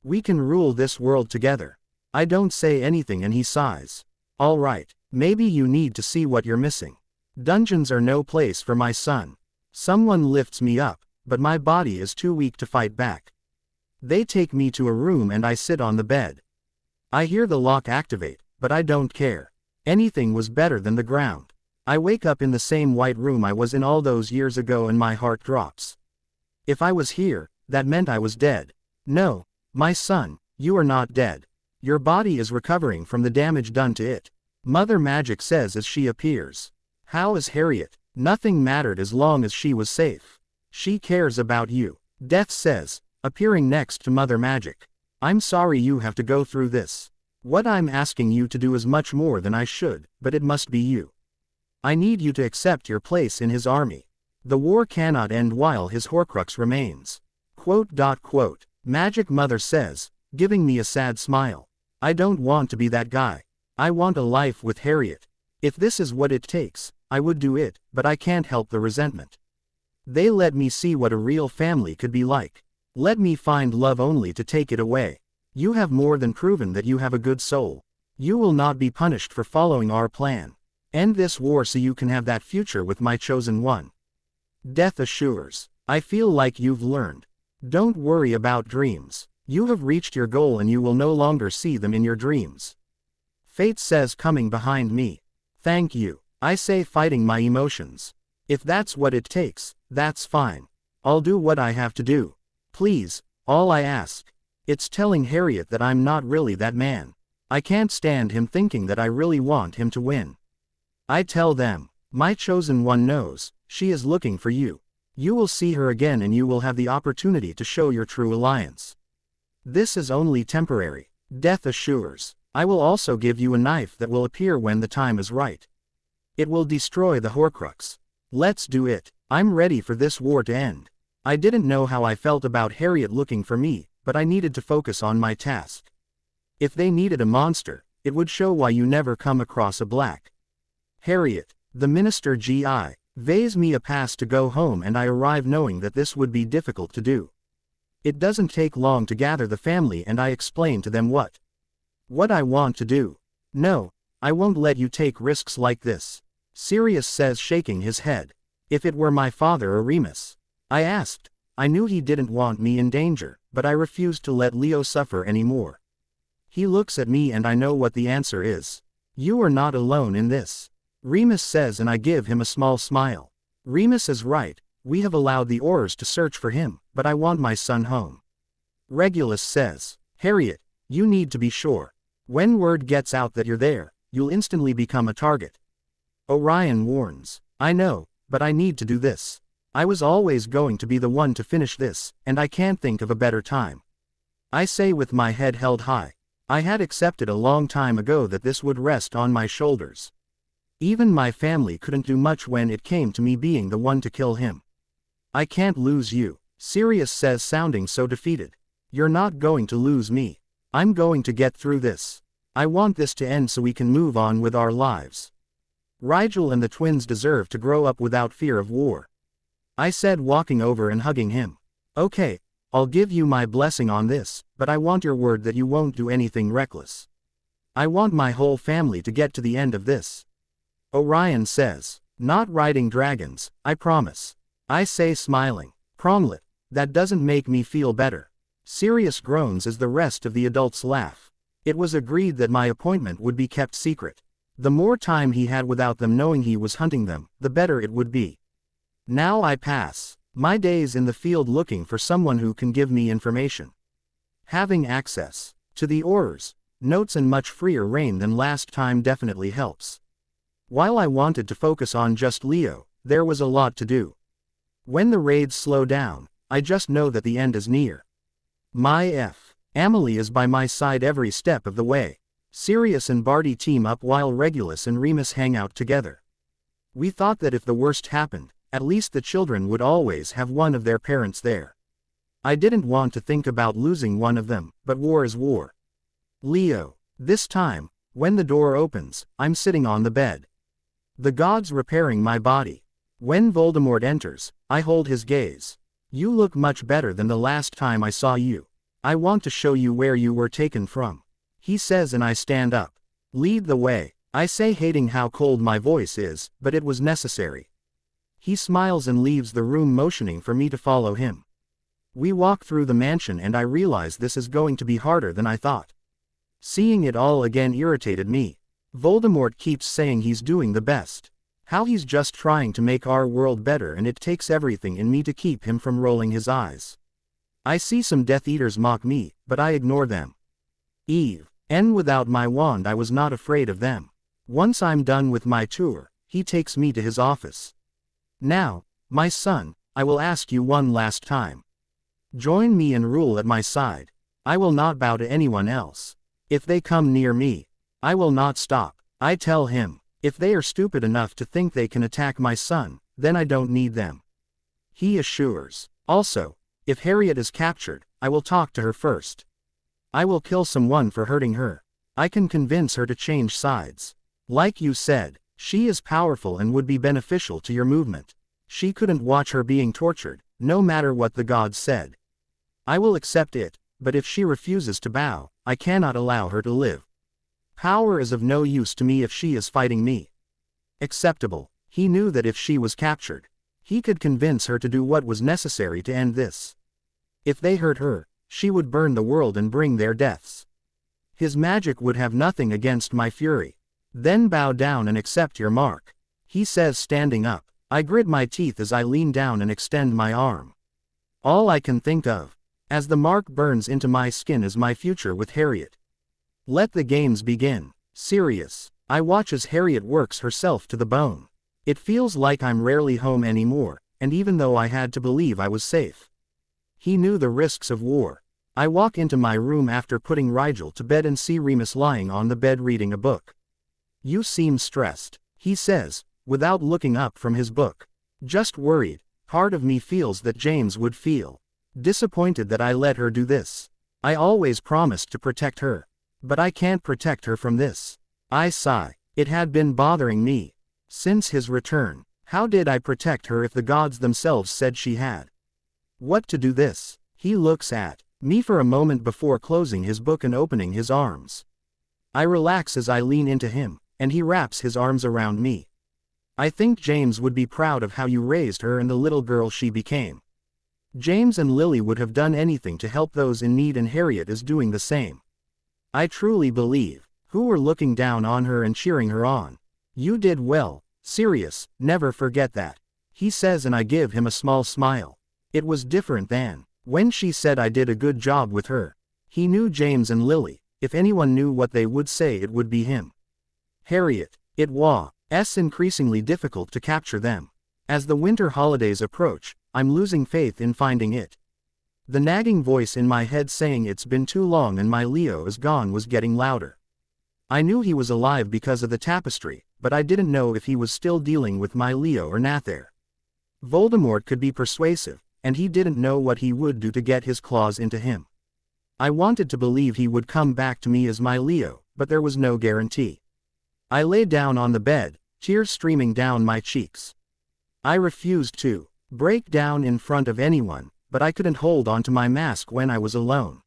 We can rule this world together. I don't say anything and he sighs. All right, maybe you need to see what you're missing. Dungeons are no place for my son. Someone lifts me up, but my body is too weak to fight back. They take me to a room and I sit on the bed. I hear the lock activate, but I don't care. Anything was better than the ground. I wake up in the same white room I was in all those years ago and my heart drops. If I was here, that meant I was dead. No, my son, you are not dead. Your body is recovering from the damage done to it. Mother Magic says as she appears. How is Harriet? Nothing mattered as long as she was safe. She cares about you. Death says, appearing next to Mother Magic. I'm sorry you have to go through this. What I'm asking you to do is much more than I should, but it must be you. I need you to accept your place in his army. The war cannot end while his Horcrux remains. Quote. Magic Mother says, giving me a sad smile. I don't want to be that guy. I want a life with Harriet. If this is what it takes, I would do it, but I can't help the resentment. They let me see what a real family could be like. Let me find love only to take it away. You have more than proven that you have a good soul. You will not be punished for following our plan. End this war so you can have that future with my chosen one. Death assures. I feel like you've learned. Don't worry about dreams. You have reached your goal and you will no longer see them in your dreams. Fate says, coming behind me. Thank you. I say, fighting my emotions. If that's what it takes, that's fine. I'll do what I have to do. Please, all I ask. It's telling Harriet that I'm not really that man. I can't stand him thinking that I really want him to win. I tell them, my chosen one knows, she is looking for you. You will see her again and you will have the opportunity to show your true alliance. This is only temporary. Death assures. I will also give you a knife that will appear when the time is right. It will destroy the Horcrux. Let's do it. I'm ready for this war to end. I didn't know how I felt about Harriet looking for me, but I needed to focus on my task. If they needed a monster, it would show why you never come across a black. Harriet, the minister gives me a pass to go home and I arrive knowing that this would be difficult to do. It doesn't take long to gather the family and I explain to them what I want to do. No, I won't let you take risks like this. Sirius says, shaking his head. If it were my father or Remus. I asked. I knew he didn't want me in danger, but I refused to let Leo suffer anymore. He looks at me and I know what the answer is. You are not alone in this. Remus says and I give him a small smile. Remus is right, we have allowed the Aurors to search for him, but I want my son home. Regulus says, Harriet, you need to be sure. When word gets out that you're there, you'll instantly become a target. Orion warns, I know, but I need to do this. I was always going to be the one to finish this, and I can't think of a better time. I say with my head held high. I had accepted a long time ago that this would rest on my shoulders. Even my family couldn't do much when it came to me being the one to kill him. I can't lose you, Sirius says, sounding so defeated. You're not going to lose me. I'm going to get through this. I want this to end so we can move on with our lives. Rigel and the twins deserve to grow up without fear of war. I said, walking over and hugging him. Okay, I'll give you my blessing on this, but I want your word that you won't do anything reckless. I want my whole family to get to the end of this. Orion says, not riding dragons, I promise. I say, smiling, Promlet, that doesn't make me feel better. Sirius groans as the rest of the adults laugh. It was agreed that my appointment would be kept secret. The more time he had without them knowing he was hunting them, the better it would be. Now I pass my days in the field looking for someone who can give me information. Having access to the Aurors, notes and much freer reign than last time definitely helps. While I wanted to focus on just Leo, there was a lot to do. When the raids slow down, I just know that the end is near. Amelie is by my side every step of the way. Sirius and Barty team up while Regulus and Remus hang out together. We thought that if the worst happened, At least the children would always have one of their parents there. I didn't want to think about losing one of them, but war is war. Leo. This time, when the door opens, I'm sitting on the bed. The gods repairing my body. When Voldemort enters, I hold his gaze. You look much better than the last time I saw you. I want to show you where you were taken from. He says, and I stand up. Lead the way. I say, hating how cold my voice is, but it was necessary. He smiles and leaves the room, motioning for me to follow him. We walk through the mansion and I realize this is going to be harder than I thought. Seeing it all again irritated me. Voldemort keeps saying he's doing the best. How he's just trying to make our world better, and it takes everything in me to keep him from rolling his eyes. I see some Death Eaters mock me, but I ignore them. Eve. And without my wand I was not afraid of them. Once I'm done with my tour, he takes me to his office. Now, my son, I will ask you one last time. Join me and rule at my side. I will not bow to anyone else. If they come near me, I will not stop. I tell him, if they are stupid enough to think they can attack my son, then I don't need them. He assures. Also, if Harriet is captured, I will talk to her first. I will kill someone for hurting her. I can convince her to change sides. Like you said, she is powerful and would be beneficial to your movement. She couldn't watch her being tortured, no matter what the gods said. I will accept it, but if she refuses to bow, I cannot allow her to live. Power is of no use to me if she is fighting me. Acceptable. He knew that if she was captured, he could convince her to do what was necessary to end this. If they hurt her, she would burn the world and bring their deaths. His magic would have nothing against my fury. Then bow down and accept your mark. He says, standing up. I grit my teeth as I lean down and extend my arm. All I can think of, as the mark burns into my skin, is my future with Harriet. Let the games begin. Sirius. I watch as Harriet works herself to the bone. It feels like I'm rarely home anymore, and even though I had to believe I was safe. He knew the risks of war. I walk into my room after putting Rigel to bed and see Remus lying on the bed reading a book. You seem stressed, he says, without looking up from his book. Just worried. Part of me feels that James would feel disappointed that I let her do this. I always promised to protect her. But I can't protect her from this. I sigh. It had been bothering me since his return. How did I protect her if the gods themselves said she had? What to do this? He looks at me for a moment before closing his book and opening his arms. I relax as I lean into him, and he wraps his arms around me. I think James would be proud of how you raised her and the little girl she became. James and Lily would have done anything to help those in need, and Harriet is doing the same. I truly believe, who were looking down on her and cheering her on. You did well, Sirius, never forget that. He says, and I give him a small smile. It was different than when she said I did a good job with her. He knew James and Lily. If anyone knew what they would say, it would be him. Harriet. It was increasingly difficult to capture them. As the winter holidays approach, I'm losing faith in finding it. The nagging voice in my head saying it's been too long and my Leo is gone was getting louder. I knew he was alive because of the tapestry, but I didn't know if he was still dealing with my Leo or Nathaire. Voldemort could be persuasive, and he didn't know what he would do to get his claws into him. I wanted to believe he would come back to me as my Leo, but there was no guarantee. I lay down on the bed, tears streaming down my cheeks. I refused to break down in front of anyone, but I couldn't hold on to my mask when I was alone.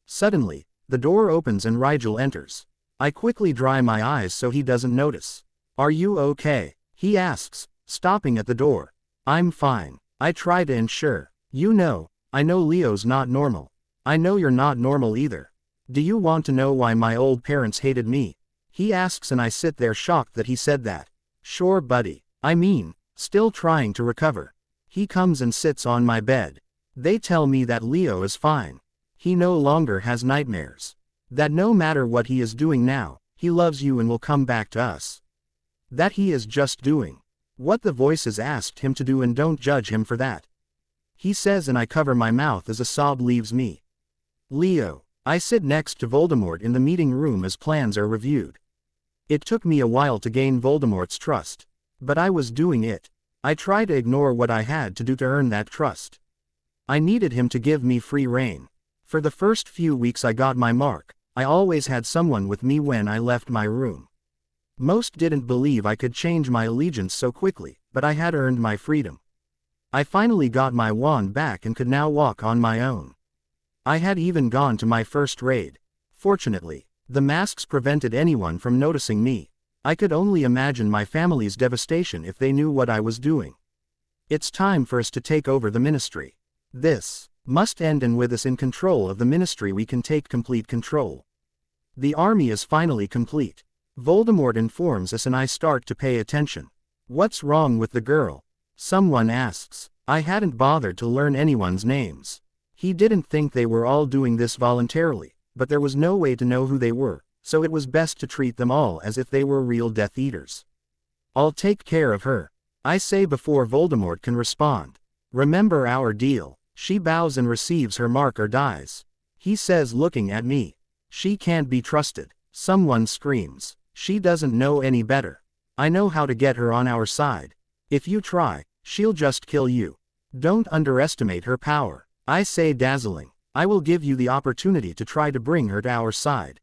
Suddenly, the door opens and Rigel enters. I quickly dry my eyes so he doesn't notice. Are you okay? He asks, stopping at the door. I'm fine. I try to ensure. I know Leo's not normal. I know you're not normal either. Do you want to know why my old parents hated me? He asks, and I sit there shocked that he said that. Sure, buddy. Still trying to recover. He comes and sits on my bed. They tell me that Leo is fine. He no longer has nightmares. That no matter what he is doing now, he loves you and will come back to us. That he is just doing what the voices asked him to do, and don't judge him for that. He says, and I cover my mouth as a sob leaves me. Leo. I sit next to Voldemort in the meeting room as plans are reviewed. It took me a while to gain Voldemort's trust. But I was doing it. I try to ignore what I had to do to earn that trust. I needed him to give me free rein. For the first few weeks I got my mark. I always had someone with me when I left my room. Most didn't believe I could change my allegiance so quickly, but I had earned my freedom. I finally got my wand back and could now walk on my own. I had even gone to my first raid. Fortunately, the masks prevented anyone from noticing me. I could only imagine my family's devastation if they knew what I was doing. It's time for us to take over the ministry. This must end, and with us in control of the ministry we can take complete control. The army is finally complete. Voldemort informs us and I start to pay attention. What's wrong with the girl? Someone asks. I hadn't bothered to learn anyone's names. He didn't think they were all doing this voluntarily, but there was no way to know who they were, so it was best to treat them all as if they were real Death Eaters. I'll take care of her, I say before Voldemort can respond. Remember our deal. She bows and receives her mark or dies. He says, looking at me. She can't be trusted. Someone screams. She doesn't know any better. I know how to get her on our side. If you try, she'll just kill you. Don't underestimate her power, I say, dazzling. I will give you the opportunity to try to bring her to our side.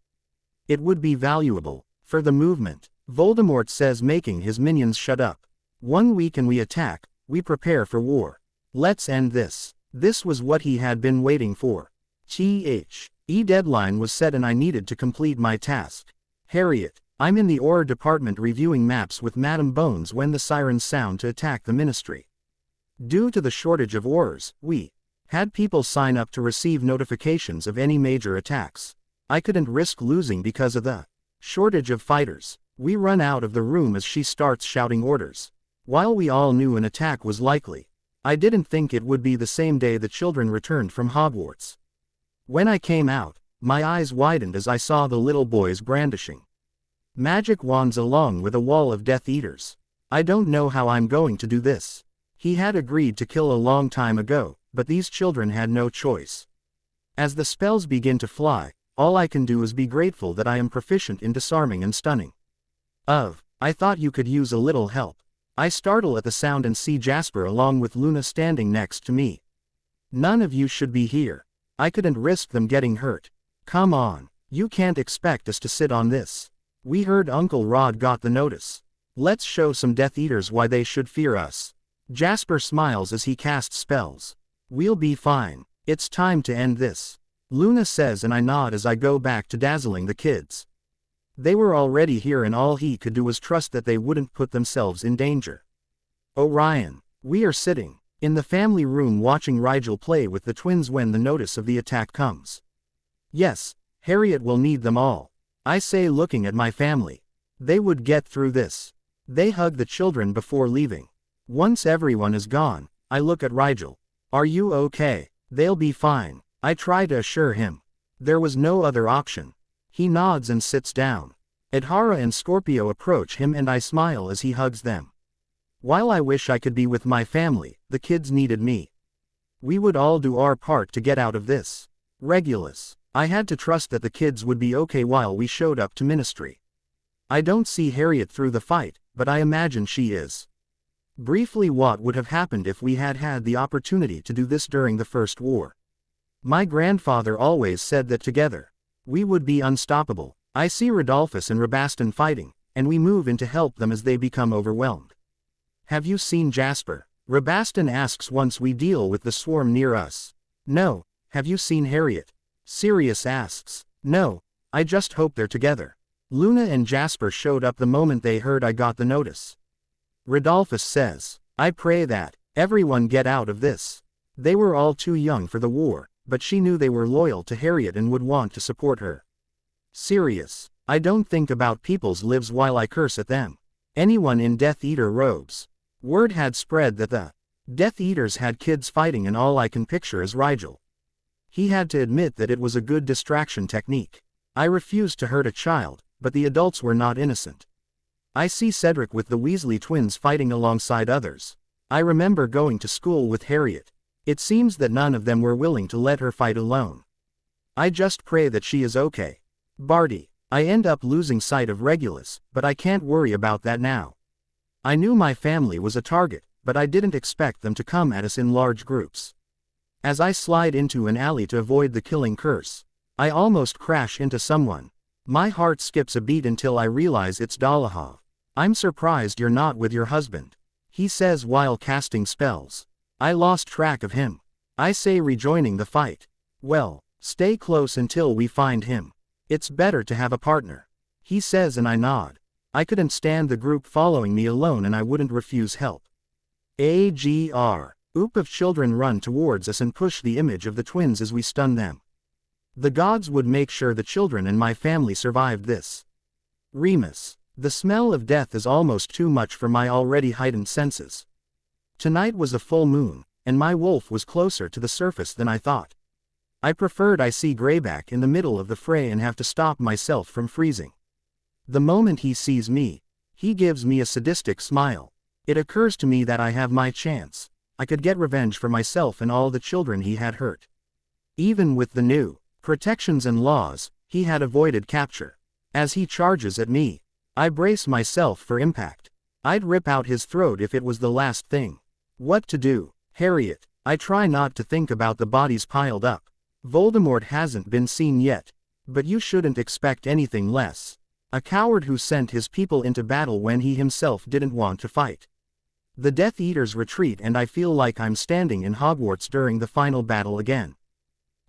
It would be valuable for the movement, Voldemort says, making his minions shut up. 1 week and we attack. We prepare for war. Let's end this. This was what he had been waiting for. Deadline was set and I needed to complete my task. Harriet, I'm in the ore department reviewing maps with Madam Bones when the sirens sound to attack the ministry. Due to the shortage of ores, we had people sign up to receive notifications of any major attacks. I couldn't risk losing because of the shortage of fighters. We run out of the room as she starts shouting orders. While we all knew an attack was likely, I didn't think it would be the same day the children returned from Hogwarts. When I came out, my eyes widened as I saw the little boys brandishing magic wands along with a wall of Death Eaters. I don't know how I'm going to do this. He had agreed to kill a long time ago, but these children had no choice. As the spells begin to fly, all I can do is be grateful that I am proficient in disarming and stunning. I thought you could use a little help. I startle at the sound and see Jasper along with Luna standing next to me. None of you should be here. I couldn't risk them getting hurt. Come on, you can't expect us to sit on this. We heard Uncle Rod got the notice. Let's show some Death Eaters why they should fear us. Jasper smiles as he casts spells. We'll be fine. It's time to end this, Luna says, and I nod as I go back to dazzling the kids. They were already here and all he could do was trust that they wouldn't put themselves in danger. Orion. We are sitting in the family room watching Rigel play with the twins when the notice of the attack comes. Yes, Harriet will need them all, I say, looking at my family. They would get through this. They hug the children before leaving. Once everyone is gone, I look at Rigel. Are you okay? They'll be fine, I try to assure him. There was no other option. He nods and sits down. Adhara and Scorpio approach him and I smile as he hugs them. While I wish I could be with my family, the kids needed me. We would all do our part to get out of this. Regulus. I had to trust that the kids would be okay while we showed up to ministry. I don't see Harriet through the fight, but I imagine she is. Briefly, what would have happened if we had had the opportunity to do this during the First War? My grandfather always said that together we would be unstoppable. I see Rodolphus and Rabastan fighting, and we move in to help them as they become overwhelmed. Have you seen Jasper? Rabastan asks once we deal with the swarm near us. No. Have you seen Harriet? Sirius asks. No. I just hope they're together. Luna and Jasper showed up the moment they heard I got the notice. Rodolphus says, I pray that everyone get out of this. They were all too young for the war, but she knew they were loyal to Harriet and would want to support her. Sirius. I don't think about people's lives while I curse at them. Anyone in Death Eater robes. Word had spread that the Death Eaters had kids fighting, and all I can picture is Rigel. He had to admit that it was a good distraction technique. I refused to hurt a child, but the adults were not innocent. I see Cedric with the Weasley twins fighting alongside others. I remember going to school with Harriet. It seems that none of them were willing to let her fight alone. I just pray that she is okay. Barty. I end up losing sight of Regulus, but I can't worry about that now. I knew my family was a target, but but I didn't expect them to come at us in large groups. As I slide into an alley to avoid the killing curse, I almost crash into someone. My heart skips a beat until I realize it's Dolohov. "I'm surprised you're not with your husband," he says while casting spells. I lost track of him. I say, rejoining the fight. "Well, stay close until we find him. It's better to have a partner," he says, and I nod. I couldn't stand the group following me alone, and I wouldn't refuse help. A group of children run towards us and push the image of the twins as we stun them. The gods would make sure the children and my family survived this. Remus. The smell of death is almost too much for my already heightened senses. Tonight was a full moon, and my wolf was closer to the surface than I thought. I preferred I see Greyback in the middle of the fray and have to stop myself from freezing. The moment he sees me, he gives me a sadistic smile. It occurs to me that I have my chance. I could get revenge for myself and all the children he had hurt. Even with the new protections and laws, he had avoided capture. As he charges at me, I brace myself for impact. I'd rip out his throat if it was the last thing. What to do? Harriet. I try not to think about the bodies piled up. Voldemort hasn't been seen yet, but you shouldn't expect anything less. A coward who sent his people into battle when he himself didn't want to fight. The Death Eaters retreat, and I feel like I'm standing in Hogwarts during the final battle again.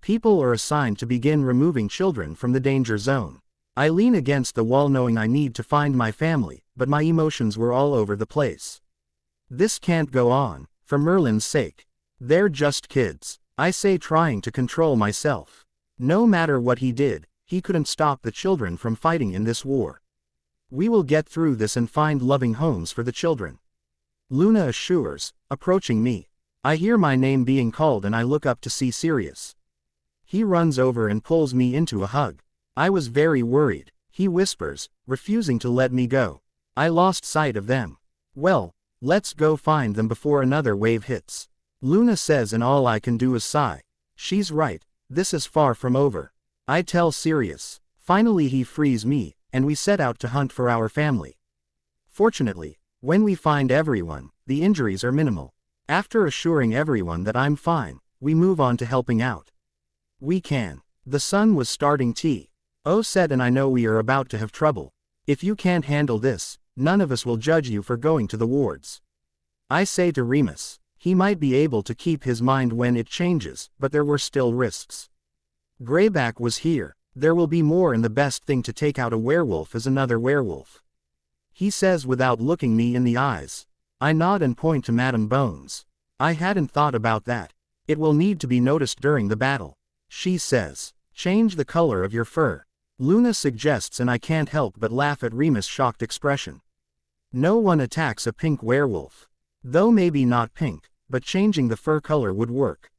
People are assigned to begin removing children from the danger zone. I lean against the wall knowing I need to find my family, but my emotions were all over the place. This can't go on, for Merlin's sake. They're just kids, I say, trying to control myself. No matter what he did, he couldn't stop the children from fighting in this war. We will get through this and find loving homes for the children. Luna assures, approaching me. I hear my name being called and I look up to see Sirius. He runs over and pulls me into a hug. I was very worried, he whispers, refusing to let me go. I lost sight of them. "Well, let's go find them before another wave hits," Luna says, and all I can do is sigh. She's right, this is far from over. I tell Sirius. Finally he frees me, and we set out to hunt for our family. Fortunately, when we find everyone, the injuries are minimal. After assuring everyone that I'm fine, we move on to helping out. We can. The sun was starting to set, and I know we are about to have trouble. If you can't handle this, none of us will judge you for going to the wards. I say to Remus. He might be able to keep his mind when it changes, but there were still risks. Greyback was here. There will be more, and the best thing to take out a werewolf is another werewolf, he says without looking me in the eyes. I nod and point to Madame Bones. I hadn't thought about that. It will need to be noticed during the battle, she says. Change the color of your fur, Luna suggests, and I can't help but laugh at Remus' shocked expression. No one attacks a pink werewolf. Though maybe not pink, but changing the fur color would work.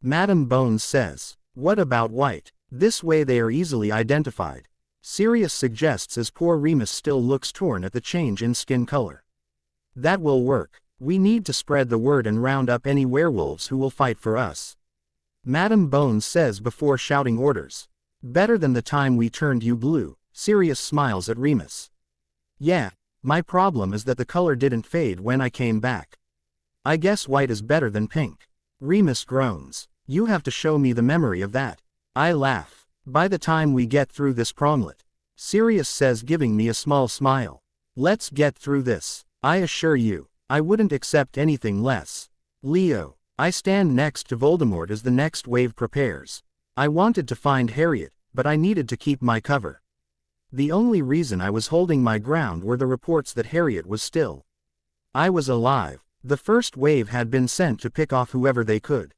Madame Bones says, what about white? This way they are easily identified, Sirius suggests as poor Remus still looks torn at the change in skin color. That will work. We need to spread the word and round up any werewolves who will fight for us, Madame Bones says before shouting orders. Better than the time we turned you blue, Sirius smiles at Remus. Yeah, my problem is that the color didn't fade when I came back. I guess white is better than pink. Remus groans. You have to show me the memory of that. I laugh. By the time we get through this pronglet, Sirius says, giving me a small smile. Let's get through this. I assure you, I wouldn't accept anything less. Leo. I stand next to Voldemort as the next wave prepares. I wanted to find Harriet, but I needed to keep my cover. The only reason I was holding my ground were the reports that Harriet was still. I was alive. The first wave had been sent to pick off whoever they could.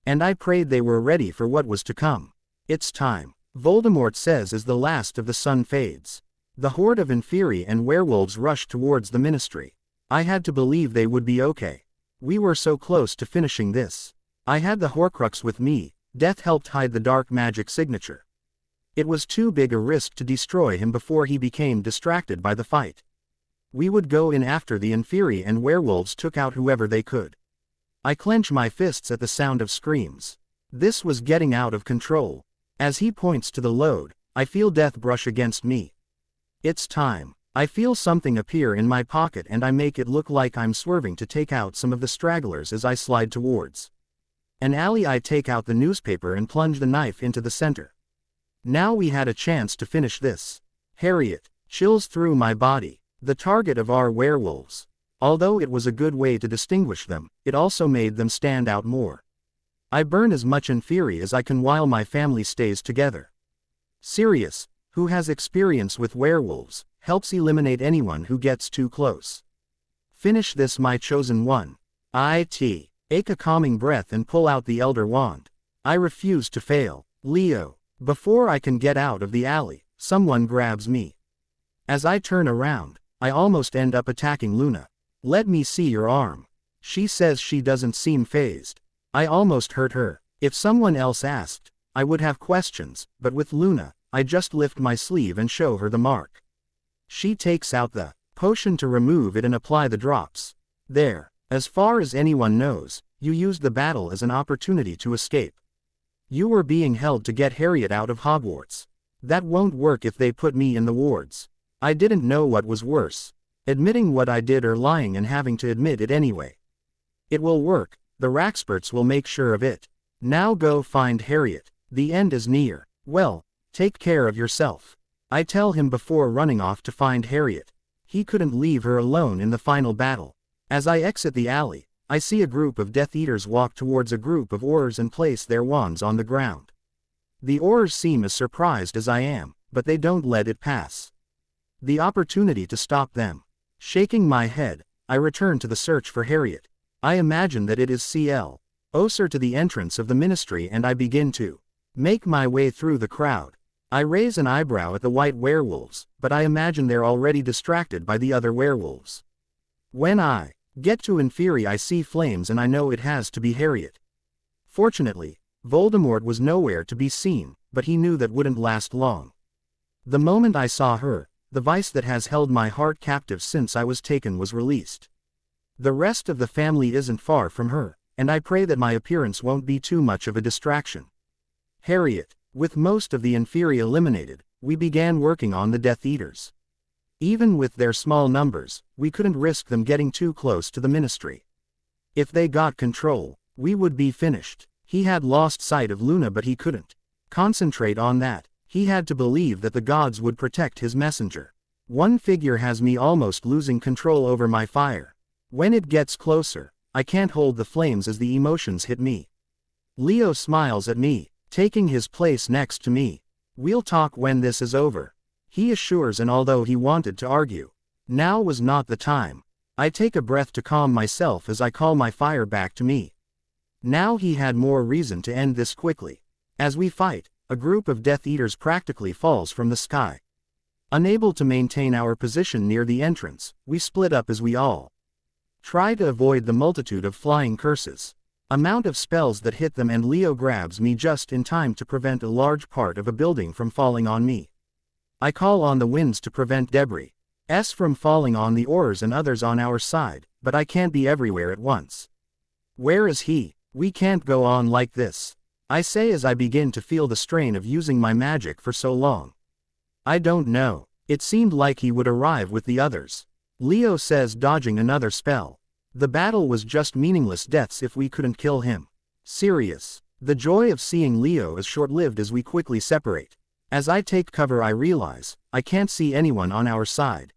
And I prayed they were ready for what was to come. It's time, Voldemort says as the last of the sun fades. The horde of Inferi and werewolves rushed towards the Ministry. I had to believe they would be okay. We were so close to finishing this. I had the Horcrux with me. Death helped hide the dark magic signature. It was too big a risk to destroy him before he became distracted by the fight. We would go in after the Inferi and werewolves took out whoever they could. I clench my fists at the sound of screams. This was getting out of control. As he points to the load, I feel death brush against me. It's time. I feel something appear in my pocket and I make it look like I'm swerving to take out some of the stragglers as I slide towards an alley. I take out the newspaper and plunge the knife into the center. Now we had a chance to finish this. Harriet. Chills through my body. The target of our werewolves. Although it was a good way to distinguish them, it also made them stand out more. I burn as much in fury as I can while my family stays together. Sirius, who has experience with werewolves, helps eliminate anyone who gets too close. Finish this, my chosen one. I take a calming breath and pull out the Elder Wand. I refuse to fail. Leo. Before I can get out of the alley, someone grabs me. As I turn around, I almost end up attacking Luna. Let me see your arm. She says she doesn't seem fazed. I almost hurt her. If someone else asked, I would have questions, but with Luna, I just lift my sleeve and show her the mark. She takes out the potion to remove it and apply the drops. There. As far as anyone knows, you used the battle as an opportunity to escape. You were being held to get Harriet out of Hogwarts. That won't work if they put me in the wards. I didn't know what was worse. Admitting what I did or lying and having to admit it anyway. It will work. The Raxperts will make sure of it. Now go find Harriet. The end is near. Well, take care of yourself. I tell him before running off to find Harriet. He couldn't leave her alone in the final battle. As I exit the alley, I see a group of Death Eaters walk towards a group of Aurors and place their wands on the ground. The Aurors seem as surprised as I am, but they don't let it pass. The opportunity to stop them. Shaking my head, I return to the search for Harriet. I imagine that it is closer to the entrance of the ministry and I begin to make my way through the crowd. I raise an eyebrow at the white werewolves, but I imagine they're already distracted by the other werewolves. When I get to Inferi, I see flames and I know it has to be Harriet. Fortunately, Voldemort was nowhere to be seen, but he knew that wouldn't last long. The moment I saw her, the vice that has held my heart captive since I was taken was released. The rest of the family isn't far from her, and I pray that my appearance won't be too much of a distraction. Harriet. With most of the Inferi eliminated, we began working on the Death Eaters. Even with their small numbers, we couldn't risk them getting too close to the ministry. If they got control, we would be finished. He had lost sight of Luna, but he couldn't concentrate on that. He had to believe that the gods would protect his messenger. One figure has me almost losing control over my fire. When it gets closer, I can't hold the flames as the emotions hit me. Leo smiles at me, taking his place next to me. We'll talk when this is over. He assures, and although he wanted to argue, now was not the time. I take a breath to calm myself as I call my fire back to me. Now he had more reason to end this quickly. As we fight, a group of Death Eaters practically falls from the sky. Unable to maintain our position near the entrance, we split up as we all try to avoid the multitude of flying curses. Amount of spells that hit them, and Leo grabs me just in time to prevent a large part of a building from falling on me. I call on the winds to prevent debris from falling on the Aurors and others on our side, but I can't be everywhere at once. Where is he? We can't go on like this, I say as I begin to feel the strain of using my magic for so long. I don't know. It seemed like he would arrive with the others. Leo says, dodging another spell. The battle was just meaningless deaths if we couldn't kill him. Sirius. The joy of seeing Leo is short-lived as we quickly separate. As I take cover, I realize I can't see anyone on our side.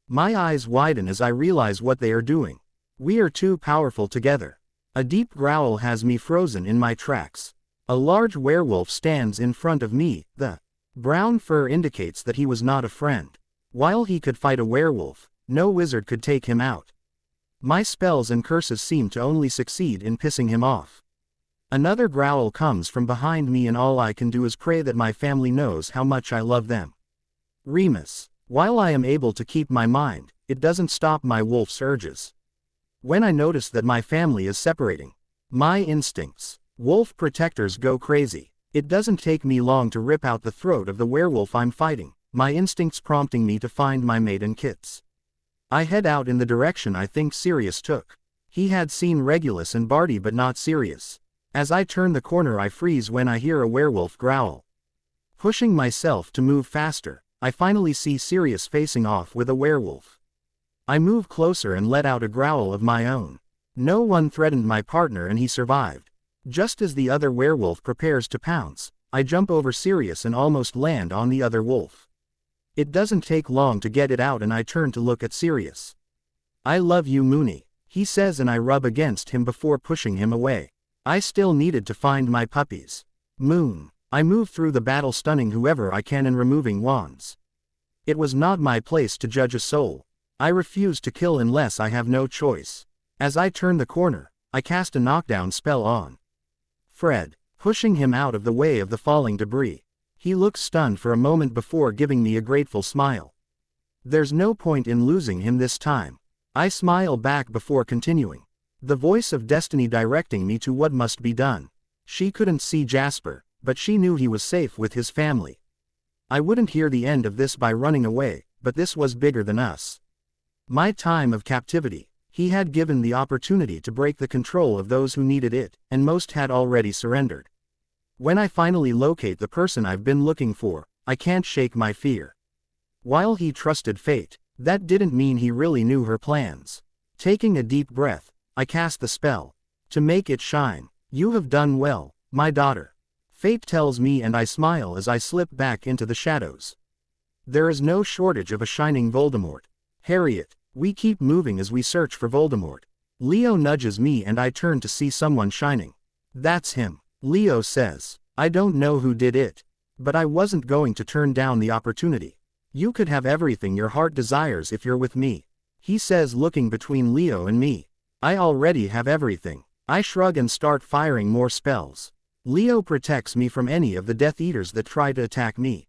My eyes widen as I realize what they are doing. We are too powerful together. A deep growl has me frozen in my tracks. A large werewolf stands in front of me. The brown fur indicates that he was not a friend. While he could fight a werewolf, no wizard could take him out. My spells and curses seem to only succeed in pissing him off. Another growl comes from behind me, and all I can do is pray that my family knows how much I love them. Remus. While I am able to keep my mind, it doesn't stop my wolf's urges. When I notice that my family is separating, my instincts, wolf protectors, go crazy. It doesn't take me long to rip out the throat of the werewolf I'm fighting, my instincts prompting me to find my mate and kits. I head out in the direction I think Sirius took. He had seen Regulus and Barty but not Sirius. As I turn the corner, I freeze when I hear a werewolf growl. Pushing myself to move faster, I finally see Sirius facing off with a werewolf. I move closer and let out a growl of my own. No one threatened my partner and he survived. Just as the other werewolf prepares to pounce, I jump over Sirius and almost land on the other wolf. It doesn't take long to get it out and I turn to look at Sirius. "I love you, Mooney," he says, and I rub against him before pushing him away. I still needed to find my puppies. Moon. I move through the battle, stunning whoever I can and removing wands. It was not my place to judge a soul. I refuse to kill unless I have no choice. As I turn the corner, I cast a knockdown spell on Fred, pushing him out of the way of the falling debris. He looks stunned for a moment before giving me a grateful smile. There's no point in losing him this time. I smile back before continuing. The voice of destiny directing me to what must be done. She couldn't see Jasper, but she knew he was safe with his family. I wouldn't hear the end of this by running away, but this was bigger than us. My time of captivity. He had given the opportunity to break the control of those who needed it, and most had already surrendered. When I finally locate the person I've been looking for, I can't shake my fear. While he trusted fate, that didn't mean he really knew her plans. Taking a deep breath, I cast the spell. To make it shine. "You have done well, my daughter," fate tells me, and I smile as I slip back into the shadows. There is no shortage of a shining Voldemort. "Harriet." We keep moving as we search for Voldemort. Leo nudges me and I turn to see someone shining. "That's him," Leo says. "I don't know who did it. But I wasn't going to turn down the opportunity. You could have everything your heart desires if you're with me," he says, looking between Leo and me. "I already have everything." I shrug and start firing more spells. Leo protects me from any of the Death Eaters that try to attack me.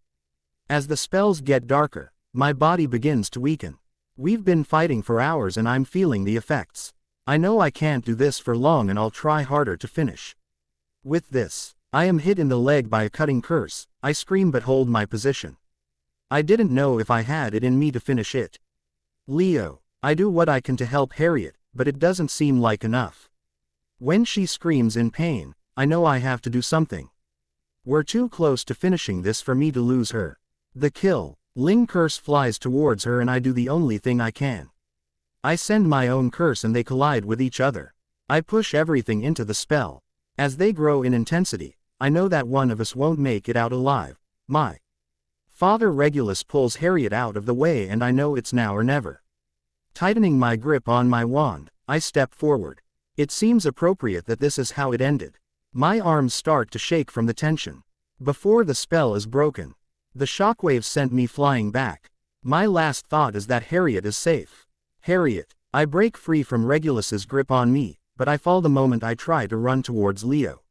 As the spells get darker, my body begins to weaken. We've been fighting for hours and I'm feeling the effects. I know I can't do this for long and I'll try harder to finish. With this, I am hit in the leg by a cutting curse. I scream but hold my position. I didn't know if I had it in me to finish it. "Leo." I do what I can to help Harriet, but it doesn't seem like enough. When she screams in pain, I know I have to do something. We're too close to finishing this for me to lose her. The kill. Ling curse flies towards her and I do the only thing I can. I send my own curse and they collide with each other. I push everything into the spell. As they grow in intensity, I know that one of us won't make it out alive. My Father Regulus pulls Harriet out of the way and I know it's now or never. Tightening my grip on my wand, I step forward. It seems appropriate that this is how it ended. My arms start to shake from the tension. Before the spell is broken, the shockwaves sent me flying back. My last thought is that Harriet is safe. "Harriet." I break free from Regulus's grip on me, but I fall the moment I try to run towards Leo.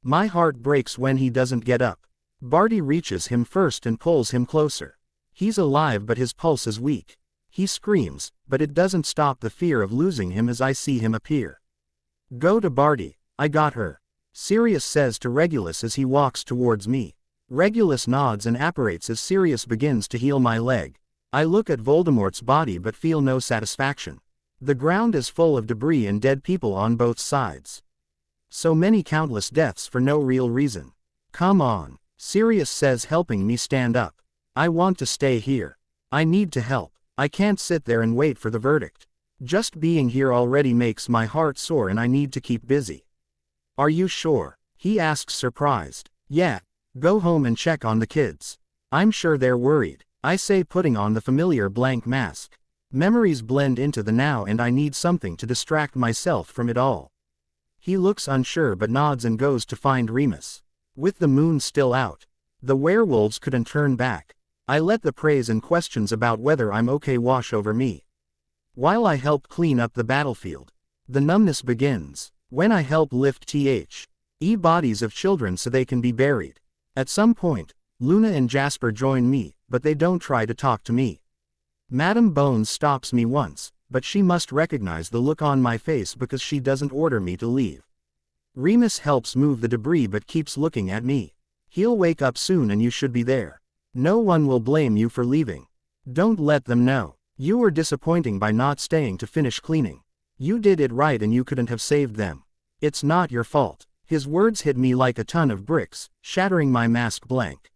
My heart breaks when he doesn't get up. Barty reaches him first and pulls him closer. He's alive but his pulse is weak. He screams, but it doesn't stop the fear of losing him as I see him appear. "Go to Barty. I got her," Sirius says to Regulus as he walks towards me. Regulus nods and apparates as Sirius begins to heal my leg. I look at Voldemort's body but feel no satisfaction. The ground is full of debris and dead people on both sides. So many countless deaths for no real reason. "Come on," Sirius says, helping me stand up. "I want to stay here. I need to help. I can't sit there and wait for the verdict. Just being here already makes my heart sore and I need to keep busy." "Are you sure?" he asks, surprised. "Yeah. Go home and check on the kids. I'm sure they're worried," I say, putting on the familiar blank mask. Memories blend into the now and I need something to distract myself from it all. He looks unsure but nods and goes to find Remus. With the moon still out, the werewolves couldn't turn back. I let the praise and questions about whether I'm okay wash over me. While I help clean up the battlefield, the numbness begins. When I help lift the bodies of children so they can be buried. At some point, Luna and Jasper join me, but they don't try to talk to me. Madam Bones stops me once, but she must recognize the look on my face because she doesn't order me to leave. Remus helps move the debris but keeps looking at me. "He'll wake up soon and you should be there. No one will blame you for leaving. Don't let them know. You were disappointing by not staying to finish cleaning. You did it right and you couldn't have saved them. It's not your fault." His words hit me like a ton of bricks, shattering my mask blank.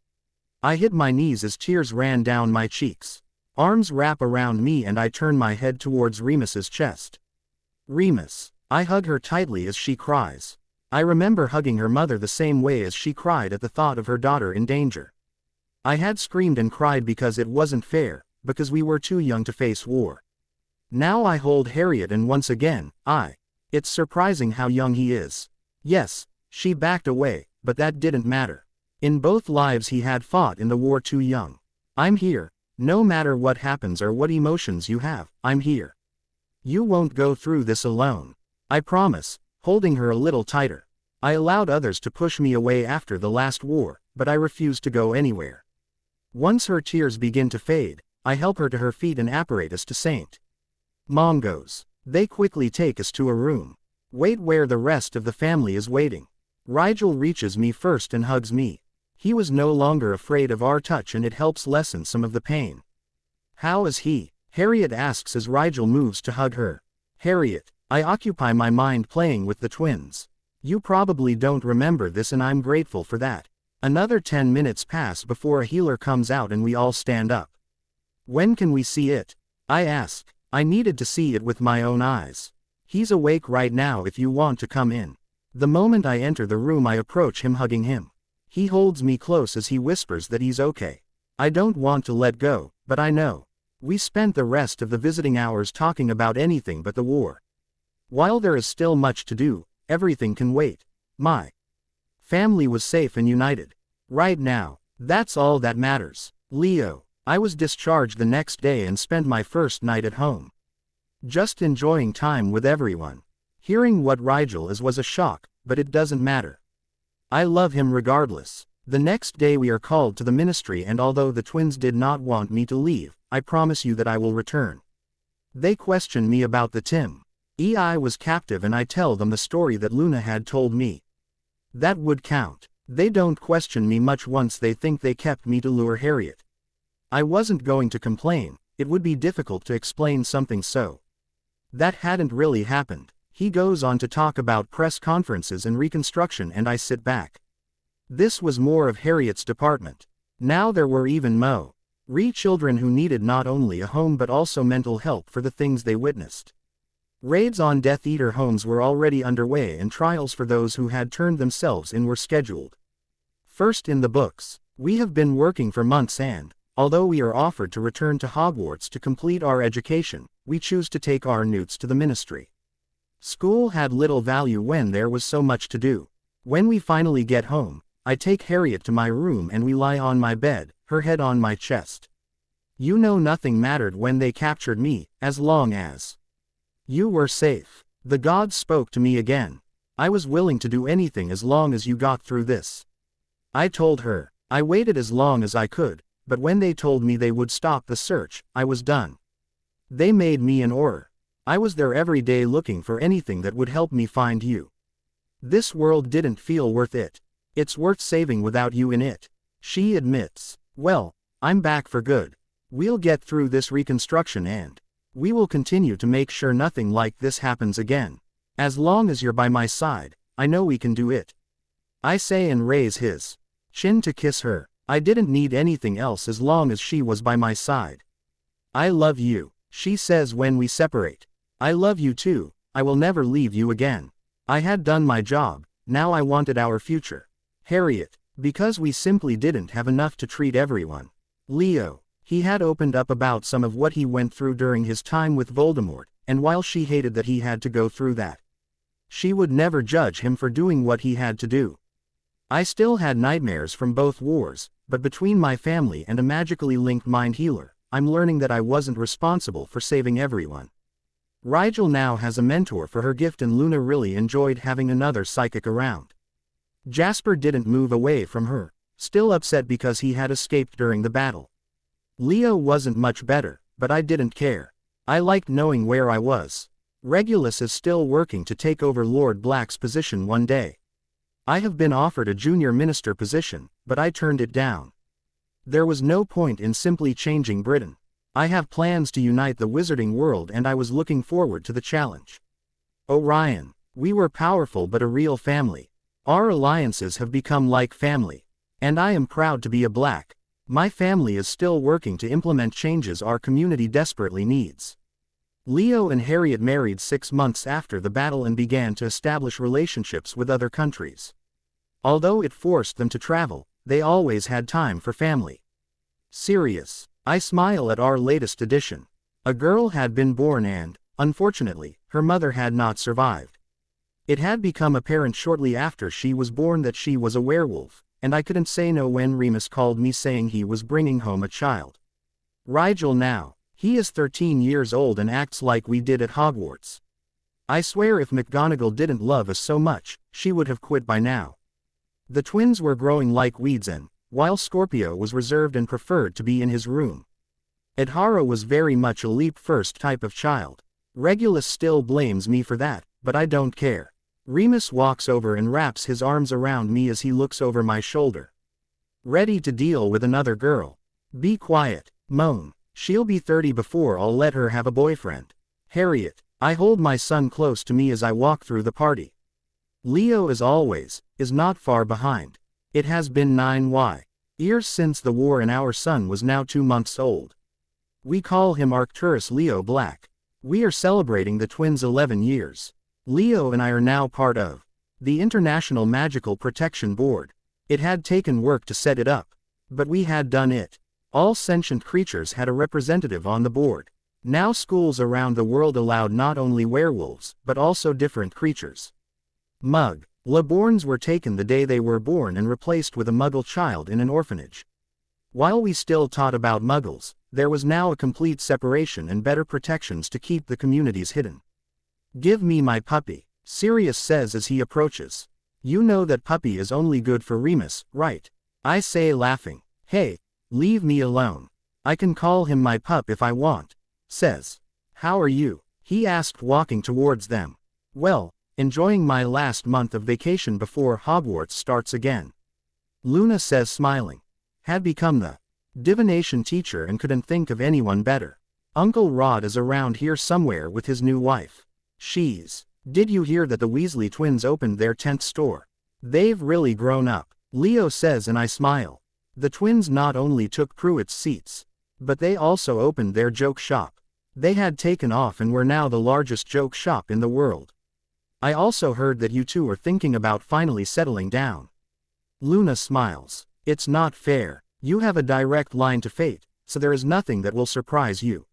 I hit my knees as tears ran down my cheeks. Arms wrap around me and I turn my head towards Remus's chest. Remus. I hug her tightly as she cries. I remember hugging her mother the same way as she cried at the thought of her daughter in danger. I had screamed and cried because it wasn't fair, because we were too young to face war. Now I hold Harriet and once again, it's surprising how young he is. Yes, she backed away, but that didn't matter. In both lives he had fought in the war too young. I'm here. No matter what happens or what emotions you have, I'm here. You won't go through this alone. I promise, holding her a little tighter. I allowed others to push me away after the last war, but I refused to go anywhere. Once her tears begin to fade, I help her to her feet and apparate us to St. Mungo's. They quickly take us to a room. Wait where the rest of the family is waiting. Rigel reaches me first and hugs me. He was no longer afraid of our touch and it helps lessen some of the pain. How is he? Harriet asks as Rigel moves to hug her. Harriet, I occupy my mind playing with the twins. You probably don't remember this and I'm grateful for that. Another 10 minutes pass before a healer comes out and we all stand up. When can we see it? I ask. I needed to see it with my own eyes. He's awake right now if you want to come in. The moment I enter the room I approach him hugging him. He holds me close as he whispers that he's okay. I don't want to let go, but I know. We spent the rest of the visiting hours talking about anything but the war. While there is still much to do, everything can wait. My family was safe and united. Right now, that's all that matters. Leo. I was discharged the next day and spent my first night at home. Just enjoying time with everyone. Hearing what Rigel is was a shock, but it doesn't matter. I love him regardless. The next day we are called to the ministry and although the twins did not want me to leave, I promise you that I will return. They question me about the Tim. I was captive and I tell them the story that Luna had told me. That would count. They don't question me much once they think they kept me to lure Harriet. I wasn't going to complain, it would be difficult to explain something so. That hadn't really happened. He goes on to talk about press conferences and reconstruction and I sit back. This was more of Harriet's department. Now there were even children who needed not only a home but also mental help for the things they witnessed. Raids on Death Eater homes were already underway and trials for those who had turned themselves in were scheduled. First in the books. We have been working for months and, although we are offered to return to Hogwarts to complete our education, we choose to take our newts to the ministry. School had little value when there was so much to do. When we finally get home, I take Harriet to my room and we lie on my bed, her head on my chest. You know nothing mattered when they captured me, as long as you were safe. The gods spoke to me again. I was willing to do anything as long as you got through this. I told her. I waited as long as I could, but when they told me they would stop the search, I was done. They made me an Auror. I was there every day looking for anything that would help me find you. This world didn't feel worth it. It's worth saving without you in it. She admits. Well, I'm back for good. We'll get through this reconstruction and we will continue to make sure nothing like this happens again. As long as you're by my side, I know we can do it. I say and raise his chin to kiss her. I didn't need anything else as long as she was by my side. I love you, she says when we separate. I love you too, I will never leave you again. I had done my job, now I wanted our future. Harriet, because we simply didn't have enough to treat everyone. Leo, he had opened up about some of what he went through during his time with Voldemort, and while she hated that he had to go through that, she would never judge him for doing what he had to do. I still had nightmares from both wars, but between my family and a magically linked mind healer, I'm learning that I wasn't responsible for saving everyone. Rigel now has a mentor for her gift and Luna really enjoyed having another psychic around. Jasper didn't move away from her, still upset because he had escaped during the battle. Leo wasn't much better, but I didn't care. I liked knowing where I was. Regulus is still working to take over Lord Black's position one day. I have been offered a junior minister position, but I turned it down. There was no point in simply changing Britain. I have plans to unite the wizarding world and I was looking forward to the challenge. Orion, we were powerful but a real family. Our alliances have become like family. And I am proud to be a Black. My family is still working to implement changes our community desperately needs. Leo and Harriet married 6 months after the battle and began to establish relationships with other countries. Although it forced them to travel, they always had time for family. Sirius. I smile at our latest addition. A girl had been born and, unfortunately, her mother had not survived. It had become apparent shortly after she was born that she was a werewolf, and I couldn't say no when Remus called me saying he was bringing home a child. Rigel now. He is 13 years old and acts like we did at Hogwarts. I swear if McGonagall didn't love us so much, she would have quit by now. The twins were growing like weeds and, while Scorpio was reserved and preferred to be in his room, Adhara was very much a leap first type of child. Regulus still blames me for that, but I don't care. Remus walks over and wraps his arms around me as he looks over my shoulder. Ready to deal with another girl. Be quiet, moan. She'll be 30 before I'll let her have a boyfriend. Harriet. I hold my son close to me as I walk through the party. Leo, as always, is not far behind. It has been 9 years since the war and our son was now 2 months old. We call him Arcturus Leo Black. We are celebrating the twins' 11 years. Leo and I are now part of the International Magical Protection Board. It had taken work to set it up, but we had done it. All sentient creatures had a representative on the board. Now schools around the world allowed not only werewolves, but also different creatures. Mug. Laborns were taken the day they were born and replaced with a Muggle child in an orphanage. While we still taught about Muggles, there was now a complete separation and better protections to keep the communities hidden. Give me my puppy, Sirius says as he approaches. You know that puppy is only good for Remus, right? I say laughing. Hey, leave me alone. I can call him my pup if I want, says. How are you? He asked walking towards them. Well, enjoying my last month of vacation before Hogwarts starts again. Luna says smiling. Had become the divination teacher and couldn't think of anyone better. Uncle Rod is around here somewhere with his new wife. Did you hear that the Weasley twins opened their 10th store? They've really grown up, Leo says, and I smile. The twins not only took Pruitt's seats, but they also opened their joke shop. They had taken off and were now the largest joke shop in the world. I also heard that you two are thinking about finally settling down. Luna smiles. It's not fair. You have a direct line to fate, so there is nothing that will surprise you.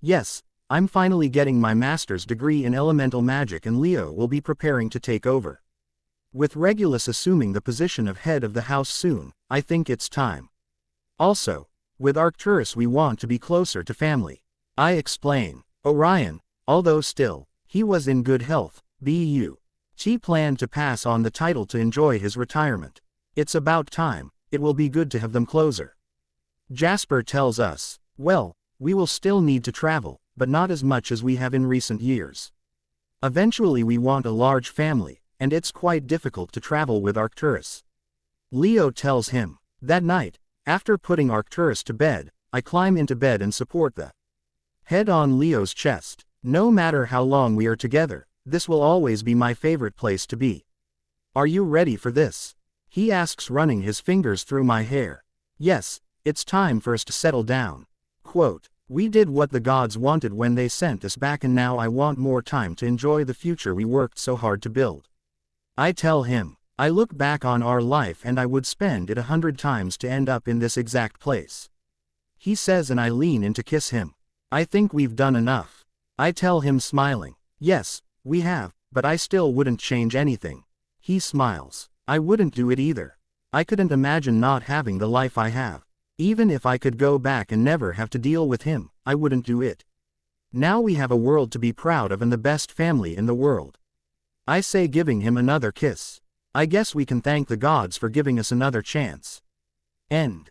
Yes, I'm finally getting my master's degree in elemental magic and Leo will be preparing to take over. With Regulus assuming the position of head of the house soon, I think it's time. Also, with Arcturus we want to be closer to family. I explain. Orion, although still, he was in good health, he planned to pass on the title to enjoy his retirement. It's about time, it will be good to have them closer. Jasper tells us, well, we will still need to travel, but not as much as we have in recent years. Eventually we want a large family, and it's quite difficult to travel with Arcturus. Leo tells him. That night, after putting Arcturus to bed, I climb into bed and support the head on Leo's chest. No matter how long we are together, this will always be my favorite place to be. Are you ready for this? He asks, running his fingers through my hair. Yes, it's time for us to settle down. Quote, we did what the gods wanted when they sent us back and now I want more time to enjoy the future we worked so hard to build. I tell him, I look back on our life and I would spend it 100 times to end up in this exact place. He says and I lean in to kiss him. I think we've done enough. I tell him smiling. Yes, we have, but I still wouldn't change anything. He smiles. I wouldn't do it either. I couldn't imagine not having the life I have. Even if I could go back and never have to deal with him, I wouldn't do it. Now we have a world to be proud of and the best family in the world. I say, giving him another kiss. I guess we can thank the gods for giving us another chance. End.